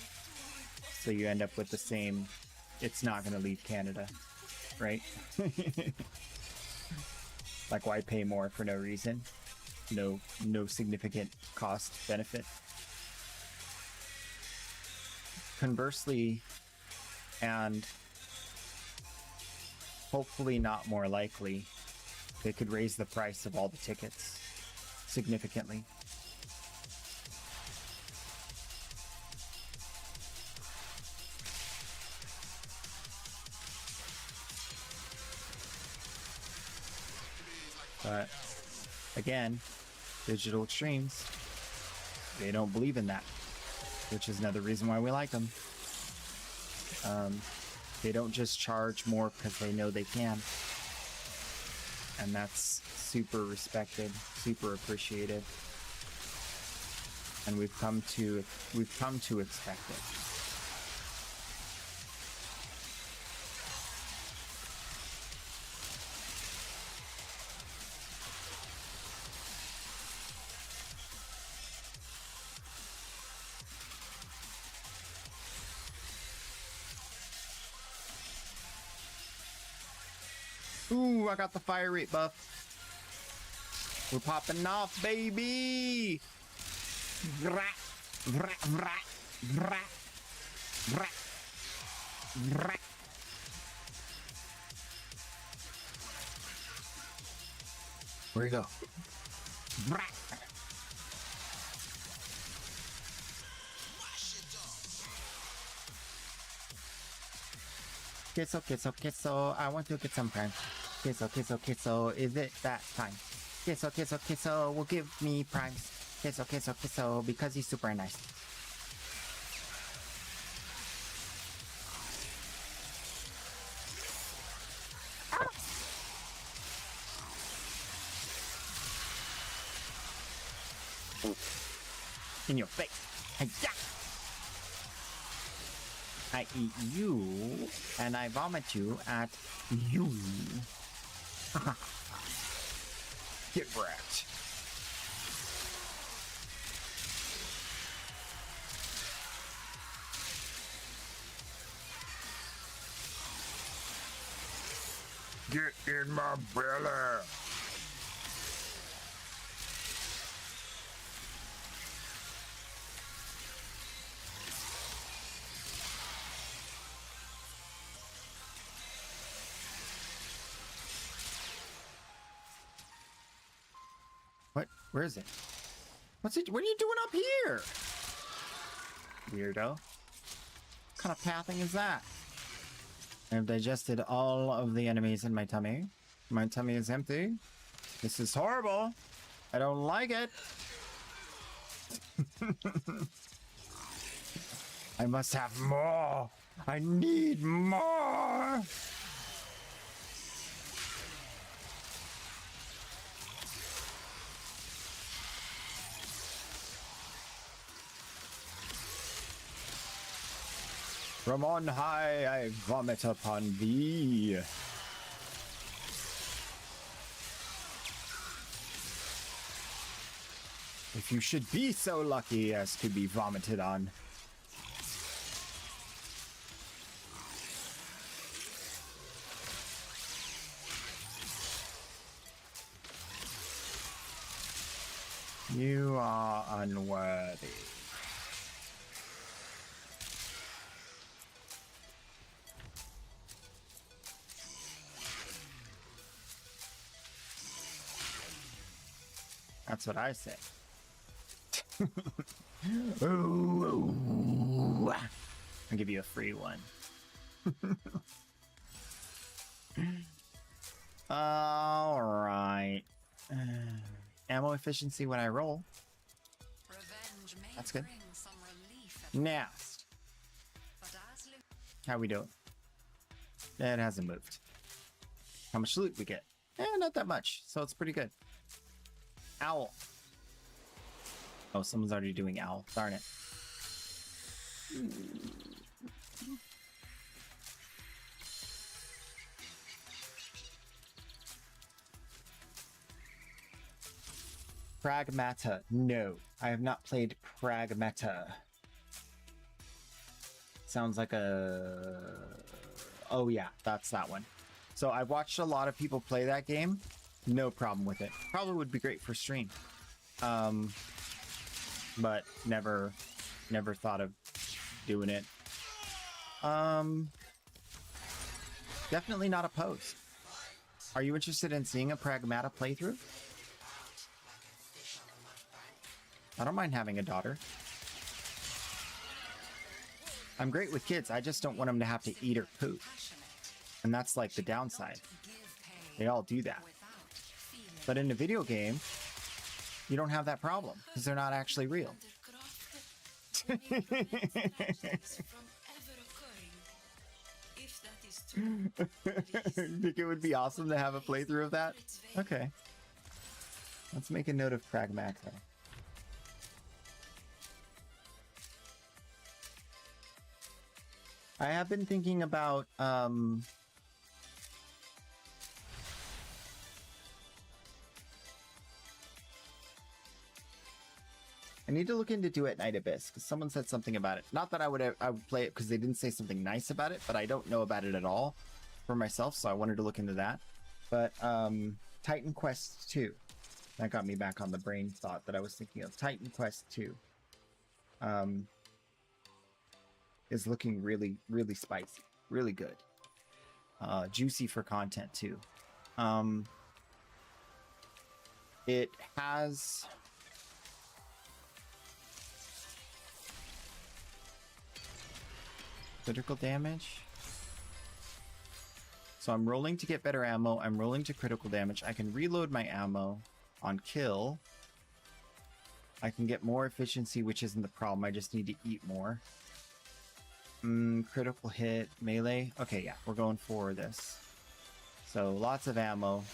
Speaker 1: So you end up with the same, it's not going to leave Canada, right? Like, why pay more for no reason? No significant cost benefit. Conversely, and hopefully not more likely, they could raise the price of all the tickets significantly. But again, digital extremes, they don't believe in that, which is another reason why we like them. They don't just charge more because they know they can. And that's super respected, super appreciated. And we've come to expect it. Ooh, I got the fire rate buff. We're popping off, baby! Vrat, vrat, vrat, vrat, vrat, vrat. Where'd he go? Vrat. Queso, I want to get some primes. Queso, is it that time? Queso will give me primes. Queso, because he's super nice. In your face. Hi-ya! I eat you, and I vomit you at you. Get wrecked. Get in my belly. What? Where is it? What's it? What are you doing up here? Weirdo. What kind of pathing is that? I've digested all of the enemies in my tummy. My tummy is empty. This is horrible. I don't like it. I must have more. I need more. From on high, I vomit upon thee. If you should be so lucky as to be vomited on. You are unworthy. That's what I say. Ooh. I'll give you a free one. All right. Ammo efficiency when I roll.
Speaker 3: Revenge may
Speaker 1: That's good.
Speaker 3: bring some relief at
Speaker 1: Next.
Speaker 3: but as Lu-
Speaker 1: How we doing? It hasn't moved. How much loot we get? Not that much, so it's pretty good. Owl. Oh, someone's already doing owl. Darn it. Pragmata. No, I have not played Pragmata. Sounds like a... Oh yeah, that's that one. So I've watched a lot of people play that game. No problem with it. Probably would be great for stream. But never thought of doing it. Definitely not opposed. Are you interested in seeing a Pragmata playthrough? I don't mind having a daughter. I'm great with kids. I just don't want them to have to eat or poop. And that's like the downside. They all do that. But in a video game, you don't have that problem because they're not actually real.
Speaker 2: From ever occurring. If that is true,
Speaker 1: Think it would be awesome to have a playthrough of that? Okay. Let's make a note of Pragmata. I have been thinking about I need to look into Do It Night Abyss because someone said something about it. Not that I would play it because they didn't say something nice about it, but I don't know about it at all for myself, so I wanted to look into that. But Titan Quest 2. That got me back on the brain thought that I was thinking of. Titan Quest 2. Is looking really, really spicy. Really good. Juicy for content too. It has... critical damage. So I'm rolling to get better ammo. I'm rolling to critical damage. I can reload my ammo on kill. I can get more efficiency, which isn't the problem. I just need to eat more. Critical hit, melee. Okay, yeah, we're going for this. So lots of ammo.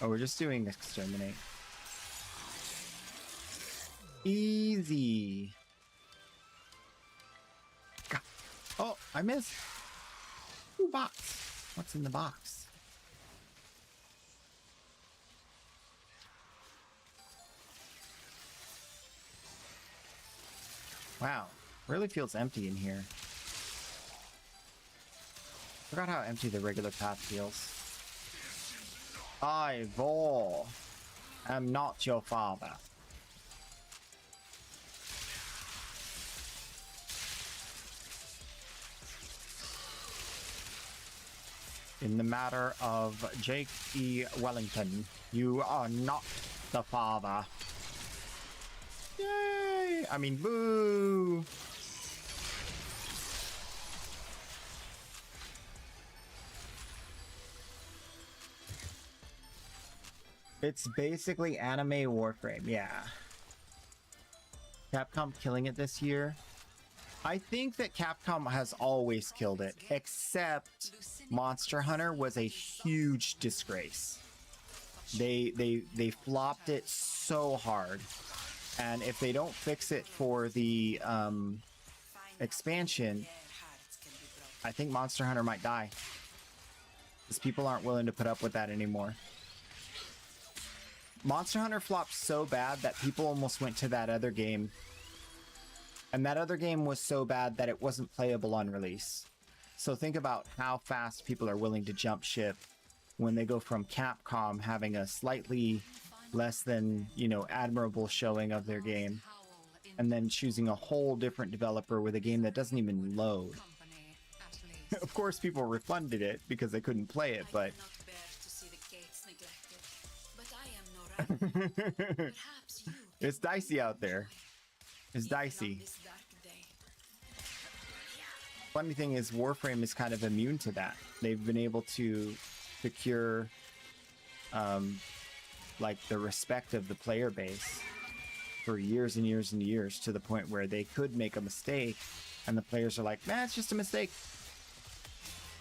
Speaker 1: Oh, we're just doing exterminate. Easy. God. Oh, I missed. Ooh, box. What's in the box? Wow, really feels empty in here. Forgot how empty the regular path feels. I, Vor, am not your father. In the matter of Jake E. Wellington, you are not the father. Yay! I mean, boo! It's basically anime Warframe, yeah. Capcom killing it this year. I think that Capcom has always killed it, except Monster Hunter was a huge disgrace. They flopped it so hard, and if they don't fix it for the expansion, I think Monster Hunter might die, because people aren't willing to put up with that anymore. Monster Hunter flopped so bad that people almost went to that other game. And that other game was so bad that it wasn't playable on release. So think about how fast people are willing to jump ship when they go from Capcom having a slightly less than, you know, admirable showing of their game, and then choosing a whole different developer with a game that doesn't even load. Of course, people refunded it because they couldn't play it, but it's dicey out there. It's dicey. Funny thing is, Warframe is kind of immune to that. They've been able to secure, like, the respect of the player base for years and years and years, to the point where they could make a mistake, and the players are like, "Man, it's just a mistake.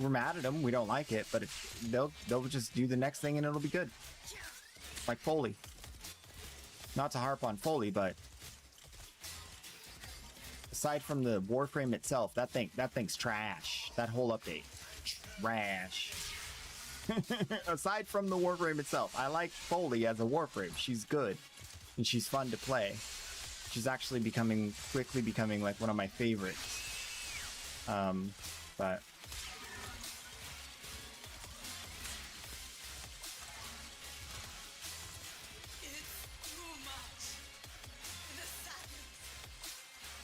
Speaker 1: We're mad at them. We don't like it, but they'll just do the next thing, and it'll be good." Like Foley. Not to harp on Foley, but aside from the Warframe itself, that thing's trash. That whole update, trash. Aside from the Warframe itself, I like Foley as a Warframe. She's good, and she's fun to play. She's actually quickly becoming like one of my favorites. But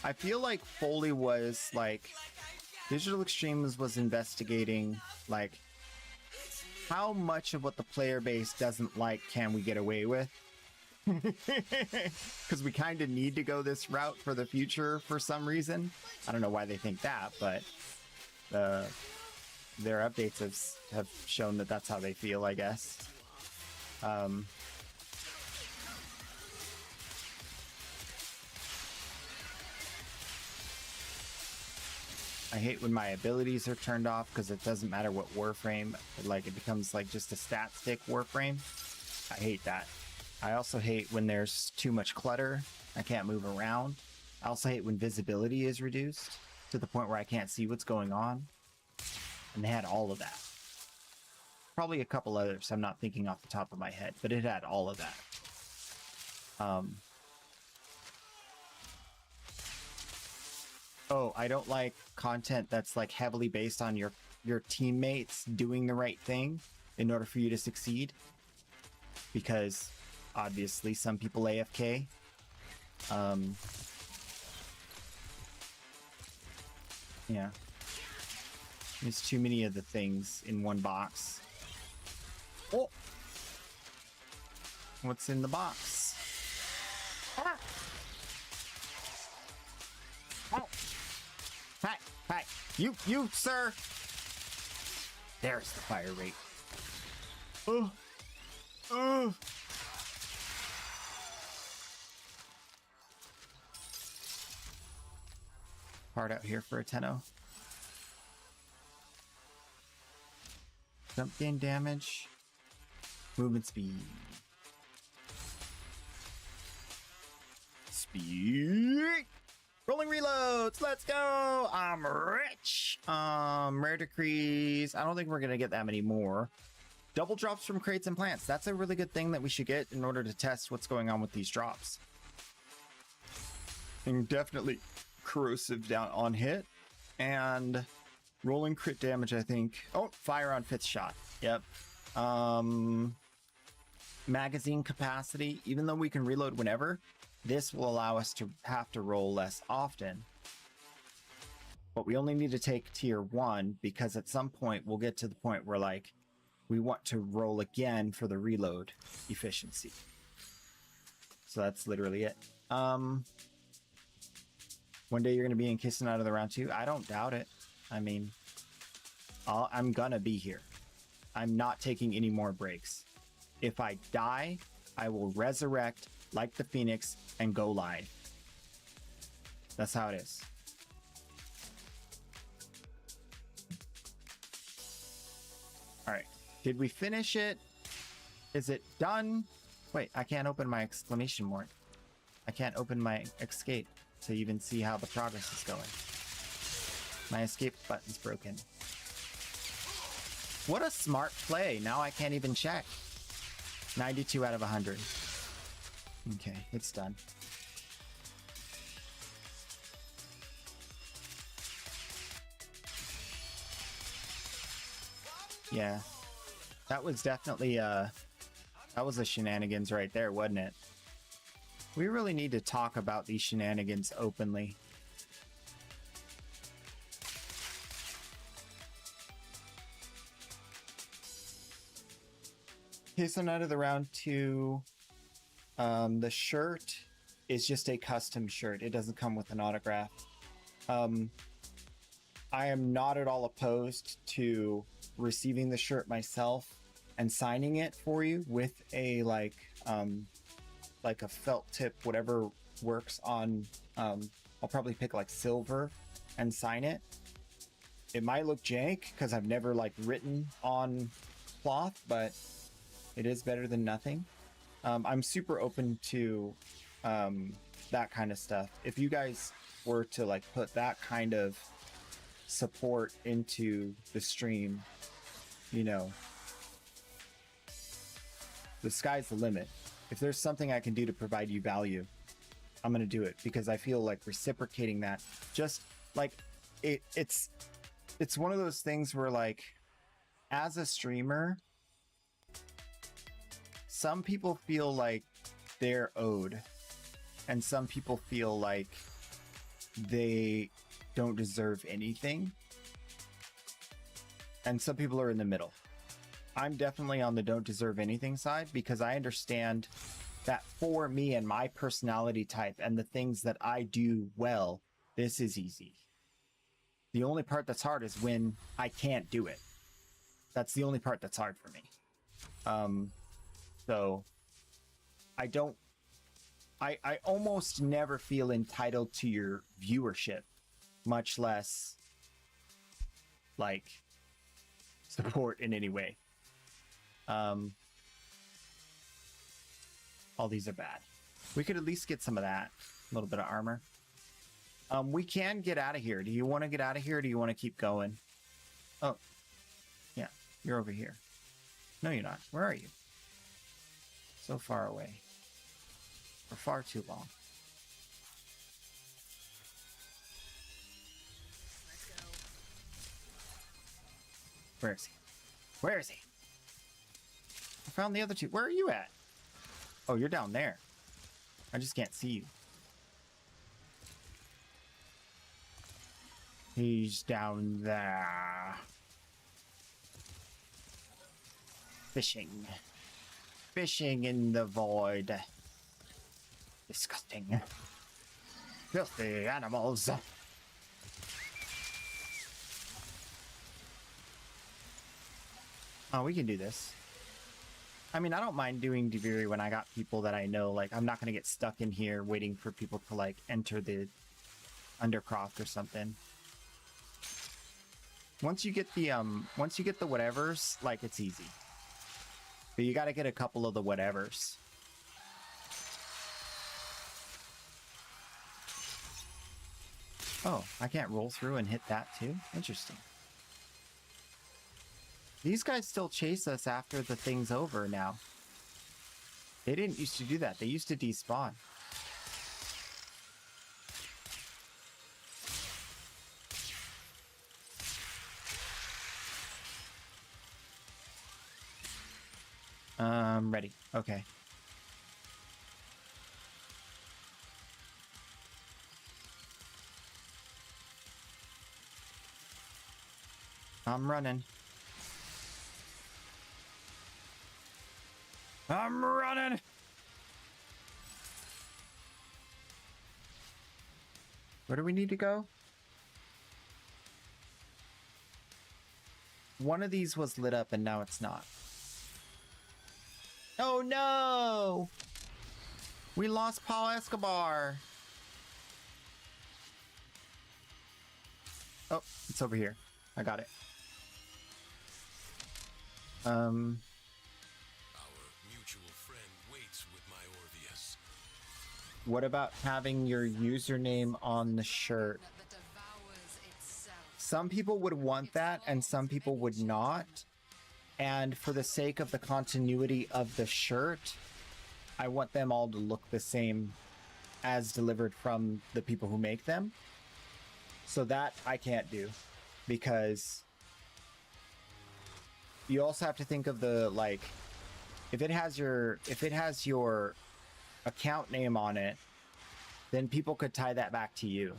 Speaker 1: I feel like Foley was like, Digital Extremes was investigating like how much of what the player base doesn't like can we get away with? Because we kind of need to go this route for the future for some reason. I don't know why they think that, but their updates have shown that that's how they feel, I guess. I hate when my abilities are turned off, because it doesn't matter what Warframe, like it becomes like just a stat stick Warframe. I hate that. I also hate when there's too much clutter. I can't move around. I also hate when visibility is reduced to the point where I can't see what's going on. And they had all of that. Probably a couple others I'm not thinking off the top of my head, but it had all of that. Oh, I don't like content that's like heavily based on your teammates doing the right thing in order for you to succeed. Because obviously some people AFK. Yeah. There's too many of the things in one box. Oh! What's in the box? Ah! Oh! Hey! You, sir! There's the fire rate. Oh! Oh! Hard out here for a 10-0. Jump gain damage. Movement speed. Speed. Rolling reloads. Let's go. I'm rich. Rare decrees. I don't think we're gonna get that many more. Double drops from crates and plants. That's a really good thing that we should get in order to test what's going on with these drops. And definitely corrosive down on hit. And rolling crit damage, I think. Oh, fire on 5th shot. Yep. Magazine capacity. Even though we can reload whenever, this will allow us to have to roll less often. But we only need to take tier 1 because at some point we'll get to the point where like we want to roll again for the reload efficiency. So that's literally it. One day you're going to be in Kissing out of the round 2. I don't doubt it. I mean, I'm going to be here. I'm not taking any more breaks. If I die, I will resurrect like the Phoenix and go live. That's how it is. All right. Did we finish it? Is it done? Wait, I can't open my exclamation mark. I can't open my escape to even see how the progress is going. My escape button's broken. What a smart play. Now I can't even check. 92 out of 100. Okay, it's done. Yeah. That was definitely that was a shenanigans right there, wasn't it? We really need to talk about these shenanigans openly. Okay, so now to the round 2. The shirt is just a custom shirt. It doesn't come with an autograph. I am not at all opposed to receiving the shirt myself and signing it for you with a like a felt tip, whatever works on. I'll probably pick like silver and sign it. It might look jank because I've never like written on cloth, but it is better than nothing. I'm super open to that kind of stuff. If you guys were to like put that kind of support into the stream, you know, the sky's the limit. If there's something I can do to provide you value, I'm gonna do it because I feel like reciprocating that, just like it's one of those things where like as a streamer, some people feel like they're owed and some people feel like they don't deserve anything, and some people are in the middle. I'm definitely on the don't deserve anything side because I understand that for me and my personality type and the things that I do well, this is easy. The only part that's hard is when I can't do it. That's the only part that's hard for me. So I almost never feel entitled to your viewership, much less like support in any way. All these are bad. We could at least get some of that. A little bit of armor. We can get out of here. Do you want to get out of here or do you want to keep going? Oh, yeah, you're over here. No, you're not. Where are you? So far away. For far too long. Where is he? Where is he? I found the other two. Where are you at? Oh, you're down there. I just can't see you. He's down there. Fishing. Fishing in the void. Disgusting. Filthy animals. Oh, we can do this. I mean, I don't mind doing Deviri when I got people that I know. Like, I'm not going to get stuck in here waiting for people to, like, enter the Undercroft or something. Once you get the whatevers, like, it's easy. But you got to get a couple of the whatevers. Oh, I can't roll through and hit that too? Interesting. These guys still chase us after the thing's over now. They didn't used to do that. They used to despawn. Ready. Okay. I'm running. I'm running! Where do we need to go? One of these was lit up and now it's not. Oh no! We lost Paul Escobar. Oh, it's over here. I got it.
Speaker 7: Our mutual friend waits with my Orvius.
Speaker 1: What about having your username on the shirt?
Speaker 2: That devours itself.
Speaker 1: Some people would want that and some people would not. And for the sake of the continuity of the shirt, I want them all to look the same as delivered from the people who make them. So that I can't do, because you also have to think of the, like, if it has your account name on it, then people could tie that back to you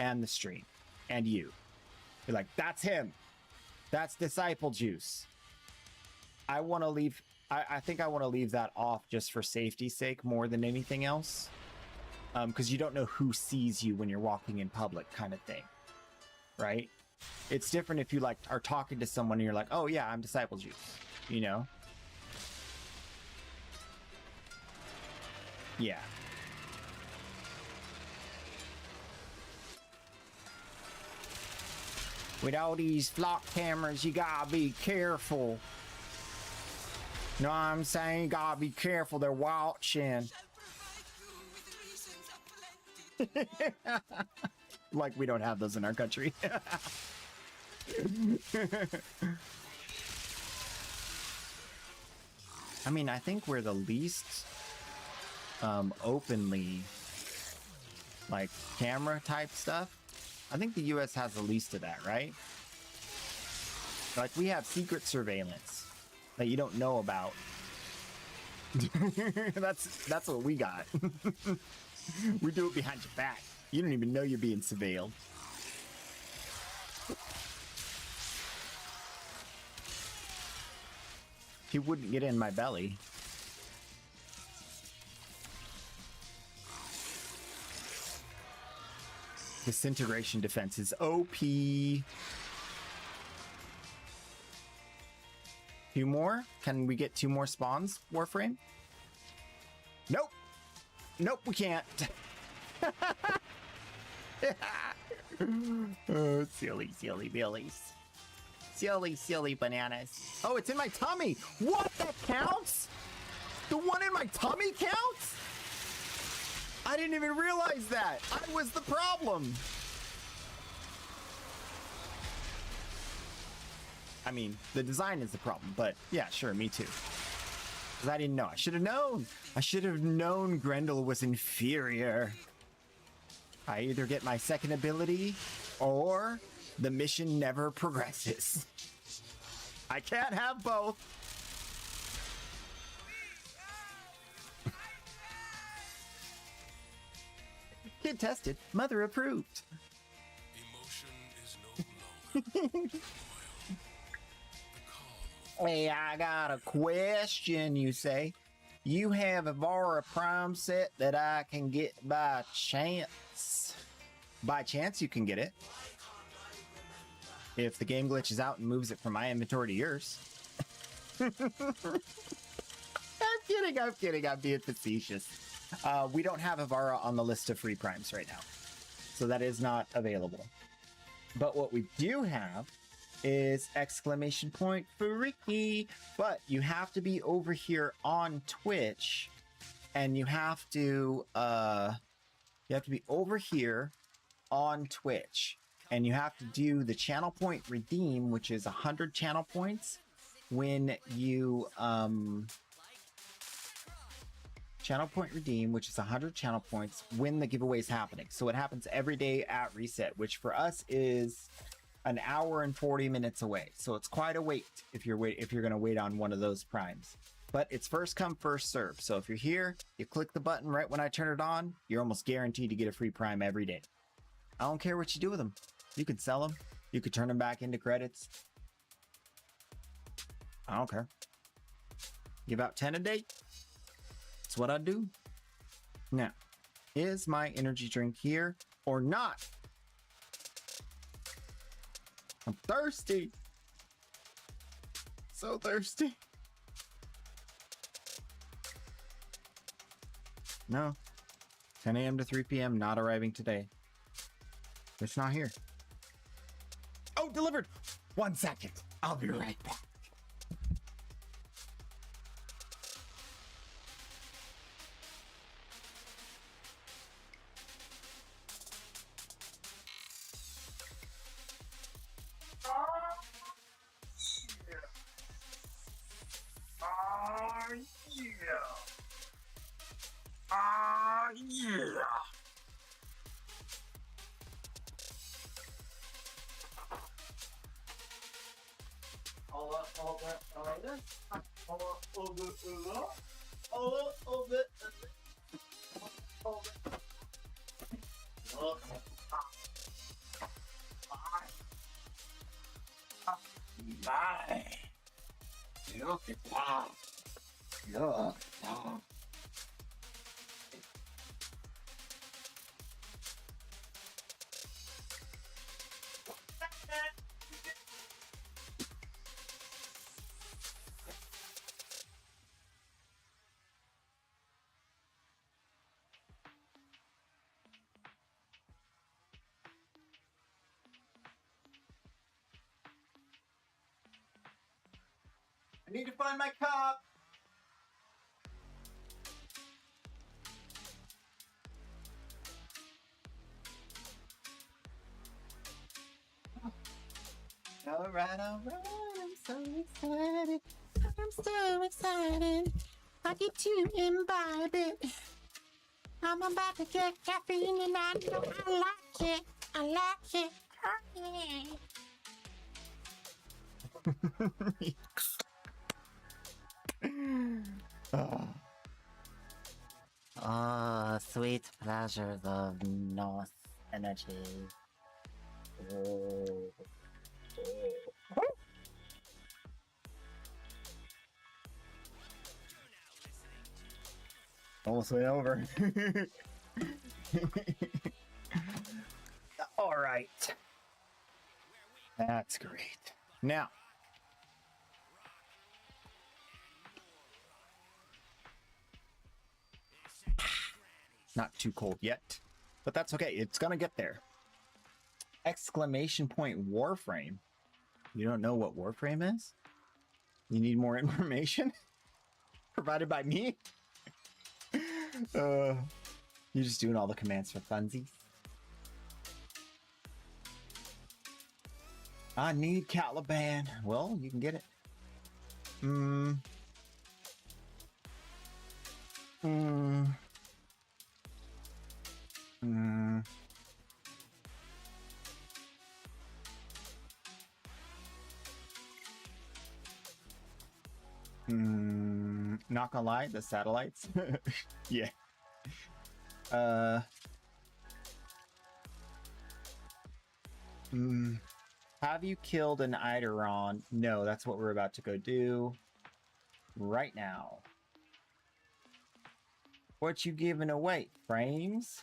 Speaker 1: and the stream and you. You're like, that's him. That's Disciple Juice. I want to leave. I think I want to leave that off just for safety's sake more than anything else. Because you don't know who sees you when you're walking in public, kind of thing. Right? It's different if you like are talking to someone and you're like, oh yeah, I'm Disciple Juice. You know? Yeah. With all these flock cameras, you gotta be careful. Know what I'm saying? You gotta be careful, they're watching. Like we don't have those in our country. I mean, I think we're the least openly like camera type stuff. I think the US has the least of that, right? Like we have secret surveillance that you don't know about. That's what we got. We do it behind your back. You don't even know you're being surveilled. He wouldn't get in my belly. Disintegration defense is OP. Two more? Can we get two more spawns, Warframe? Nope. Nope, we can't. Oh, silly, silly billies. Silly, silly bananas. Oh, it's in my tummy. What? That counts? The one in my tummy counts? I didn't even realize that. I was the problem. I mean, the design is the problem, but yeah, sure, me too. Because I didn't know. I should have known. I should have known Grendel was inferior. I either get my second ability or the mission never progresses. I can't have both. Kid tested, mother approved.
Speaker 7: Emotion is no longer oil. The calm
Speaker 1: Hey, I got a question, you say. You have a Vara Prime set that I can get by chance. By chance, you can get it. If the game glitches out and moves it from my inventory to yours. I'm kidding, I'm being facetious. We don't have Avara on the list of free primes right now. So that is not available. But what we do have is exclamation point freaky. But you have to be over here on Twitch, and you have to be over here on Twitch, and you have to do the channel point redeem, which is 100 channel points when you channel point redeem, which is 100 channel points when the giveaway is happening. So it happens every day at reset, which for us is an hour and 40 minutes away. So it's quite a wait if you're going to wait on one of those primes. But it's first come, first serve. So if you're here, you click the button right when I turn it on, you're almost guaranteed to get a free prime every day. I don't care what you do with them. You could sell them. You could turn them back into credits. I don't care. Give out 10 a day. That's what I do. Now, is my energy drink here or not? I'm thirsty. So thirsty. No. 10 a.m. to 3 p.m. not arriving today. It's not here. Oh, delivered. 1 second. I'll be right back. Look at that. Look at that. I need to find my cup. All right, I'm so excited. I'm so excited. I get to imbibe it. I'm about to get caffeine and I know I like it. I like it. Oh, sweet pleasures of North energy. Almost way over. All right. That's great. Now, not too cold yet, but that's okay. It's gonna get there. Exclamation point Warframe. You don't know what Warframe is? You need more information? Provided by me? You're just doing all the commands for funsies. I need Caliban. Well, you can get it. Not gonna lie, the satellites. Yeah. Have you killed an Eidolon? No, that's what we're about to go do right now. What you giving away? Frames?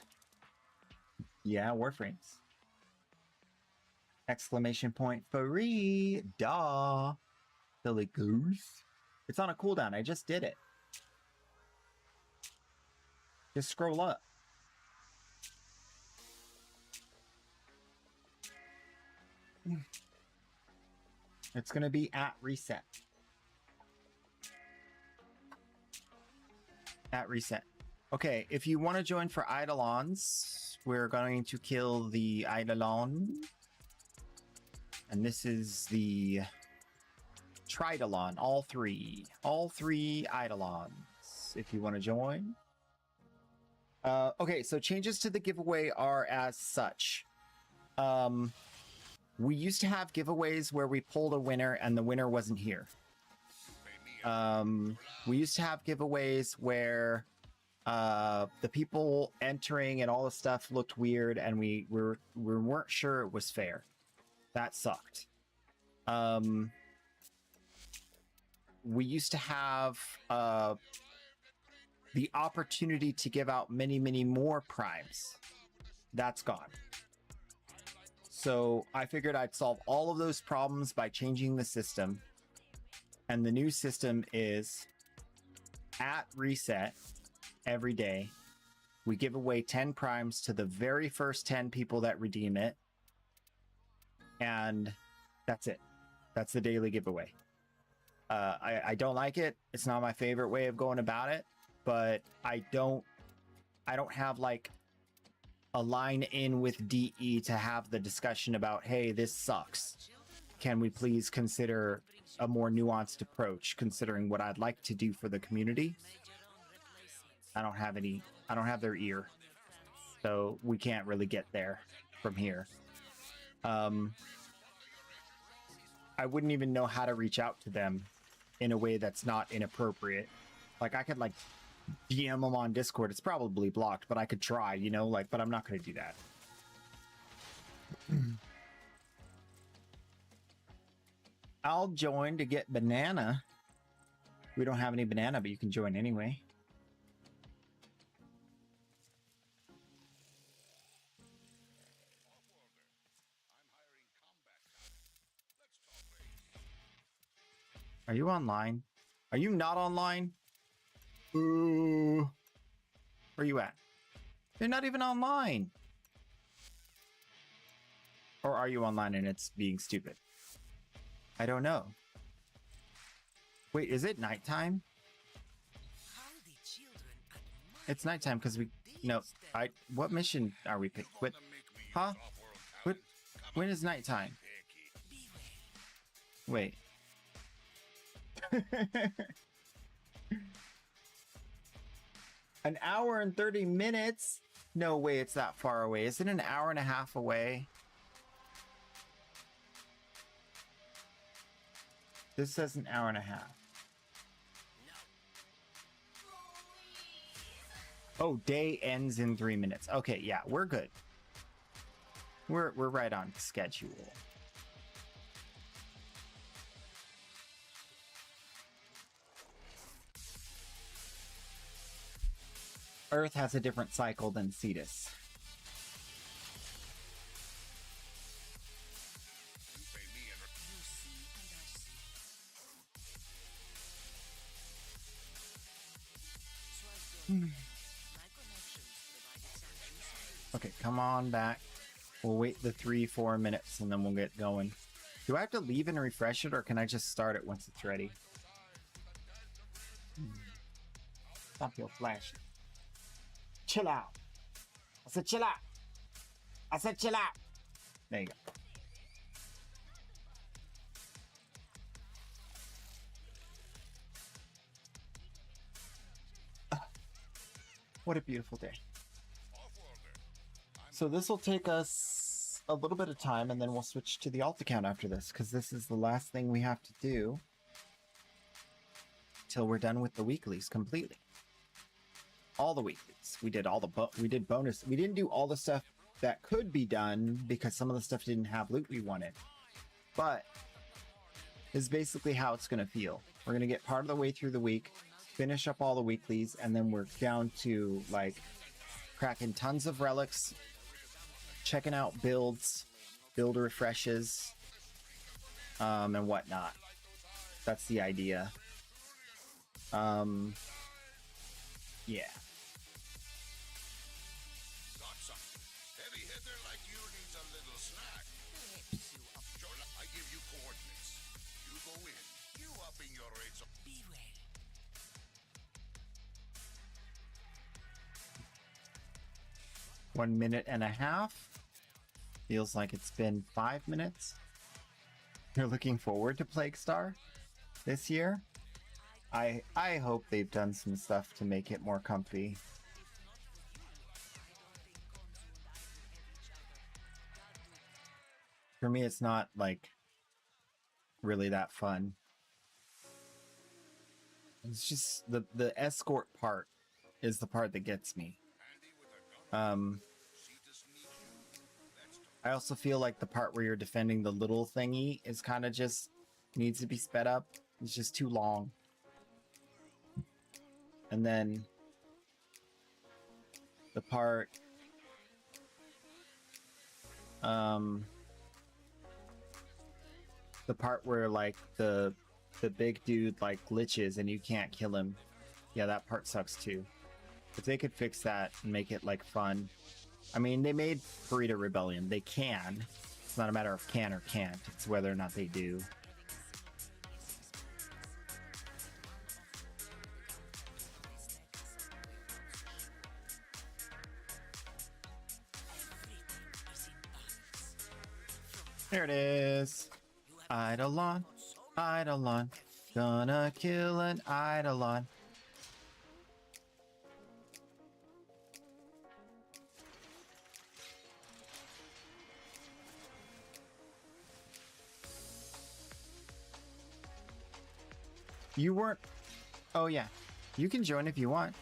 Speaker 1: Yeah, Warframes. Exclamation point free. Duh. Silly goose. It's on a cooldown. I just did it. Just scroll up. It's going to be at reset. At reset. Okay, if you want to join for Eidolons, we're going to kill the Eidolon. And this is the Tridolon, all three. All three Eidolons, if you want to join. Okay, so changes to the giveaway are as such. We used to have giveaways where we pulled a winner and the winner wasn't here. We used to have giveaways where the people entering and all the stuff looked weird and we weren't sure it was fair. That sucked. We used to have the opportunity to give out many, many more primes. That's gone. So I figured I'd solve all of those problems by changing the system. And the new system is at reset every day. We give away 10 primes to the very first 10 people that redeem it. And that's it. That's the daily giveaway. I don't like it. It's not my favorite way of going about it, but I don't have like a line in with DE to have the discussion about, hey, this sucks. Can we please consider a more nuanced approach considering what I'd like to do for the community? I don't have their ear. So we can't really get there from here. I wouldn't even know how to reach out to them in a way that's not inappropriate. Like I could like DM them on Discord. It's probably blocked, but I could try, you know, like, but I'm not going to do that. I'll join to get banana. We don't have any banana, but you can join anyway. Are you online? Are you not online? Ooh. Where you at? You're not even online. Or are you online and it's being stupid? I don't know. Wait, is it nighttime? It's nighttime because we... No, what mission are we picking? What? Huh? What? When is nighttime? Wait. An hour and 30 minutes? No way it's that far away. Is it an hour and a half away? This says an hour and a half. Oh, day ends in 3 minutes. Okay, yeah, we're good. We're right on schedule. Earth has a different cycle than Cetus. Okay, come on back. We'll wait the 3-4 minutes and then we'll get going. Do I have to leave and refresh it or can I just start it once it's ready? Stop your flash. Chill out. I said chill out. I said chill out. There you go. What a beautiful day. So this will take us a little bit of time and then we'll switch to the alt account after this because this is the last thing we have to do till we're done with the weeklies completely. All the weeklies. We did all the we did bonus. We didn't do all the stuff that could be done because some of the stuff didn't have loot we wanted. But this is basically how it's going to feel. We're going to get part of the way through the week, finish up all the weeklies, and then we're down to like cracking tons of relics, checking out builds, build refreshes, and whatnot. That's the idea. Yeah.
Speaker 7: Heavy hitter like you needs a little snack. I give you coordinates.
Speaker 1: 1 minute and a half. Feels like it's been 5 minutes. You're looking forward to Plague Star this year? I hope they've done some stuff to make it more comfy. For me, it's not like really that fun. It's just the escort part is the part that gets me. I also feel like the part where you're defending the little thingy is kind of just needs to be sped up. It's just too long. And then the part where like the big dude like glitches and you can't kill him. Yeah, that part sucks too. If they could fix that and make it like fun. I mean, they made Burrito Rebellion. They can. It's not a matter of can or can't. It's whether or not they do. There it is. Eidolon, Eidolon, gonna kill an Eidolon. You weren't... Oh yeah, you can join if you want.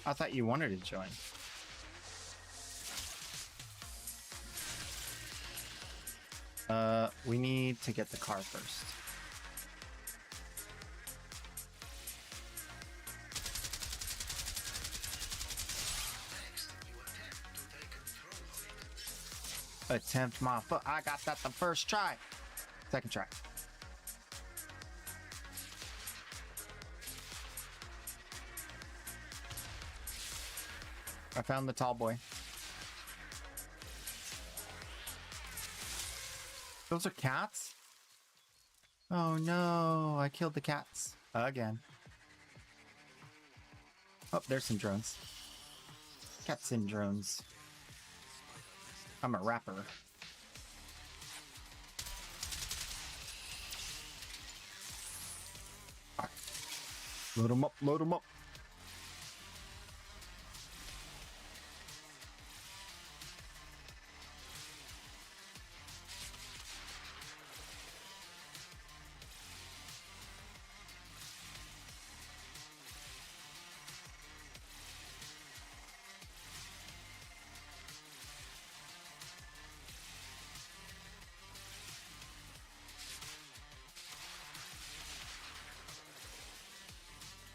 Speaker 1: I thought you wanted to join. We need to get the car first. Attempt my foot. I got that the first try. Second try. I found the tall boy. Those are cats? Oh no, I killed the cats. Again. Oh, there's some drones. Cats and drones. I'm a rapper. Right. Load them up, load them up.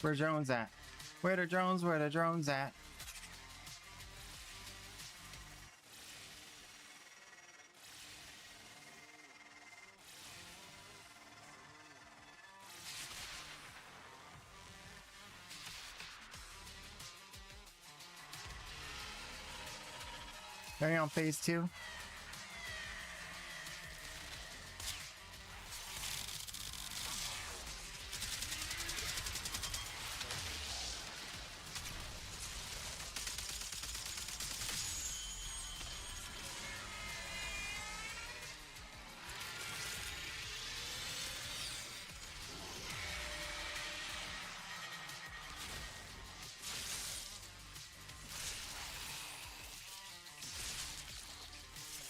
Speaker 1: Where drones at? Where the drones? Where the drones at? Are you on phase 2?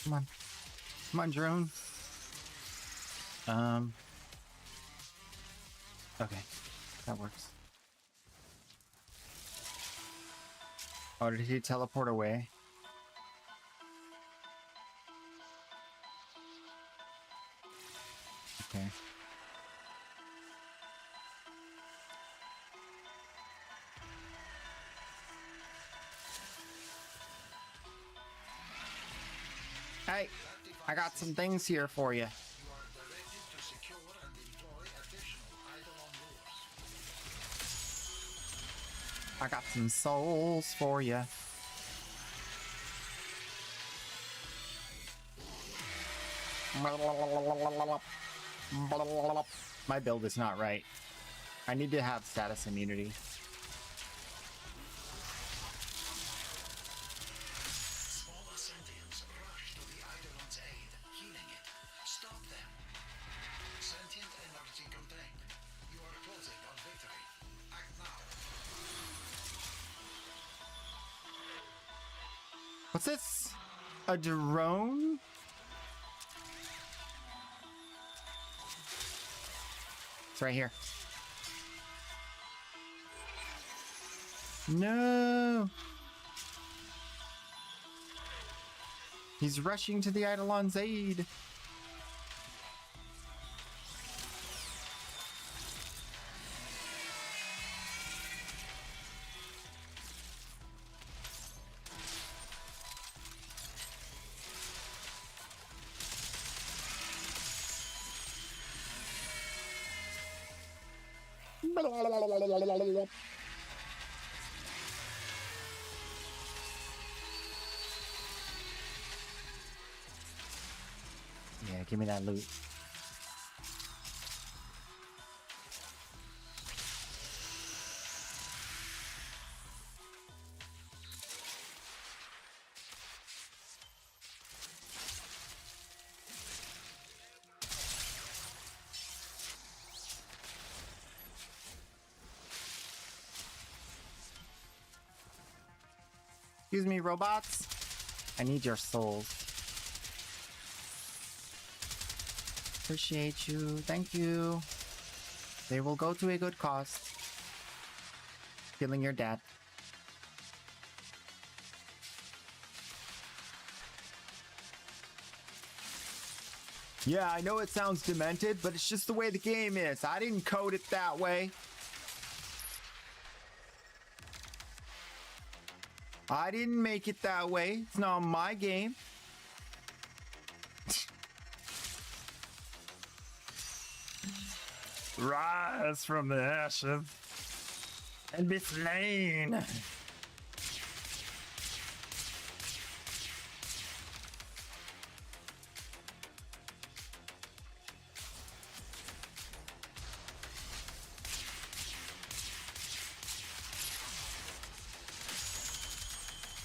Speaker 1: Come on. Come on, drone. Okay. That works. Oh, did he teleport away? Okay. Hey, I got some things here for you. I got some souls for you. My build is not right. I need to have status immunity.
Speaker 8: Smaller sentients rush to the Eidolon's aid, healing it. Stop them. Sentient energy contained. You are closing on victory. Act now.
Speaker 1: What's this? A drone? It's right here. No! He's rushing to the Eidolon's aid. Yeah, give me that loot. Excuse me, robots. I need your souls. Appreciate you. Thank you. They will go to a good cause. Killing your dad. Yeah, I know it sounds demented, but it's just the way the game is. I didn't code it that way. I didn't make it that way. It's not my game. Rise from the ashes and be slain.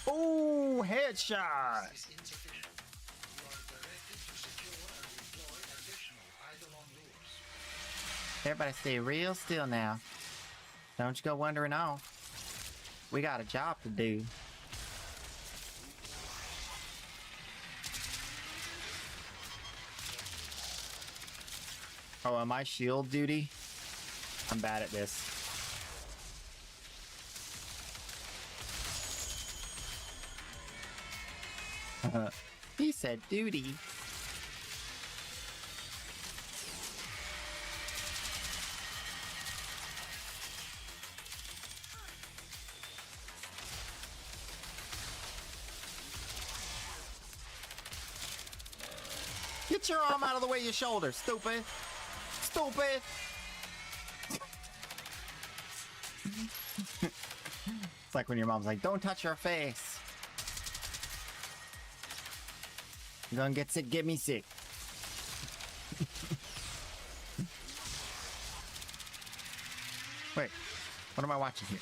Speaker 1: Oh, headshot.
Speaker 8: Is insufficient. You are directed to secure and deploy additional Eidolon lures.
Speaker 1: Everybody stay real still now. Don't you go wandering off. We got a job to do. Oh, am I shield duty? I'm bad at this. He said duty. Get your arm out of the way of your shoulder, stupid. Stupid. It's like when your mom's like, don't touch your face. You're gonna get sick, get me sick. Wait, what am I watching here?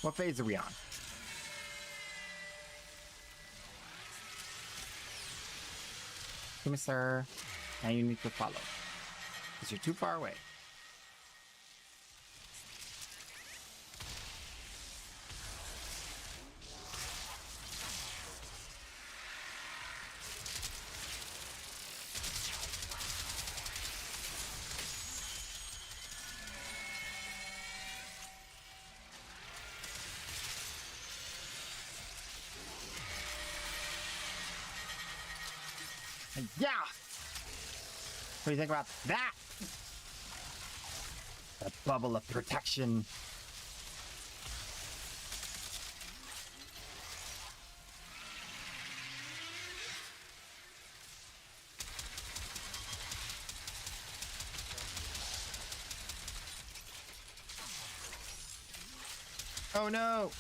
Speaker 1: What phase are we on? Give me, sir. Now you need to follow. Because you're too far away. Yeah! What do you think about that? A bubble of protection. Oh no!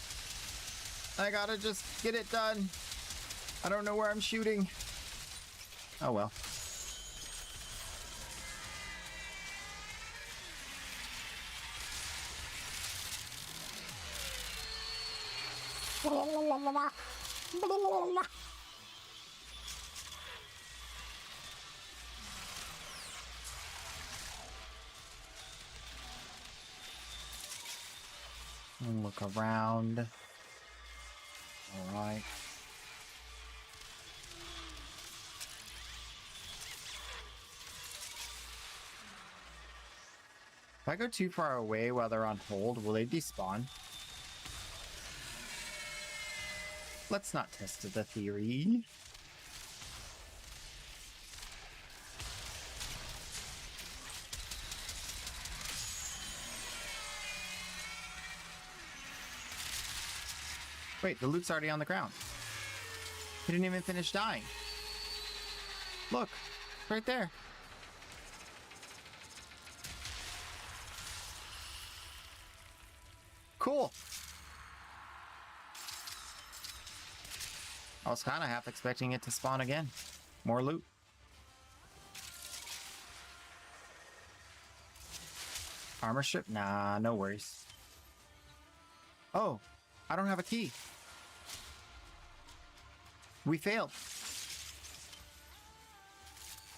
Speaker 1: I gotta just get it done. I don't know where I'm shooting. Oh well. Look around. All right. If I go too far away while they're on hold, will they despawn? Let's not test the theory. Wait, the loot's already on the ground. He didn't even finish dying. Look, right there. Cool. I was kind of half expecting it to spawn again. More loot. Armor strip? Nah, no worries. Oh, I don't have a key. We failed.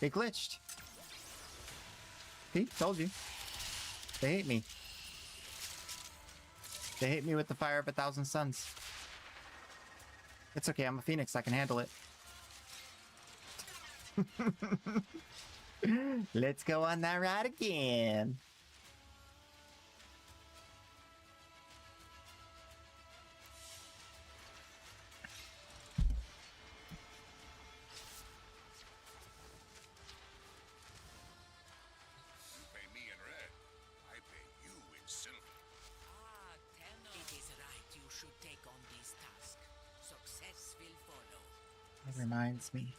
Speaker 1: It glitched. See, told you. They hate me. They hate me with the fire of 1,000 suns. It's okay, I'm a phoenix, I can handle it. Let's go on that ride again.
Speaker 7: You pay me in red. I pay you in silver.
Speaker 9: It is right you should take on this task. Success will follow.
Speaker 1: That reminds me.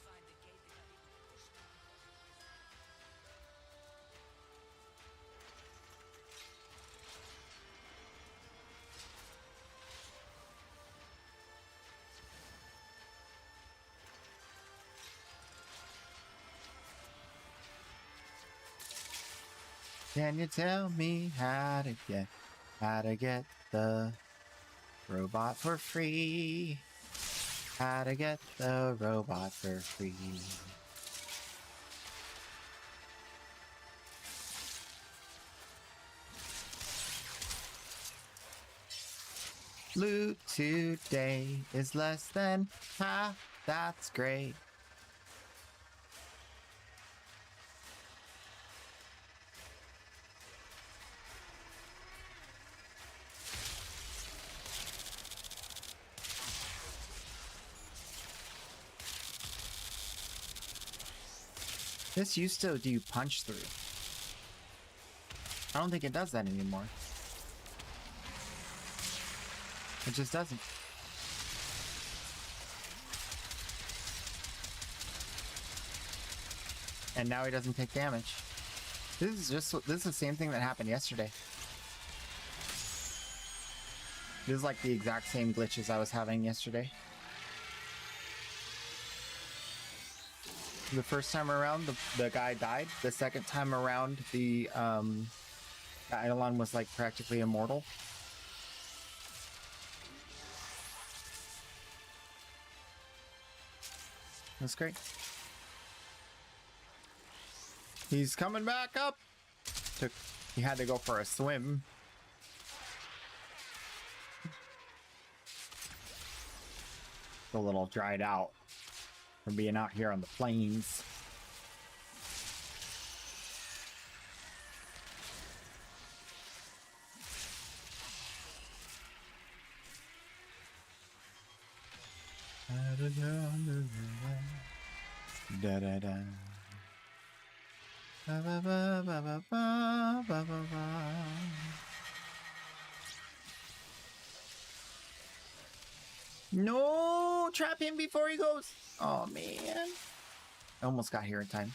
Speaker 1: Can you tell me how to get the robot for free? How to get the robot for free? Loot today is less than half. That's great. This used to do punch through. I don't think it does that anymore. It just doesn't. And now he doesn't take damage. This is the same thing that happened yesterday. This is like the exact same glitches I was having yesterday. The first time around, the guy died. The second time around, the Eidolon was like practically immortal. That's great. He's coming back up. He had to go for a swim. A little dried out from being out here on the plains. Da da da. Ba ba ba ba ba ba ba ba ba. No, trap him before he goes. Oh man, I almost got here in time.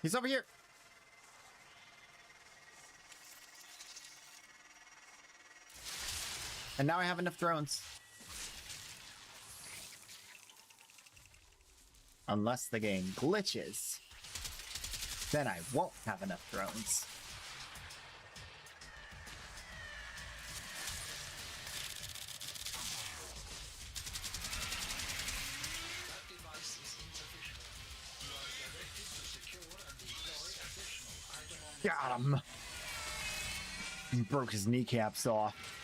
Speaker 1: He's over here. And now I have enough drones. Unless the game glitches, then I won't have enough drones. Got him. He broke his kneecaps off.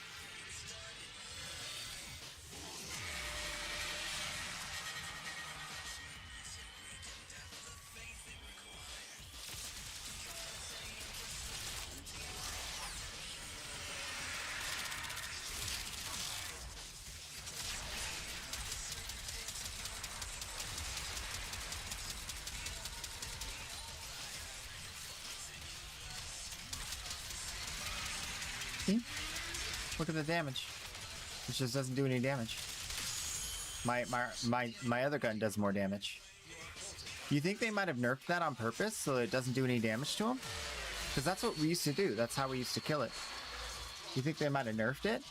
Speaker 1: See? Look at the damage. It just doesn't do any damage. My other gun does more damage. You think they might have nerfed that on purpose so it doesn't do any damage to him? Because that's what we used to do. That's how we used to kill it. You think they might have nerfed it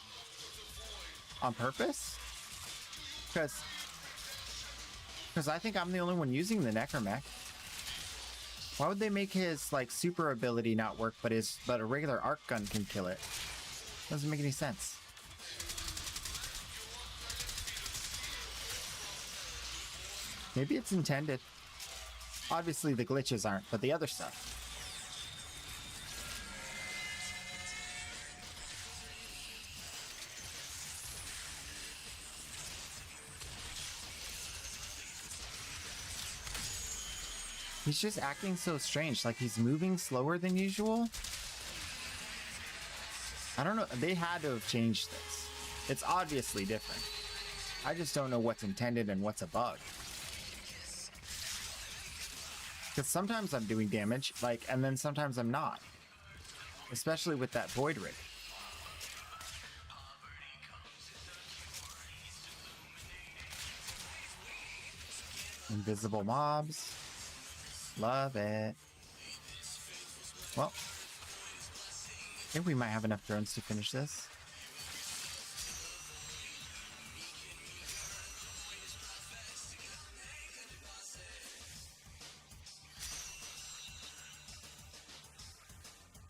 Speaker 1: on purpose? Because I think I'm the only one using the Necromech. Why would they make his like super ability not work, but a regular arc gun can kill it? Doesn't make any sense. Maybe it's intended. Obviously the glitches aren't, but the other stuff. He's just acting so strange, like he's moving slower than usual. I don't know, they had to have changed this. It's obviously different. I just don't know what's intended and what's a bug. Because sometimes I'm doing damage, like, and then sometimes I'm not. Especially with that Void Rig. Invisible mobs. Love it. Well, I think we might have enough drones to finish this.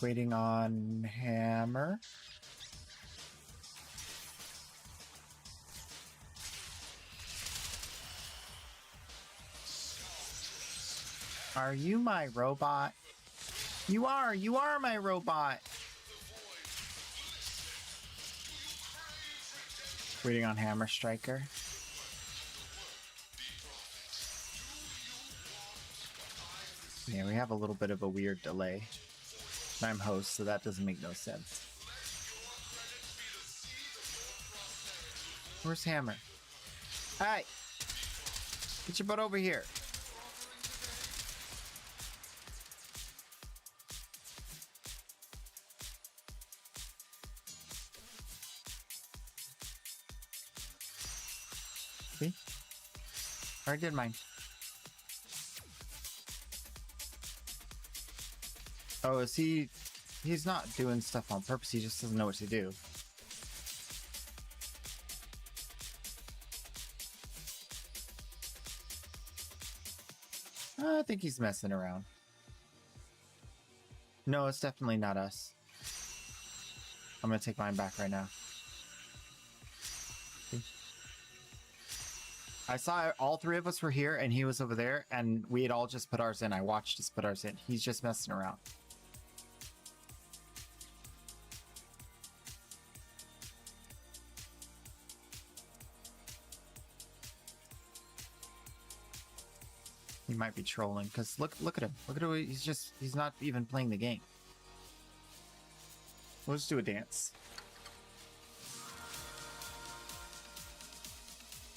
Speaker 1: Waiting on Hammer. Are you my robot? You are my robot. Waiting on Hammer Striker. Yeah, we have a little bit of a weird delay. I'm host, so that doesn't make no sense. Where's Hammer? Hey! Get your butt over here. See? I already did mine. Oh, is he... He's not doing stuff on purpose, he just doesn't know what to do. I think he's messing around. No, it's definitely not us. I'm gonna take mine back right now. See? I saw all three of us were here and he was over there and we had all just put ours in. I watched us put ours in. He's just messing around. He might be trolling because look at him. Look at him. He's not even playing the game. We'll just do a dance.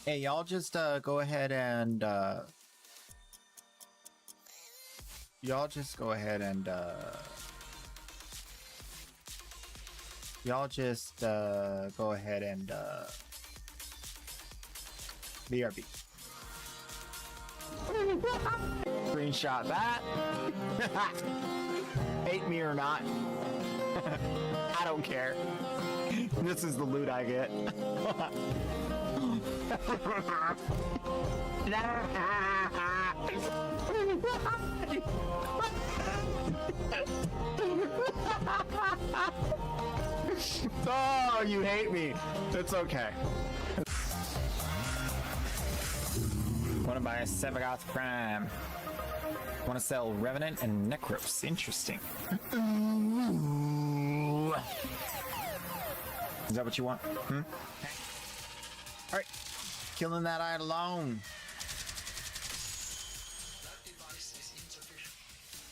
Speaker 1: Hey, y'all just go ahead and y'all just go ahead and BRB. Screenshot that. Hate me or not. I don't care. This is the loot I get. Oh, you hate me. It's okay. Want to buy a Sevagoth Prime. Want to sell Revenant and Necros. Interesting. Ooh. Is that what you want? Hmm? Alright. Killing that Eidolon.
Speaker 8: That device is insufficient.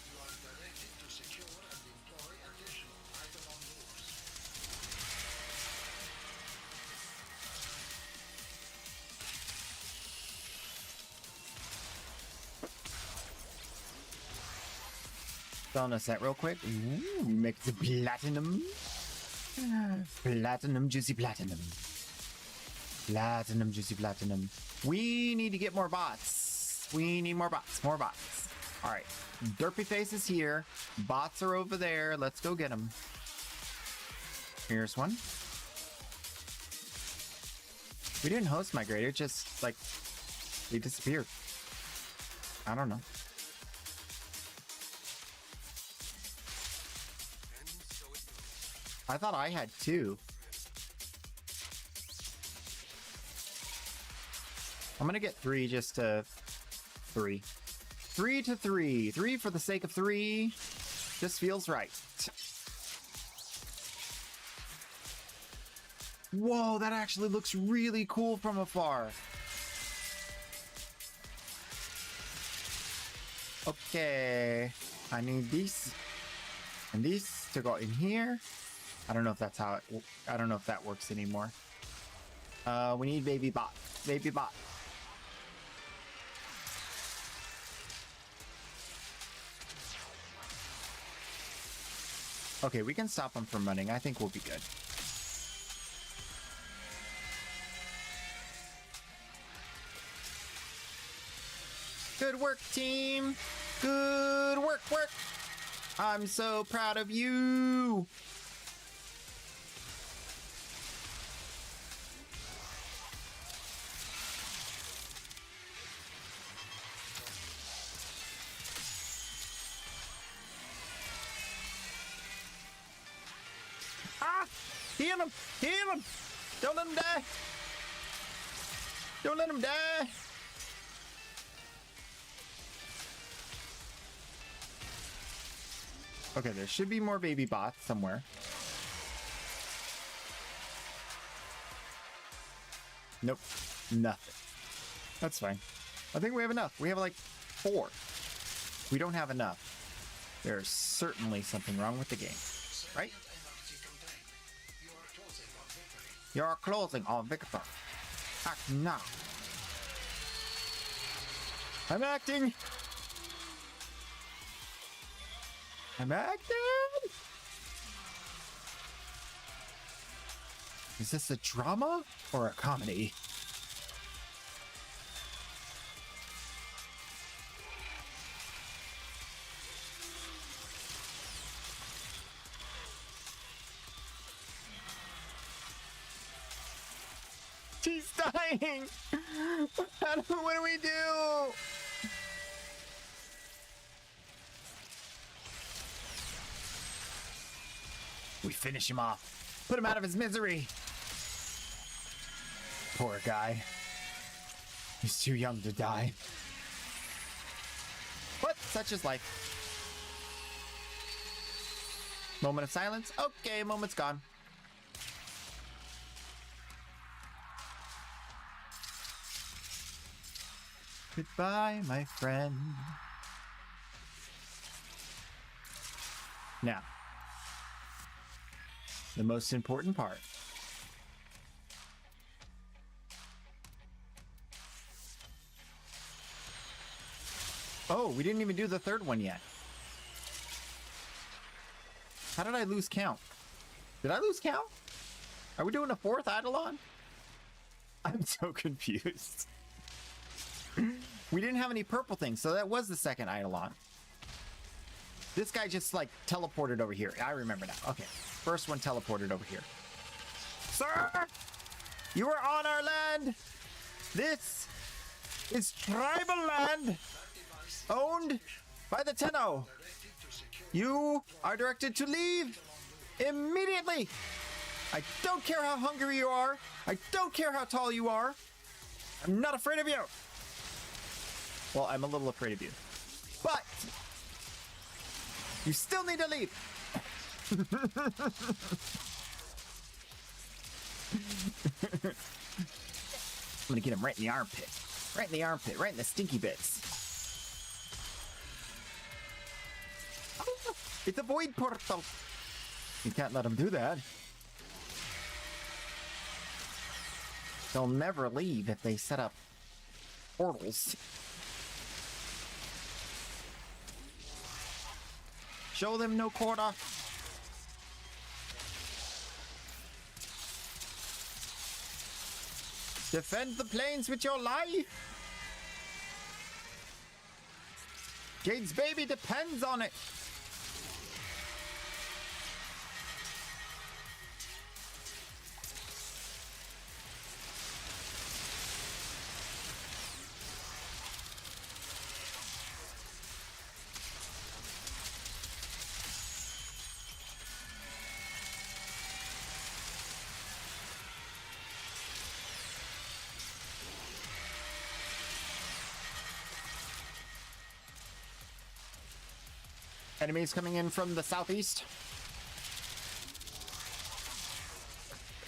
Speaker 8: You are directed to secure and employ additional Eidolon lures.
Speaker 1: Selling a set real quick. Ooh, make the platinum. Platinum, juicy platinum. Platinum, juicy platinum. We need to get more bots. We need more bots. More bots. All right. Derpy face is here. Bots are over there. Let's go get them. Here's one. We didn't host migrate. It just, like, they disappeared. I don't know. I thought I had 2. I'm gonna get 3 just to 3. 3 to 3. 3 for the sake of 3. Just feels right. Whoa, that actually looks really cool from afar. Okay. I need these and these to go in here. I don't know if that's how it... I don't know if that works anymore. We need baby bot. Baby bot. Okay, we can stop them from running. I think we'll be good. Good work, team. Good work. I'm so proud of you. Heal him! Heal him! Don't let him die! Don't let him die! Okay, there should be more baby bots somewhere. Nope. Nothing. That's fine. I think we have enough. We have like 4. We don't have enough. There's certainly something wrong with the game. Right? You're closing on victory. Act now. I'm acting. I'm acting. Is this a drama or a comedy? She's dying! What do we do? We finish him off. Put him out of his misery. Poor guy. He's too young to die. But such is life. Moment of silence. Okay, moment's gone. Goodbye, my friend. Now, the most important part. Oh, we didn't even do the third one yet. How did I lose count? Did I lose count? Are we doing a 4th Eidolon? I'm so confused. We didn't have any purple things, so that was the 2nd Eidolon. This guy just, like, teleported over here. I remember now. Okay. First one teleported over here. Sir! You are on our land! This is tribal land owned by the Tenno. You are directed to leave immediately. I don't care how hungry you are. I don't care how tall you are. I'm not afraid of you. Well, I'm a little afraid of you. But you still need to leave. I'm gonna get him right in the armpit. Right in the armpit, right in the stinky bits. Oh, it's a void portal. You can't let him do that. They'll never leave if they set up portals. Show them no quarter. Defend the plains with your life. Jade's baby depends on it. Enemies coming in from the southeast.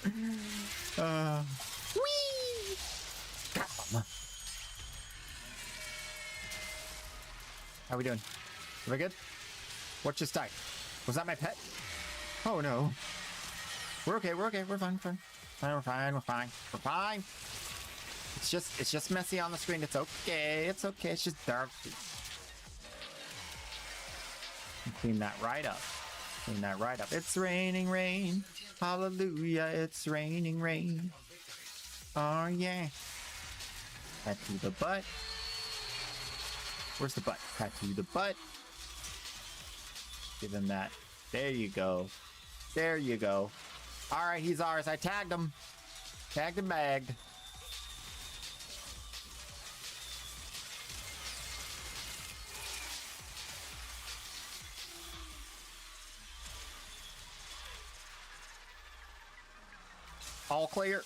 Speaker 1: Whee! Got 'em. How we doing? Are we good? What just died? Was that my pet? Oh no. We're okay, we're okay, we're fine, fine. We're fine, we're fine, we're fine. It's just messy on the screen. It's okay, it's okay, it's just dark. Clean that right up. Clean that right up. It's raining rain. Hallelujah, it's raining rain. Oh yeah. Tattoo the butt. Where's the butt? Tattoo the butt. Give him that. There you go. There you go. Alright, he's ours. I tagged him. Tagged and bagged. All clear.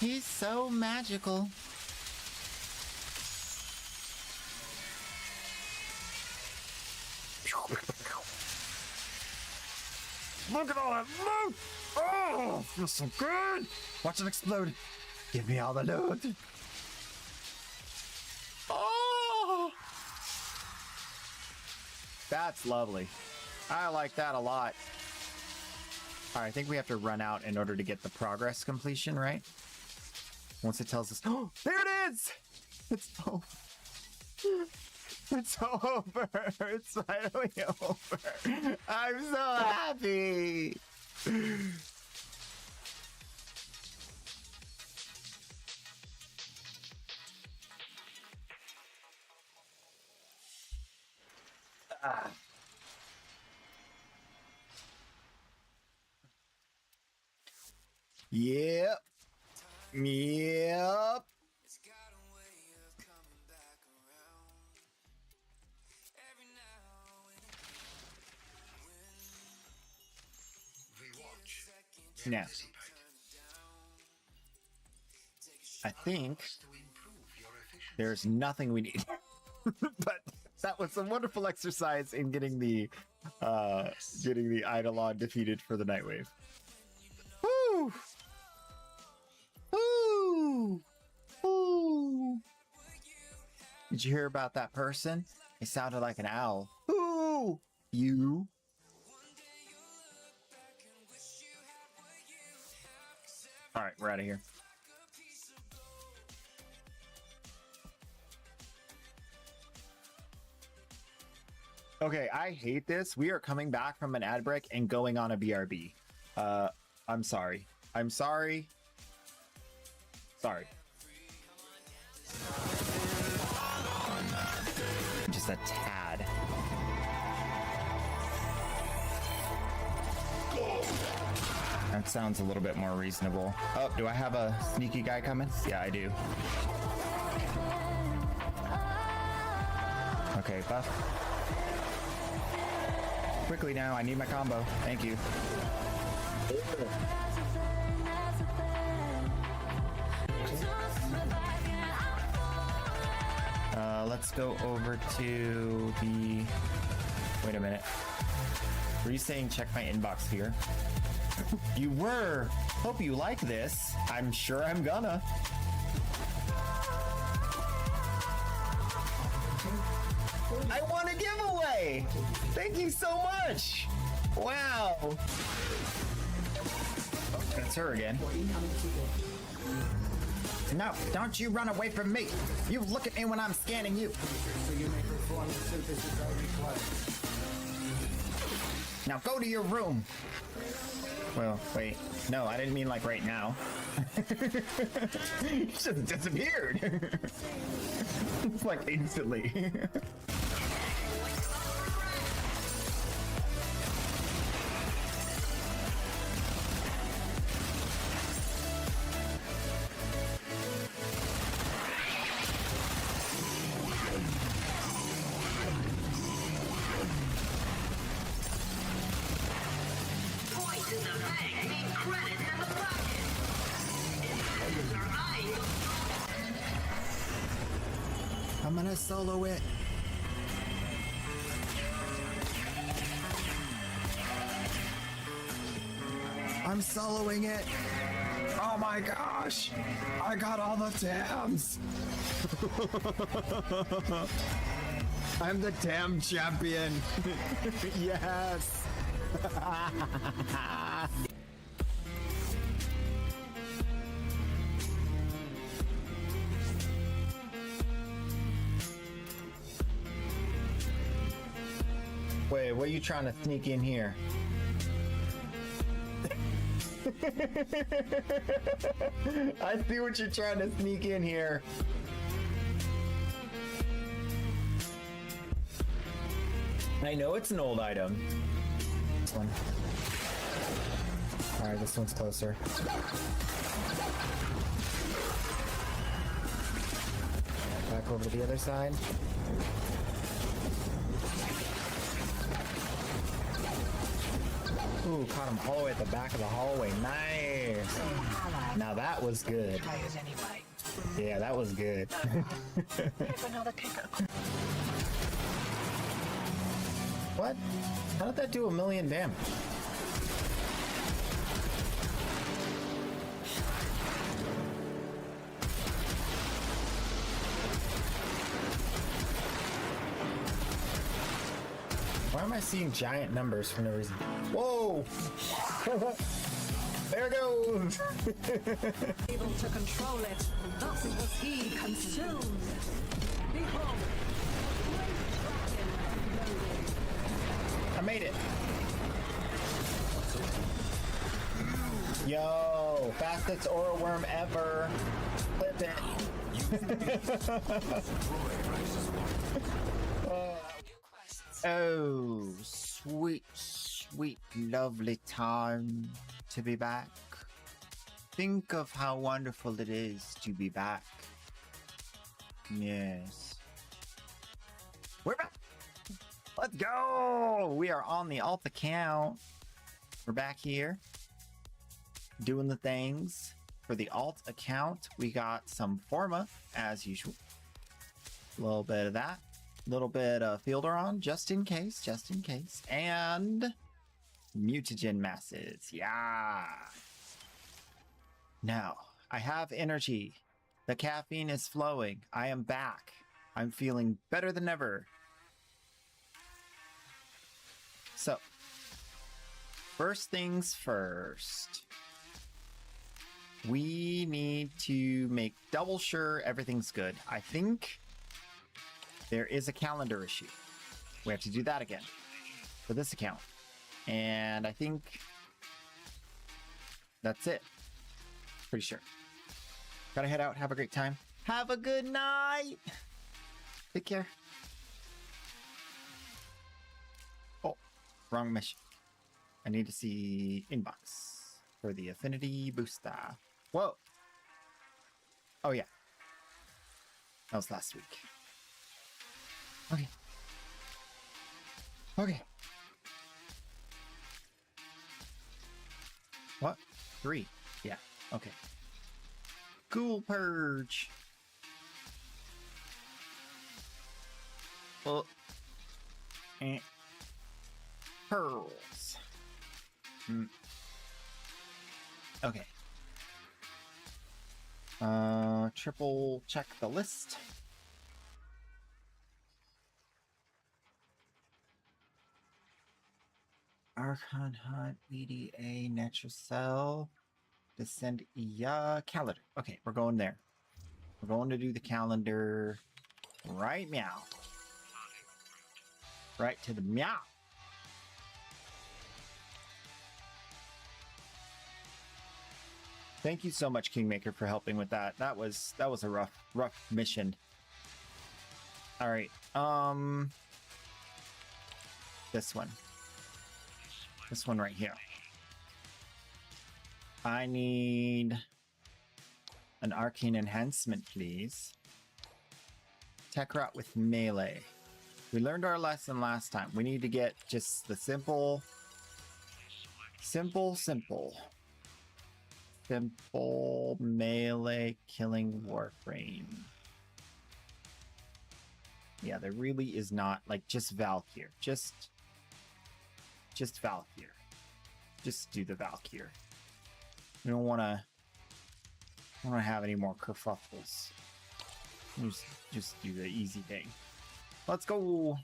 Speaker 1: He's so magical. Look at all that loot! Oh, feels so good! Watch it explode. Give me all the loot. Oh! That's lovely. I like that a lot. Alright, I think we have to run out in order to get the progress completion, right? Once it tells us, oh, there it is! It's over. It's over. It's finally over. I'm so happy. Yep. Yep.
Speaker 2: It's got a way of coming back around. Every now and again,
Speaker 8: We watch.
Speaker 1: Now, I think
Speaker 8: To improve your efficiency.
Speaker 1: there's nothing we need. But that was a wonderful exercise in getting the Eidolon defeated for the Nightwave. Woo! Woo! Woo! Did you hear about that person? It sounded like an owl. Who? You? All right, we're out of here. Okay, I hate this. We are coming back from an ad break and going on a BRB. I'm sorry. I'm sorry. Sorry. Just a tad. That sounds a little bit more reasonable. Oh, do I have a sneaky guy coming? Yeah, I do. Okay, buff. Quickly now, I need my combo. Thank you. Let's go over to the... Wait a minute. Were you saying check my inbox here? You were! Hope you like this. I'm sure I'm gonna. I won a giveaway! Thank you so much! Wow! That's her again. No, don't you run away from me! You look at me when I'm scanning you! Now go to your room! Well, wait. No, I didn't mean like right now. He just disappeared! It's like instantly. I'm gonna solo it. I'm soloing it. Oh my gosh. I got all the tabs. I'm the TAM champion. Yes. Wait, what are you trying to sneak in here? I see what you're trying to sneak in here. I know it's an old item. This one. Alright, this one's closer. Back over to the other side. Ooh, caught him all the way at the back of the hallway. Nice. Now that was good. Yeah, that was good. What? How did that do 1,000,000 damage? Why am I seeing giant numbers for no reason? Whoa! There it goes!
Speaker 9: Able to control it, thus was he consumed. Behold,
Speaker 1: I made it! Yo! Fastest aura worm ever! Flip it! Oh, sweet, sweet, lovely time to be back. Think of how wonderful it is to be back. Yes. We're back! Let's go! We are on the alt account. We're back here. Doing the things. For the alt account, we got some Forma, as usual. A little bit of that. Little bit of Fielder on, just in case, and mutagen masses, yeah. Now, I have energy. The caffeine is flowing. I am back. I'm feeling better than ever. So, first things first. We need to make double sure everything's good. I think there is a calendar issue. We have to do that again for this account. And I think that's it. Pretty sure. Gotta head out. Have a great time. Have a good night. Take care. Oh, wrong mission. I need to see inbox for the affinity booster. Whoa. Oh yeah. That was last week. Okay. Okay. What? 3. Yeah. Okay. Cool purge. Well. Pearls. Okay. Triple check the list. Archon Hunt, EDA, Natural Cell, Descend calendar. Okay, we're going there. We're going to do the calendar. Right meow. Right to the meow. Thank you so much, Kingmaker, for helping with that. That was a rough mission. All right. This one. This one right here. I need an arcane enhancement, please. Tech rot with melee. We learned our lesson last time. We need to get just the simple melee killing warframe. Yeah, there really is not, like, just Valkyr. Just Valkyr. Just do the Valkyr. We don't want to have any more kerfuffles. Just do the easy thing. Let's go.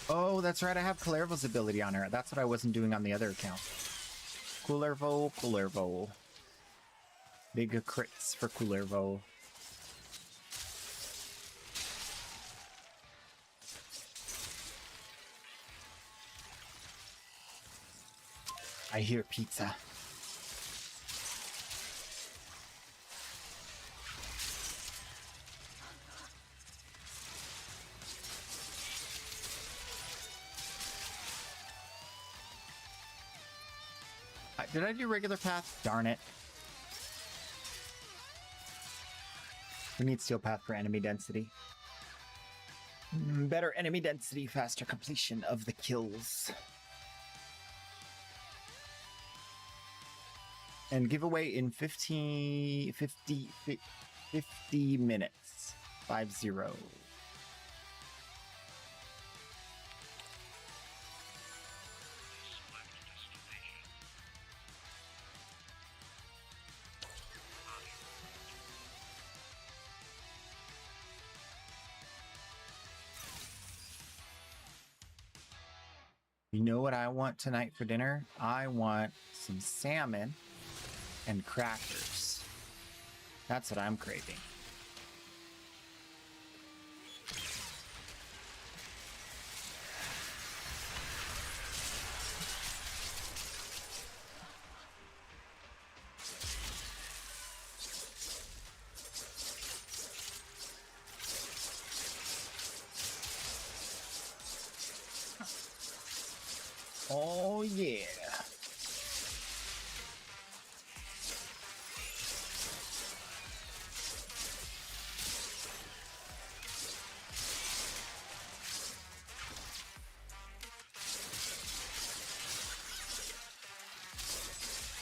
Speaker 1: Oh, that's right. I have Kullervo's ability on her. That's what I wasn't doing on the other account. Kullervo. Big crits for Kullervo. I hear pizza. Did I do regular path? Darn it. We need steel path for enemy density. Better enemy density, faster completion of the kills. And giveaway in 50 minutes. 50. You know what I want tonight for dinner? I want some salmon and crackers. That's what I'm craving. Oh yeah.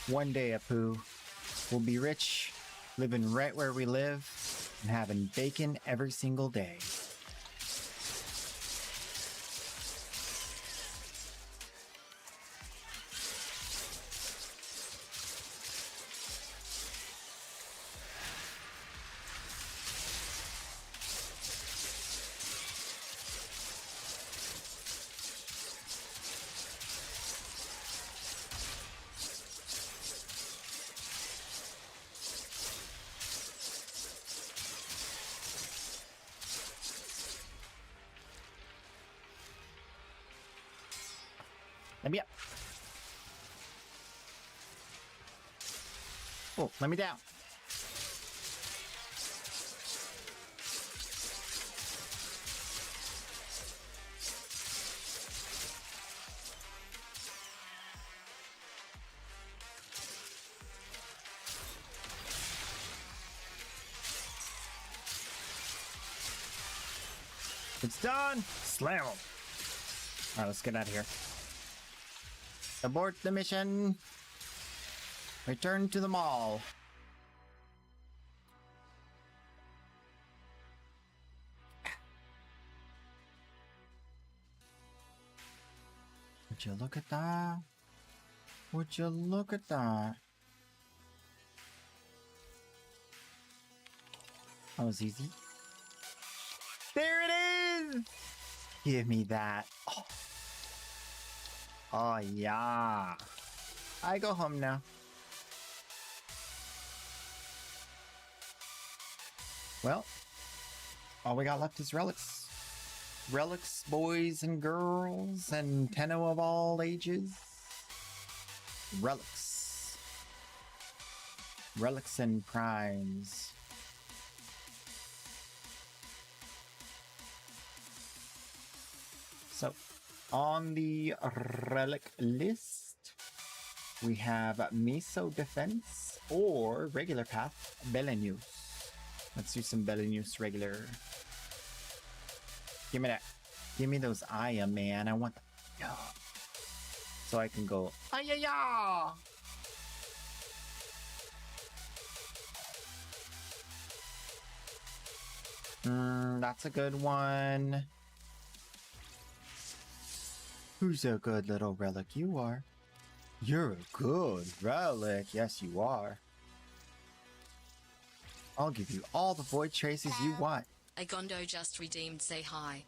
Speaker 1: One day, Apu, we'll be rich, living right where we live, and having bacon every single day. Let me up. Oh, let me down. It's done. Slam 'em. All right, let's get out of here. Abort the mission. Return to the mall. Would you look at that? Would you look at that? That was easy. There it is! Give me that. Oh, oh yeah. I go home now. Well, all we got left is relics. Relics, boys and girls, and Tenno of all ages. Relics. Relics and primes. So, on the relic list, we have Miso Defense or regular path, Belenus. Let's do some Belenus regular. Give me that. Give me those Aya, man. I want the... So I can go, Aya-ya! That's a good one. Who's a good little relic? You are. You're a good relic. Yes, you are. I'll give you all the void traces you want.
Speaker 6: Agondo just redeemed. Say hi.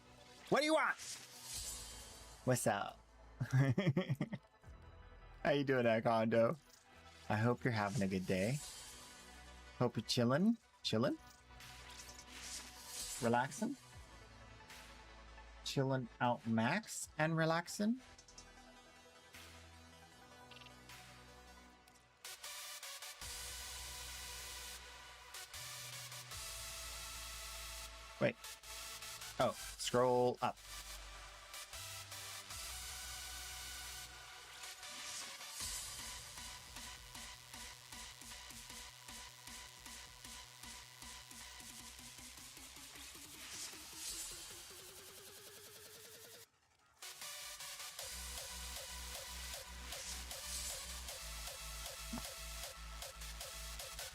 Speaker 1: What do you want? What's up? How you doing, Agondo? I hope you're having a good day. Hope you're chilling. Chilling? Relaxing? Chilling out max and relaxing? Wait. Oh, scroll up.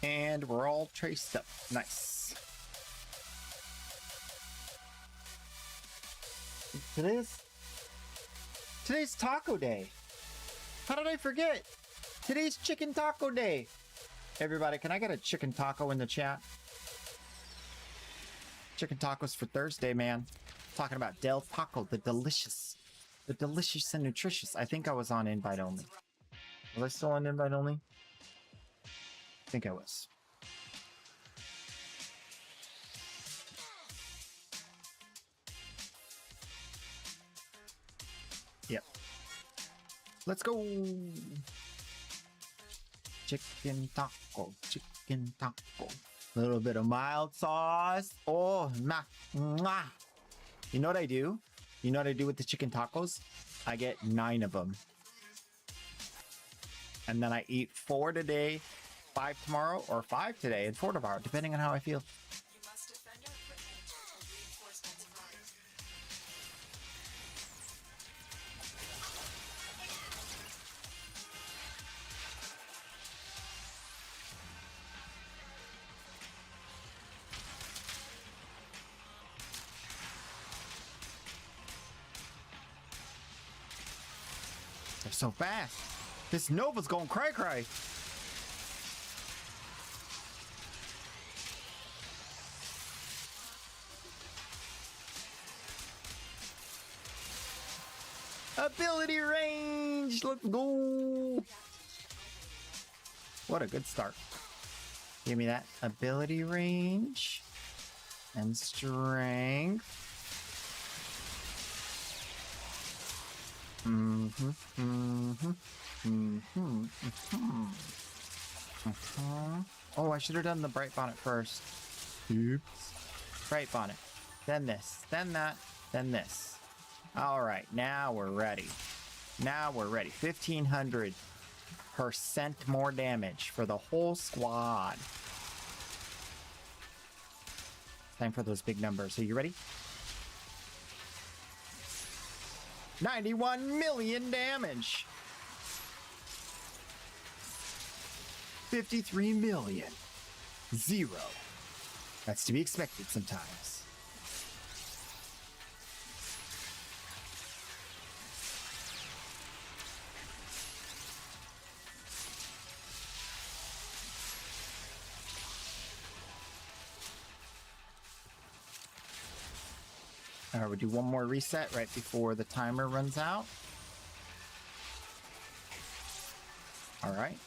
Speaker 1: And we're all traced up. Nice. Today's taco day. How did I forget? Today's chicken taco day. Everybody, can I get a chicken taco in the chat? Chicken tacos for Thursday, man. Talking about Del Taco, the delicious and nutritious. I think I was on invite only. Was I still on invite only? I think I was. Yep. Let's go. Chicken taco, chicken taco. A little bit of mild sauce. Oh, mwah. You know what I do? You know what I do with the chicken tacos? I get 9 of them. And then I eat 4 today, 5 tomorrow, or 5 today and 4 tomorrow, depending on how I feel.
Speaker 2: You must defend our equipment or reinforcements arrive.
Speaker 1: They're so fast. This Nova's going cray-cray. Ability range. Let's go. What a good start. Give me that ability range and strength. Mm-hmm. Mm-hmm. Mm-hmm. Mm-hmm. Mm-hmm. Oh, I should have done the bright bonnet first. Oops. Bright bonnet. Then this. Then that. Then this. All right, now we're ready. Now we're ready. 1,500% more damage for the whole squad. Time for those big numbers. Are you ready? 91 million damage. 53 million. 0. That's to be expected sometimes. All right, we'll do one more reset right before the timer runs out. All right.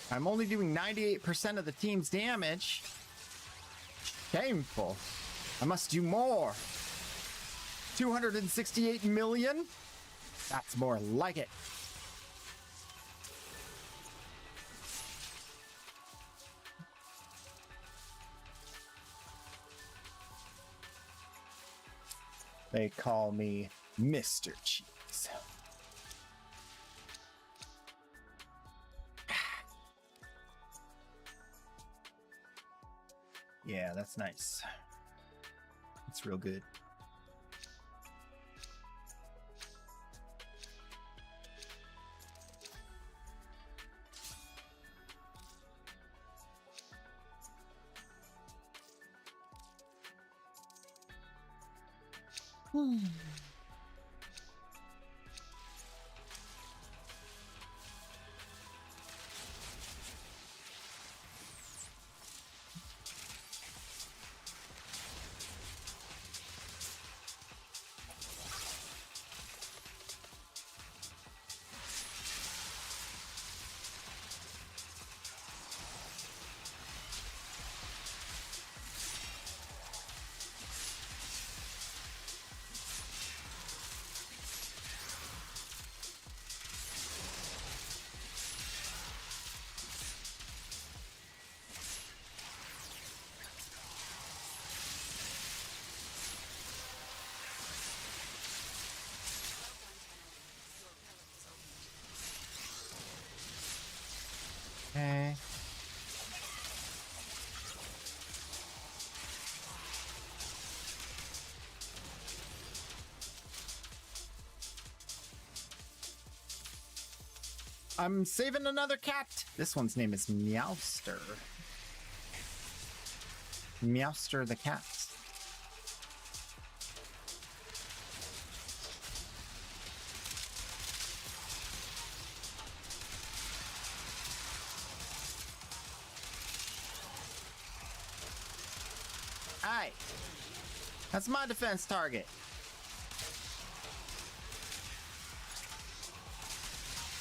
Speaker 1: I'm only doing 98% of the team's damage. Shameful. I must do more. 268 million? That's more like it. They call me Mr. Cheese. Yeah, that's nice. It's real good. Okay. I'm saving another cat. This one's name is Meowster. Meowster the cat. Aye. That's my defense target.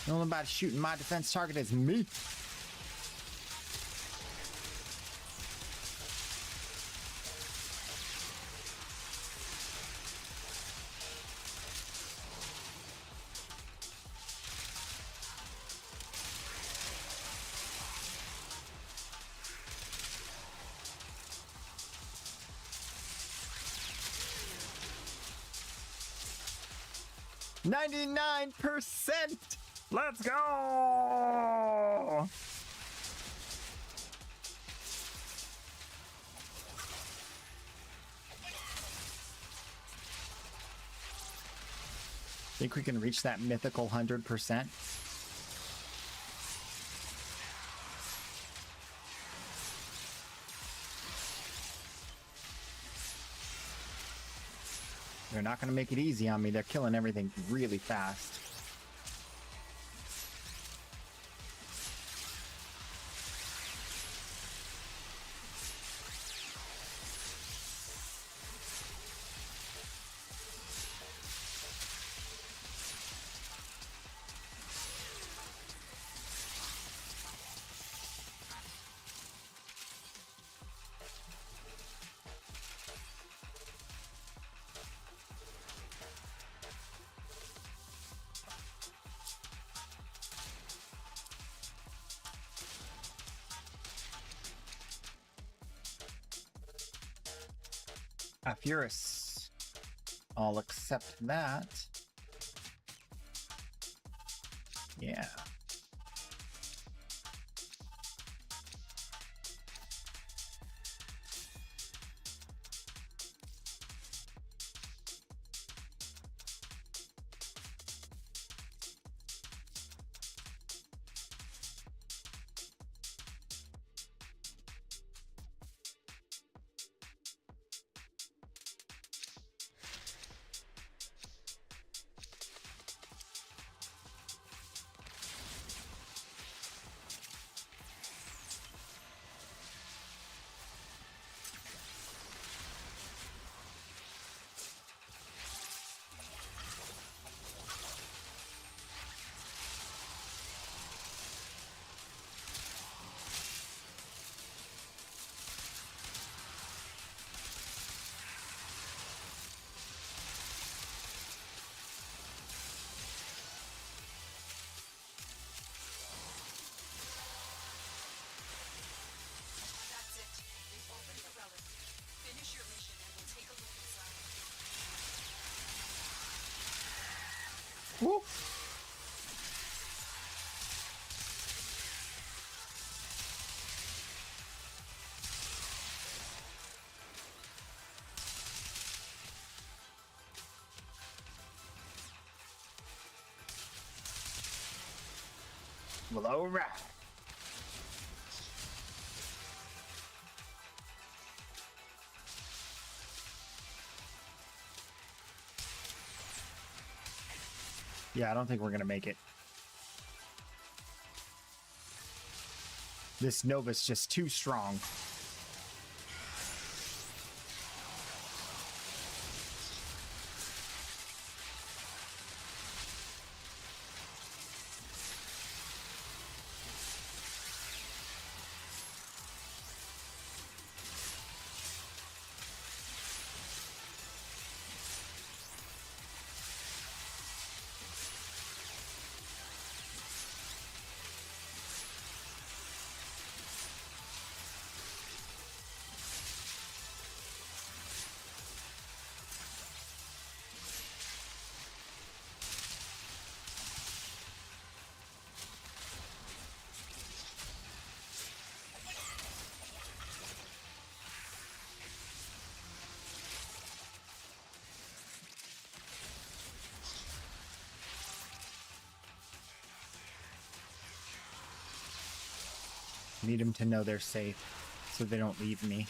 Speaker 1: The only about shooting my defense target is me. %. Let's go! Think we can reach that mythical 100%? They're not going to make it easy on me. They're killing everything really fast. Furus. I'll accept that. Yeah.
Speaker 2: That's it. We've opened the relic. Finish your mission and we'll take a look inside.
Speaker 1: Woo. Well, all right. Yeah, I don't think we're gonna make it. This Nova's just too strong. Need them to know they're safe so they don't leave me.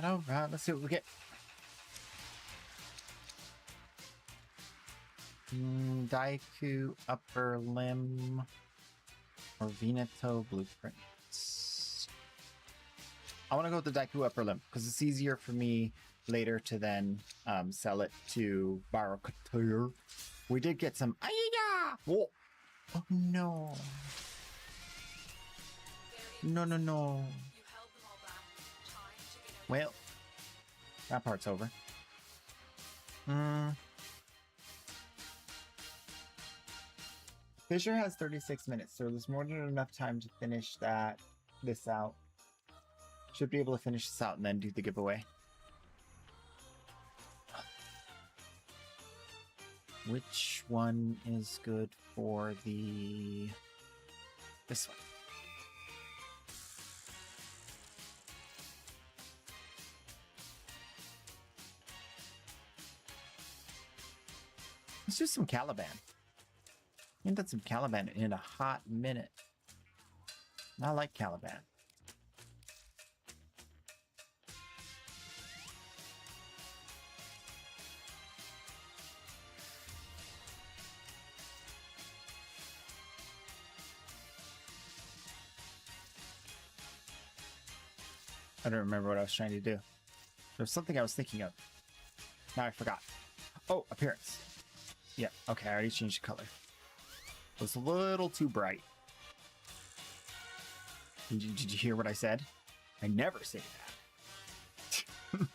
Speaker 1: All right. Let's see what we get. Daiku upper limb or Veneto blueprints. I want to go with the Daiku upper limb because it's easier for me later to then sell it to Viral Couture. We did get some. Whoa. Oh no. No.
Speaker 2: You held them all back. Time to get out.
Speaker 1: Well, that part's over. Fisher has 36 minutes, so there's more than enough time to finish this out. Should be able to finish this out and then do the giveaway. Which one is good for this one? Let's do some Caliban. ain't done some Caliban in a hot minute. I like Caliban. I don't remember what I was trying to do. There's something I was thinking of. Now I forgot. Oh, appearance. Yeah, okay, I already changed the color. It was a little too bright. Did you hear what I said? I never say that.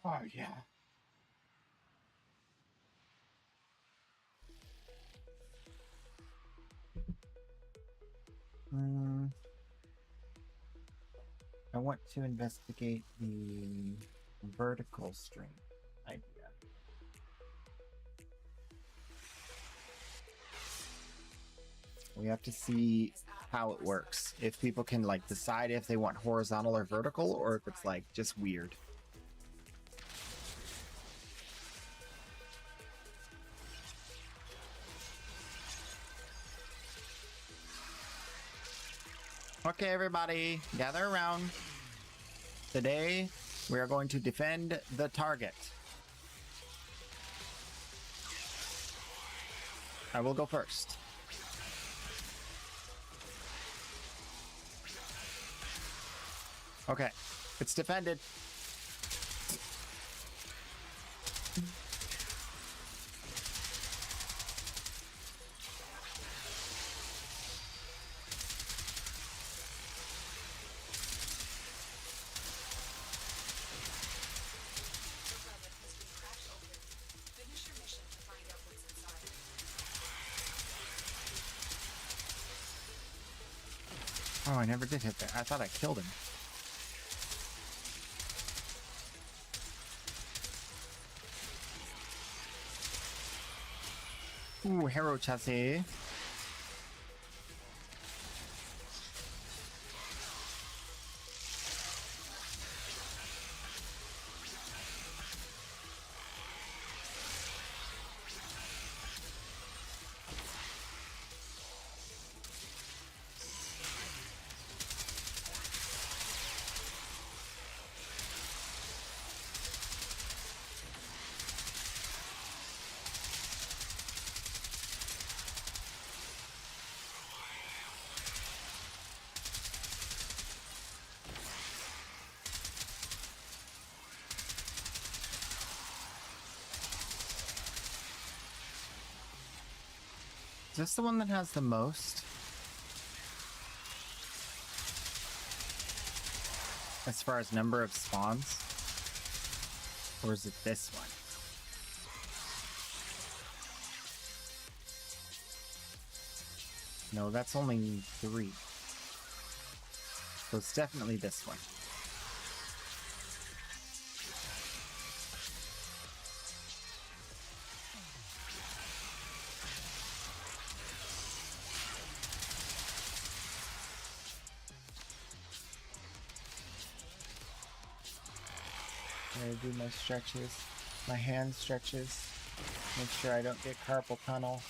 Speaker 1: Oh, yeah. I want to investigate the vertical string idea. We have to see how it works. If people can like decide if they want horizontal or vertical, or if it's like just weird. Okay, everybody, gather around. Today, we are going to defend the target. I will go first. Okay, it's defended. Oh, I never did hit that. I thought I killed him. Ooh, hero chassis. Is this the one that has the most? As far as number of spawns? Or is it this one? No, that's only 3. So it's definitely this one. I do my stretches, my hand stretches. Make sure I don't get carpal tunnel.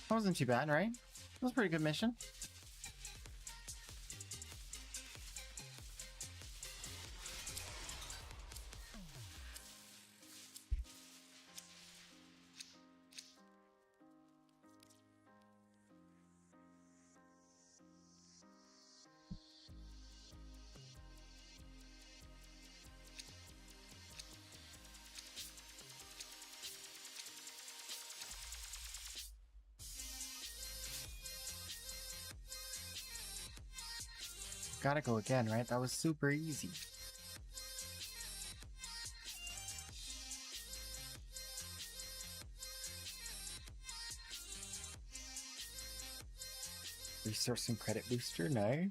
Speaker 1: That wasn't too bad, right? That was a pretty good mission. Gotta go again, right? That was super easy. Resource and credit booster, nice.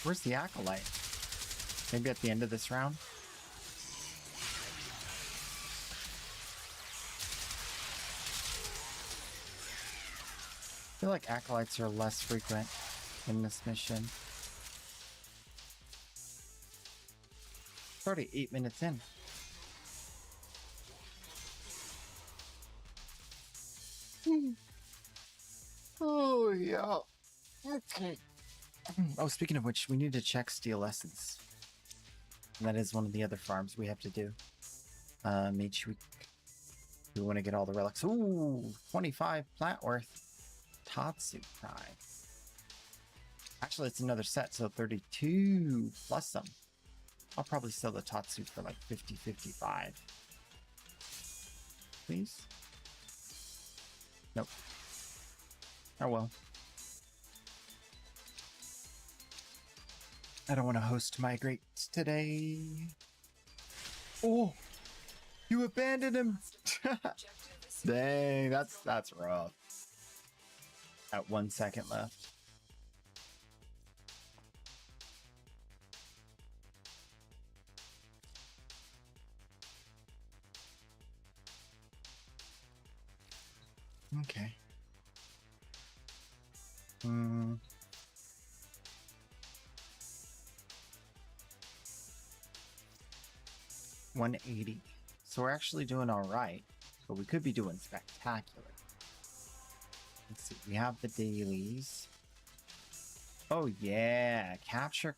Speaker 1: Where's the acolyte? Maybe at the end of this round? I feel like acolytes are less frequent in this mission. It's already 8 minutes in. Oh, yeah. Okay. Oh, speaking of which, we need to check Steel Essence. And that is one of the other farms we have to do each week. We want to get all the relics. Ooh, 25 plant worth. Tatsu prize. Actually, it's another set, so 32 plus some. I'll probably sell the Tatsu for like 50, 55. Please? Nope. Oh well. I don't want to host migrate today. Oh, you abandoned him. Dang, that's rough. At 1 second left. Okay. Hmm. $180. So we're actually doing all right, but we could be doing spectacular. Let's see. We have the dailies. Oh yeah, capture.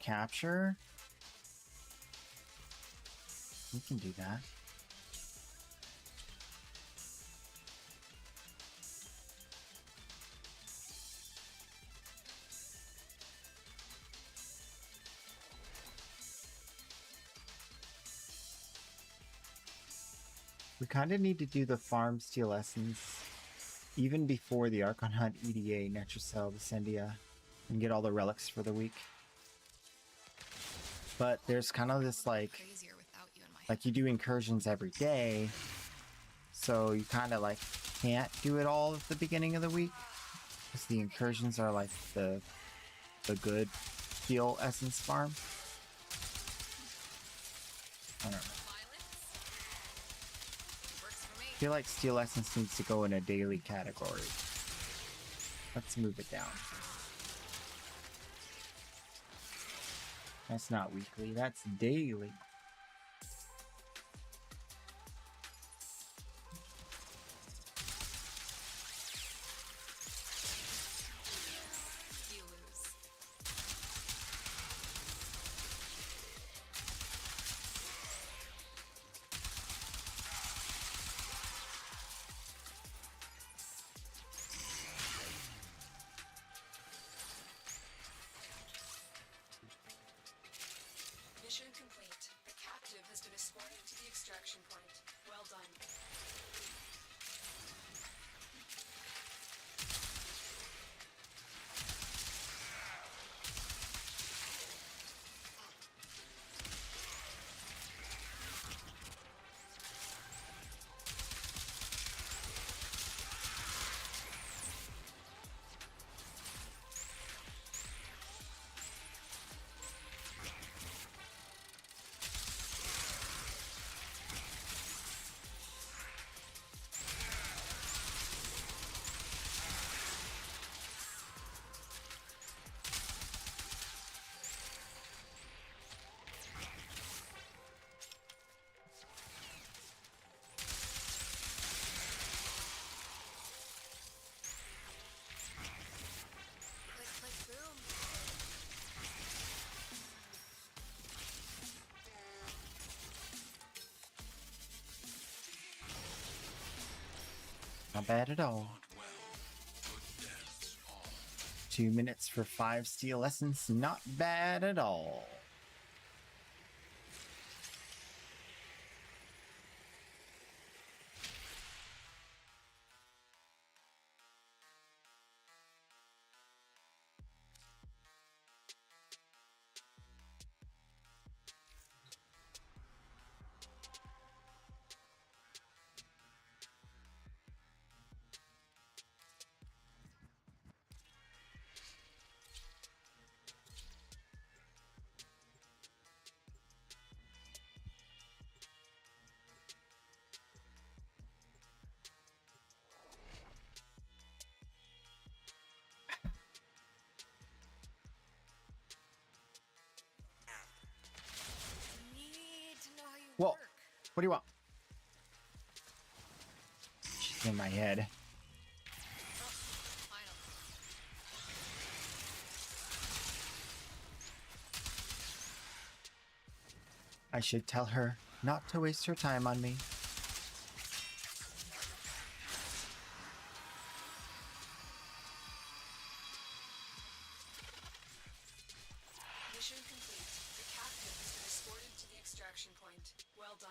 Speaker 1: We can do that. We kind of need to do the farm steel essence even before the Archon Hunt, EDA, Netracell, Descendia, and get all the relics for the week. But there's kind of this like you do incursions every day, so you kind of like can't do it all at the beginning of the week because the incursions are like the good steel essence farm. I don't know. I feel like steel essence needs to go in a daily category. Let's move it down. That's not weekly, that's daily.
Speaker 6: Mission complete. The captive has been escorted to the extraction point. Well done.
Speaker 1: Not bad at all. 2 minutes for 5 steel essence, not bad at all. Well, what do you want? She's in my head. I should tell her not to waste her time on me.
Speaker 6: Mission complete. The captive has been escorted to the extraction point. Well done.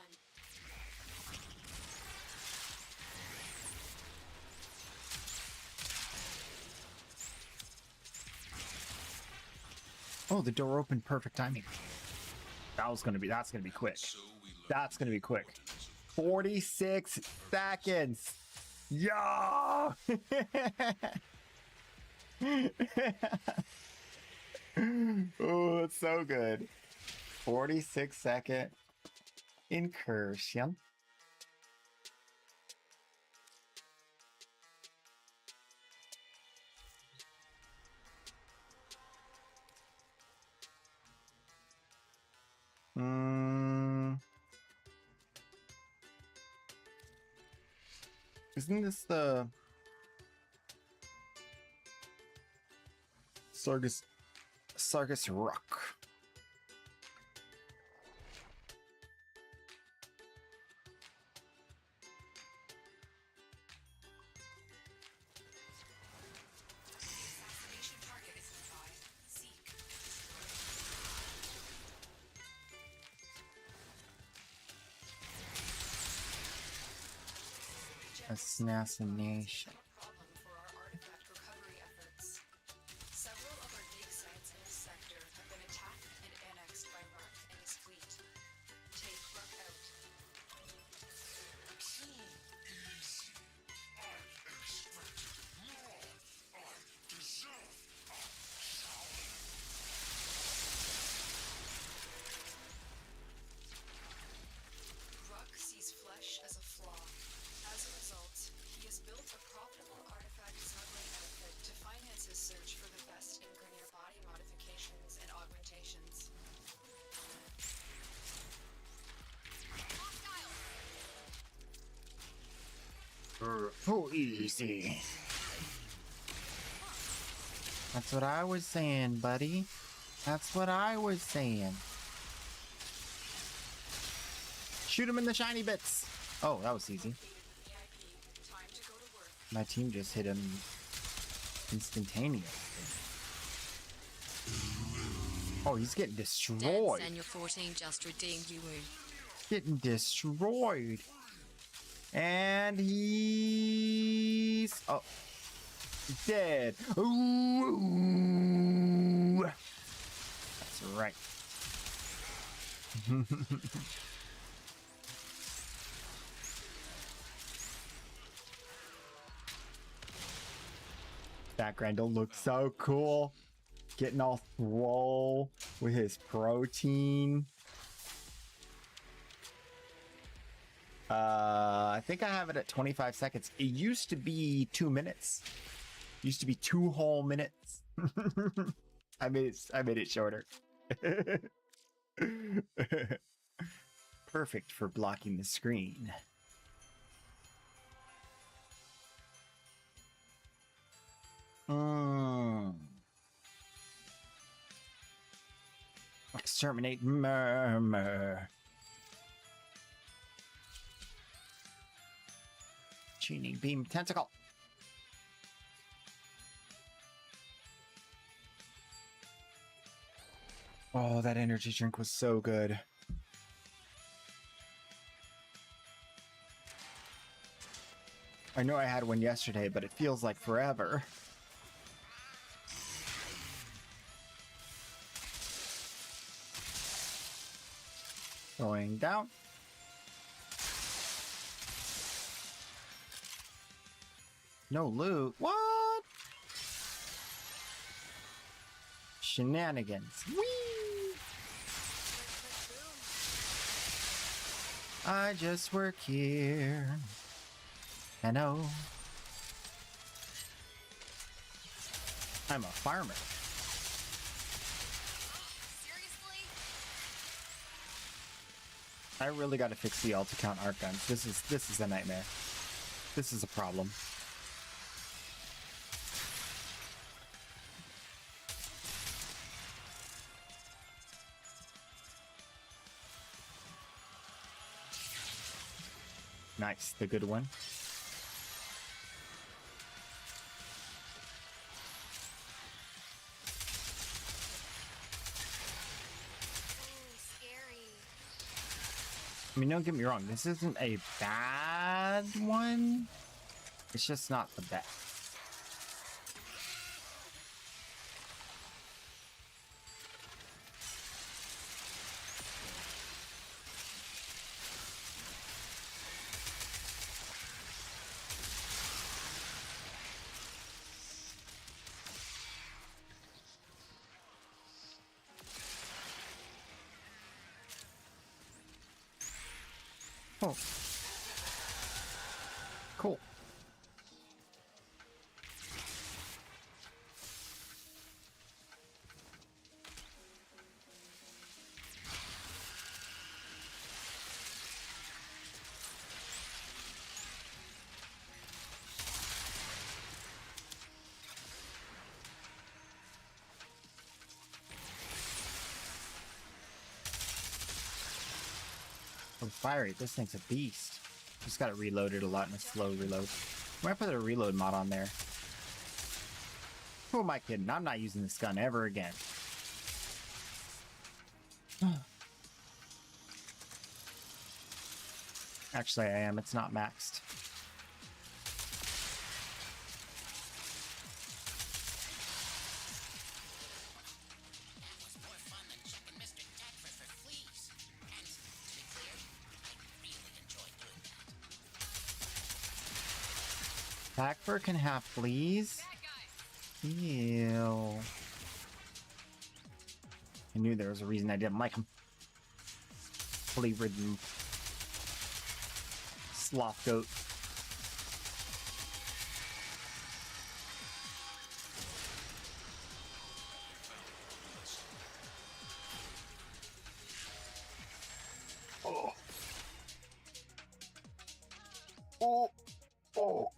Speaker 1: Oh, the door opened, perfect timing. That's gonna be quick. That's gonna be quick. 46 seconds. Yeah. Oh, it's so good. 46-second incursion. Isn't this the Sargus Rock?
Speaker 6: Assassination target is nearby. Seek.
Speaker 1: Assassination.
Speaker 6: Problem for our artifact recovery efforts. Several other dig sites in this sector have been attacked and annexed by Ruck and his fleet. Take Ruck out. Ruck sees flesh as a flaw. As a result, he has built a profitable artifact smuggling outfit to finance his search for the best in Grineer body modifications and augmentations.
Speaker 1: Oh, easy. That's what I was saying, buddy. That's what I was saying. Shoot him in the shiny bits. Oh, that was easy.
Speaker 6: VIP, time to go to work.
Speaker 1: My team just hit him instantaneously. Oh, he's getting destroyed.
Speaker 10: Senior 14 just redeemed you.
Speaker 1: Getting destroyed. And he's dead. Ooh. That's right. Background don't look so cool. Getting all swole with his protein. I think I have it at 25 seconds. It used to be 2 minutes. Used to be 2 whole minutes. I made it shorter. Perfect for blocking the screen. Exterminate murmur. Tuning beam tentacle. Oh, that energy drink was so good. I know I had one yesterday, but it feels like forever. Going down. No loot. What? Shenanigans. Whee! I just work here. I know. I'm a farmer.
Speaker 2: Seriously?
Speaker 1: I really got to fix the alt account art guns. This is a nightmare. This is a problem. Nice, the good one. I mean, don't get me wrong, this isn't a bad one. It's just not the best. Oh. Cool. Oh, fire rate. This thing's a beast. Just got it reloaded a lot in a slow reload. I might put a reload mod on there. Who am I kidding? I'm not using this gun ever again. Actually, I am. It's not maxed. Blackbird can have fleas? Ew. I knew there was a reason I didn't like him. Flea-ridden sloth goat. Oh. Oh. Oh.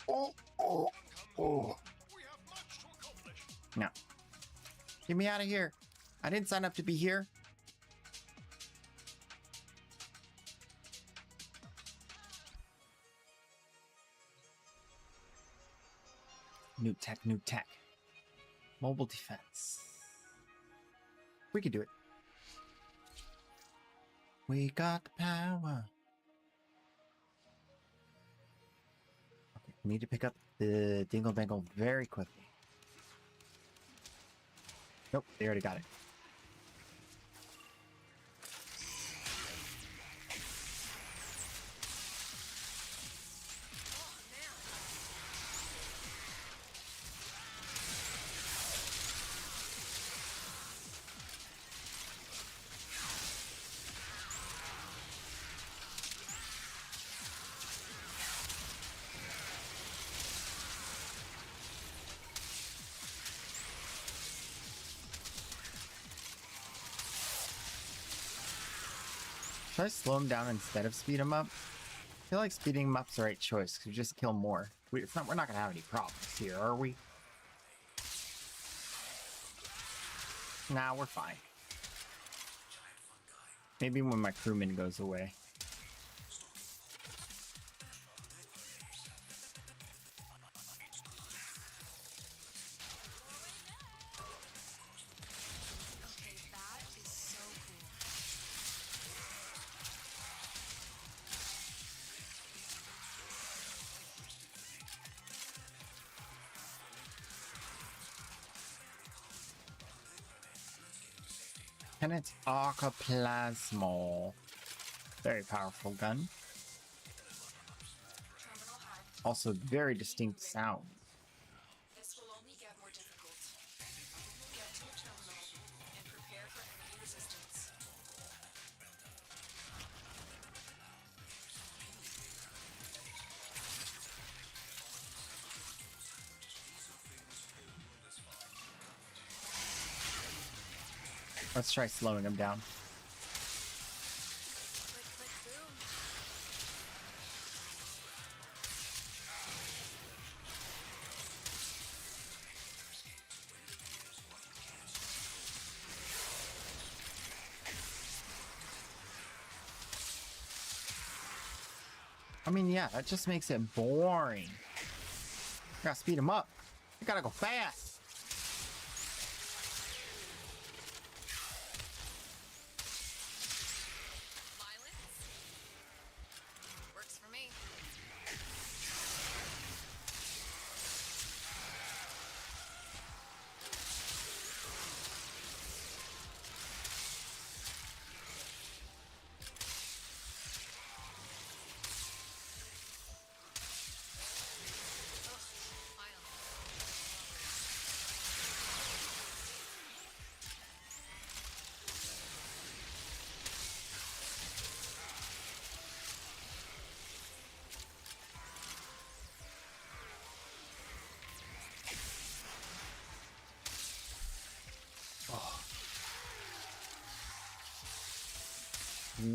Speaker 1: Oh. Oh. Oh. No. Get me out of here. I didn't sign up to be here. New tech, new tech. Mobile defense. We can do it. We got the power. Okay, we need to pick up the dingle dangle very quickly. Nope, they already got it. Should I slow him down instead of speed him up? I feel like speeding him up's the right choice because we just kill more. We're not gonna have any problems here, are we? Nah, we're fine. Maybe when my crewman goes away.
Speaker 6: Okay, that is so cool.
Speaker 1: And it's Arcoplasmal. Very powerful gun.
Speaker 6: Terminal hacked.
Speaker 1: Also very distinct sound.
Speaker 6: This will only get more difficult. Get to a terminal and prepare for enemy resistance.
Speaker 1: Let's try slowing him down.
Speaker 6: Click, click, boom.
Speaker 1: I mean, yeah, that just makes it boring. I gotta speed him up. I gotta go fast.
Speaker 6: Violence? Works for me.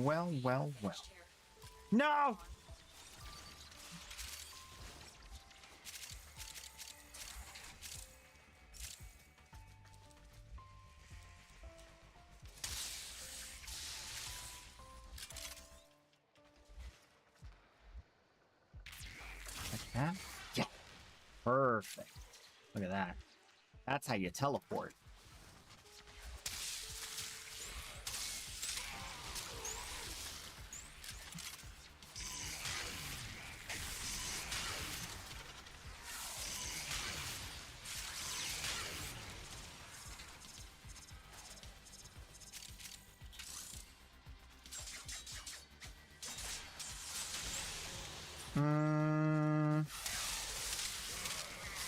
Speaker 1: Well, well, well.
Speaker 6: Here.
Speaker 1: No! that? Yeah. Perfect. Look at that. That's how you teleport.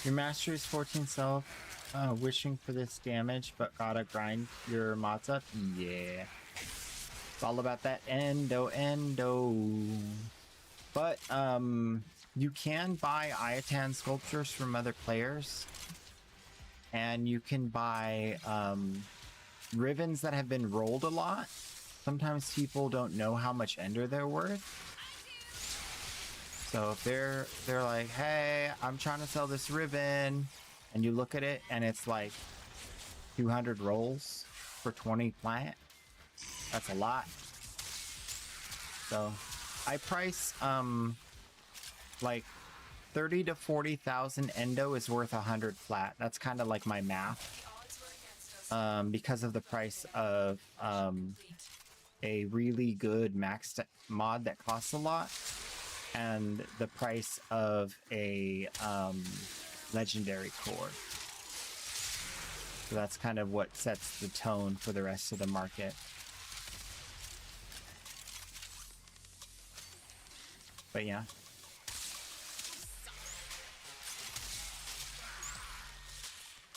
Speaker 1: Your mastery is 14 self. Wishing for this damage, but gotta grind your mods up. Yeah. It's all about that endo. But, you can buy Ayatan sculptures from other players. And you can buy, ribbons that have been rolled a lot. Sometimes people don't know how much ender they're worth. So if they're like, hey, I'm trying to sell this ribbon, and you look at it and it's like 200 rolls for 20 plant, that's a lot. So I price like 30 to 40,000 endo is worth 100 flat. That's kind of like my math. Because of the price of a really good max mod that costs a lot, and the price of a legendary core. So that's kind of what sets the tone for the rest of the market. But yeah.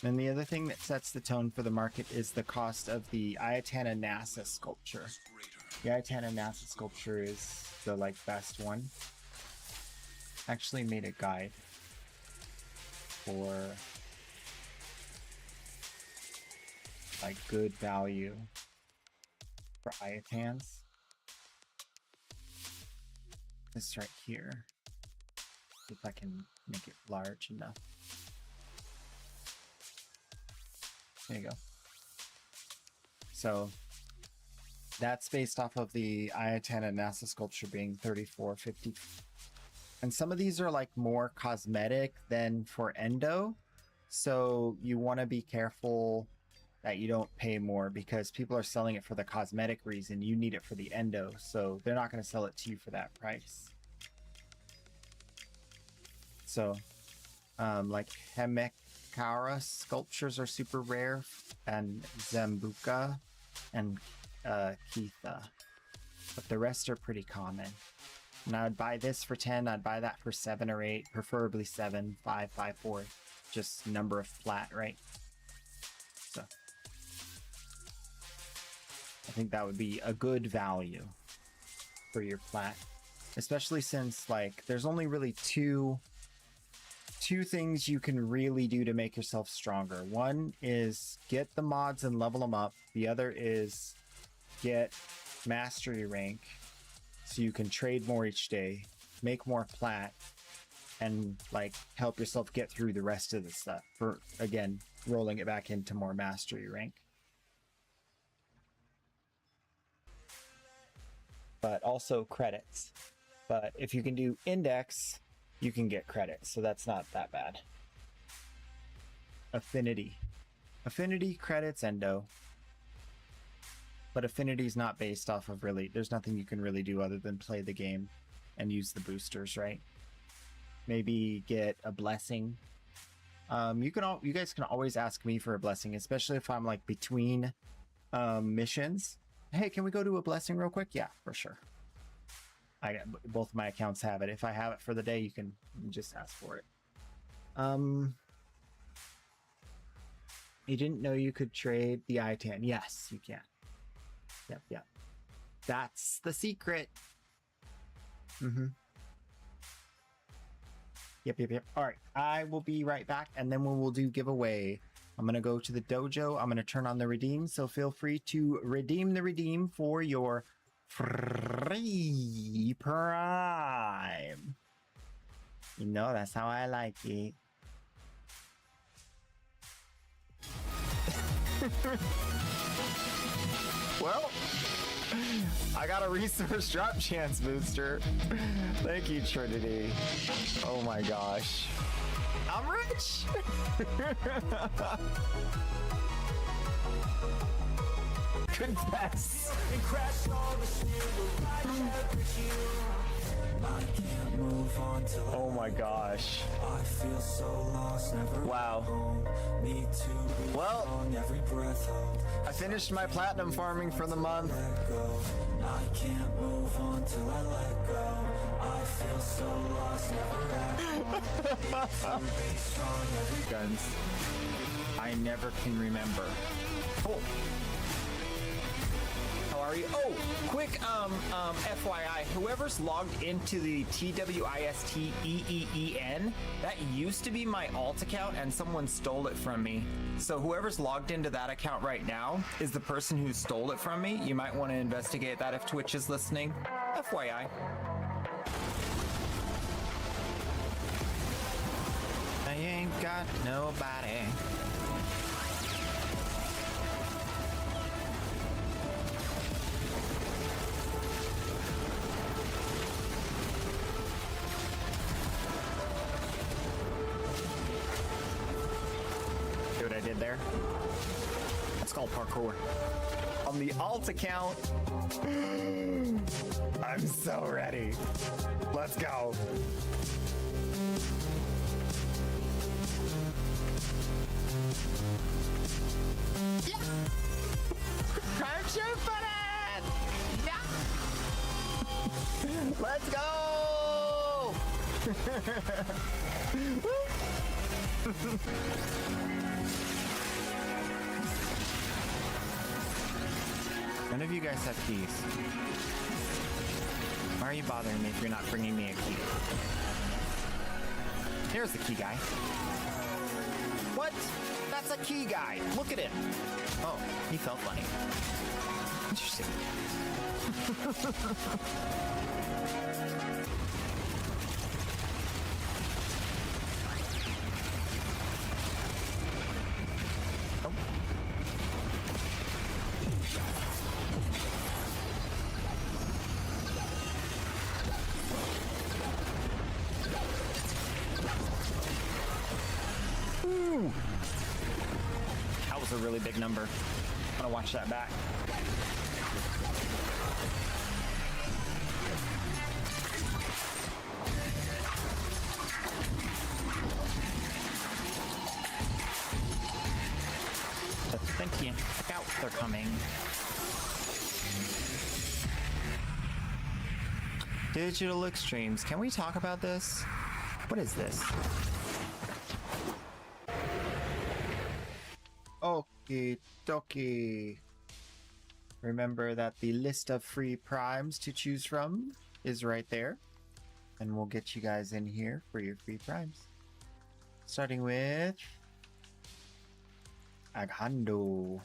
Speaker 1: And the other thing that sets the tone for the market is the cost of the Ayatana NASA sculpture. The Ayatana NASA sculpture is the like best one. Actually made a guide for like good value for Ayatans. This right here. If I can make it large enough. There you go. So that's based off of the Ayatana NASA sculpture being 34.50. And some of these are like more cosmetic than for endo. So you want to be careful that you don't pay more, because people are selling it for the cosmetic reason. You need it for the endo. So they're not going to sell it to you for that price. So like Hemekara sculptures are super rare, and Zambuca and Keitha. But the rest are pretty common. And I would buy this for 10, I'd buy that for 7 or 8, preferably 7, 5, 5, 4. Just number of flat, right? So I think that would be a good value for your flat. Especially since like there's only really two things you can really do to make yourself stronger. One is get the mods and level them up. The other is get mastery rank, so you can trade more each day, make more plat, and like help yourself get through the rest of the stuff for, again, rolling it back into more mastery rank. But also credits. But if you can do index, you can get credits, so that's not that bad. Affinity. Affinity, credits, endo. But affinity is not based off of really, there's nothing you can really do other than play the game and use the boosters, right? Maybe get a blessing. You guys can always ask me for a blessing, especially if I'm like between missions. Hey, can we go to a blessing real quick? Yeah, for sure. I got both my accounts have it. If I have it for the day, you can just ask for it. You didn't know you could trade the I-10. Yes, you can. Yep. That's the secret. Yep. All right, I will be right back, and then we will do giveaway. I'm going to go to the dojo. I'm going to turn on the redeem, so feel free to redeem the redeem for your free prime. You know, that's how I like it. Well, I got a resource drop chance booster. Thank you, Trinity. Oh my gosh. I'm rich. Confess. Oh my gosh. I feel so lost, never wow. Well, I finished my platinum farming for the month. I can't move on till I let go. I feel so lost, never guns. I never can remember. Cool. How are you? Oh, quick FYI, whoever's logged into the TWISTEEEN, that used to be my alt account and someone stole it from me. So whoever's logged into that account right now is the person who stole it from me. You might want to investigate that if Twitch is listening. FYI. I ain't got nobody. I did there. It's called parkour. On the alt account. I'm so ready. Let's go. I'm shooting it! Yeah. Let's go! None of you guys have keys. Why are you bothering me if you're not bringing me a key? Here's the key guy. What? That's a key guy. Look at him. Oh, he felt funny. Interesting. That was a really big number. I'm gonna watch that back. But thank you. Look out, they're coming. Digital extremes. Can we talk about this? What is this? Okie dokie. Remember that the list of free primes to choose from is right there. And we'll get you guys in here for your free primes. Starting with Aghando.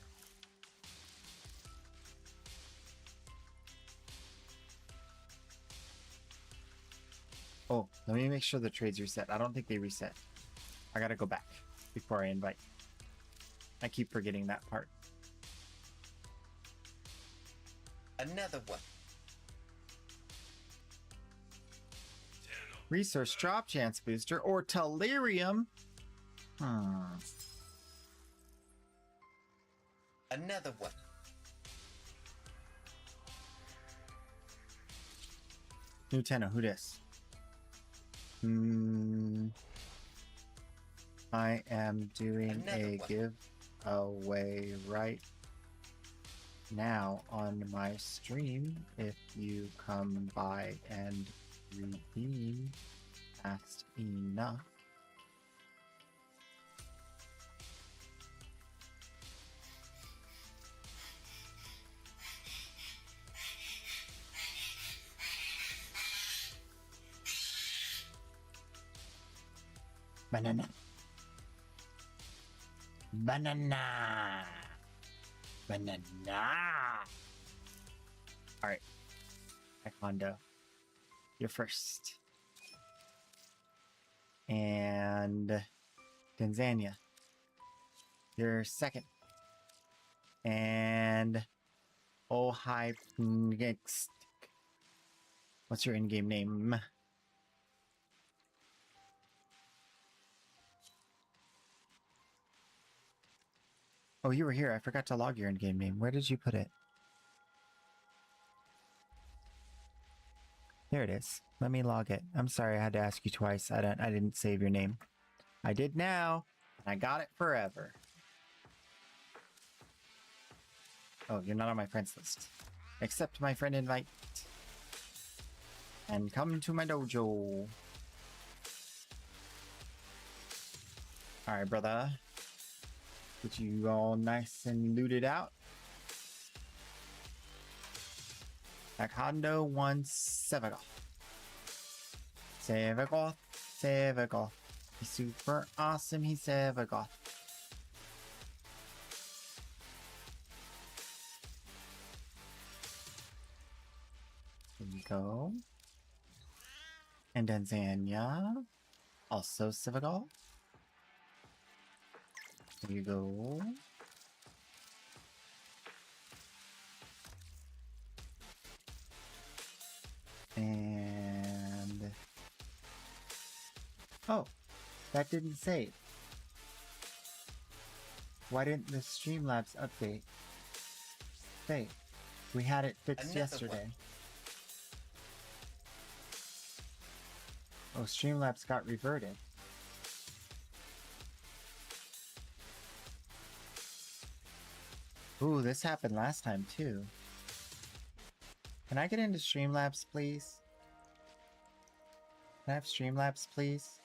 Speaker 1: Oh, let me make sure the trades reset. I don't think they reset. I gotta go back before I invite. I keep forgetting that part. Another one. Resource drop chance booster or Telerium. Another one. Nutella, who this? I am doing a giveaway right now on my stream. If you come by and redeem fast enough. Banana. Banana. Banana. All right. Taekwondo. You're first. And Tanzania. You're second. And Oh, hi, next. What's your in-game name? Oh, you were here. I forgot to log your in-game name. Where did you put it? There it is. Let me log it. I'm sorry I had to ask you twice. I didn't save your name. I did now, and I got it forever. Oh, you're not on my friends list. Accept my friend invite. And come to my dojo. Alright, brother. Get you all nice and looted out. Akando 1 Sevagoth. Sevagoth. Sevagoth. He's super awesome. He's Sevagoth. Here we go. And then Zanya. Also Sevagoth. There you go. And... oh, that didn't save. Why didn't the Streamlabs update save? We had it fixed yesterday. Oh, Streamlabs got reverted. Ooh, this happened last time too. Can I get into Streamlabs, please? Can I have Streamlabs, please?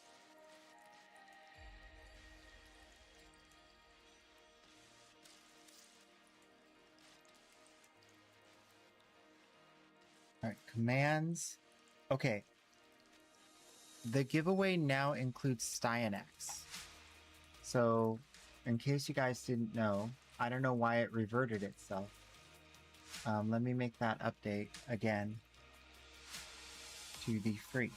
Speaker 1: Alright, commands. Okay. The giveaway now includes Styanax. So, in case you guys didn't know, I don't know why it reverted itself. Let me make that update again to the free.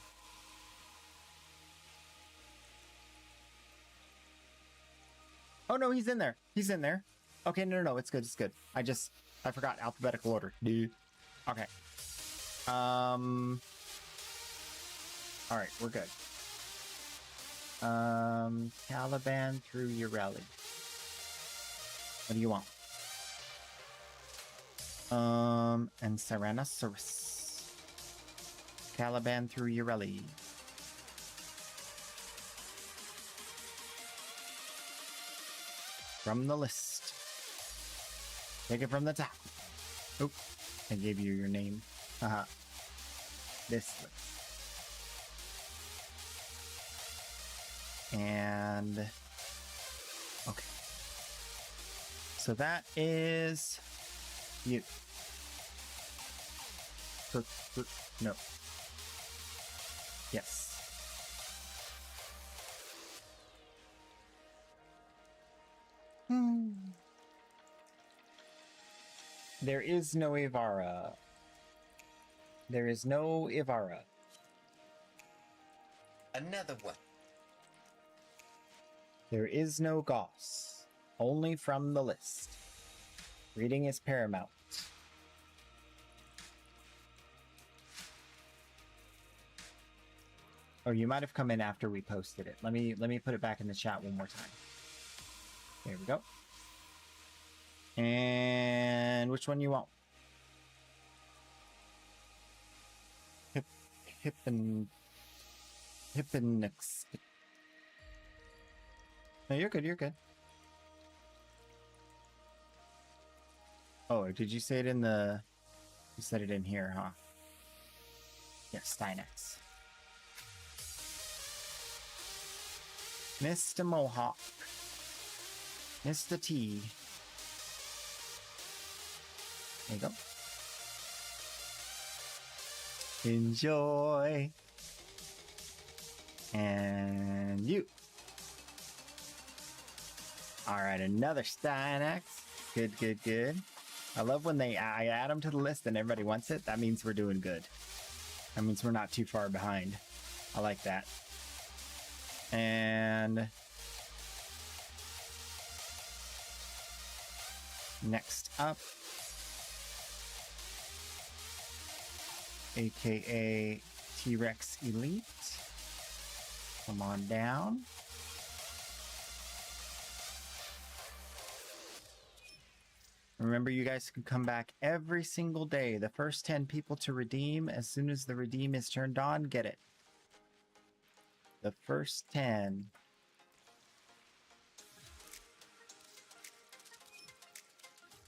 Speaker 1: Oh no, he's in there. He's in there. Okay, no, it's good, it's good. I forgot alphabetical order. Dude. Okay. Alright, we're good. Caliban through Urelli. What do you want? And Tyrannosaurus. Caliban through Urelli. From the list. Take it from the top. Oop. I gave you your name. Haha. This list. And... okay. So that is... you. No. Yes. There is no Ivara. There is no Ivara.
Speaker 5: Another one.
Speaker 1: There is no Goss. Only from the list. Reading is paramount. Or you might have come in after we posted it. Let me put it back in the chat one more time. There we go. And which one you want? Hippinix. No, you're good, you're good. Oh, did you say it in the... you said it in here, huh? Yes, Styanax. Mr. Mohawk. Mr. T. There you go. Enjoy. And you. Alright, another Styanax. Good, good, good. I love when I add them to the list and everybody wants it. That means we're doing good. That means we're not too far behind. I like that. And next up, aka T-Rex Elite. Come on down. Remember, you guys can come back every single day. The first 10 people to redeem, as soon as the redeem is turned on, get it. The first 10.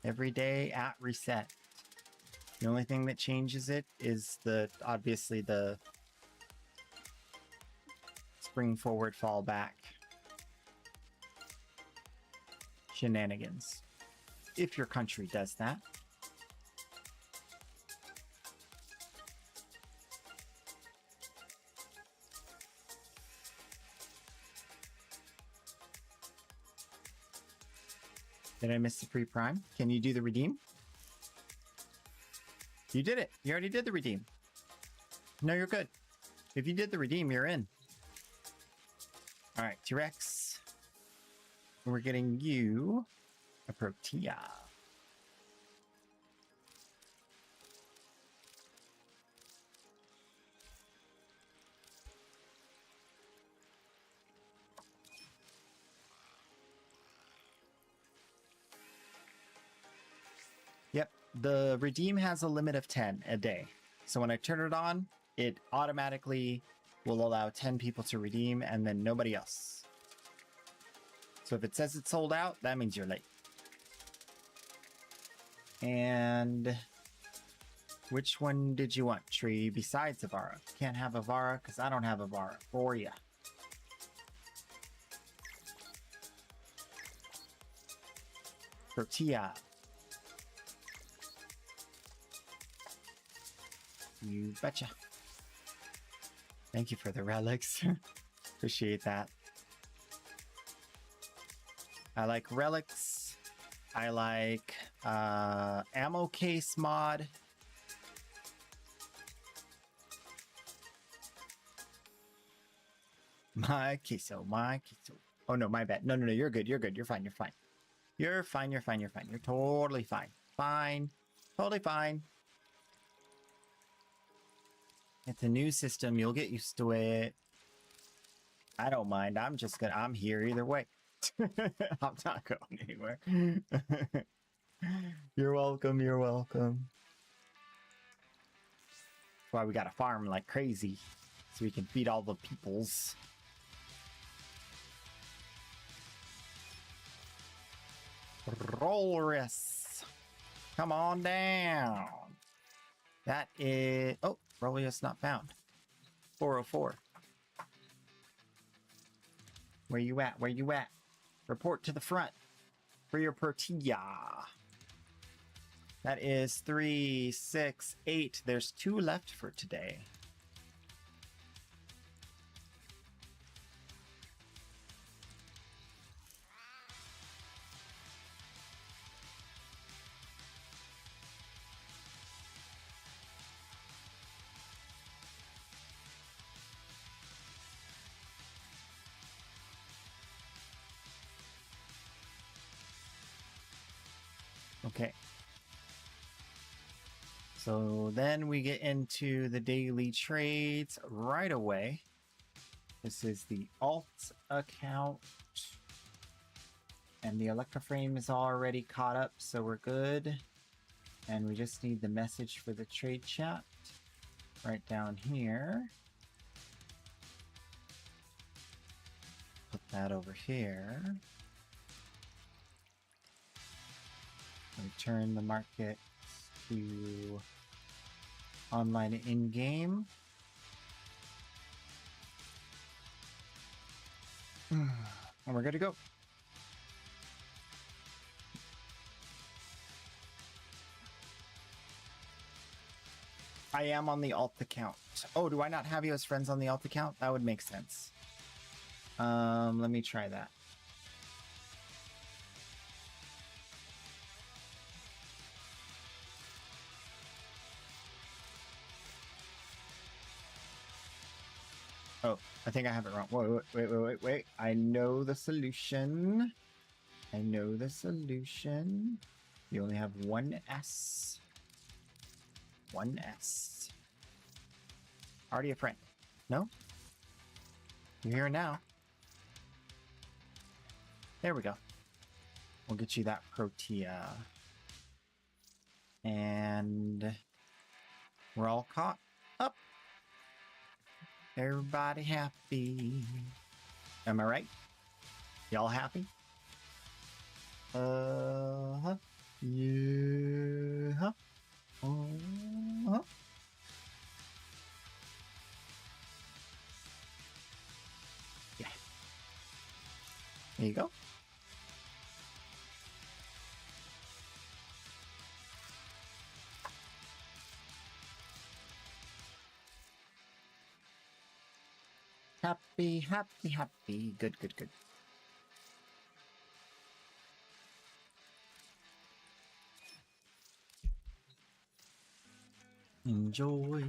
Speaker 1: Every day at reset. The only thing that changes it is obviously the spring forward, fall back shenanigans. If your country does that. Did I miss the pre-prime? Can you do the redeem? You did it. You already did the redeem. No, you're good. If you did the redeem, you're in. All right, T-Rex. We're getting you a Protea. Yep, the redeem has a limit of 10 a day. So when I turn it on, it automatically will allow 10 people to redeem and then nobody else. So if it says it's sold out, that means you're late. And which one did you want, Tree, besides Avara? Can't have Avara because I don't have Avara for ya. Protea. You betcha. Thank you for the relics. Appreciate that. I like relics. I like ammo case mod. My queso, my queso. Oh no, my bad. No, you're good. You're good. You're fine. You're fine. You're fine. You're fine. You're fine. You're totally fine. Fine. Totally fine. It's a new system. You'll get used to it. I don't mind. I'm here either way. I'm not going anywhere. You're welcome. You're welcome. That's why we gotta farm like crazy. So we can feed all the peoples. Rolrus. Come on down. That is... Oh, Rolrus not found. 404. Where you at? Where you at? Report to the front for your Protea. That is 3, 6, 8. There's 2 left for today. Okay. So then we get into the daily trades right away. This is the alt account. And the Electroframe is already caught up, so we're good. And we just need the message for the trade chat right down here. Put that over here. Return the market to online in-game. And we're good to go. I am on the alt account. Oh, do I not have you as friends on the alt account? That would make sense. Let me try that. Oh, I think I have it wrong. Wait. I know the solution. I know the solution. You only have one S. One S. Already a friend. No? You're here now. There we go. We'll get you that protea. And we're all caught up. Everybody happy. Am I right? Y'all happy? Uh-huh. Yeah. Uh-huh. Yeah. There you go. Happy, happy, happy. Good, good, good. Enjoy.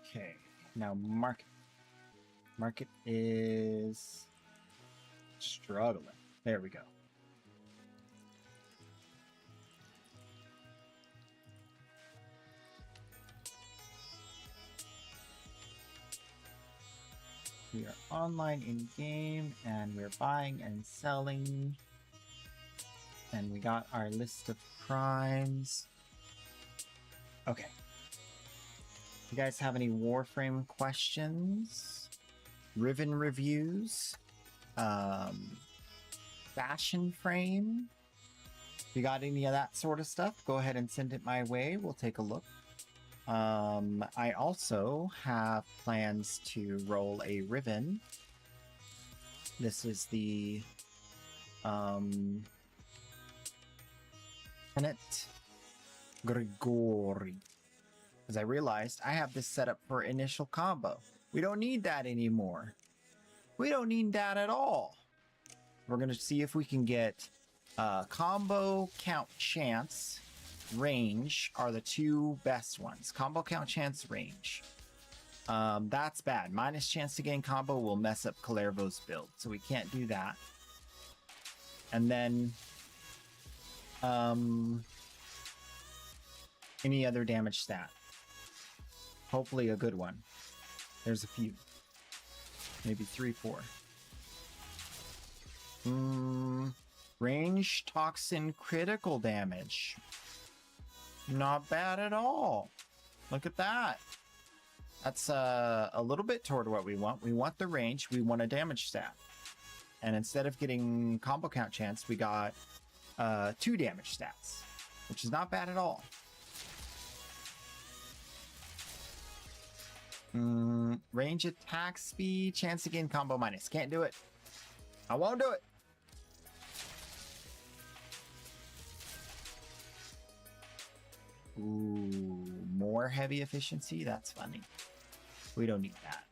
Speaker 1: Okay, now market. Market is struggling. There we go. We are online in game and we're buying and selling. And we got our list of crimes. Okay. You guys have any Warframe questions? Riven reviews? Fashion frame? If you got any of that sort of stuff, go ahead and send it my way. We'll take a look. I also have plans to roll a Riven. This is the Tenet Grigori. As I realized, I have this set up for initial combo. We don't need that anymore. We don't need that at all. We're going to see if we can get combo count chance, range are the two best ones. Combo count chance, range. That's bad. Minus chance to gain combo will mess up Kalervo's build, so we can't do that. And then any other damage stat. Hopefully a good one. There's a few. Maybe 3, 4. Range toxin critical damage. Not bad at all. Look at that. That's a little bit toward what we want. We want the range. We want a damage stat. And instead of getting combo count chance, we got 2 damage stats, which is not bad at all. Range attack speed, chance to gain combo minus. Can't do it. I won't do it. Ooh, more heavy efficiency? That's funny. We don't need that.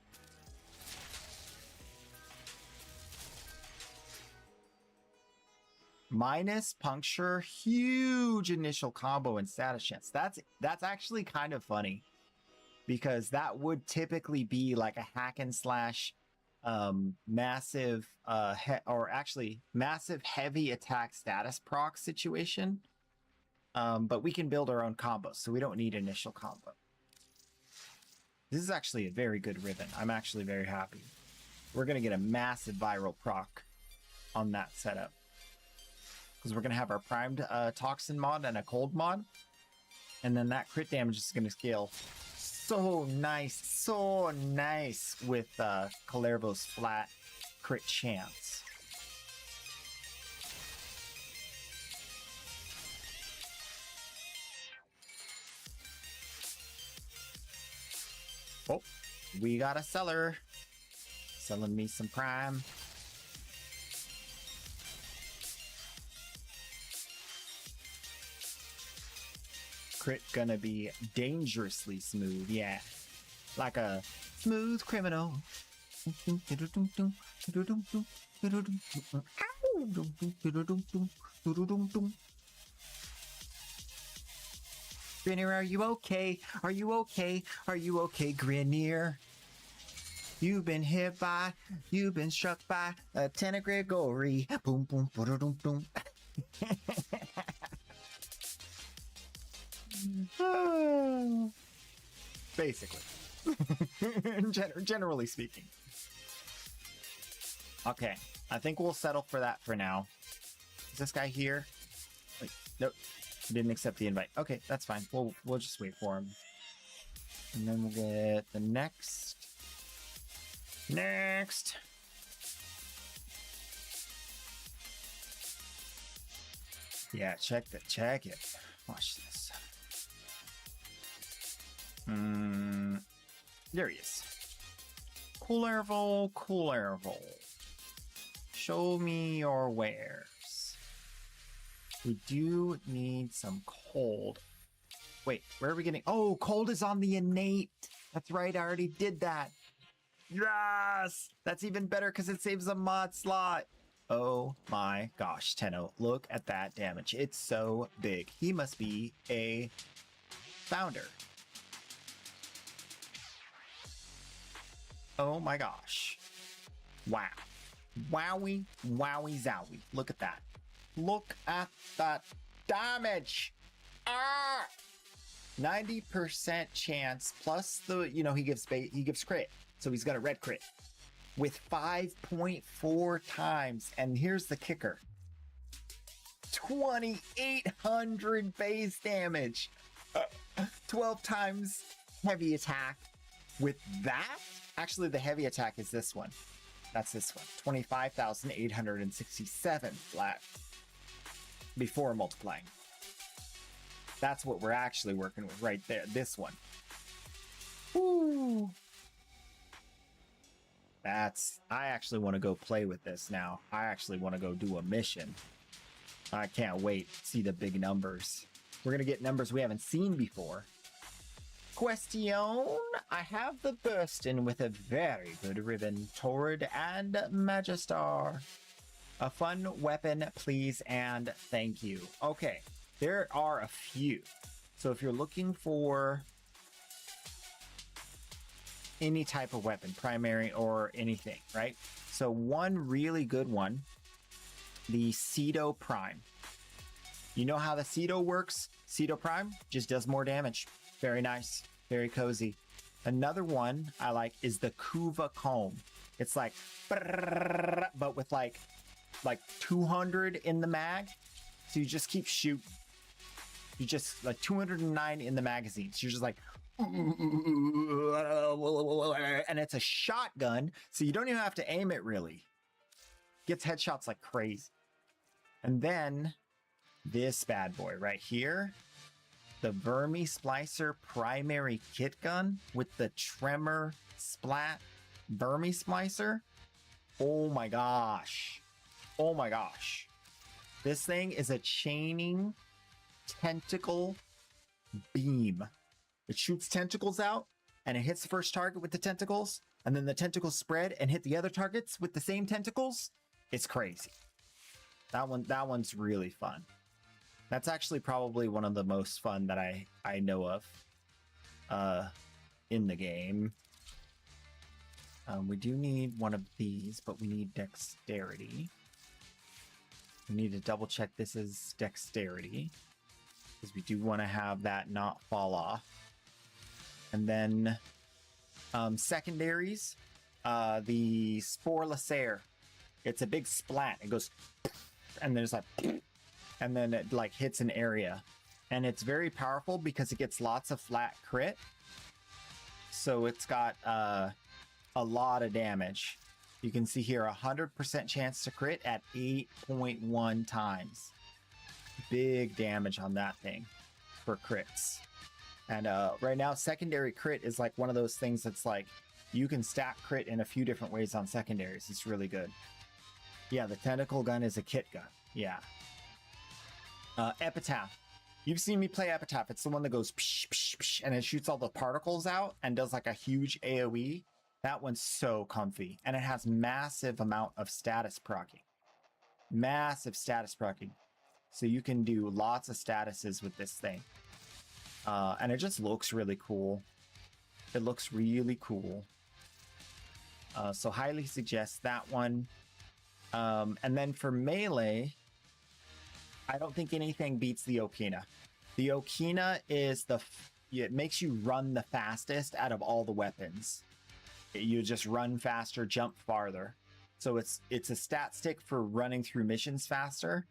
Speaker 1: Minus puncture, huge initial combo and status chance. That's actually kind of funny, because that would typically be like a hack and slash massive massive heavy attack status proc situation. But we can build our own combos, so we don't need initial combo. This is actually a very good Riven. I'm actually very happy. We're going to get a massive viral proc on that setup, because we're going to have our primed toxin mod and a cold mod. And then that crit damage is going to scale so nice with Kalervo's flat crit chance. Oh, we got a seller selling me some prime. Crit gonna be dangerously smooth, yeah. Like a smooth criminal. Grenier, are you okay? Are you okay? Are you okay, Grenier? You've been struck by a Tenet Grigori. Boom, boom, boom, boom, boom. Basically. Generally speaking. Okay, I think we'll settle for that for now. Is this guy here? Wait, nope. He didn't accept the invite. Okay, that's fine. We'll just wait for him. And then we'll get the next. Next! Yeah, check it. Watch this. There he is. Cool Show me your wares. We do need some cold. Wait, where are we getting? Oh, cold is on the innate. That's right, I already did that. Yes! That's even better because it saves a mod slot. Oh my gosh, Tenno, look at that damage. It's so big. He must be a founder. Oh my gosh. Wow. Wowie, wowie, zowie. Look at that. Look at that damage. Ah! 90% chance plus the, he gives crit. So he's got a red crit with 5.4 times. And here's the kicker. 2,800 base damage. 12 times heavy attack with that. Actually, the heavy attack is this one. That's this one. 25,867 flat before multiplying. That's what we're actually working with right there. This one. Woo! I actually want to go play with this now. I actually want to go do a mission. I can't wait to see the big numbers. We're going to get numbers we haven't seen before. Question. I have the Burstin with a very good ribbon, Torrid and Magistar. A fun weapon, please, and thank you. Okay, there are a few. So if you're looking for any type of weapon, primary or anything, right? So one really good one, the Cedo Prime. You know how the Cedo works? Cedo Prime just does more damage. Very nice, very cozy. Another one I like is the Kuva Comb. It's like, but with like 200 in the mag. So you just keep shooting. You just like 209 in the magazine. So you're just like, and it's a shotgun. So you don't even have to aim it really. Gets headshots like crazy. And then this bad boy right here. The Vermi Splicer primary kit gun with the Tremor Splat Vermi Splicer. Oh my gosh. Oh my gosh. This thing is a chaining tentacle beam. It shoots tentacles out and it hits the first target with the tentacles, and then the tentacles spread and hit the other targets with the same tentacles. It's crazy. That one's really fun. That's actually probably one of the most fun that I know of in the game. We do need one of these, but we need dexterity. We need to double check this is dexterity, because we do want to have that not fall off. And then secondaries, the Spore Lacer. It's a big splat. It goes, and there's like, and then it like hits an area, and it's very powerful because it gets lots of flat crit. So it's got a lot of damage. You can see here 100% chance to crit at 8.1 times. Big damage on that thing for crits. And right now, secondary crit is like one of those things that's like you can stack crit in a few different ways on secondaries. It's really good. Yeah, the tentacle gun is a kit gun. Yeah. Epitaph. You've seen me play Epitaph. It's the one that goes psh, psh, psh, and it shoots all the particles out and does like a huge AoE. That one's so comfy, and it has massive amount of status proccing. Massive status proccing. So you can do lots of statuses with this thing. And it just looks really cool. It looks really cool. So highly suggest that one. And then for melee, I don't think anything beats the Okina. The Okina is it makes you run the fastest out of all the weapons. You just run faster, jump farther. So it's a stat stick for running through missions faster.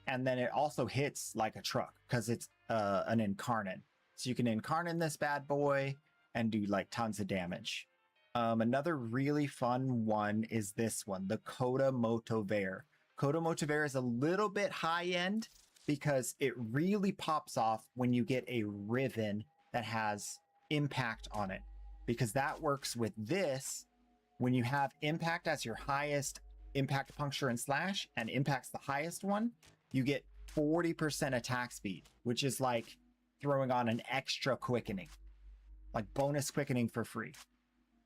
Speaker 1: And then it also hits like a truck because it's an incarnate. So you can incarnate this bad boy and do like tons of damage. Another really fun one is this one, the Coda Motovere. Coda Motovere is a little bit high end because it really pops off when you get a Riven that has impact on it. Because that works with this when you have impact as your highest impact, puncture, and slash, and impact's the highest one, you get 40% attack speed, which is like throwing on an extra quickening, like bonus quickening for free.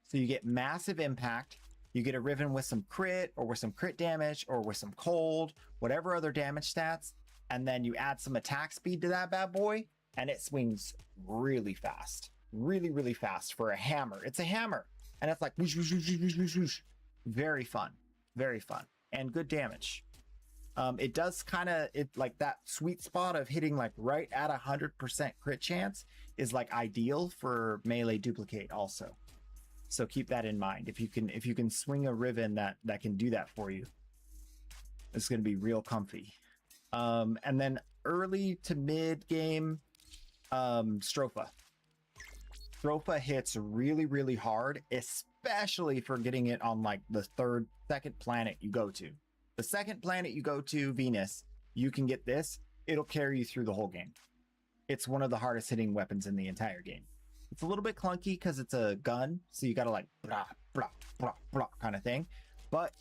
Speaker 1: So you get massive impact, you get a Riven with some crit or with some crit damage or with some cold, whatever other damage stats, and then you add some attack speed to that bad boy, and it swings really fast. Really, really fast for a hammer. It's a hammer. And it's like whoosh, whoosh, whoosh, whoosh, whoosh, whoosh. Very fun. Very fun. And good damage. It does kind of, it like that sweet spot of hitting like right at 100% crit chance is like ideal for melee duplicate also. So keep that in mind. If you can swing a Riven that can do that for you, it's going to be real comfy. And then early to mid game, Stropha. Stropha hits really, really hard, especially for getting it on like the second planet you go to. The second planet you go to, Venus, you can get this. It'll carry you through the whole game. It's one of the hardest hitting weapons in the entire game. It's a little bit clunky because it's a gun, so you gotta like blah, blah, blah, blah kind of thing. But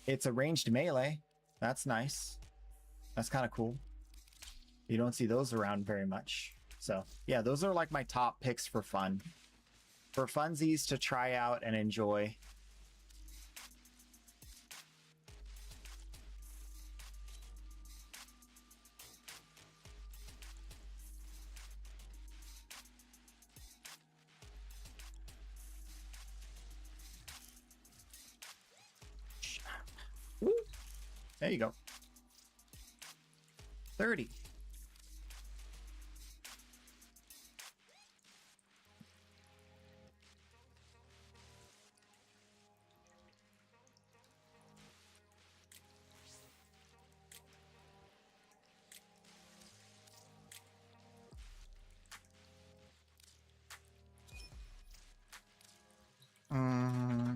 Speaker 1: it's a ranged melee. That's nice. That's kind of cool. You don't see those around very much. So yeah, those are like my top picks for fun. For funsies to try out and enjoy. Woo. There you go. 30.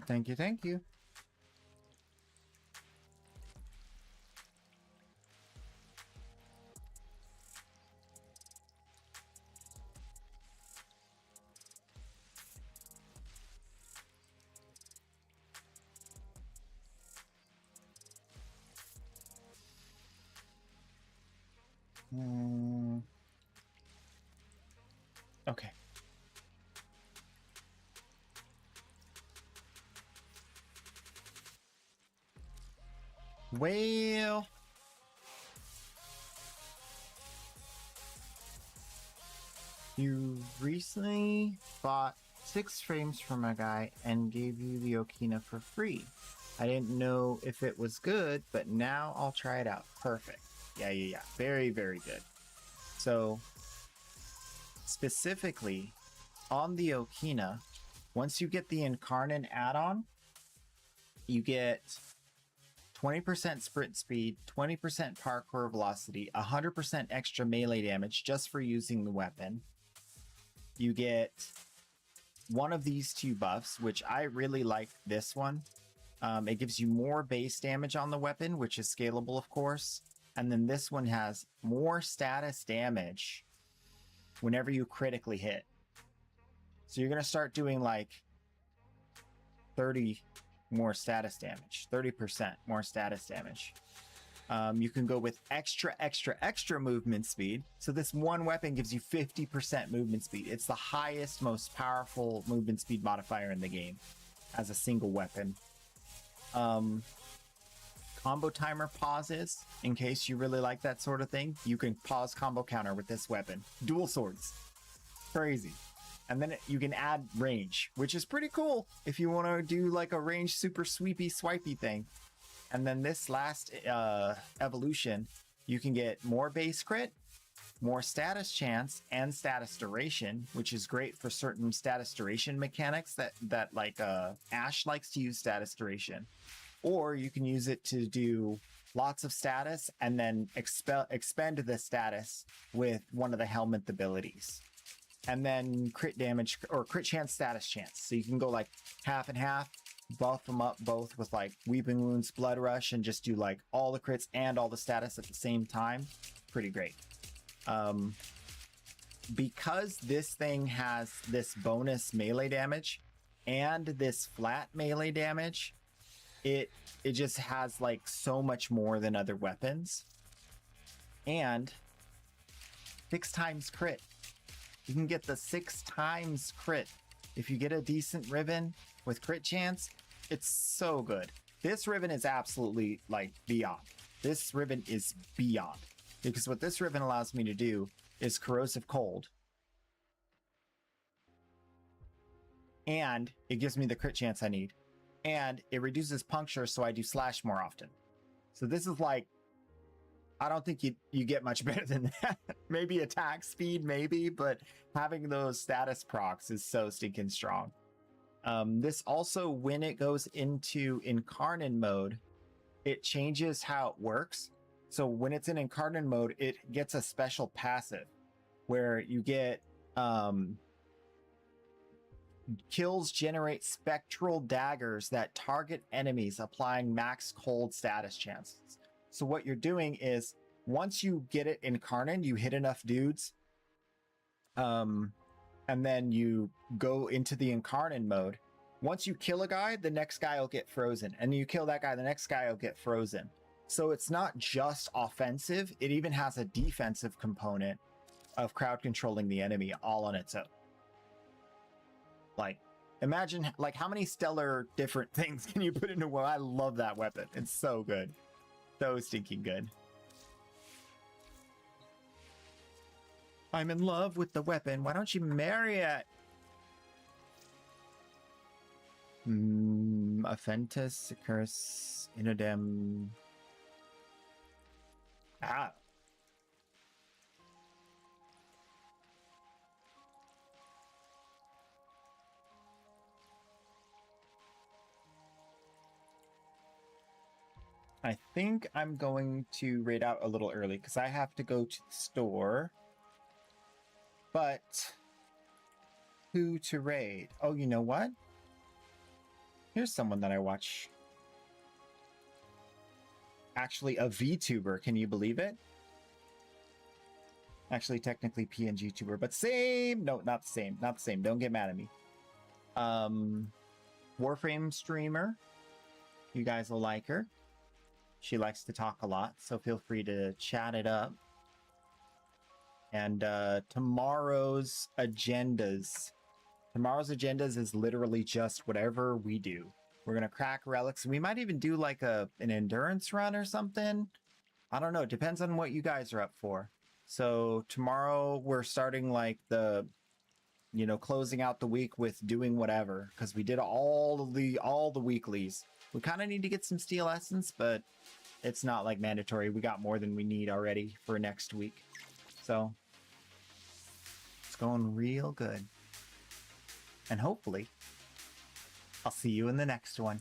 Speaker 1: Thank you, thank you. Okay. Well, you recently bought 6 frames from a guy and gave you the Okina for free. I didn't know if it was good, but now I'll try it out. Perfect. Yeah. Very, very good. So, specifically, on the Okina, once you get the Incarnate add-on, you get 20% sprint speed, 20% parkour velocity, 100% extra melee damage just for using the weapon. You get one of these 2 buffs, which I really like this one. It gives you more base damage on the weapon, which is scalable, of course. And then this one has more status damage whenever you critically hit. So you're going to start doing like 30 more status damage, 30% more status damage. You can go with extra movement speed. So this one weapon gives you 50% movement speed. It's the highest, most powerful movement speed modifier in the game as a single weapon. Combo timer pauses in case you really like that sort of thing. You can pause combo counter with this weapon. Dual swords. Crazy. And then you can add range, which is pretty cool if you want to do like a range super sweepy swipey thing. And then this last evolution, you can get more base crit, more status chance and status duration, which is great for certain status duration mechanics that like Ash likes to use status duration. Or you can use it to do lots of status and then expend the status with one of the helmet abilities. And then crit damage or crit chance, status chance. So you can go like half and half, buff them up both with like Weeping Wounds, Blood Rush, and just do like all the crits and all the status at the same time. Pretty great. Because this thing has this bonus melee damage and this flat melee damage, it just has like so much more than other weapons. And 6 times crit. You can get the 6 times crit. If you get a decent ribbon with crit chance, it's so good. This ribbon is absolutely like beyond. This ribbon is beyond. Because what this ribbon allows me to do is corrosive cold. And it gives me the crit chance I need. And it reduces puncture, so I do slash more often. So this is like, I don't think you get much better than that. Maybe attack speed, maybe, but having those status procs is so stinking strong. This also, when it goes into Incarnate mode, it changes how it works. So when it's in Incarnate mode, it gets a special passive where you get kills generate spectral daggers that target enemies, applying max cold status chances. So what you're doing is, once you get it Incarnate, you hit enough dudes, and then you go into the Incarnate mode. Once you kill a guy, the next guy will get frozen, and you kill that guy, the next guy will get frozen. So it's not just offensive, it even has a defensive component of crowd controlling the enemy all on its own. Like, imagine like how many stellar different things can you put into one? I love that weapon. It's so good. So stinking good. I'm in love with the weapon. Why don't you marry it? Offentus, Curse, Inodem. Ah. I think I'm going to raid out a little early because I have to go to the store. But who to raid? Oh, you know what? Here's someone that I watch. Actually, a VTuber. Can you believe it? Actually, technically PNG tuber, but same. No, not the same. Not the same. Don't get mad at me. Warframe streamer. You guys will like her. She likes to talk a lot, so feel free to chat it up. And tomorrow's agendas. Tomorrow's agendas is literally just whatever we do. We're going to crack relics. We might even do like an endurance run or something. I don't know. It depends on what you guys are up for. So tomorrow we're starting like the, you know, closing out the week with doing whatever. Because we did all the weeklies. We kind of need to get some Steel Essence, but it's not like mandatory. We got more than we need already for next week. So it's going real good. And hopefully I'll see you in the next one.